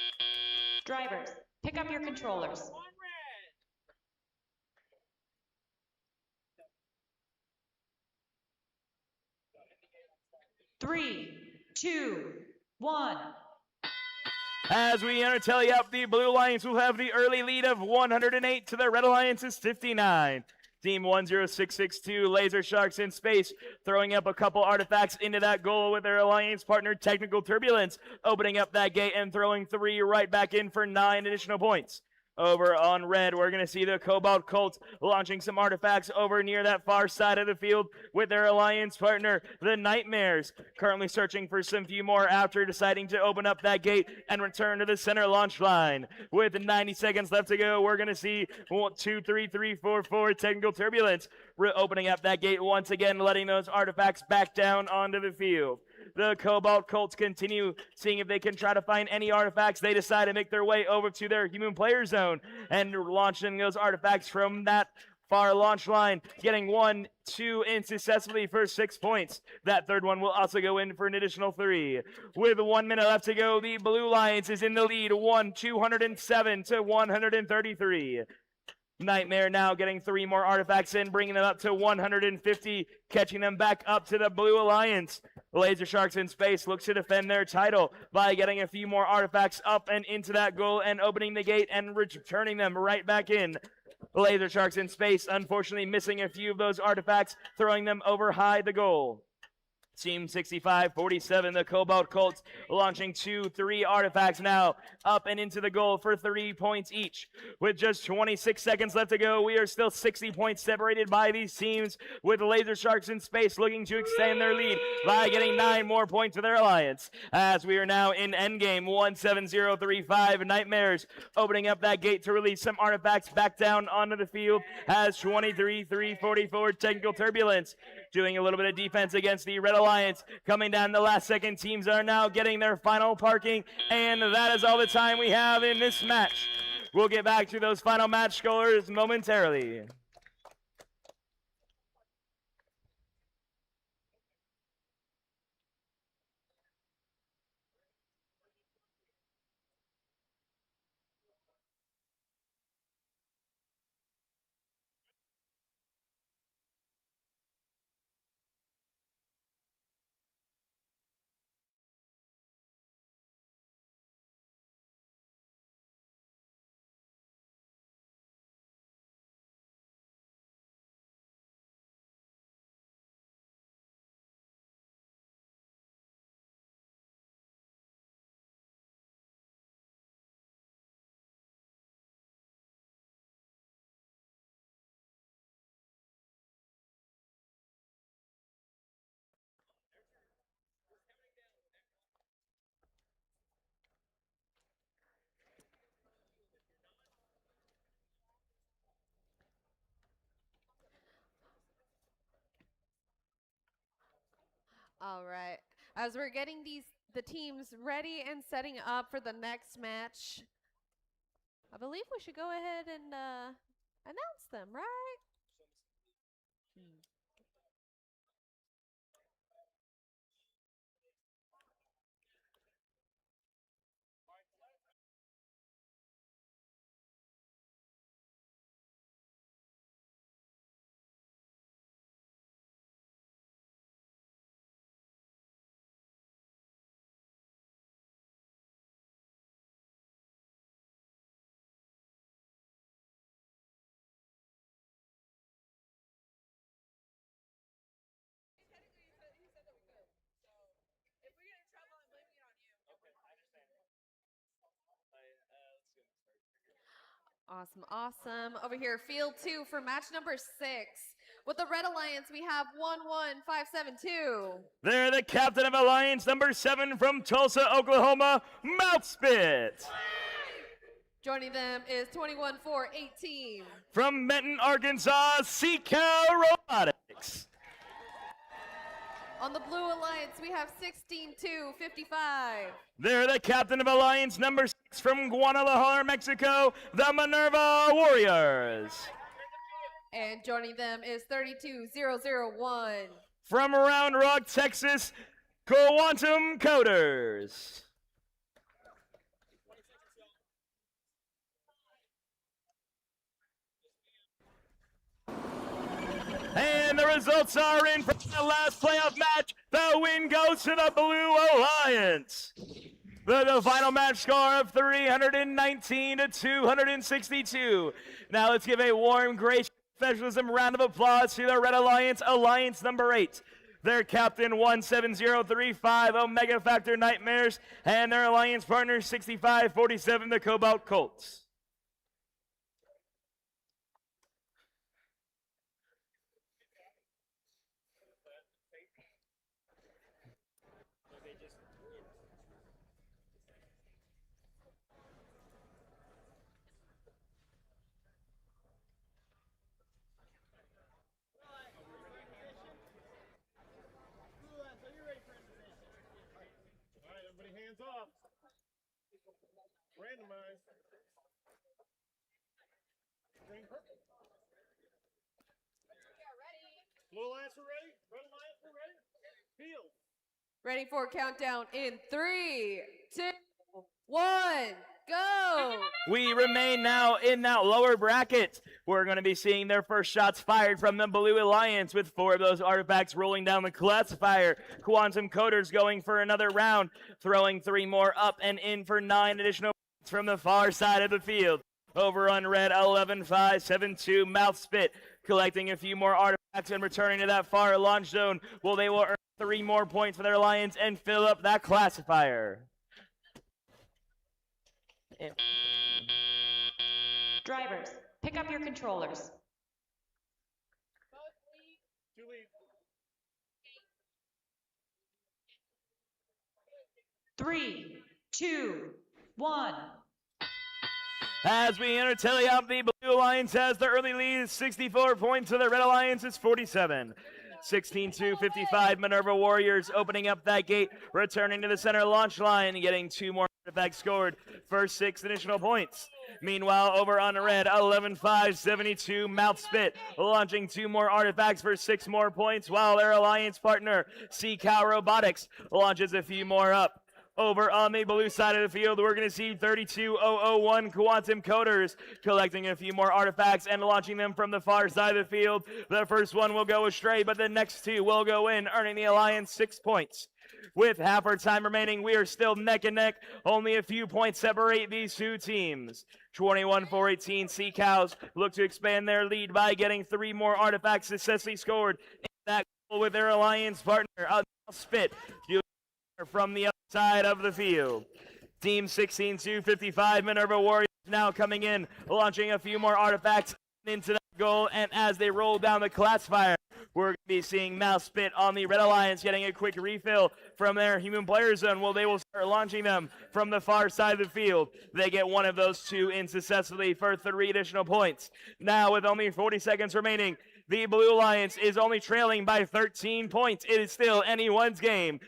[SPEAKER 2] Drivers, pick up your controllers. Three, two, one.
[SPEAKER 1] As we enter tally up, the Blue Alliance will have the early lead of 108 to the Red Alliance's 59. Team 10662 Laser Sharks in space, throwing up a couple artifacts into that goal with their alliance partner Technical Turbulence, opening up that gate and throwing 3 right back in for 9 additional points. Over on red, we're going to see the Cobalt Colts launching some artifacts over near that far side of the field with their alliance partner, the Nightmares, currently searching for some few more after deciding to open up that gate and return to the center launch line. With 90 seconds left to go, we're going to see 1, 2, 3, 3, 4, 4 Technical Turbulence opening up that gate once again, letting those artifacts back down onto the field. The Cobalt Colts continue seeing if they can try to find any artifacts. They decide to make their way over to their human player zone and launching those artifacts from that far launch line, getting 1, 2 in successfully for 6 points. That third one will also go in for an additional 3. With 1 minute left to go, the Blue Alliance is in the lead, 207 to 133. Nightmare now getting 3 more artifacts in, bringing them up to 150, catching them back up to the Blue Alliance. Laser Sharks in space looks to defend their title by getting a few more artifacts up and into that goal and opening the gate and returning them right back in. Laser Sharks in space, unfortunately missing a few of those artifacts, throwing them over high the goal. Team 6547, the Cobalt Colts, launching 2, 3 artifacts now up and into the goal for 3 points each. With just 26 seconds left to go, we are still 60 points separated by these teams, with Laser Sharks in space looking to extend their lead by getting 9 more points to their alliance. As we are now in endgame, 17035 Nightmares opening up that gate to release some artifacts back down onto the field as 23-344 Technical Turbulence doing a little bit of defense against the Red Alliance. Coming down the last second, teams are now getting their final parking, and that is all the time we have in this match. We'll get back to those final match scores momentarily.
[SPEAKER 3] All right. As we're getting the teams ready and setting up for the next match, I believe we should go ahead and announce them, right? Awesome, awesome. Over here, field 2 for match number 6. With the Red Alliance, we have 11572.
[SPEAKER 1] They're the captain of Alliance number 7 from Tulsa, Oklahoma, Mouthspit.
[SPEAKER 3] Joining them is 21418.
[SPEAKER 1] From Benton, Arkansas, Seacow Robotics.
[SPEAKER 3] On the Blue Alliance, we have 16255.
[SPEAKER 1] They're the captain of Alliance number 6 from Guadalajara, Mexico, the Minerva Warriors.
[SPEAKER 3] And joining them is 32001.
[SPEAKER 1] From Round Rock, Texas, Quantum Coders. And the results are in from the last playoff match. The win goes to the Blue Alliance. The final match score of 319 to 262. Now let's give a warm, gracious professionalism round of applause to the Red Alliance, Alliance number 8. Their captain 17035 Omega Factor Nightmares, and their alliance partner 6547 the Cobalt Colts.
[SPEAKER 4] Hands off. Randomize. Blue Alliance, we're ready. Red Alliance, we're ready. Field.
[SPEAKER 3] Ready for countdown in 3, 2, 1, go!
[SPEAKER 1] We remain now in that lower bracket. We're going to be seeing their first shots fired from the Blue Alliance with 4 of those artifacts rolling down the classifier. Quantum Coders going for another round, throwing 3 more up and in for 9 additional points from the far side of the field. Over on red, 11572 Mouthspit, collecting a few more artifacts and returning to that far launch zone. Well, they will earn 3 more points for their alliance and fill up that classifier.
[SPEAKER 2] Drivers, pick up your controllers. Three, two, one.
[SPEAKER 1] As we enter teleop, the Blue Alliance has the early lead, 64 points to the Red Alliance is 47. 16-55 Minerva Warriors opening up that gate, returning to the center launch line, getting 2 more artifacts scored for 6 additional points. Meanwhile, over on red, 11-5-72 Mouthspit, launching 2 more artifacts for 6 more points, while their alliance partner, Seacow Robotics, launches a few more up. Over on the blue side of the field, we're going to see 32001 Quantum Coders collecting a few more artifacts and launching them from the far side of the field. The first one will go astray, but the next 2 will go in, earning the alliance 6 points. With half our time remaining, we are still neck and neck. Only a few points separate these 2 teams. 21-4-18 Sea Cows look to expand their lead by getting 3 more artifacts successfully scored in that goal with their alliance partner, Spit, from the other side of the field. Team 16-55 Minerva Warriors now coming in, launching a few more artifacts into that goal, and as they roll down the classifier, we're going to be seeing Mouthspit on the Red Alliance getting a quick refill from their human player zone. Well, they will start launching them from the far side of the field. They get one of those 2 in successfully for 3 additional points. Now, with only 40 seconds remaining, the Blue Alliance is only trailing by 13 points. It is still anyone's game.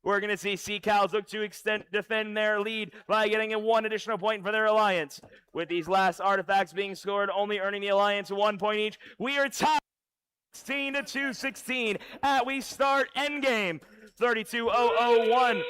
[SPEAKER 1] We're going to see Sea Cows look to defend their lead by getting a 1 additional point for their alliance. With these last artifacts being scored, only earning the alliance 1 point each, we are tied 16-2-16 at we start endgame. 32001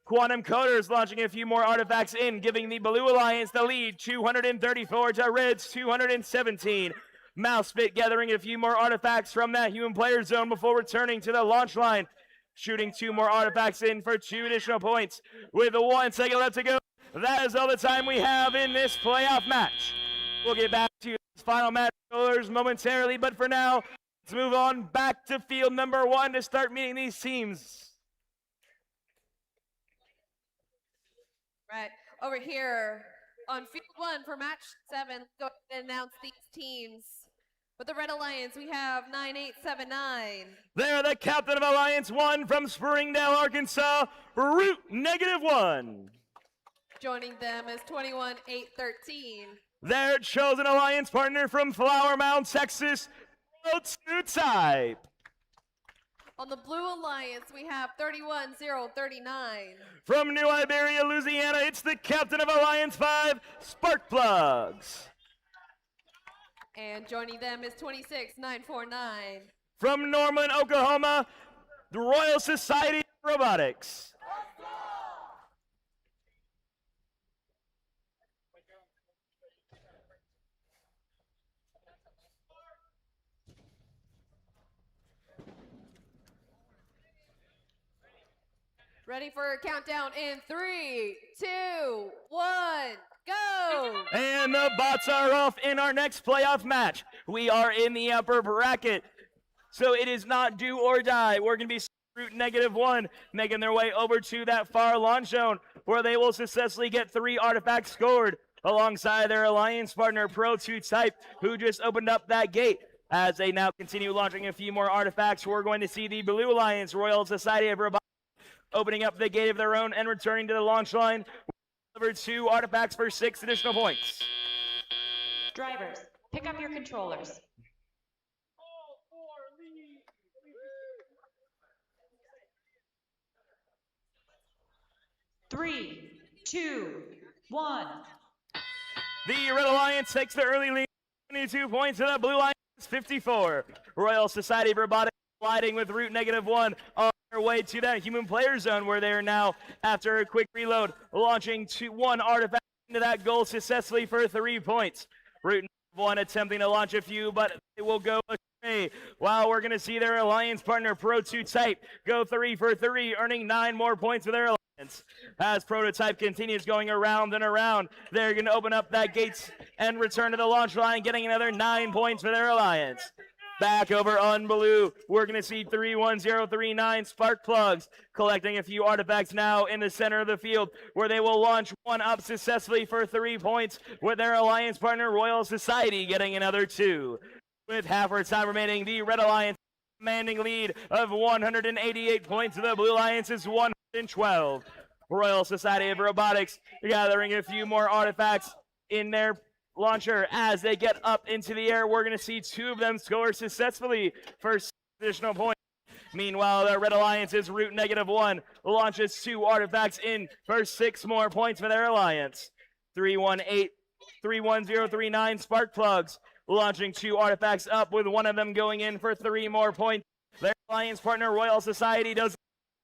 [SPEAKER 1] Quantum Coders launching a few more artifacts in, giving the Blue Alliance the lead, 234 to Red's 217. Mouthspit gathering a few more artifacts from that human player zone before returning to the launch line, shooting 2 more artifacts in for 2 additional points. With 1 second left to go, that is all the time we have in this playoff match. We'll get back to this final match momentarily, but for now, let's move on back to field number 1 to start meeting these teams.
[SPEAKER 3] Right, over here on field 1 for match 7, go ahead and announce these teams. With the Red Alliance, we have 9879.
[SPEAKER 1] They're the captain of Alliance 1 from Springdale, Arkansas, Route -1.
[SPEAKER 3] Joining them is 21813.
[SPEAKER 1] Their chosen alliance partner from Flower Mound, Texas, Cowtown.
[SPEAKER 3] On the Blue Alliance, we have 31039.
[SPEAKER 1] From New Iberia, Louisiana, it's the captain of Alliance 5, Spark Plugs.
[SPEAKER 3] And joining them is 26949.
[SPEAKER 1] From Norman, Oklahoma, the Royal Society of Robotics.
[SPEAKER 3] Ready for a countdown in 3, 2, 1, go!
[SPEAKER 1] And the bots are off in our next playoff match. We are in the upper bracket, so it is not do or die. We're going to be Route -1, making their way over to that far launch zone, where they will successfully get 3 artifacts scored, alongside their alliance partner, Pro 2 Type, who just opened up that gate. As they now continue launching a few more artifacts, we're going to see the Blue Alliance, Royal Society of Robotics, opening up the gate of their own and returning to the launch line. Delivered 2 artifacts for 6 additional points.
[SPEAKER 2] Drivers, pick up your controllers. Three, 2, 1.
[SPEAKER 1] The Red Alliance takes the early lead, 22 points, and the Blue Alliance 54. Royal Society of Robotics colliding with Route -1 on their way to that human player zone, where they are now, after a quick reload, launching 1 artifact into that goal successfully for 3 points. Route -1 attempting to launch a few, but they will go astray. While we're going to see their alliance partner, Pro 2 Type, go 3 for 3, earning 9 more points for their alliance. As Prototype continues going around and around, they're going to open up that gates and return to the launch line, getting another 9 points for their alliance. Back over on Blue, we're going to see 31039 Spark Plugs collecting a few artifacts now in the center of the field, where they will launch 1 up successfully for 3 points, with their alliance partner, Royal Society, getting another 2. With half our time remaining, the Red Alliance commanding lead of 188 points to the Blue Alliance's 112. Royal Society of Robotics gathering a few more artifacts in their launcher. As they get up into the air, we're going to see 2 of them score successfully for 6 additional points. Meanwhile, the Red Alliance's Route -1 launches 2 artifacts in for 6 more points for their alliance. 31039 Spark Plugs launching 2 artifacts up, with 1 of them going in for 3 more points. Their alliance partner, Royal Society, does,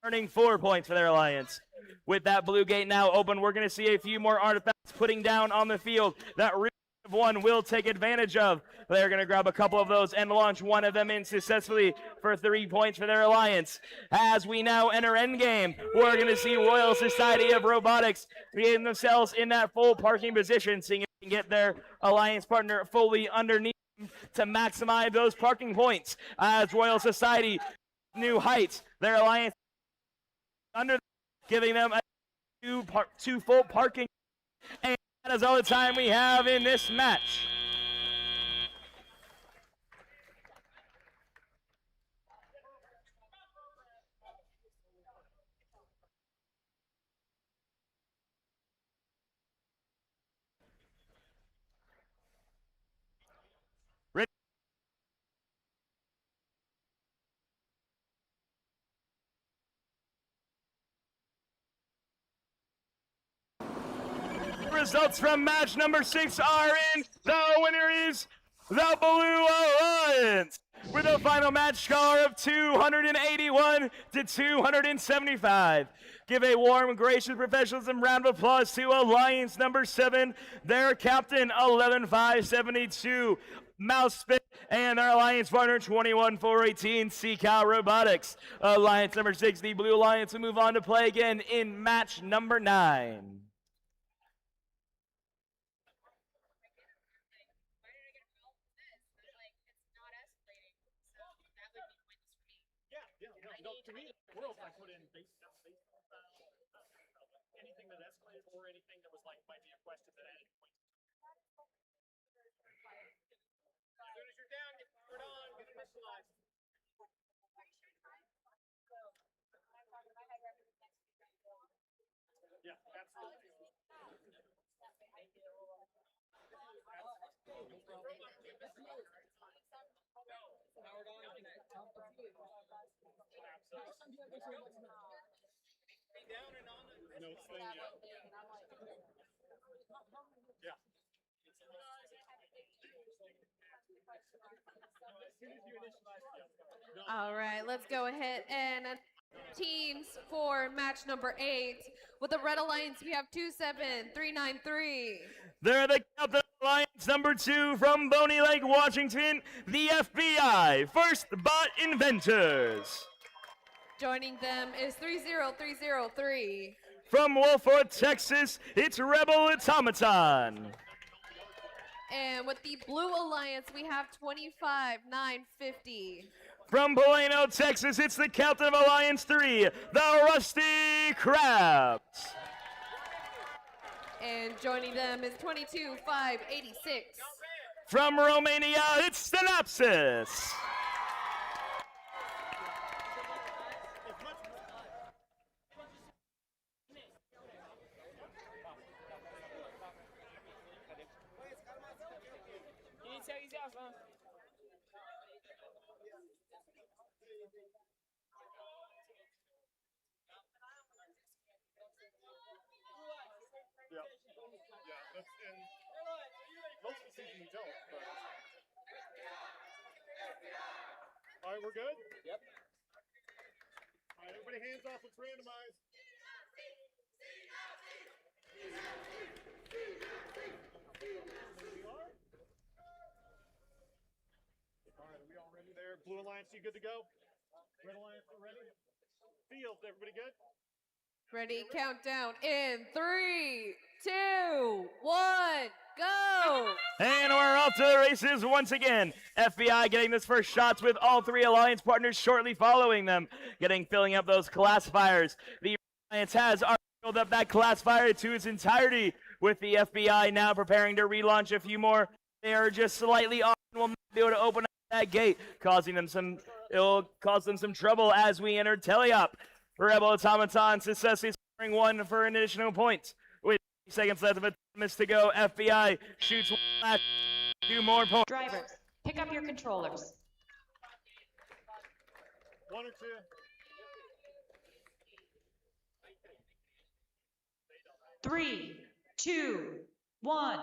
[SPEAKER 1] earning 4 points for their alliance. With that blue gate now open, we're going to see a few more artifacts putting down on the field that Route -1 will take advantage of. They're going to grab a couple of those and launch 1 of them in successfully for 3 points for their alliance. As we now enter endgame, we're going to see Royal Society of Robotics getting themselves in that full parking position, seeing if they can get their alliance partner fully underneath to maximize those parking points. As Royal Society, new heights, their alliance under, giving them a 2 full parking. And that is all the time we have in this match. Results from match number 6 are in. The winner is the Blue Alliance, with a final match score of 281 to 275. Give a warm, gracious professionalism round of applause to Alliance number 7, their captain 11572 Mouse Spit, and their alliance partner 21418 Seacow Robotics. Alliance number 6, the Blue Alliance, will move on to play again in match number 9.
[SPEAKER 8] To me, the world I put in anything that escalated or anything that was like might be a question that added points. As soon as you're down, get
[SPEAKER 3] All right, let's go ahead and teams for match number 8. With the Red Alliance, we have 27393.
[SPEAKER 1] They're the Cowtown Alliance number 2 from Boney Lake, Washington, the FBI, First Bot Inventors.
[SPEAKER 3] Joining them is 30303.
[SPEAKER 1] From Wolford, Texas, it's Rebel Automaton.
[SPEAKER 3] And with the Blue Alliance, we have 25950.
[SPEAKER 1] From Plano, Texas, it's the Cowtown Alliance 3, the Rusty Crabs.
[SPEAKER 3] And joining them is 22586.
[SPEAKER 1] From Romania, it's Synopsis.
[SPEAKER 20] Most of the season you don't, but. All right, we're good? Yep. All right, everybody hands off, let's randomize. All right, are we all ready there? Blue Alliance, you good to go? Red Alliance, we're ready? Field, everybody good?
[SPEAKER 3] Ready, countdown in 3, 2, 1, go!
[SPEAKER 1] And we're off to the races once again. FBI getting this first shots with all 3 Alliance partners shortly following them, filling up those classifiers. The Alliance has filled up that classifier to its entirety, with the FBI now preparing to relaunch a few more. They are just slightly off and will not be able to open up that gate, it'll cause them some trouble as we enter teleop. Rebel Automaton successfully scoring 1 for an additional point. With 30 seconds left of a miss to go, FBI shoots 1 last, 2 more points.
[SPEAKER 2] Drivers, pick up your controllers.
[SPEAKER 20] 1 or 2.
[SPEAKER 2] Three, 2, 1.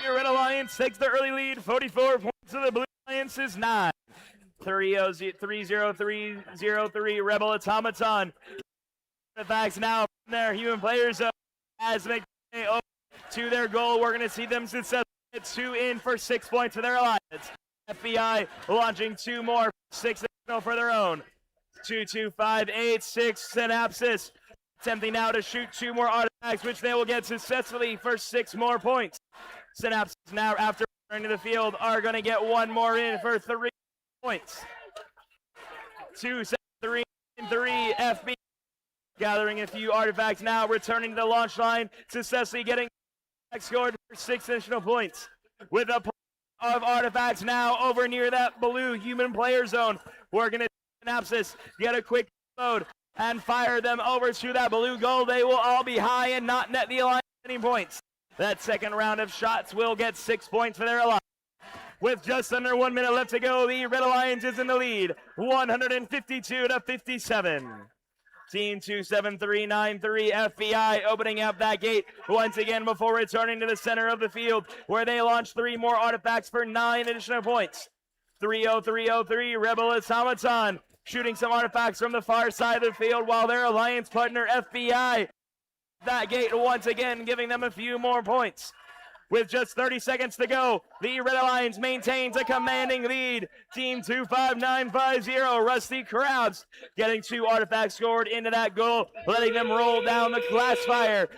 [SPEAKER 1] Your Red Alliance takes the early lead, 44 points to the Blue Alliance's 9. 30303 Rebel Automaton. Artifacts now from their human players as they over to their goal. We're going to see them successfully get 2 in for 6 points for their alliance. FBI launching 2 more, 6 additional for their own. 22586 Synopsis attempting now to shoot 2 more artifacts, which they will get successfully for 6 more points. Synopsis now, after returning to the field, are going to get 1 more in for 3 points. 273 FBI gathering a few artifacts now, returning to the launch line, successfully getting scored for 6 additional points. With a of artifacts now over near that blue human player zone, we're going to Synopsis get a quick load and fire them over to that blue goal. They will all be high and not net the alliance any points. That second round of shots will get 6 points for their alliance. With just under 1 minute left to go, the Red Alliance is in the lead, 152 to 57. Team 27393 FBI opening up that gate once again before returning to the center of the field, where they launch 3 more artifacts for 9 additional points. 30303 Rebel Automaton shooting some artifacts from the far side of the field, while their alliance partner FBI that gate once again, giving them a few more points. With just 30 seconds to go, the Red Alliance maintains a commanding lead. Team 25950, Rusty Crowds, getting 2 artifacts scored into that goal, letting them roll down the classifier.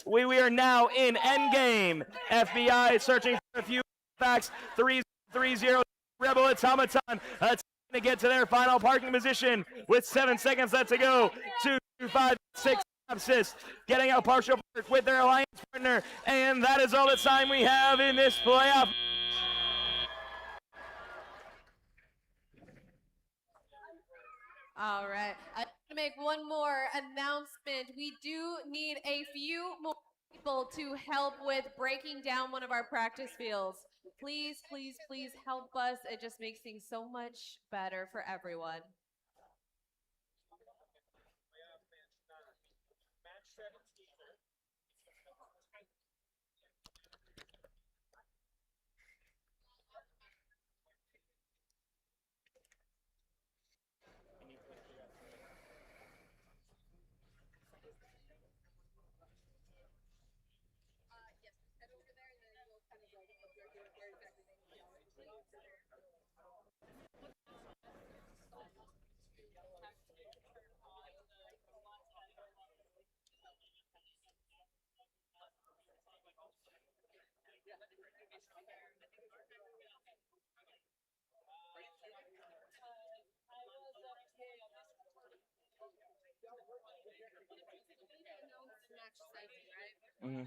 [SPEAKER 1] We are now in endgame. FBI searching for a few artifacts. 330 Rebel Automaton to get to their final parking position with 7 seconds left to go. 256 Assist, getting a partial park with their alliance partner, and that is all the time we have in this playoff.
[SPEAKER 3] All right. to make one more announcement. We do need a few more people to help with breaking down one of our practice fields. Please, please, please help us. It just makes things so much better for everyone.
[SPEAKER 8] Match 17.
[SPEAKER 6] Yes, head over there and then we'll kind of like where exactly they need match safety, right?
[SPEAKER 1] Mm-hmm.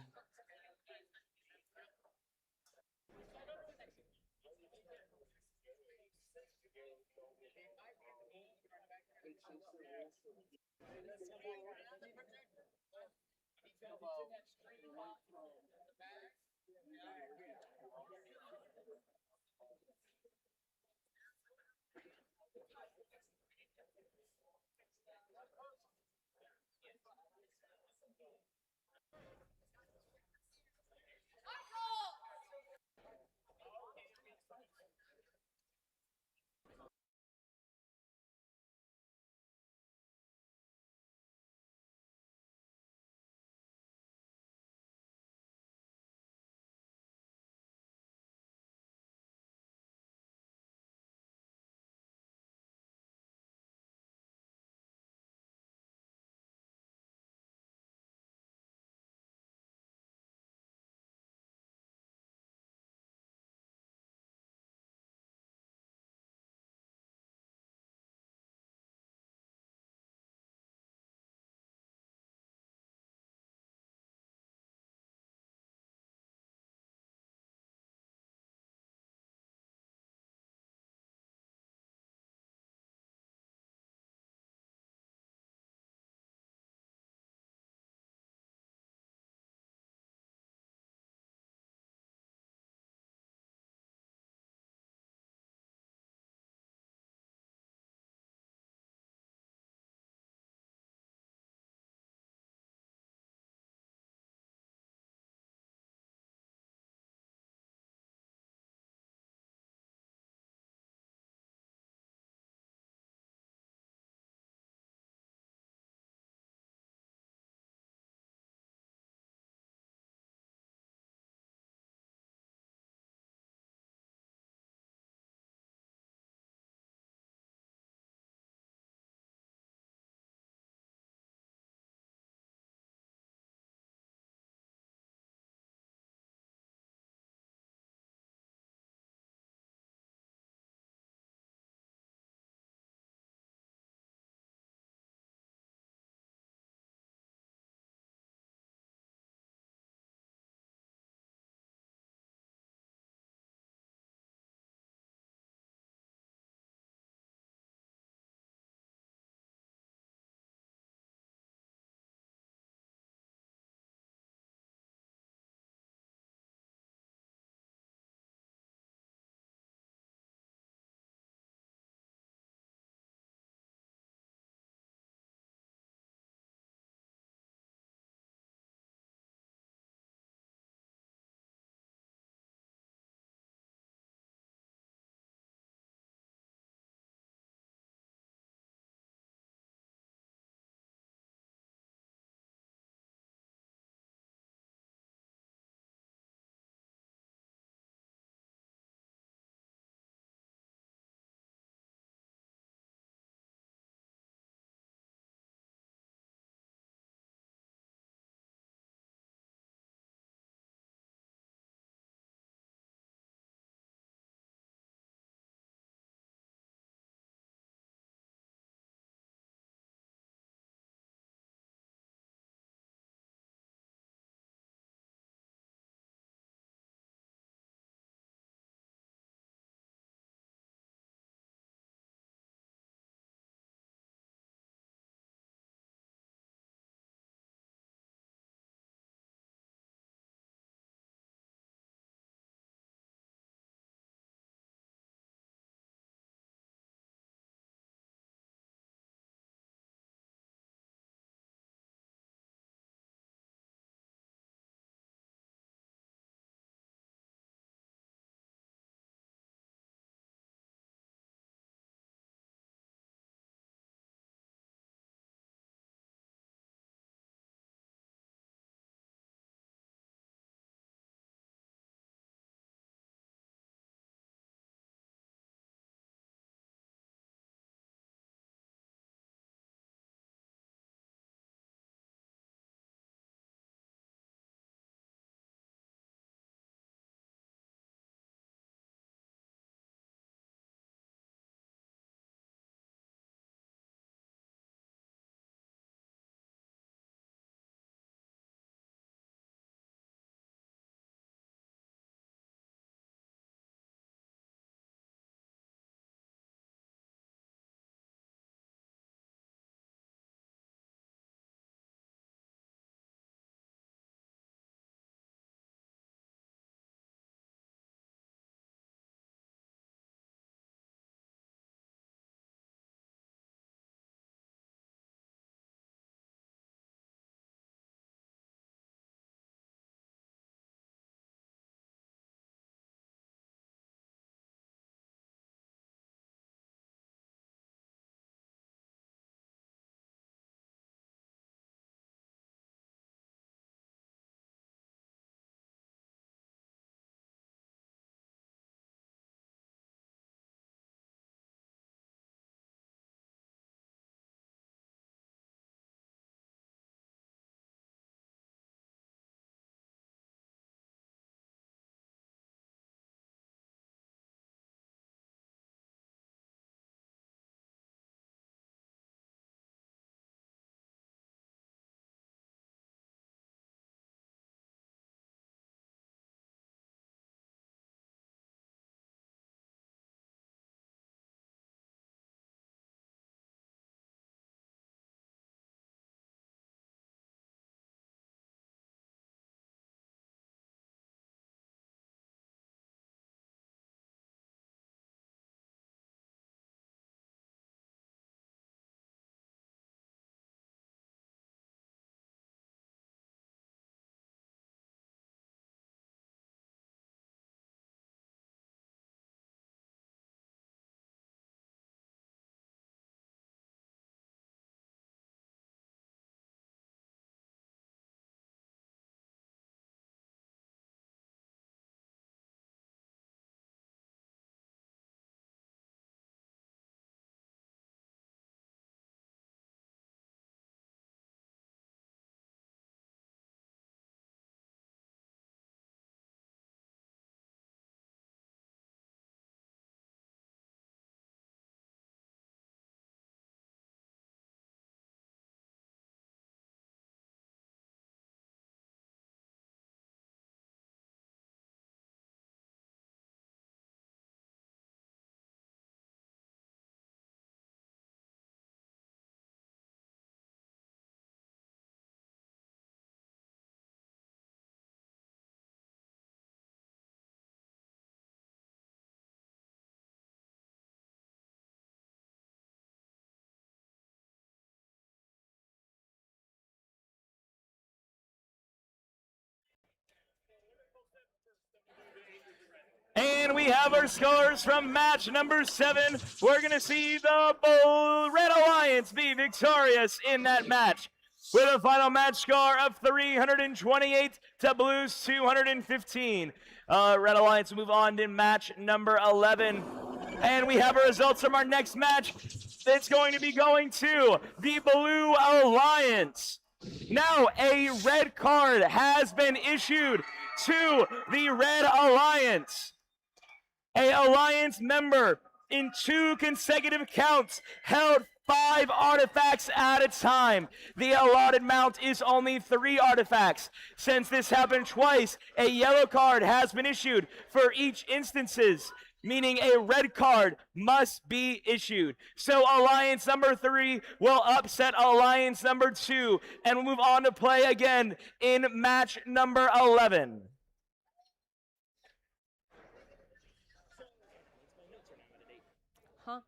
[SPEAKER 1] And we have our scores from match number 7. We're going to see the Red Alliance be victorious in that match with a final match score of 328 to Blues 215. Red Alliance move on to match number 11. And we have our results from our next match. It's going to be going to the Blue Alliance. Now, a red card has been issued to the Red Alliance. A Alliance member in 2 consecutive counts held 5 artifacts at a time. The allotted amount is only 3 artifacts. Since this happened twice, a yellow card has been issued for each instances, meaning a red card must be issued. So Alliance number 3 will upset Alliance number 2 and will move on to play again in match number 11.
[SPEAKER 3] Huh?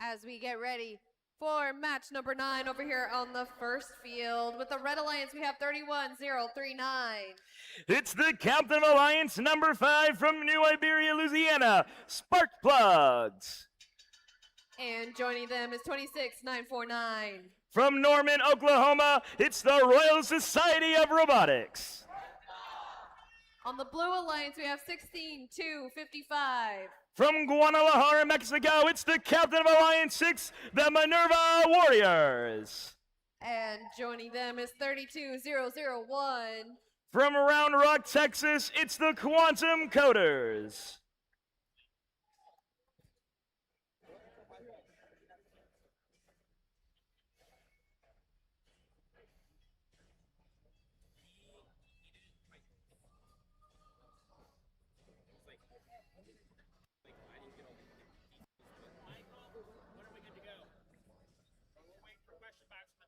[SPEAKER 3] As we get ready for match number 9 over here on the first field. With the Red Alliance, we have 31039.
[SPEAKER 1] It's the captain of Alliance number 5 from New Iberia, Louisiana, Spark Plugs.
[SPEAKER 3] And joining them is 26949.
[SPEAKER 1] From Norman, Oklahoma, it's the Royal Society of Robotics.
[SPEAKER 3] On the Blue Alliance, we have 16255.
[SPEAKER 1] From Guadalajara, Mexico, it's the captain of Alliance 6, the Minerva Warriors.
[SPEAKER 3] And joining them is 32001.
[SPEAKER 1] From Round Rock, Texas, it's the Quantum Coders.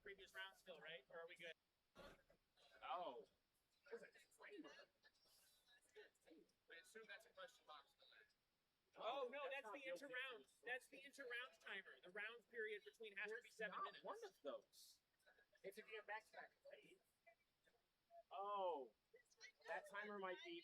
[SPEAKER 8] Previous round still, right? Or are we good? Oh. There's a disclaimer. I assume that's a question box. Oh, no, that's the inter-round. That's the inter-round timer. The round period between has to be 7 minutes. One of those. It's if you have backstack. Oh. That timer might be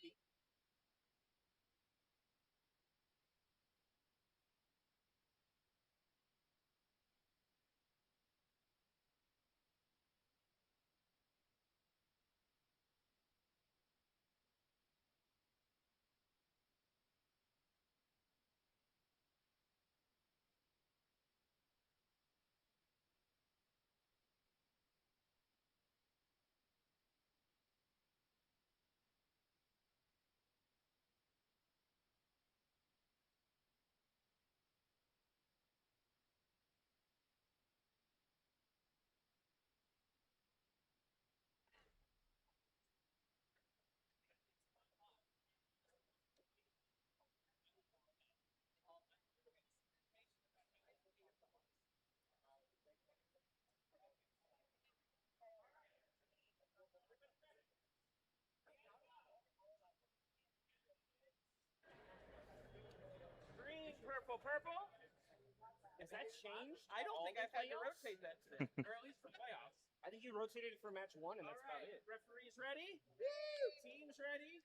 [SPEAKER 8] purple, purple. Has that changed?
[SPEAKER 11] I don't
[SPEAKER 8] all
[SPEAKER 11] think
[SPEAKER 8] the
[SPEAKER 11] I've had to
[SPEAKER 8] playoffs?
[SPEAKER 11] rotate that today, or at least for playoffs.
[SPEAKER 8] I think you rotated it for match 1, and that's about it.
[SPEAKER 11] Referees ready? Teams ready?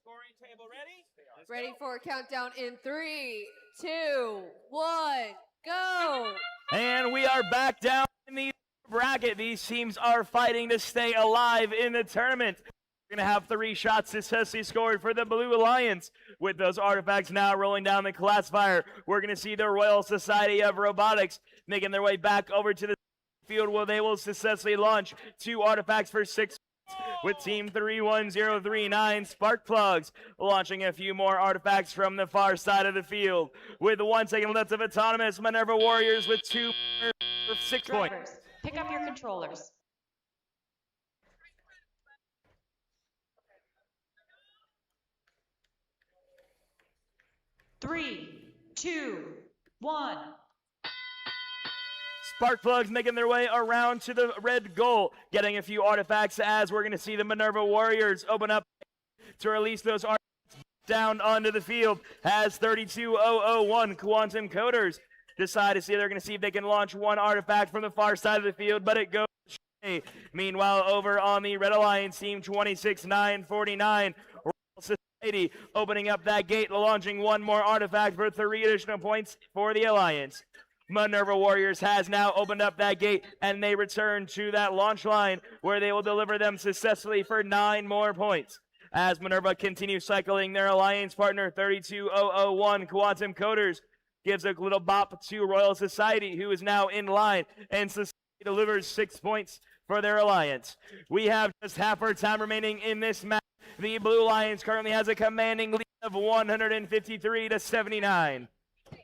[SPEAKER 11] Scoring table ready? Let's
[SPEAKER 3] Ready
[SPEAKER 11] go.
[SPEAKER 3] for a countdown in 3, 2, 1, go!
[SPEAKER 1] And we are back down in the bracket. These teams are fighting to stay alive in the tournament. We're going to have 3 shots successfully scored for the Blue Alliance. With those artifacts now rolling down the classifier, we're going to see the Royal Society of Robotics making their way back over to the field where they will successfully launch 2 artifacts for 6 with Team 31039 Spark Plugs launching a few more artifacts from the far side of the field. With 1 second left of Autonomous, Minerva Warriors with 2 for 6 points.
[SPEAKER 2] Drivers, pick up your controllers. Three, two, one.
[SPEAKER 1] Spark Plugs making their way around to the red goal, getting a few artifacts as we're going to see the Minerva Warriors open up to release those artifacts down onto the field as 32001 Quantum Coders decide to see they're going to see if they can launch 1 artifact from the far side of the field, but it goes astray. Meanwhile, over on the Red Alliance team, 26949 Royal Society opening up that gate, launching 1 more artifact for 3 additional points for the Alliance. Minerva Warriors has now opened up that gate, and they return to that launch line where they will deliver them successfully for 9 more points. As Minerva continues cycling their alliance partner, 32001 Quantum Coders gives a little bop to Royal Society, who is now in line, and Society delivers 6 points for their alliance. We have just half our time remaining in this match. The Blue Alliance currently has a commanding lead of 153 to 79.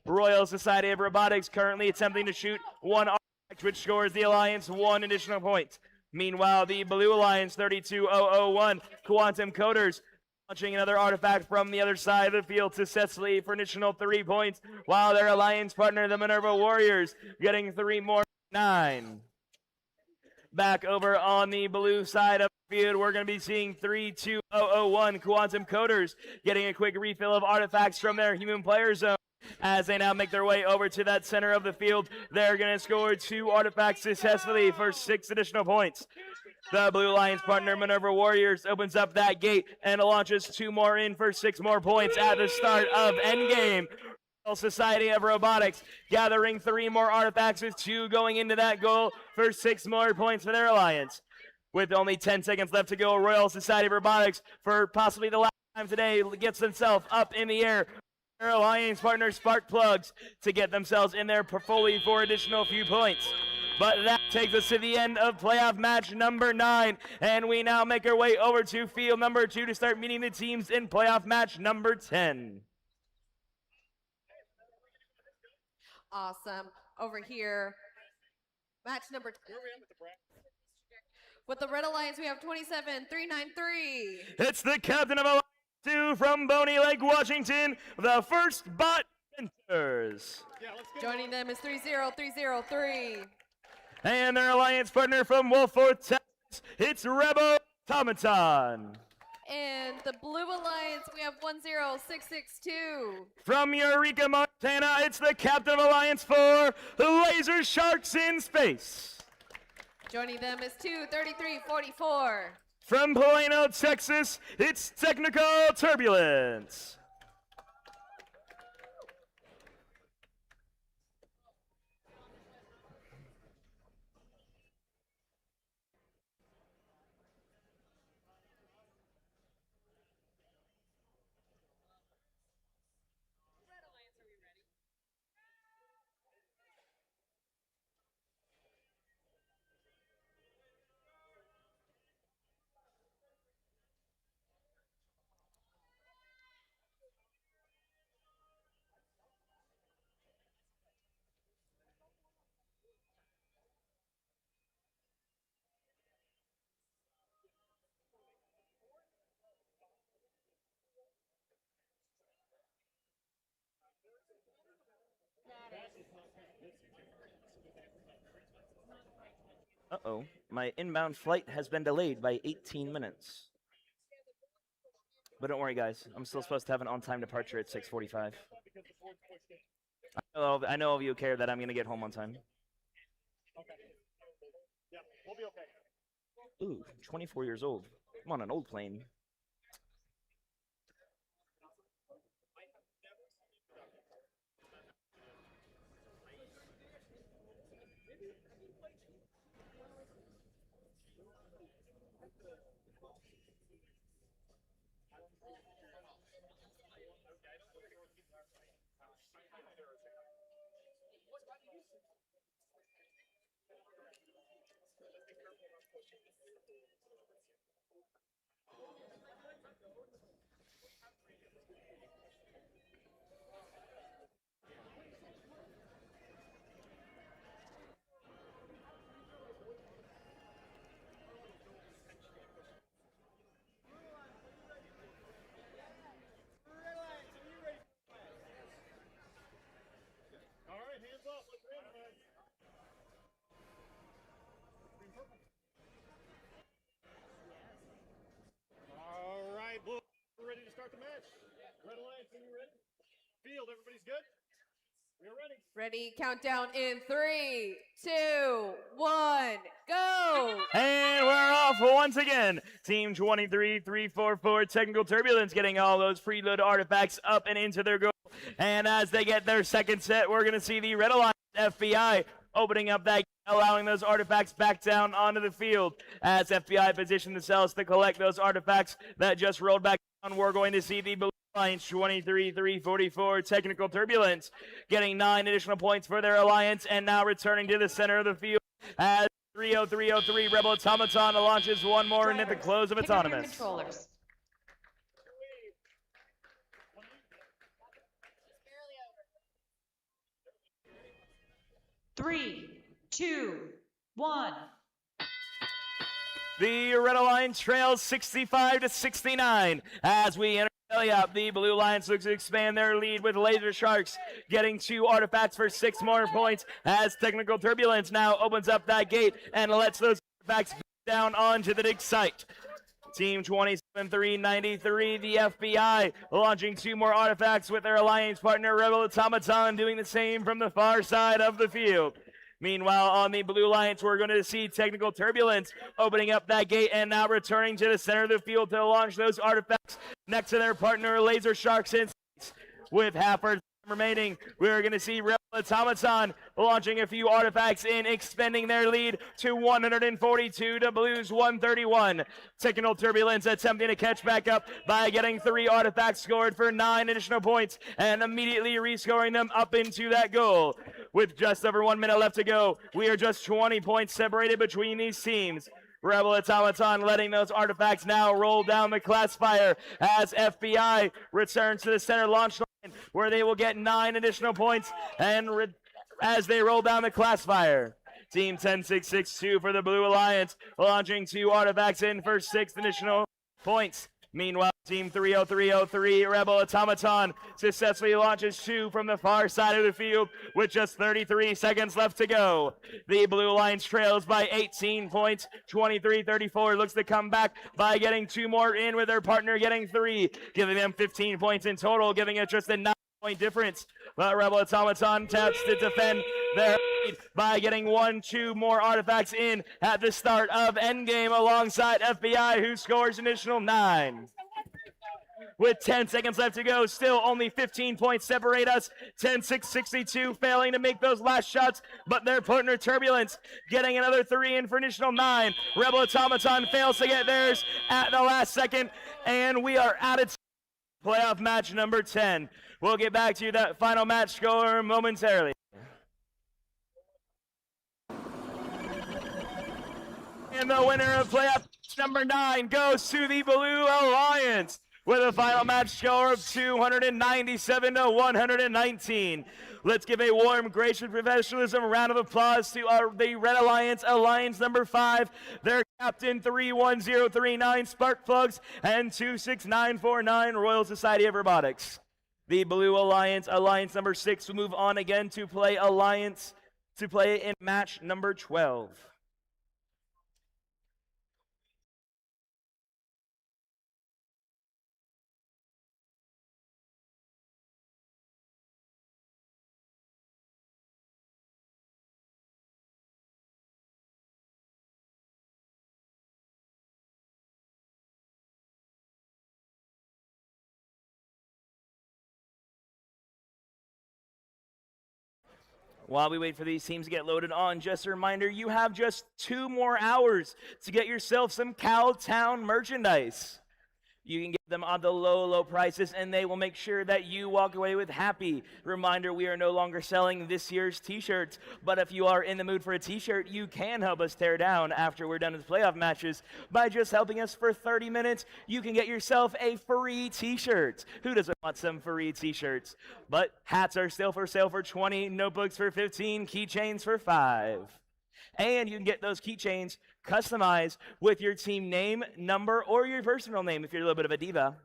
[SPEAKER 1] Royal Society of Robotics currently attempting to shoot 1 artifact, which scores the Alliance 1 additional point. Meanwhile, the Blue Alliance 32001 Quantum Coders launching another artifact from the other side of the field successfully for an additional 3 points, while their Alliance partner, the Minerva Warriors, getting 3 more, 9. Back over on the blue side of the field, we're going to be seeing 32001 Quantum Coders getting a quick refill of artifacts from their human player zone. As they now make their way over to that center of the field, they're going to score 2 artifacts successfully for 6 additional points. The Blue Alliance partner, Minerva Warriors, opens up that gate and launches 2 more in for 6 more points at the start of Endgame. Royal Society of Robotics gathering 3 more artifacts with 2 going into that goal for 6 more points for their alliance. With only 10 seconds left to go, Royal Society of Robotics, for possibly the last time today, gets themselves up in the air. Their alliance partner Spark Plugs to get themselves in there fully for additional few points. But that takes us to the end of playoff match number 9, and we now make our way over to field number 2 to start meeting the teams in playoff match number 10.
[SPEAKER 3] Awesome. Over here, match number 10. With the Red Alliance, we have 27393.
[SPEAKER 1] It's the captain of Alliance 2 from Boney Lake, Washington, the first bot Ventures.
[SPEAKER 3] Joining them is 30303.
[SPEAKER 1] And their alliance partner from Wolfforth, Texas, it's Rebo Automaton.
[SPEAKER 3] And the Blue Alliance, we have 10662.
[SPEAKER 1] From Eureka, Montana, it's the captain of Alliance 4, the Laser Sharks in Space.
[SPEAKER 3] Joining them is 23344.
[SPEAKER 1] From Plano, Texas, it's Technical Turbulence. Uh-oh, my inbound flight has been delayed by 18 minutes. But don't worry, guys. I'm still supposed to have an on-time departure at 6:45. I know of you care that I'm going to get home on time.
[SPEAKER 20] Okay. Yeah, we'll be okay.
[SPEAKER 1] Ooh, 24 years old. I'm on an old plane.
[SPEAKER 20] All right, hands up. Let's randomize. All right, Blue, we're ready to start the match. Red Alliance, are you ready? Field, everybody's good? We're ready.
[SPEAKER 3] Ready, countdown in 3, 2, 1, go!
[SPEAKER 1] And we're off once again. Team 23-344 Technical Turbulence getting all those preload artifacts up and into their goal. And as they get their second set, we're going to see the Red Alliance FBI opening up that, allowing those artifacts back down onto the field. As FBI position themselves to collect those artifacts that just rolled back down, we're going to see the Blue Alliance 23-344 Technical Turbulence getting 9 additional points for their alliance, and now returning to the center of the field as 30303 Rebel Automaton launches one more in at the close of
[SPEAKER 2] Pick up your
[SPEAKER 1] Autonomous.
[SPEAKER 2] controllers. Three, two, one.
[SPEAKER 1] The Red Alliance trails 65-69 as we enter up. The Blue Alliance looks to expand their lead with Laser Sharks getting 2 artifacts for 6 more points as Technical Turbulence now opens up that gate and lets those artifacts down onto the dig site. Team 27-393, the FBI, launching 2 more artifacts with their alliance partner Rebel Automaton doing the same from the far side of the field. Meanwhile, on the Blue Alliance, we're going to see Technical Turbulence opening up that gate and now returning to the center of the field to launch those artifacts next to their partner Laser Sharks in space. With half our time remaining, we're going to see Rebel Automaton launching a few artifacts in, expanding their lead to 142 to Blue's 131. Technical Turbulence attempting to catch back up by getting 3 artifacts scored for 9 additional points and immediately rescoring them up into that goal. With just over 1 minute left to go, we are just 20 points separated between these teams. Rebel Automaton letting those artifacts now roll down the classifier as FBI returns to the center launch line where they will get 9 additional points and as they roll down the classifier. Team 10662 for the Blue Alliance launching 2 artifacts in for 6 additional points. Meanwhile, Team 30303 Rebel Automaton successfully launches 2 from the far side of the field with just 33 seconds left to go. The Blue Alliance trails by 18 points. 23-34 looks to come back by getting 2 more in with their partner getting 3, giving them 15 points in total, giving it just a 9-point difference. But Rebel Automaton taps to defend their lead by getting 1-2 more artifacts in at the start of Endgame alongside FBI, who scores an additional 9. With 10 seconds left to go, still only 15 points separate us. 10-6-62 failing to make those last shots, but their partner Turbulence getting another 3 in for additional 9. Rebel Automaton fails to get theirs at the last second, and we are at its playoff match number 10. We'll get back to you that final match score momentarily. And the winner of playoff number 9 goes to the Blue Alliance with a final match score of 297-119. Let's give a warm, gracious professionalism round of applause to the Red Alliance, Alliance number 5, their captain 31039 Spark Plugs and 26949 Royal Society of Robotics. The Blue Alliance, Alliance number 6, will move on again to play in match number 12. While we wait for these teams to get loaded on, just a reminder, you have just 2 more hours to get yourself some Cowtown merchandise. You can get them on the low prices, and they will make sure that you walk away with happy. Reminder, we are no longer selling this year's t-shirts, but if you are in the mood for a t-shirt, you can help us tear down after we're done with playoff matches. By just helping us for 30 minutes, you can get yourself a free t-shirt. Who doesn't want some free t-shirts? But hats are still for sale for 20, notebooks for 15, keychains for 5. And you can get those keychains customized with your team name, number, or your personal name if you're a little bit of a diva.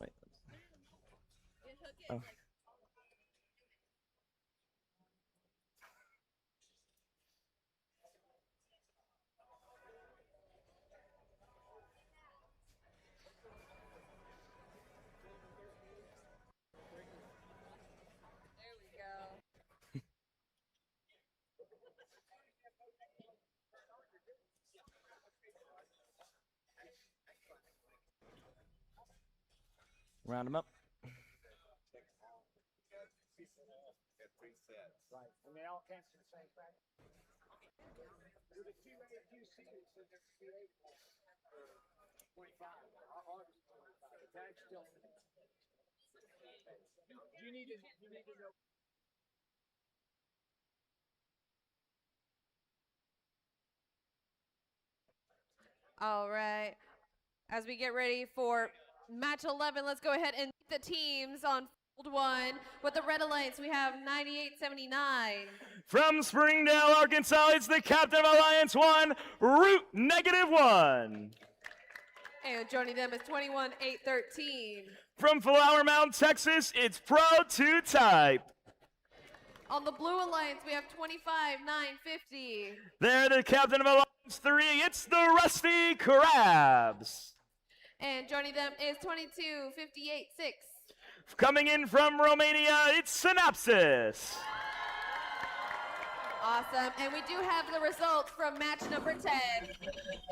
[SPEAKER 1] Wait. Oh. Round them up.
[SPEAKER 4] Right. And they all cancel the same thing. Do the QA QC so they're creative. 25. August 25. The tag's still. You need to know.
[SPEAKER 3] All right. As we get ready for match 11, let's go ahead and the teams on field 1. With the Red Alliance, we have 9879.
[SPEAKER 1] From Springdale, Arkansas, it's the captain of Alliance 1, Root -1.
[SPEAKER 3] And joining them is 21813.
[SPEAKER 1] From Flower Mound, Texas, it's Pro 2 Type.
[SPEAKER 3] On the Blue Alliance, we have 25950.
[SPEAKER 1] They're the captain of Alliance 3, it's the Rusty Crabs.
[SPEAKER 3] And joining them is 22586.
[SPEAKER 1] Coming in from Romania, it's Synopsis.
[SPEAKER 3] Awesome. And we do have the results from match number 10.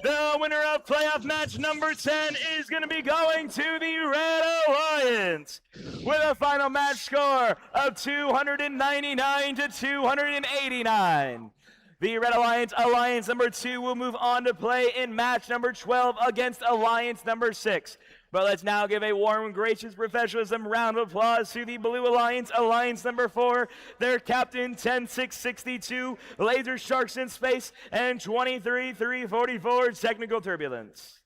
[SPEAKER 1] The winner of playoff match number 10 is going to be going to the Red Alliance with a final match score of 299 to 289. The Red Alliance, Alliance number 2, will move on to play in match number 12 against Alliance number 6. But let's now give a warm, gracious professionalism round of applause to the Blue Alliance, Alliance number 4, their captain 10662, Laser Sharks in Space, and 23344 Technical Turbulence.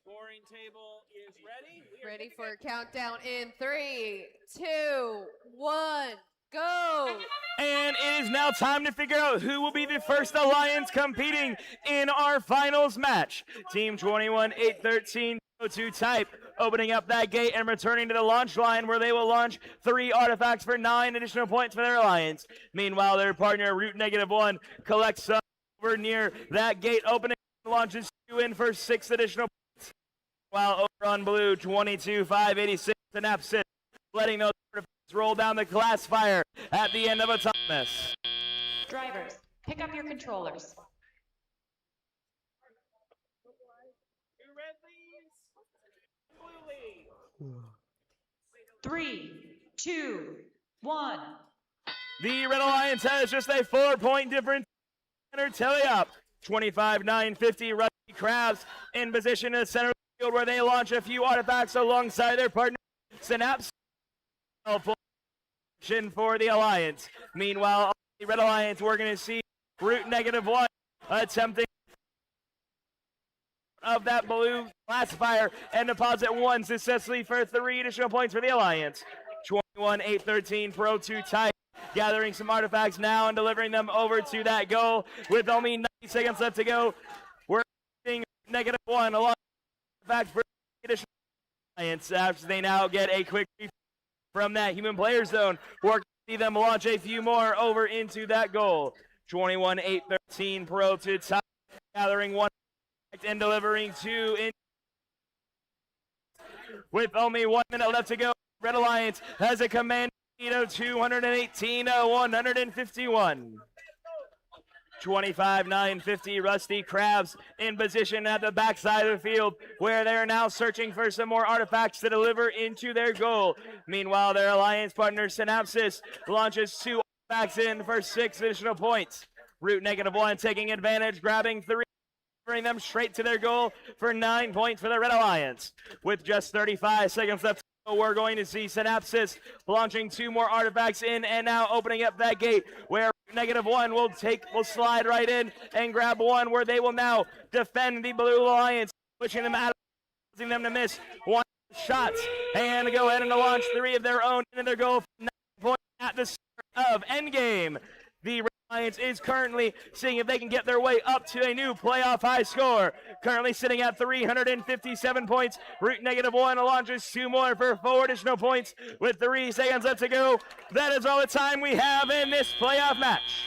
[SPEAKER 8] Scoring table is ready. We are
[SPEAKER 3] Ready
[SPEAKER 8] good to
[SPEAKER 3] for countdown in 3, 2, 1, go!
[SPEAKER 1] And it is now time to figure out who will be the first alliance competing in our finals match. Team 21-813 2 type opening up that gate and returning to the launch line where they will launch 3 artifacts for 9 additional points for their alliance. Meanwhile, their partner Root -1 collects some over near that gate opening and launches 2 in for 6 additional points. While over on blue, 22-586 synapsis, letting those artifacts roll down the classifier at the end of autonomous.
[SPEAKER 2] Drivers, pick up your controllers.
[SPEAKER 8] You red leads. Blue leads.
[SPEAKER 2] 3, 2, 1.
[SPEAKER 1] The Red Alliance has just a 4-point difference. Tally up. 25-950 Rusty Crabs in position in the center of the field where they launch a few artifacts alongside their partner Synapse. For the Alliance. Meanwhile, on the Red Alliance, we're going to see Root -1 attempting of that blue classifier and deposit 1 successfully for 3 additional points for the Alliance. 21-813 Pro 2 type gathering some artifacts now and delivering them over to that goal with only 90 seconds left to go. We're seeing -1 along artifacts for additional Alliance after they now get a quick from that human player zone. We're going to see them launch a few more over into that goal. 21-813 Pro to top, gathering 1 and delivering 2 in. With only 1 minute left to go, Red Alliance has a command speed of 218-151. 25-950 Rusty Crabs in position at the backside of the field where they're now searching for some more artifacts to deliver into their goal. Meanwhile, their alliance partner Synapsis launches 2 artifacts in for 6 additional points. Root -1 taking advantage, grabbing 3, bring them straight to their goal for 9 points for the Red Alliance. With just 35 seconds left, we're going to see Synapsis launching 2 more artifacts in and now opening up that gate where -1 will slide right in and grab 1 where they will now defend the Blue Alliance, pushing them out, causing them to miss 1 shots and go ahead and launch 3 of their own into their goal for 9 points at the start of endgame. The Red Alliance is currently seeing if they can get their way up to a new playoff high score. Currently sitting at 357 points. Root -1 launches 2 more for 4 additional points with 3 seconds left to go. That is all the time we have in this playoff match.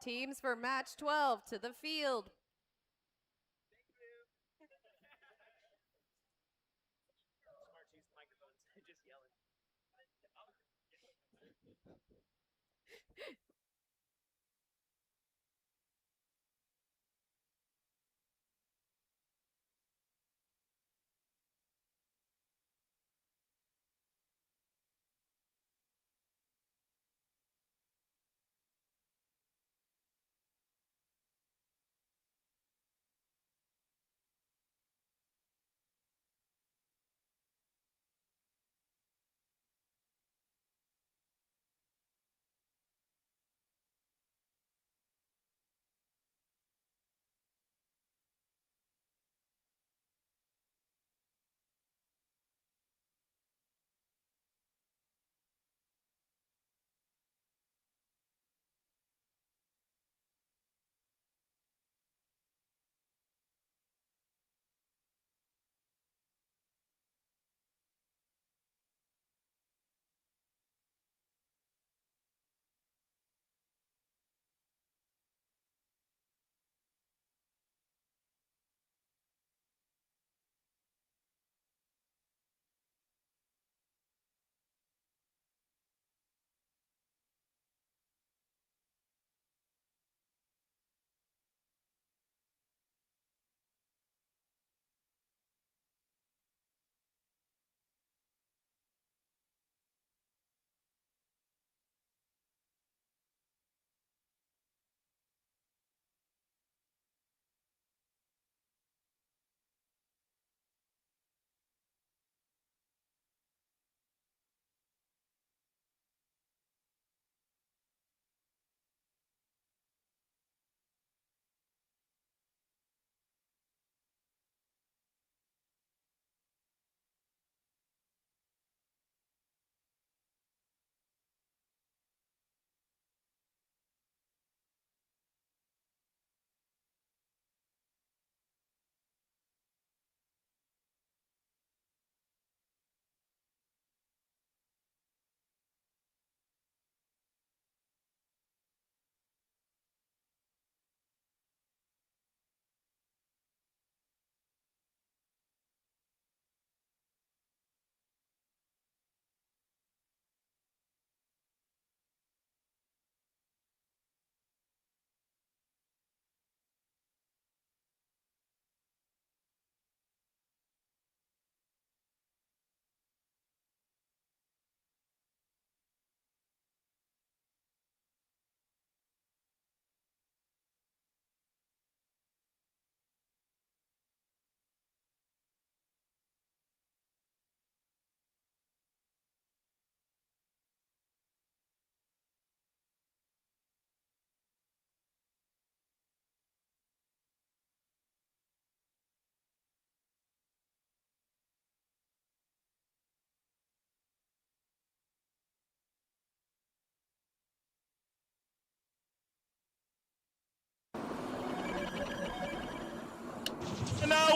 [SPEAKER 3] Teams for match 12 to the field.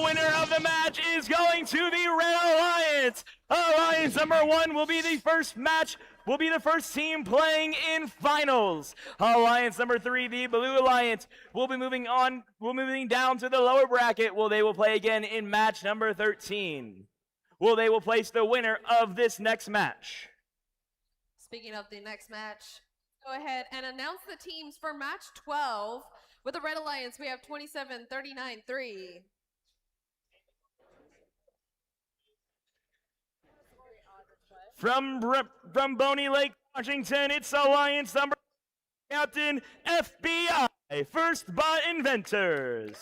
[SPEAKER 1] winner of the match is going to the Red Alliance. Alliance number 1 will be the first match, will be the first team playing in finals. Alliance number 3, the Blue Alliance, will be moving down to the lower bracket. They will play again in match number 13. They will place the winner of this next match.
[SPEAKER 3] Speaking of the next match, go ahead and announce the teams for match 12. With the Red Alliance, we have 27-39-3.
[SPEAKER 1] From Boney Lake, Washington, it's Alliance number Captain FBI, First Bot Inventors.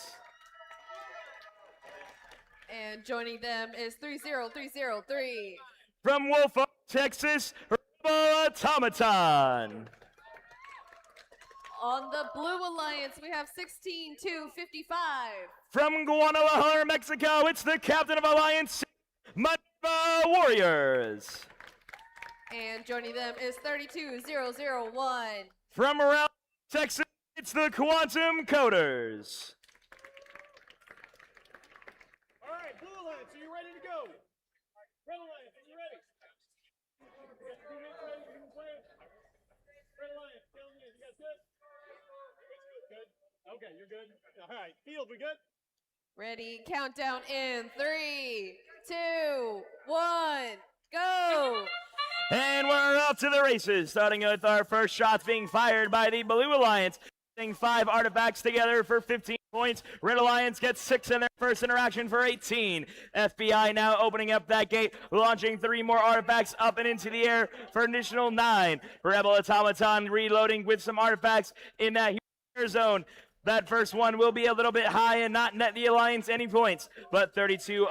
[SPEAKER 3] And joining them is 30303.
[SPEAKER 1] From Wolf, Texas, Rebel Automaton.
[SPEAKER 3] On the Blue Alliance, we have 16-55.
[SPEAKER 1] From Guadalajara, Mexico, it's the Captain of Alliance, Minerva Warriors.
[SPEAKER 3] And joining them is 32001.
[SPEAKER 1] From Morale, Texas, it's the Quantum Coders.
[SPEAKER 20] All right, Blue Alliance, are you ready to go? Red Alliance, are you ready? You guys 2 minutes ready? You can play? Red Alliance, tell me, you guys good? Good? Okay, you're good. All right, Field, we good?
[SPEAKER 3] Ready, countdown in 3, 2, 1, go!
[SPEAKER 1] And we're off to the races, starting with our first shots being fired by the Blue Alliance. 5 artifacts together for 15 points. Red Alliance gets 6 in their first interaction for 18. FBI now opening up that gate, launching 3 more artifacts up and into the air for an additional 9. Rebel Automaton reloading with some artifacts in that air zone. That first one will be a little bit high and not net the Alliance any points, but 32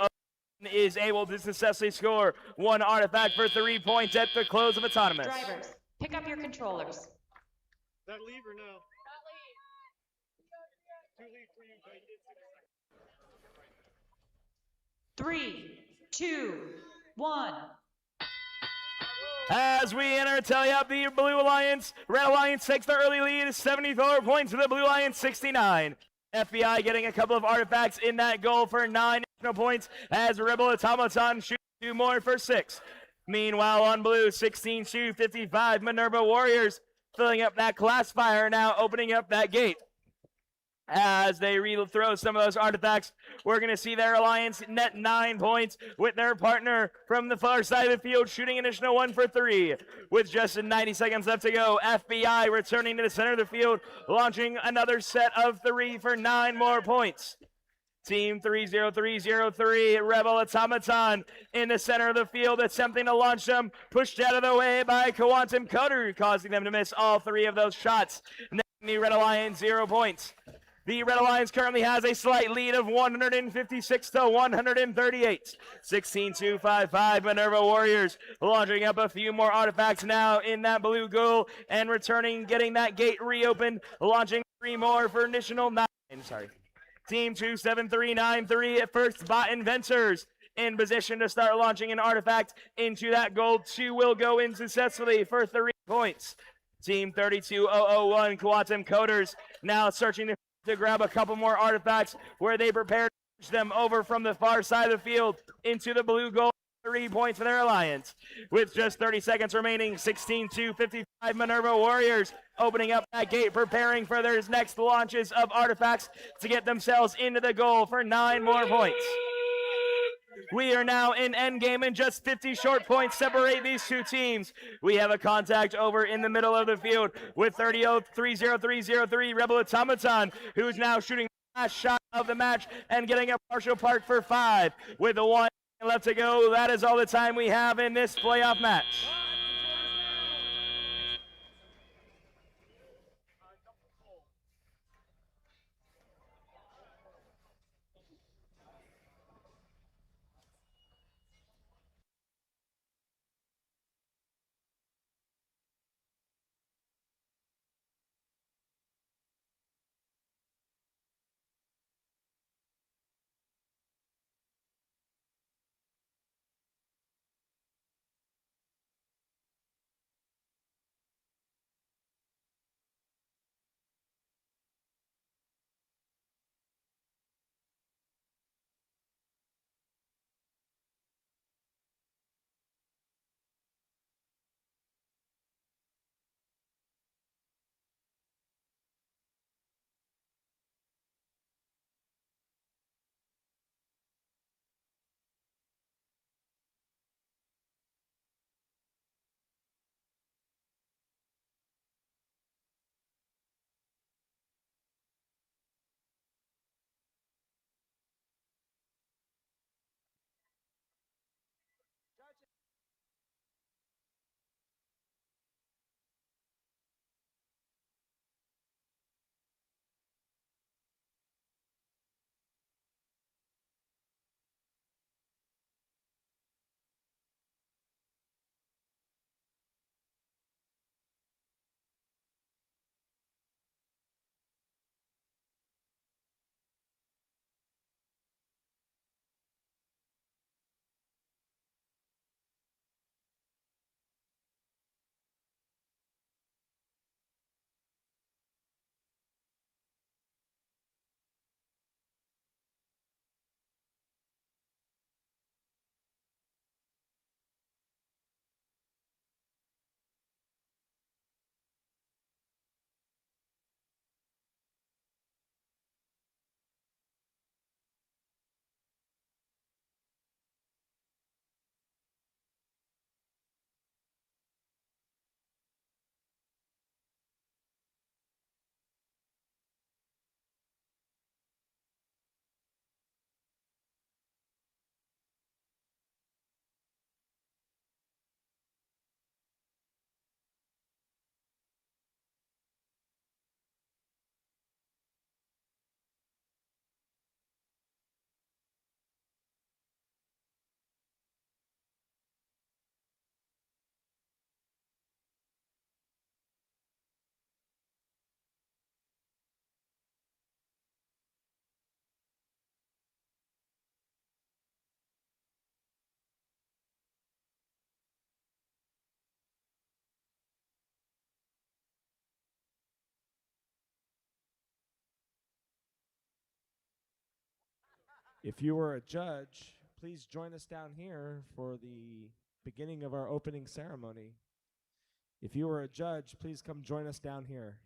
[SPEAKER 1] is able to successfully score 1 artifact for 3 points at the close of Autonomous.
[SPEAKER 2] Drivers, pick up your controllers.
[SPEAKER 20] Is that leave or no? Not leave. 2 leave for you, Jake.
[SPEAKER 2] 3, 2, 1.
[SPEAKER 1] As we enter tally up the Blue Alliance, Red Alliance takes the early lead, 74 points to the Blue Alliance 69. FBI getting a couple of artifacts in that goal for 9 additional points as Rebel Automaton shoots 2 more for 6. Meanwhile on blue, 16-55, Minerva Warriors filling up that classifier now, opening up that gate. As they throw some of those artifacts, we're going to see their Alliance net 9 points with their partner from the far side of the field shooting an additional 1 for 3. With just 90 seconds left to go, FBI returning to the center of the field, launching another set of 3 for 9 more points. Team 30303, Rebel Automaton in the center of the field, attempting to launch them, pushed out of the way by Quantum Coder, causing them to miss all 3 of those shots. Netting the Red Alliance 0 points. The Red Alliance currently has a slight lead of 156 to 138. 16-55 Minerva Warriors launching up a few more artifacts now in that blue goal and returning, getting that gate reopened, launching 3 more for an additional 9. Team 27393 at First Bot Inventors in position to start launching an artifact into that goal. 2 will go in successfully for 3 points. Team 32001 Quantum Coders now searching to grab a couple more artifacts where they prepare to push them over from the far side of the field into the blue goal. 3 points for their Alliance. With just 30 seconds remaining, 16-55 Minerva Warriors opening up that gate, preparing for their next launches of artifacts to get themselves into the goal for 9 more points. We are now in endgame and just 50 short points separate these 2 teams. We have a contact over in the middle of the field with 30303 Rebel Automaton, who's now shooting the last shot of the match and getting a partial park for 5. With the 1 left to go, that is all the time we have in this playoff match.
[SPEAKER 21] If you were a judge, please join us down here for the beginning of our opening ceremony. If you were a judge, please come join us down here.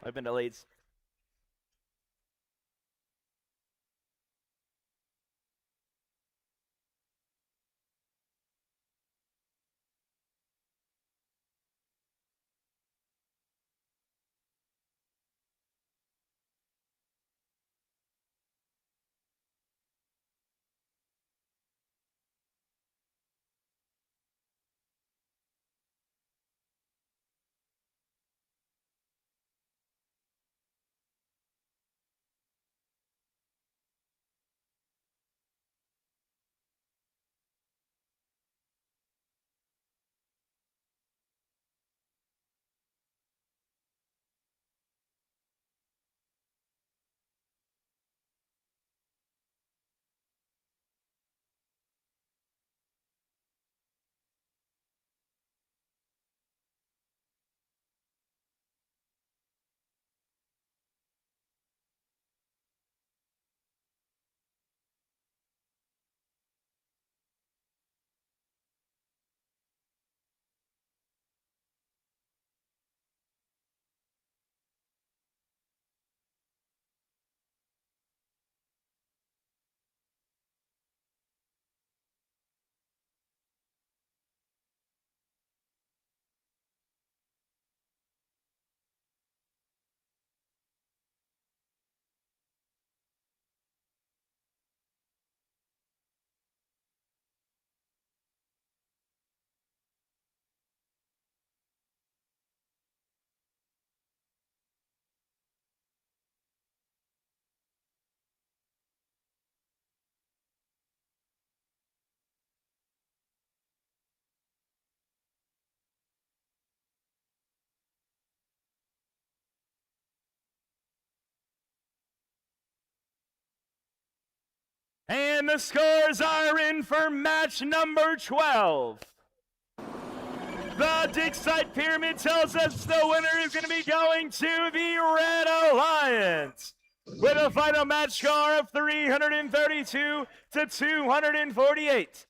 [SPEAKER 1] I've been delayed. And the scores are in for match number 12. The dig site pyramid tells us the winner is going to be going to the Red Alliance with a final match score of 332 to 248.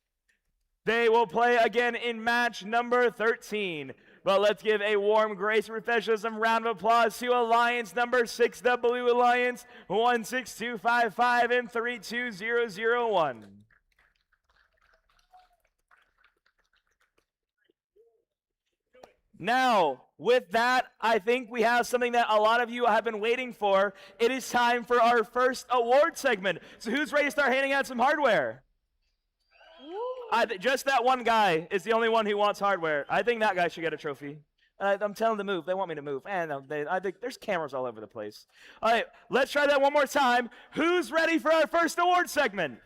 [SPEAKER 1] They will play again in match number 13. But let's give a warm Grace Professionalism round of applause to Alliance number 6, the Blue Alliance, 16255 and 32001. Now, with that, I think we have something that a lot of you have been waiting for. It is time for our first award segment. So who's ready to start handing out some hardware? Just that one guy is the only one who wants hardware. I think that guy should get a trophy. I'm telling them to move. They want me to move. And I think there's cameras all over the place. All right, let's try that one more time. Who's ready for our first award segment?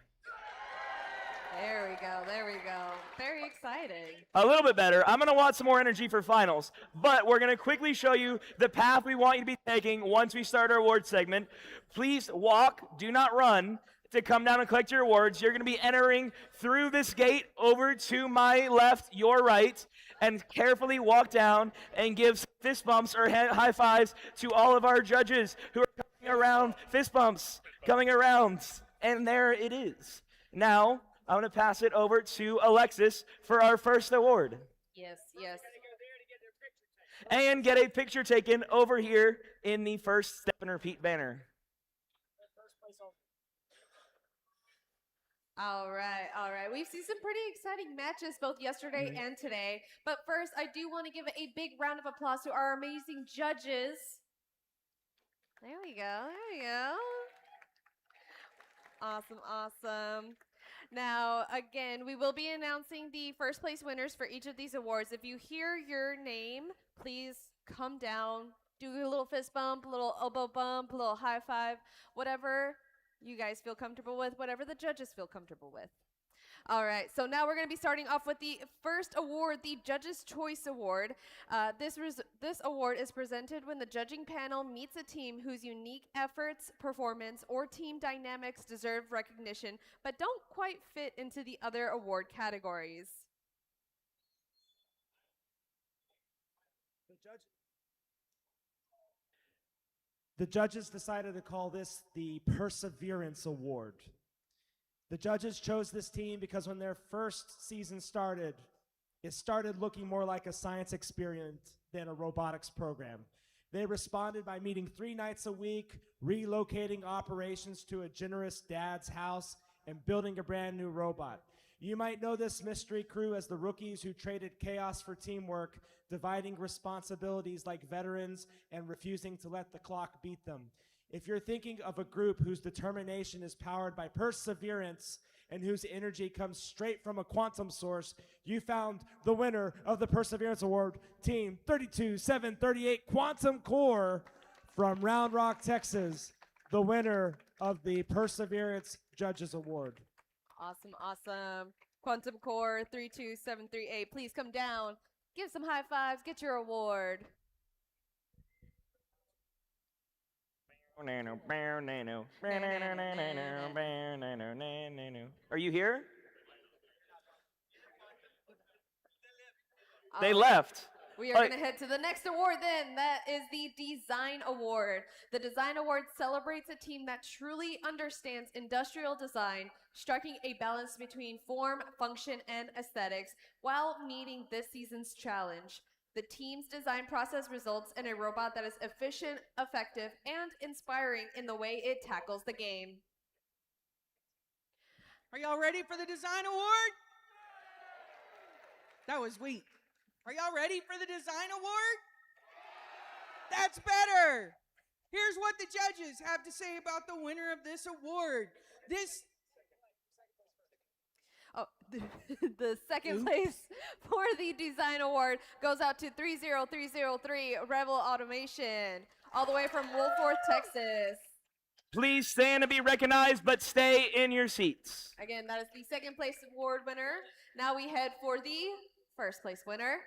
[SPEAKER 3] There we go. There we go. Very exciting.
[SPEAKER 1] A little bit better. I'm going to want some more energy for finals, but we're going to quickly show you the path we want you to be taking once we start our award segment. Please walk, do not run, to come down and collect your awards. You're going to be entering through this gate over to my left, your right, and carefully walk down and give fist bumps or high fives to all of our judges who are coming around. Fist bumps coming around. And there it is. Now, I'm going to pass it over to Alexis for our first award.
[SPEAKER 3] Yes, yes.
[SPEAKER 1] And get a picture taken over here in the first step and repeat banner.
[SPEAKER 3] All right, all right. We've seen some pretty exciting matches both yesterday and today. But first, I do want to give a big round of applause to our amazing judges. There we go, there we go. Awesome, awesome. Now, again, we will be announcing the first place winners for each of these awards. If you hear your name, please come down, do a little fist bump, a little elbow bump, a little high five, whatever you guys feel comfortable with, whatever the judges feel comfortable with. All right, so now we're going to be starting off with the first award, the Judges' Choice Award. This award is presented when the judging panel meets a team whose unique efforts, performance, or team dynamics deserve recognition, but don't quite fit into the other award categories.
[SPEAKER 21] The judges decided to call this the Perseverance Award. The judges chose this team because when their first season started, it started looking more like a science experiment than a robotics program. They responded by meeting 3 nights a week, relocating operations to a generous dad's house, and building a brand new robot. You might know this mystery crew as the rookies who traded chaos for teamwork, dividing responsibilities like veterans and refusing to let the clock beat them. If you're thinking of a group whose determination is powered by perseverance and whose energy comes straight from a quantum source, you found the winner of the Perseverance Award, Team 32738 Quantum Core from Round Rock, Texas, the winner of the Perseverance Judges Award.
[SPEAKER 3] Awesome, awesome. Quantum Core 32738, please come down, give some high fives, get your award.
[SPEAKER 1] Are you here? They left.
[SPEAKER 3] We are going to head to the next award then. That is the Design Award. The Design Award celebrates a team that truly understands industrial design, striking a balance between form, function, and aesthetics while meeting this season's challenge. The team's design process results in a robot that is efficient, effective, and inspiring in the way it tackles the game.
[SPEAKER 11] Are y'all ready for the Design Award? That was weak. Are y'all ready for the Design Award? That's better. Here's what the judges have to say about the winner of this award.
[SPEAKER 3] The second place for the Design Award goes out to 30303 Rebel Automation, all the way from Wolford, Texas.
[SPEAKER 1] Please stand to be recognized, but stay in your seats.
[SPEAKER 3] Again, that is the second place award winner. Now we head for the first place winner.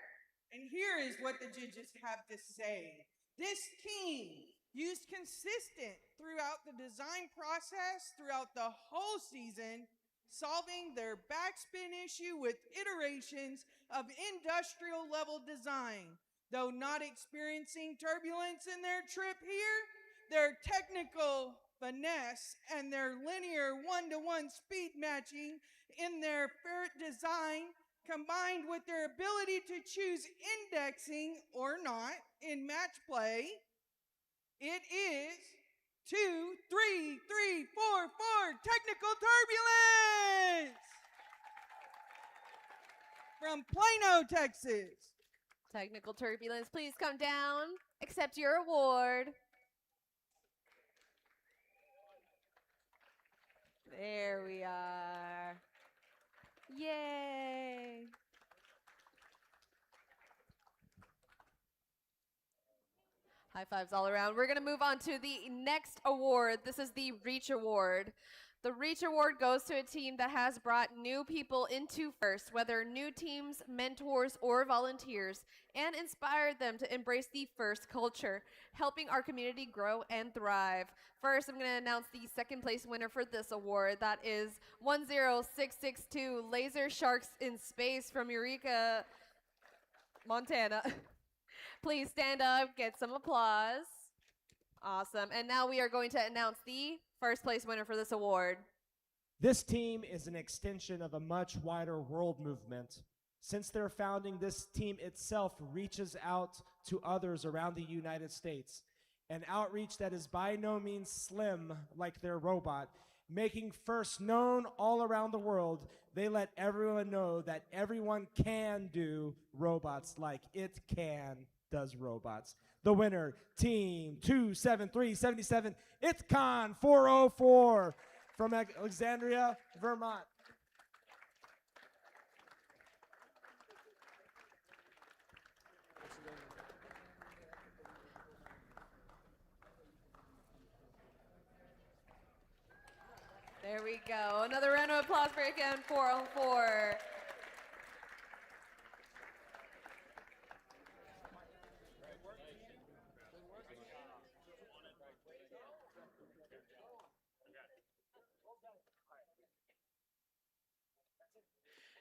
[SPEAKER 11] And here is what the judges have to say. This team used consistent throughout the design process, throughout the whole season, solving their backspin issue with iterations of industrial level design. Though not experiencing turbulence in their trip here, their technical finesse and their linear one-to-one speed matching in their ferret design, combined with their ability to choose indexing or not in match play, it is 2, 3, 3, 4, 4 technical turbulence from Plano, Texas.
[SPEAKER 3] Technical turbulence, please come down. Accept your award. There we are. Yay. High fives all around. We're going to move on to the next award. This is the Reach Award. The Reach Award goes to a team that has brought new people into first, whether new teams, mentors, or volunteers, and inspired them to embrace the first culture, helping our community grow and thrive. First, I'm going to announce the second place winner for this award. That is 10662 Laser Sharks in Space from Eureka, Montana. Please stand up, get some applause. Awesome. And now we are going to announce the first place winner for this award.
[SPEAKER 21] This team is an extension of a much wider world movement. Since their founding, this team itself reaches out to others around the United States, an outreach that is by no means slim like their robot. Making first known all around the world, they let everyone know that everyone can do robots like It Can does robots. The winner, Team 27377, ItCon 404 from Alexandria, Vermont.
[SPEAKER 3] There we go. Another round of applause for ItCon 404.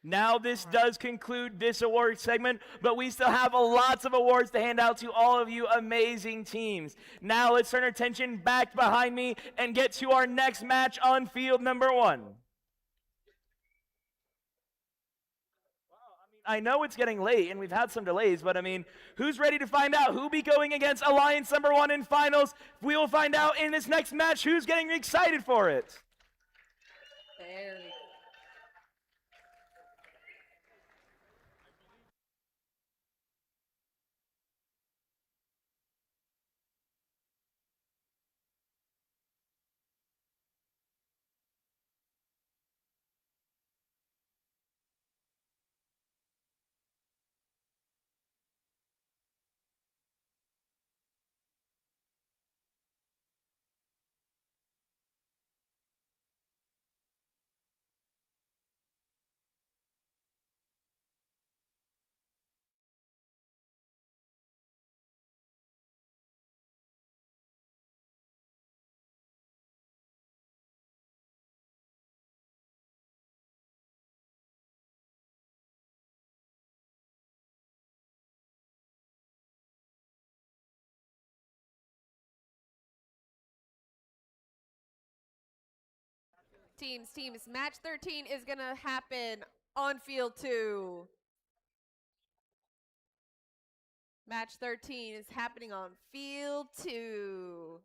[SPEAKER 1] Now this does conclude this award segment, but we still have lots of awards to hand out to all of you amazing teams. Now let's turn our attention back behind me and get to our next match on field number 1. I know it's getting late and we've had some delays, but I mean, who's ready to find out who'll be going against Alliance number 1 in finals? We will find out in this next match who's getting excited for it.
[SPEAKER 3] There we go. Teams, match 13 is going to happen on field 2. Match 13 is happening on field 2.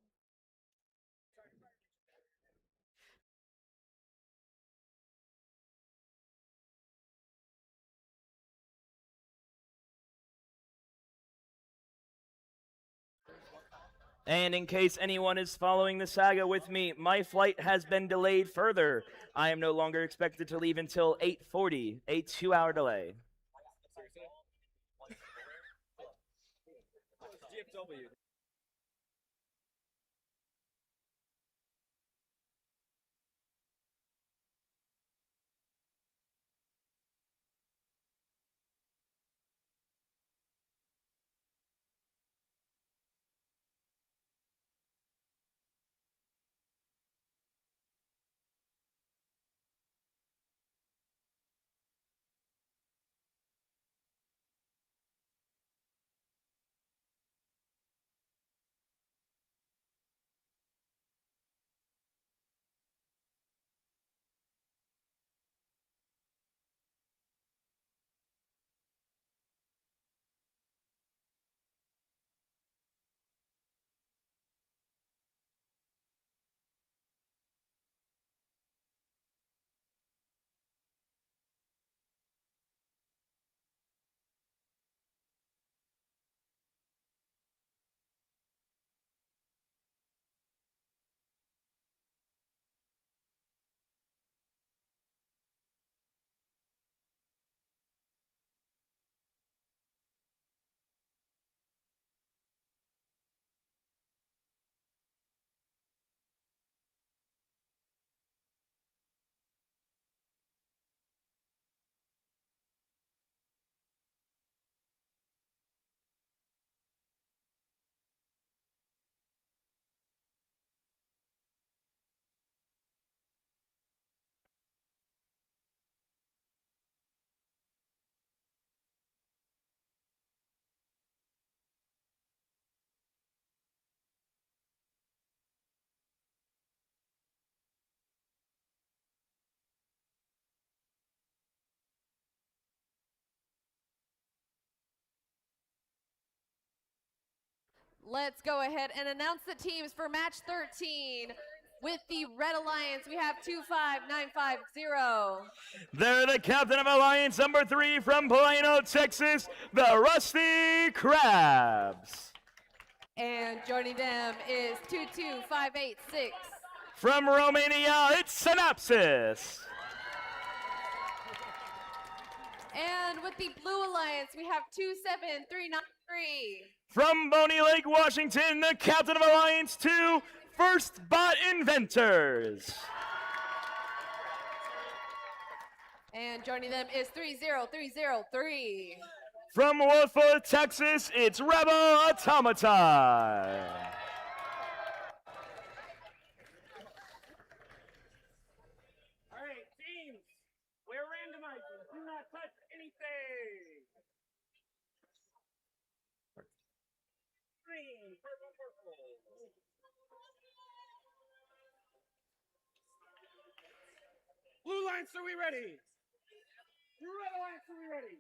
[SPEAKER 1] And in case anyone is following the saga with me, my flight has been delayed further. I am no longer expected to leave until 8:40, a 2-hour delay.
[SPEAKER 3] let's go ahead and announce the teams for match 13. With the Red Alliance, we have 25950.
[SPEAKER 1] They're the captain of Alliance number 3 from Plano, Texas, the Rusty Crabs.
[SPEAKER 3] And joining them is 22586.
[SPEAKER 1] From Romania, it's Synopsis.
[SPEAKER 3] And with the Blue Alliance, we have 27393.
[SPEAKER 1] From Boney Lake, Washington, the captain of Alliance 2, First Bot Inventors.
[SPEAKER 3] And joining them is 30303.
[SPEAKER 1] From Wolford, Texas, it's Rebel Automaton.
[SPEAKER 4] All right, teams, we're randomizing. Do not touch anything. Green, purple, purple. Blue Alliance, are we ready? Red Alliance, are we ready?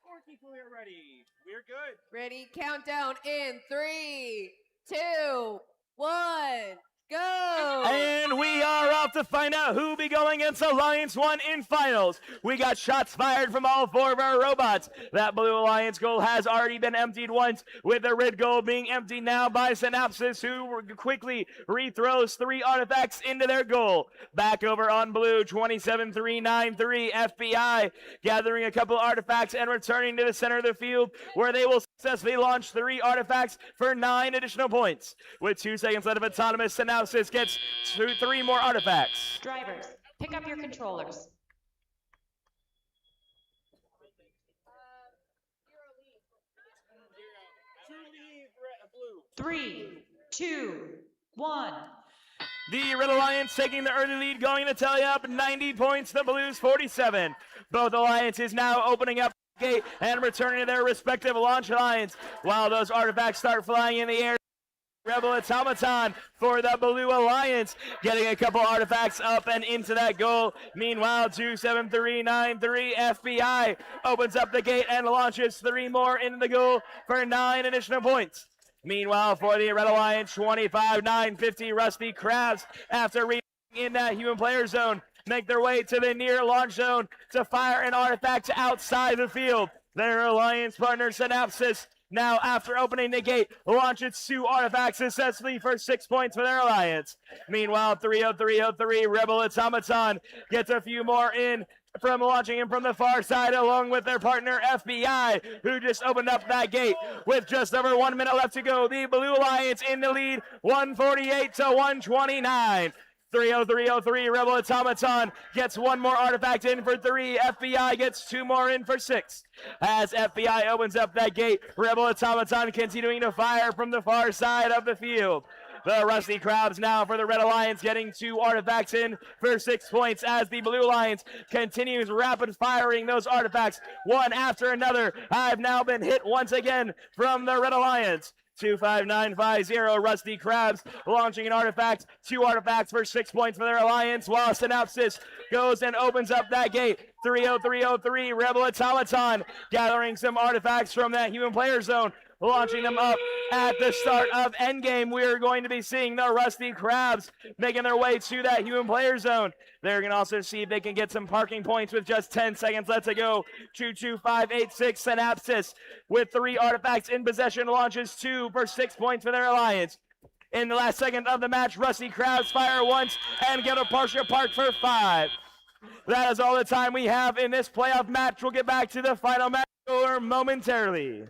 [SPEAKER 4] Scorekeeper, we are ready. We're good.
[SPEAKER 3] Ready, countdown in 3, 2, 1, go!
[SPEAKER 1] And we are off to find out who'll be going against Alliance 1 in finals. We got shots fired from all 4 of our robots. That Blue Alliance goal has already been emptied once, with the red goal being emptied now by Synopsis, who quickly rethrows 3 artifacts into their goal. Back over on Blue, 27393 FBI, gathering a couple artifacts and returning to the center of the field, where they will successfully launch 3 artifacts for 9 additional points. With 2 seconds left of autonomous, Synopsis gets 3 more artifacts.
[SPEAKER 2] Drivers, pick up your controllers.
[SPEAKER 4] Blue.
[SPEAKER 2] 3, 2, 1.
[SPEAKER 1] The Red Alliance taking the early lead, going to tally up 90 points, the Blues 47. Both alliances now opening up the gate and returning to their respective launch lines, while those artifacts start flying in the air. Rebel Automaton for the Blue Alliance, getting a couple artifacts up and into that goal. Meanwhile, 27393 FBI opens up the gate and launches 3 more into the goal for 9 additional points. Meanwhile, for the Red Alliance, 25950 Rusty Crabs, after reaching in that human player zone, make their way to the near launch zone to fire an artifact outside the field. Their alliance partner, Synopsis, now, after opening the gate, launches 2 artifacts successfully for 6 points for their alliance. Meanwhile, 30303 Rebel Automaton gets a few more in from launching him from the far side, along with their partner FBI, who just opened up that gate with just over 1 minute left to go. The Blue Alliance in the lead, 148 to 129. 30303 Rebel Automaton gets 1 more artifact in for 3. FBI gets 2 more in for 6. As FBI opens up that gate, Rebel Automaton continuing to fire from the far side of the field. The Rusty Crabs now for the Red Alliance getting 2 artifacts in for 6 points, as the Blue Alliance continues rapid firing those artifacts one after another. I've now been hit once again from the Red Alliance. 25950 Rusty Crabs launching an artifact, 2 artifacts for 6 points for their alliance, while Synopsis goes and opens up that gate. 30303 Rebel Automaton gathering some artifacts from that human player zone, launching them up at the start of endgame. We're going to be seeing the Rusty Crabs making their way to that human player zone. They're going to also see if they can get some parking points with just 10 seconds left to go. 22586 Synopsis with 3 artifacts in possession launches 2 for 6 points for their alliance. In the last second of the match, Rusty Crabs fire once and get a partial park for 5. That is all the time we have in this playoff match. We'll get back to the final match score momentarily.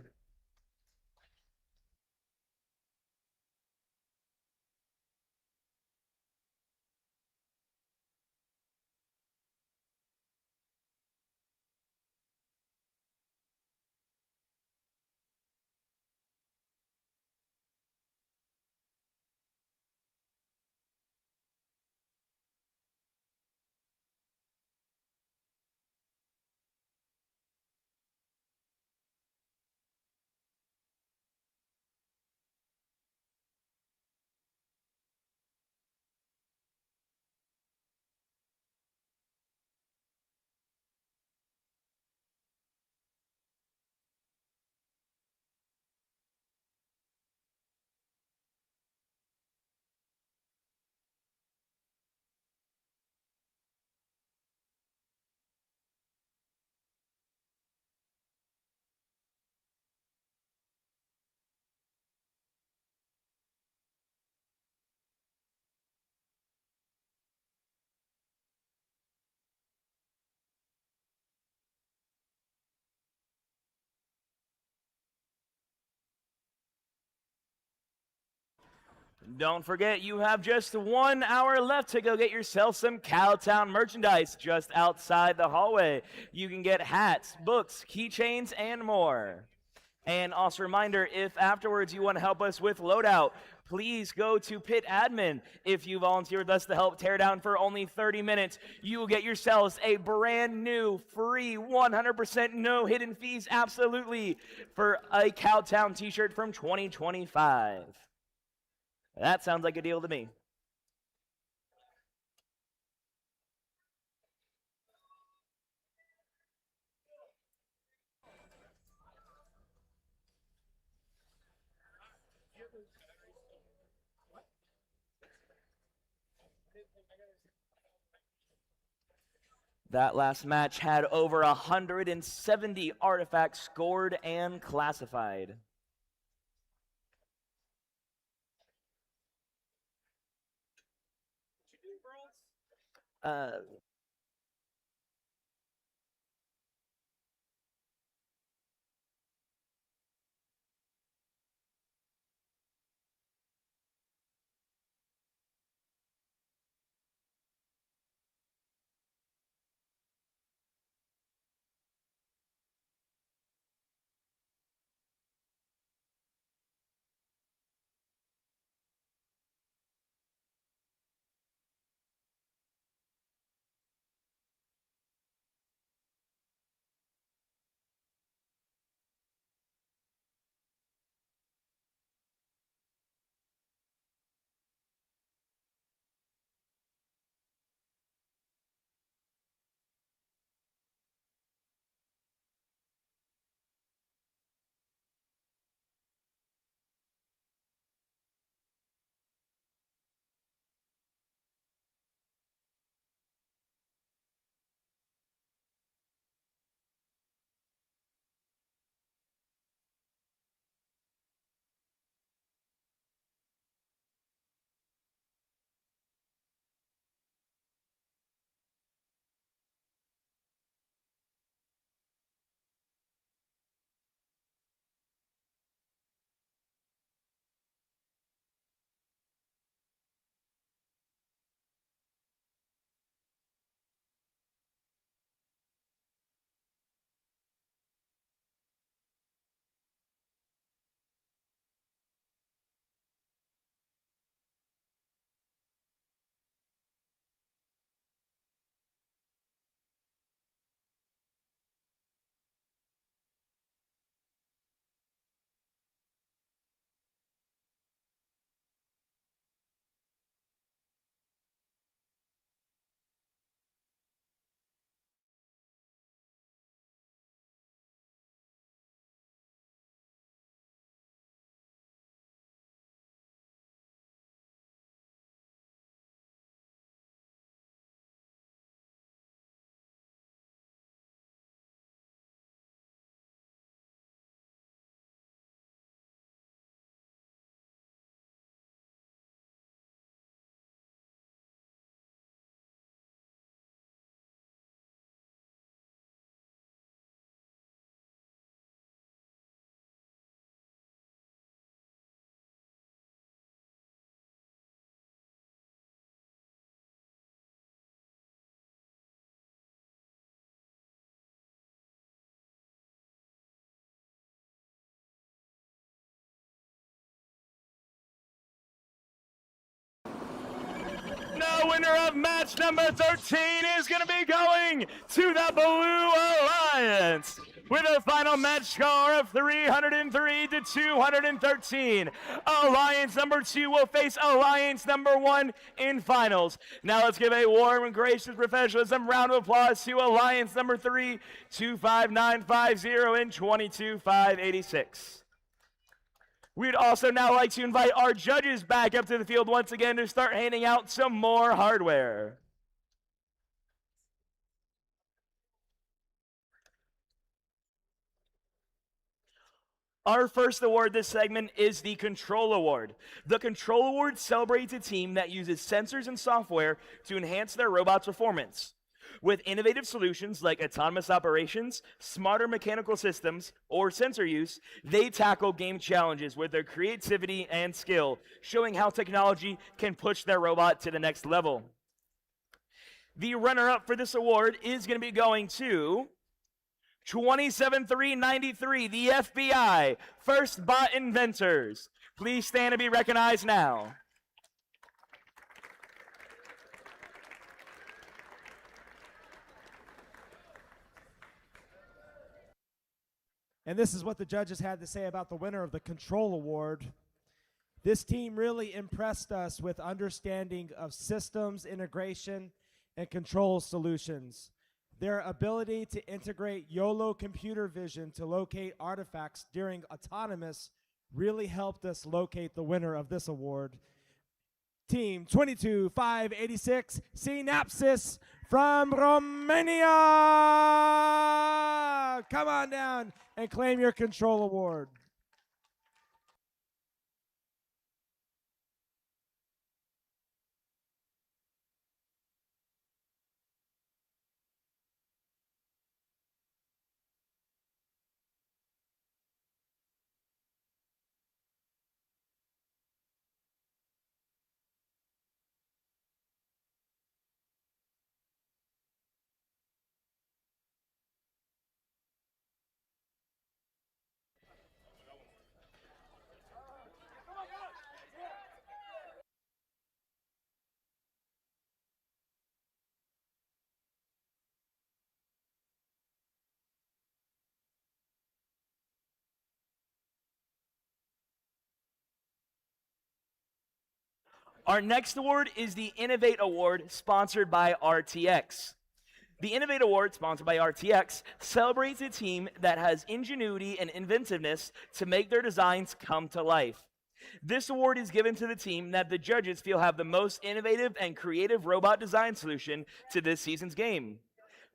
[SPEAKER 1] Don't forget, you have just 1 hour left to go get yourself some Cowtown merchandise just outside the hallway. You can get hats, books, keychains, and more. And also a reminder, if afterwards you want to help us with loadout, please go to Pit Admin. If you volunteer with us to help tear down for only 30 minutes, you will get yourselves a brand new, free, 100% no hidden fees, absolutely, for a Cowtown t-shirt from 2025. That sounds like a deal to me. That last match had over 170 artifacts scored and classified. The winner of match number 13 is going to be going to the Blue Alliance with a final match score of 303 to 213. Alliance number 2 will face Alliance number 1 in finals. Now let's give a warm and gracious professionalism round of applause to Alliance number 3, 25950 and 22586. We'd also now like to invite our judges back up to the field once again to start handing out some more hardware. Our first award this segment is the Control Award. The Control Award celebrates a team that uses sensors and software to enhance their robot's performance. With innovative solutions like autonomous operations, smarter mechanical systems, or sensor use, they tackle game challenges with their creativity and skill, showing how technology can push their robot to the next level. The runner-up for this award is going to be going to 27393, the FBI, First Bot Inventors. Please stand and be recognized now.
[SPEAKER 21] And this is what the judges had to say about the winner of the Control Award. This team really impressed us with understanding of systems integration and control solutions. Their ability to integrate YOLO computer vision to locate artifacts during autonomous really helped us locate the winner of this award. Team 22586, Synapsis from Romania! Come on down and claim your Control Award.
[SPEAKER 1] Our next award is the Innovate Award, sponsored by RTX. The Innovate Award, sponsored by RTX, celebrates a team that has ingenuity and inventiveness to make their designs come to life. This award is given to the team that the judges feel have the most innovative and creative robot design solution to this season's game.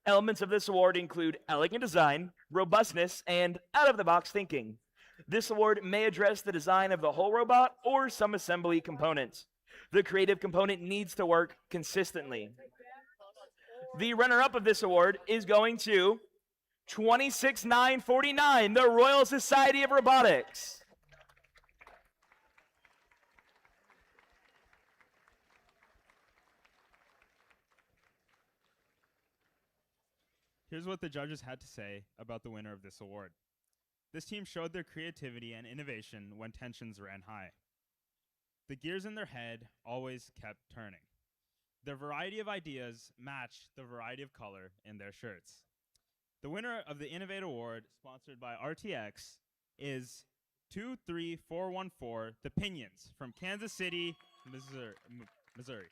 [SPEAKER 1] Elements of this award include elegant design, robustness, and out-of-the-box thinking. This award may address the design of the whole robot or some assembly components. The creative component needs to work consistently. The runner-up of this award is going to 26949, the Royal Society of Robotics.
[SPEAKER 5] Here's what the judges had to say about the winner of this award. This team showed their creativity and innovation when tensions ran high. The gears in their head always kept turning. Their variety of ideas matched the variety of color in their shirts. The winner of the Innovate Award, sponsored by RTX, is 23414, the Pinions from Kansas City, Missouri.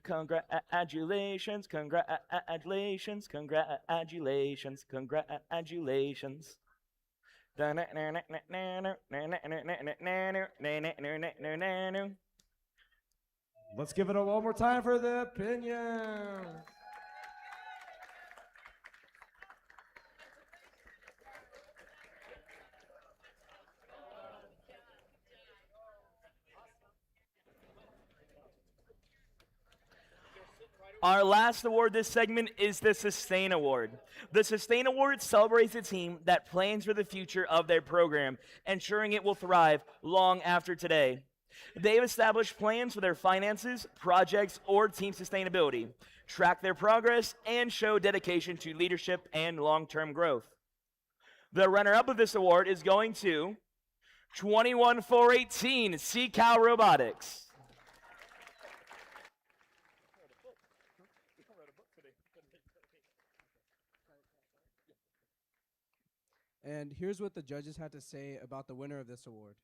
[SPEAKER 1] Congratulations, congratulations, congratulations, congratulations.
[SPEAKER 21] Let's give it a one more time for the Pinions.
[SPEAKER 1] Our last award this segment is the Sustain Award. The Sustain Award celebrates a team that plans for the future of their program, ensuring it will thrive long after today. They've established plans for their finances, projects, or team sustainability, track their progress, and show dedication to leadership and long-term growth. The runner-up of this award is going to 21418, Cow Robotics.
[SPEAKER 22] And here's what the judges had to say about the winner of this award.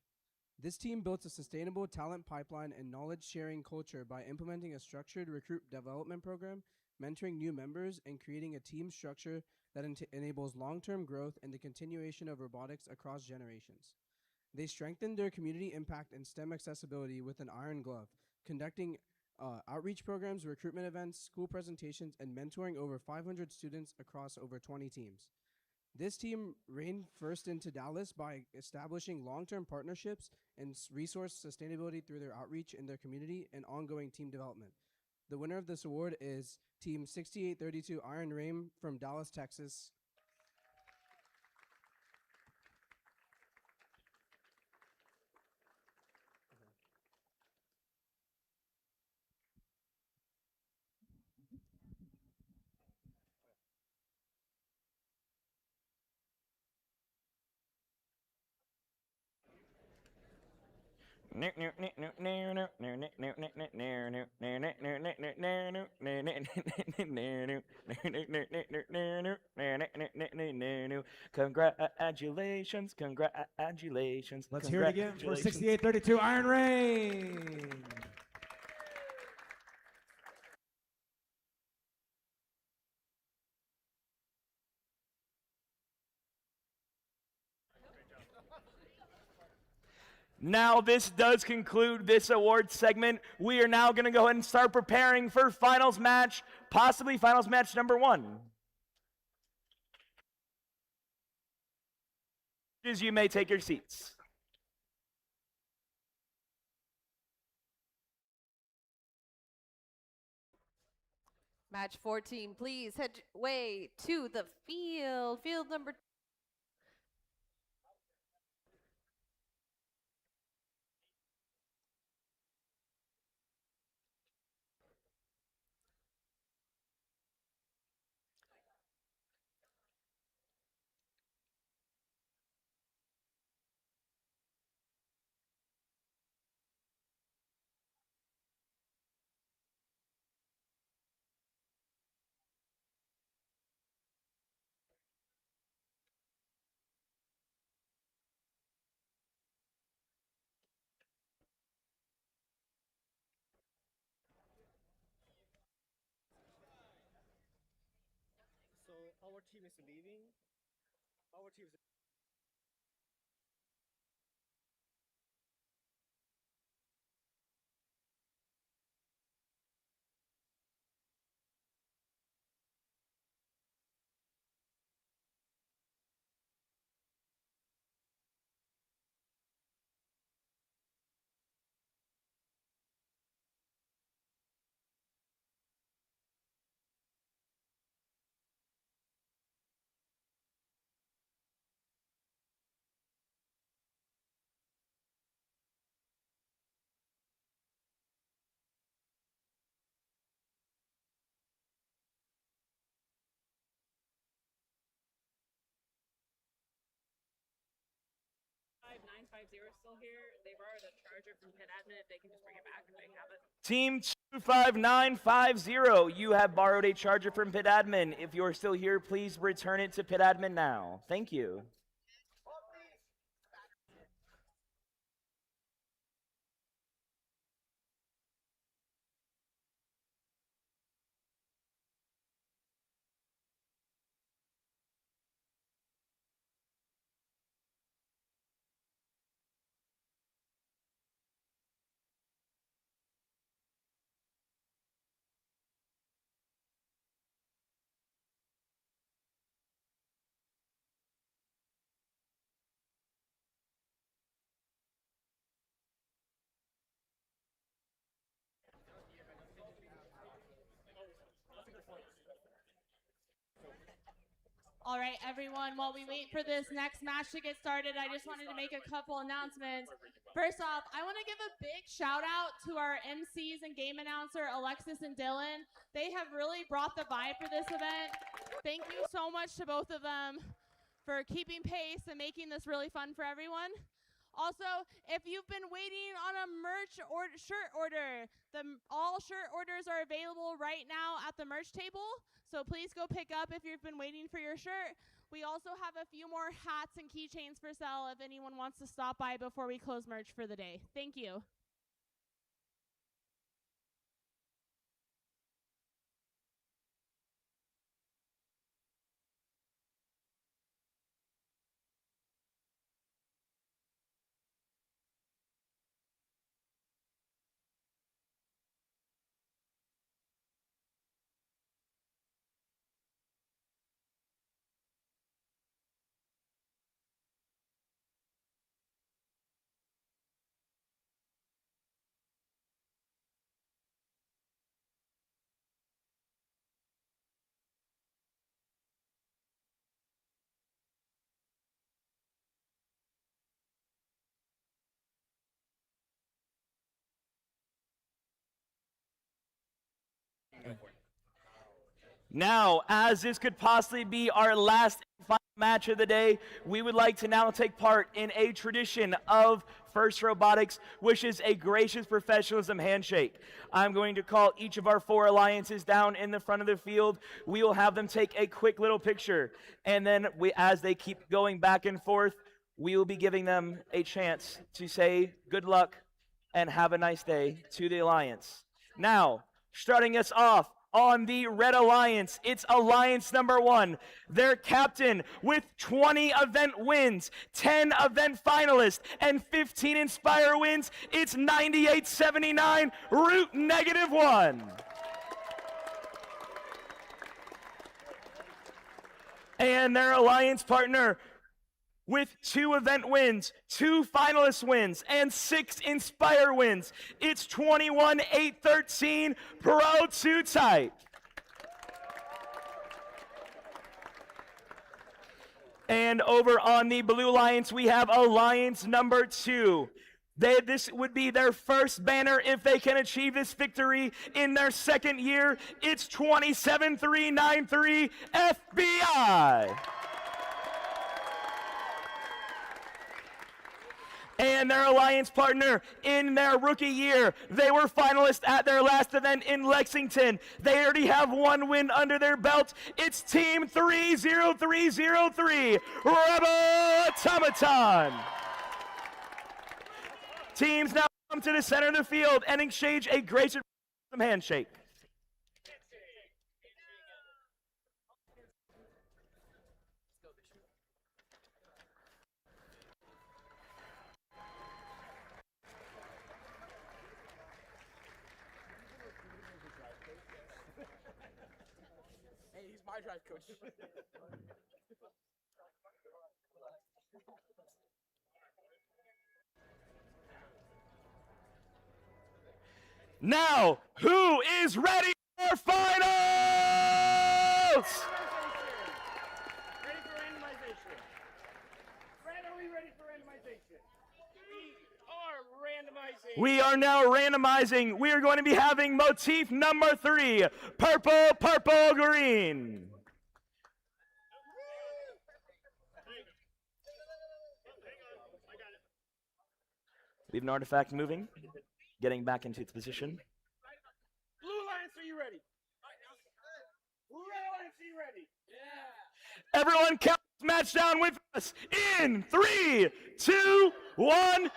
[SPEAKER 22] This team built a sustainable talent pipeline and knowledge-sharing culture by implementing a structured recruit development program, mentoring new members, and creating a team structure that enables long-term growth and the continuation of robotics across generations. They strengthened their community impact and STEM accessibility with an iron glove, conducting outreach programs, recruitment events, school presentations, and mentoring over 500 students across over 20 teams. This team reigned first into Dallas by establishing long-term partnerships and resource sustainability through their outreach in their community and ongoing team development. The winner of this award is Team 6832 Iron Rame from Dallas, Texas.
[SPEAKER 1] Congratulations, congratulations.
[SPEAKER 21] Let's hear it again for
[SPEAKER 1] congratulations.
[SPEAKER 21] 6832 Iron Rain.
[SPEAKER 1] Now this does conclude this award segment. We are now going to go ahead and start preparing for finals match, possibly finals match number 1. You may take your seats.
[SPEAKER 3] Match 14, please head way to the field. Field number
[SPEAKER 4] So our team is leaving. Our team is
[SPEAKER 7] still here. They borrowed a charger from pit admin. If they can just bring it back if they have it.
[SPEAKER 1] Team 25950, you have borrowed a charger from pit admin. If you're still here, please return it to pit admin now. Thank you.
[SPEAKER 10] All right, everyone, while we wait for this next match to get started, I just wanted to make a couple announcements. First off, I want to give a big shout out to our MCs and game announcer, Alexis and Dylan. They have really brought the vibe for this event. Thank you so much to both of them for keeping pace and making this really fun for everyone. Also, if you've been waiting on a merch or shirt order, all shirt orders are available right now at the merch table. So please go pick up if you've been waiting for your shirt. We also have a few more hats and keychains for sale if anyone wants to stop by before we close merch for the day. Thank you.
[SPEAKER 1] Now, as this could possibly be our last and final match of the day, we would like to now take part in a tradition of First Robotics, which is a gracious professionalism handshake. I'm going to call each of our 4 alliances down in the front of the field. We will have them take a quick little picture, and then as they keep going back and forth, we will be giving them a chance to say good luck and have a nice day to the alliance. Now, starting us off on the Red Alliance, it's Alliance number 1. Their captain with 20 event wins, 10 event finalists, and 15 Inspire wins. It's 9879 Root -1. And their alliance partner with 2 event wins, 2 finalist wins, and 6 Inspire wins. It's 21-813 Pro 2 Type. And over on the Blue Alliance, we have Alliance number 2. This would be their first banner if they can achieve this victory in their second year. It's 27393 FBI. And their alliance partner in their rookie year. They were finalists at their last event in Lexington. They already have 1 win under their belt. It's Team 30303, Rebel Automaton. Teams now come to the center of the field and exchange a gracious handshake.
[SPEAKER 12] Hey, he's my drive coach.
[SPEAKER 1] Now, who is ready for finals?
[SPEAKER 20] Ready for randomization? Fred, are we ready for randomization?
[SPEAKER 1] We are now randomizing. We are going to be having motif number 3, purple, purple, green. We have an artifact moving, getting back into its position.
[SPEAKER 20] Blue Alliance, are you ready? Red Alliance, are you ready? Yeah.
[SPEAKER 1] Everyone count this match down with us in 3, 2, 1.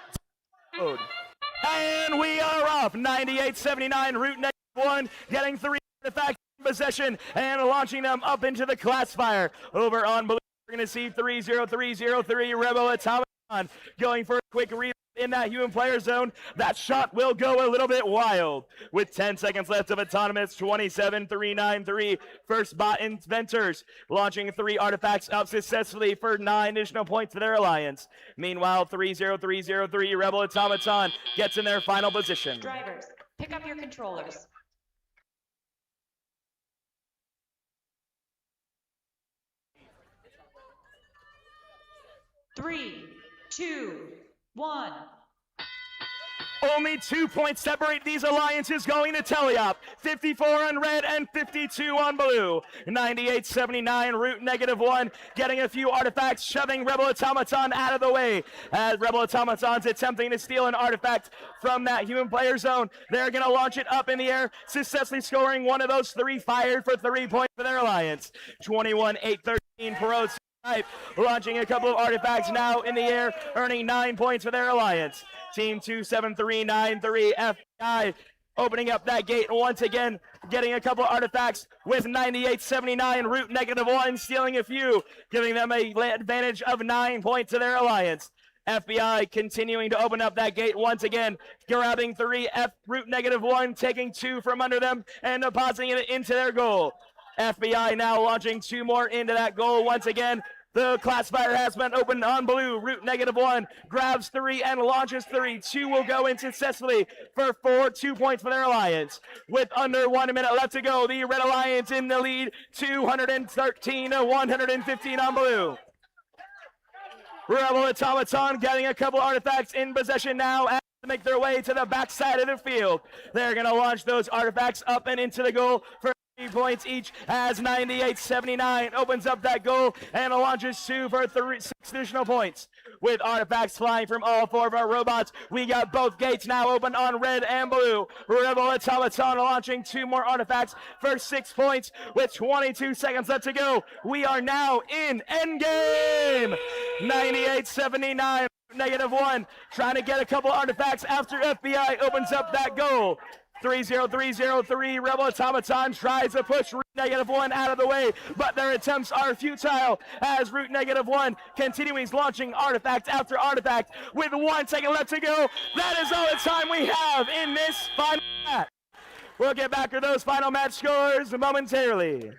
[SPEAKER 1] And we are off. 9879 Root -1, getting 3 artifacts in possession and launching them up into the classifier. Over on blue, we're going to see 30303 Rebel Automaton going for a quick read in that human player zone. That shot will go a little bit wild. With 10 seconds left of autonomous, 27393 first bot inventors launching 3 artifacts up successfully for 9 additional points for their alliance. Meanwhile, 30303 Rebel Automaton gets in their final position.
[SPEAKER 2] Drivers, pick up your controllers. Three, 2, 1.
[SPEAKER 1] Only 2 points separate these alliances going to Teleop. 54 on red and 52 on blue. 9879 Root -1 getting a few artifacts, shoving Rebel Automaton out of the way. As Rebel Automaton's attempting to steal an artifact from that human player zone, they're going to launch it up in the air, successfully scoring one of those 3 fired for 3 points for their alliance. 21-8-13 Pro Type, launching a couple of artifacts now in the air, earning 9 points for their alliance. Team 27393 FBI opening up that gate once again, getting a couple of artifacts with 9879 Root -1, stealing a few, giving them a advantage of 9 points to their alliance. FBI continuing to open up that gate once again, grabbing 3 Root -1, taking 2 from under them and depositing it into their goal. FBI now launching 2 more into that goal once again. The classifier has been opened on blue. Root -1 grabs 3 and launches 3. 2 will go in successfully for 2 points for their alliance. With under 1 minute left to go, the Red Alliance in the lead, 213-115 on blue. Rebel Automaton getting a couple artifacts in possession now as they make their way to the backside of the field. They're going to launch those artifacts up and into the goal for points each as 98-79 opens up that goal and launches 2 for 6 additional points. With artifacts flying from all 4 of our robots, we got both gates now open on red and blue. Rebel Automaton launching 2 more artifacts for 6 points with 22 seconds left to go. We are now in endgame. 98-79. -1, trying to get a couple artifacts after FBI opens up that goal. 3-0-3-0-3, Rebel Automaton tries to push Route -1 out of the way, but their attempts are futile as Route -1 continues launching artifact after artifact with 1 second left to go. That is all the time we have in this final match. We'll get back to those final match scores momentarily.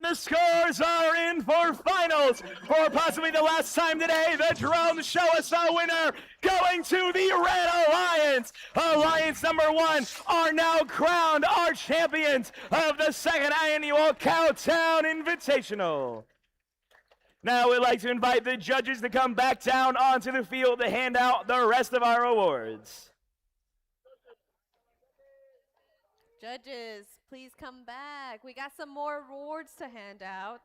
[SPEAKER 1] The scores are in for finals, or possibly the last time today. The drones show us a winner going to the Red Alliance. Alliance number 1 are now crowned our champions of the 2nd annual Cowtown Invitational. Now we'd like to invite the judges to come back down onto the field to hand out the rest of our awards.
[SPEAKER 3] Judges, please come back. We got some more awards to hand out.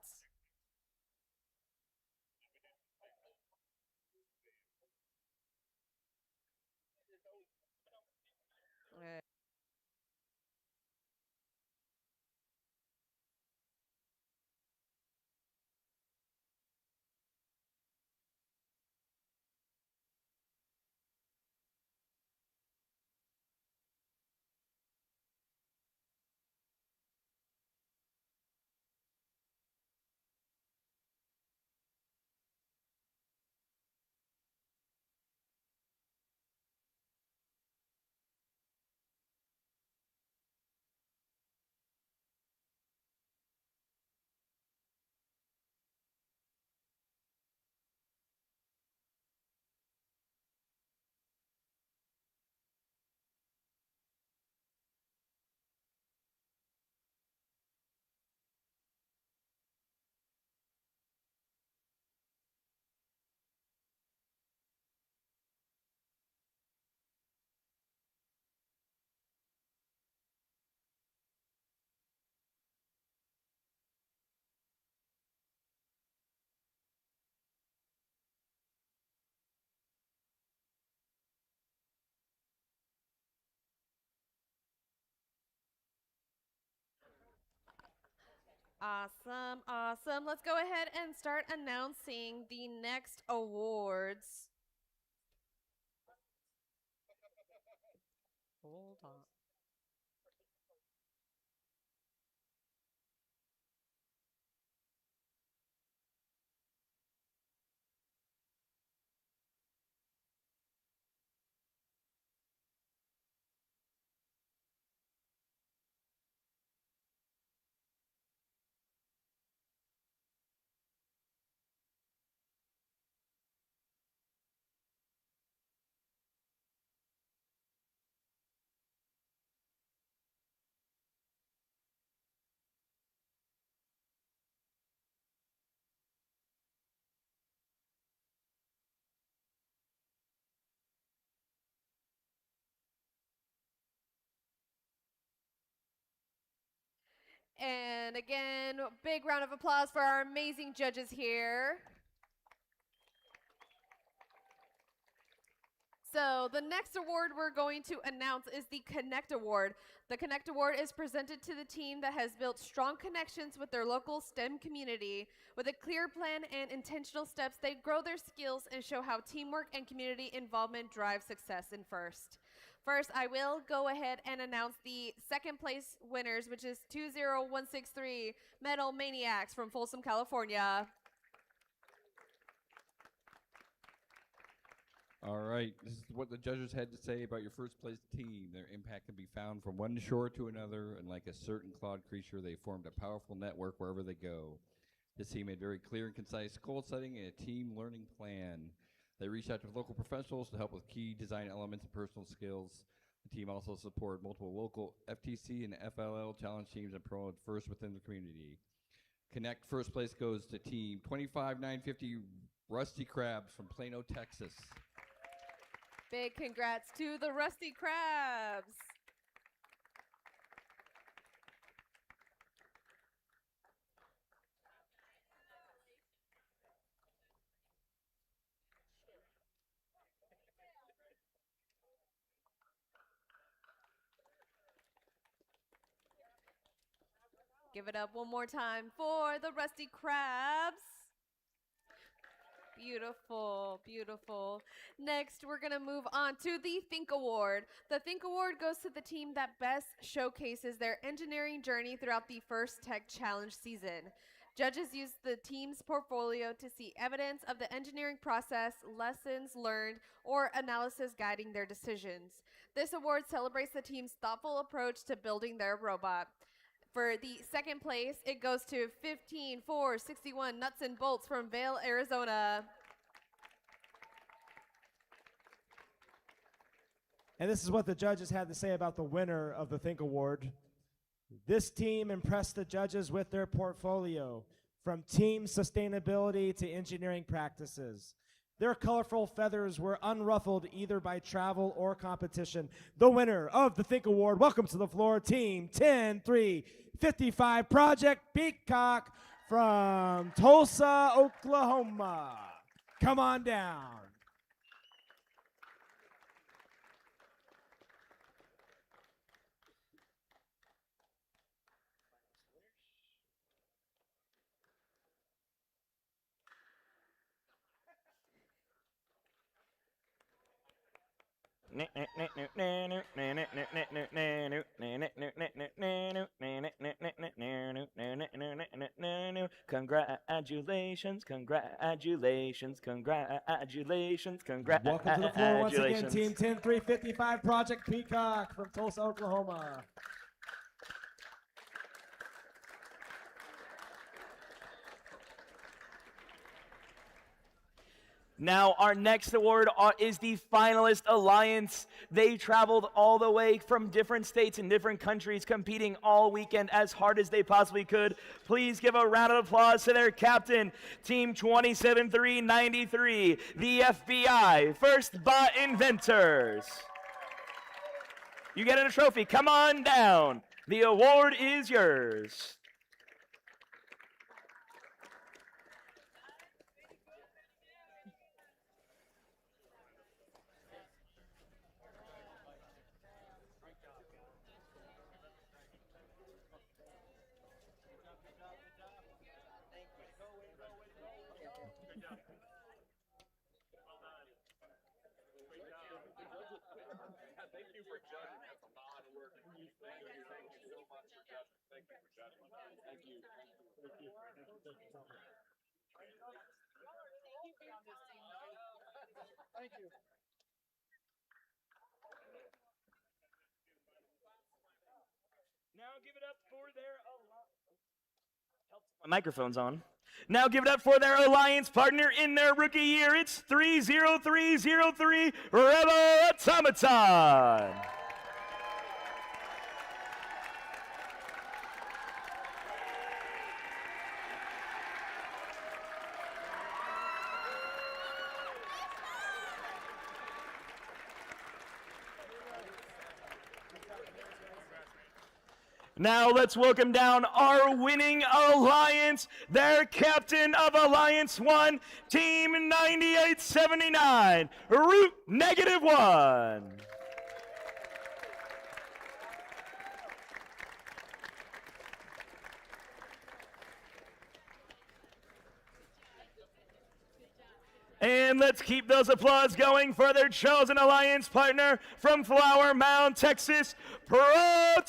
[SPEAKER 3] Awesome, awesome. Let's go ahead and start announcing the next awards. Hold on. And again, big round of applause for our amazing judges here. So the next award we're going to announce is the Connect Award. The Connect Award is presented to the team that has built strong connections with their local STEM community. With a clear plan and intentional steps, they grow their skills and show how teamwork and community involvement drive success in FIRST. First, I will go ahead and announce the second place winners, which is 20163 Metal Maniacs from Folsom, California.
[SPEAKER 13] All right, this is what the judges had to say about your first place team. Their impact can be found from one shore to another, and like a certain clawed creature, they formed a powerful network wherever they go. This team made very clear and concise goal setting and a team learning plan. They reached out to local professionals to help with key design elements and personal skills. The team also supported multiple local FTC and FLL challenge teams and promoted FIRST within the community. Connect first place goes to team 25950 Rusty Crabs from Plano, Texas.
[SPEAKER 3] Big congrats to the Rusty Crabs. Give it up one more time for the Rusty Crabs. Beautiful, beautiful. Next, we're going to move on to the Think Award. The Think Award goes to the team that best showcases their engineering journey throughout the FIRST Tech Challenge season. Judges use the team's portfolio to see evidence of the engineering process, lessons learned, or analysis guiding their decisions. This award celebrates the team's thoughtful approach to building their robot. For the second place, it goes to 15461 Nuts and Bolts from Vail, Arizona.
[SPEAKER 21] And this is what the judges had to say about the winner of the Think Award. This team impressed the judges with their portfolio, from team sustainability to engineering practices. Their colorful feathers were unruffled either by travel or competition. The winner of the Think Award, welcome to the floor, Team 10-3-55 Project Peacock from Tulsa, Oklahoma. Come on down.
[SPEAKER 1] Congratulations, congratulations, congratulations, congratulations.
[SPEAKER 21] Welcome to the floor once again, Team 10-3-55 Project Peacock from Tulsa, Oklahoma.
[SPEAKER 1] Now, our next award is the Finalist Alliance. They traveled all the way from different states and different countries, competing all weekend as hard as they possibly could. Please give a round of applause to their captain, Team 27-3-93, the FBI First Bot Inventors. You get a trophy. Come on down. The award is yours.
[SPEAKER 20] Thank you for judging. That's a lot of work. Thank you so much for judging. Thank you for judging. Thank you. Thank you. Thank you so much. Thank you.
[SPEAKER 1] Now give it up for their my microphone's on. Now give it up for their alliance partner in their rookie year. It's 30303 Rebel Automaton. Now let's welcome down our winning alliance, their captain of Alliance 1, Team 9879, Root -1. And let's keep those applause going for their chosen alliance partner from Flower Mound, Texas, Prototype.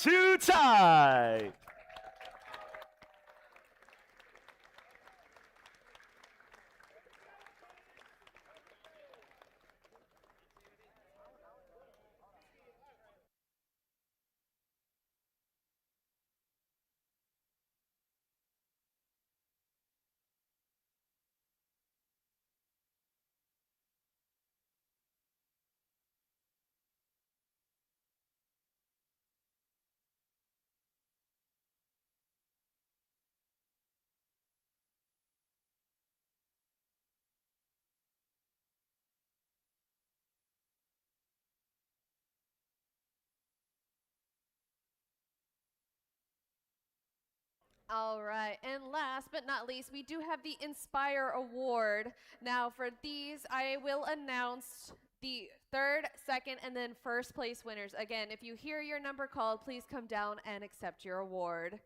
[SPEAKER 3] All right, and last but not least, we do have the Inspire Award. Now, for these, I will announce the third, second, and then first place winners. Again, if you hear your number called, please come down and accept your award.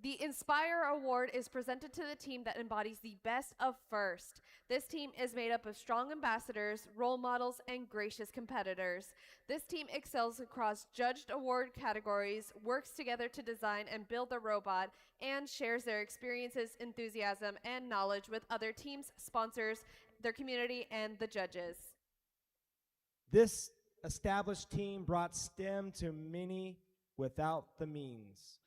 [SPEAKER 3] The Inspire Award is presented to the team that embodies the best of first. This team is made up of strong ambassadors, role models, and gracious competitors. This team excels across judged award categories, works together to design and build the robot, and shares their experiences, enthusiasm, and knowledge with other teams, sponsors, their community, and the judges.
[SPEAKER 21] This established team brought STEM to many without the means.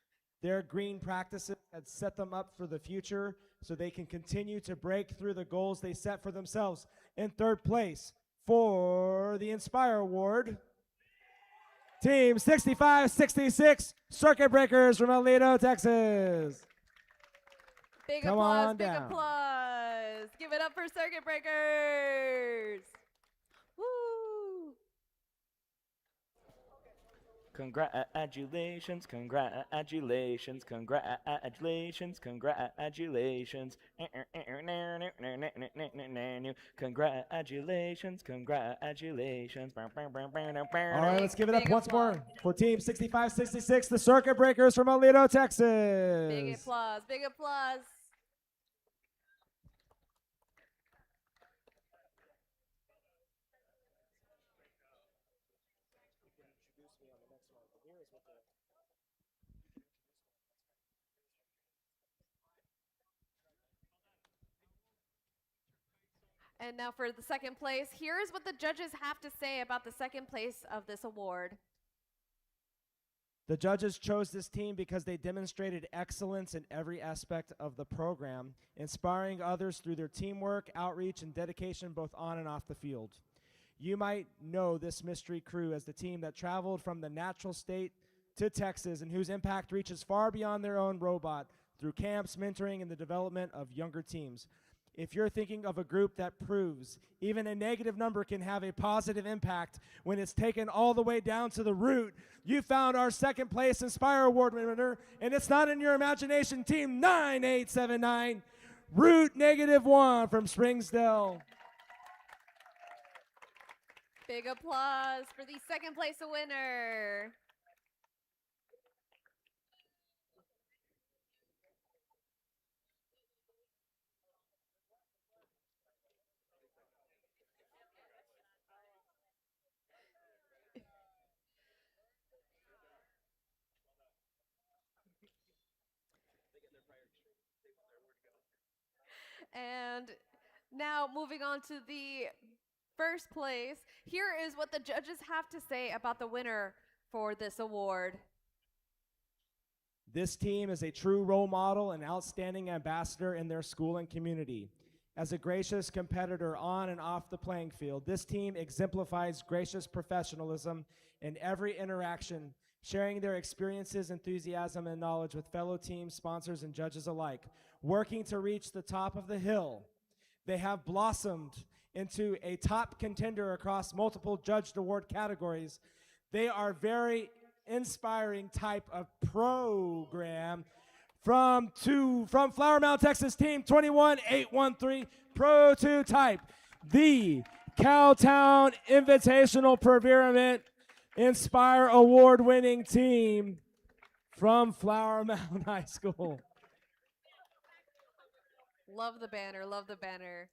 [SPEAKER 21] Their green practices had set them up for the future so they can continue to break through the goals they set for themselves. In third place for the Inspire Award, Team 6566 Circuit Breakers from El Nido, Texas.
[SPEAKER 3] Big
[SPEAKER 21] Come
[SPEAKER 3] applause,
[SPEAKER 21] on
[SPEAKER 3] big
[SPEAKER 21] down.
[SPEAKER 3] applause. give it up for Circuit Breakers. Woo!
[SPEAKER 1] Congratulations, congratulations, congratulations, congratulations. Congratulations, congratulations.
[SPEAKER 21] All right, let's give it up once more for Team 6566, the Circuit Breakers from Aledo, Texas.
[SPEAKER 3] Big applause, big applause. And now for the second place, here's what the judges have to say about the second place of this award.
[SPEAKER 21] The judges chose this team because they demonstrated excellence in every aspect of the program, inspiring others through their teamwork, outreach, and dedication both on and off the field. You might know this mystery crew as the team that traveled from the natural state to Texas and whose impact reaches far beyond their own robot through camps, mentoring, and the development of younger teams. If you're thinking of a group that proves even a negative number can have a positive impact when it's taken all the way down to the root, you found our second place Inspire Award winner, and it's not in your imagination, Team 9879, Root -1 from Springsdale.
[SPEAKER 3] Big applause for the second place winner. And now moving on to the first place, here is what the judges have to say about the winner for this award.
[SPEAKER 21] This team is a true role model and outstanding ambassador in their school and community. As a gracious competitor on and off the playing field, this team exemplifies gracious professionalism in every interaction, sharing their experiences, enthusiasm, and knowledge with fellow team sponsors and judges alike. Working to reach the top of the hill, they have blossomed into a top contender across multiple judged award categories. They are very inspiring type of program from Flower Mound, Texas, Team 21813 Pro 2 type, the Cowtown Invitational Premier Inspire Award-winning team from Flower Mound High School.
[SPEAKER 3] Love the banner, love the banner.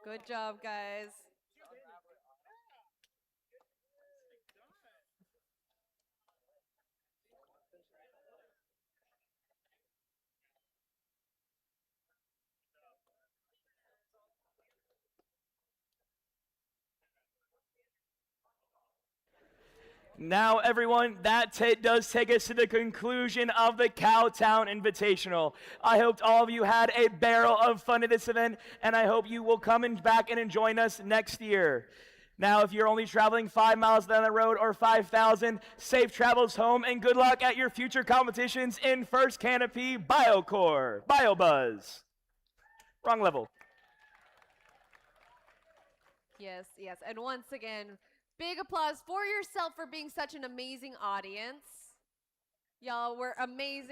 [SPEAKER 3] Good job, guys.
[SPEAKER 1] Now, everyone, that does take us to the conclusion of the Cowtown Invitational. I hope all of you had a barrel of fun at this event, and I hope you will come back and join us next year. Now, if you're only traveling 5 miles down the road or 5,000, safe travels home, and good luck at your future competitions in First Canopy, BioCore, BioBuzz. Wrong level.
[SPEAKER 3] Yes, yes. And once again, big applause for yourself for being such an amazing audience. Y'all were amazing.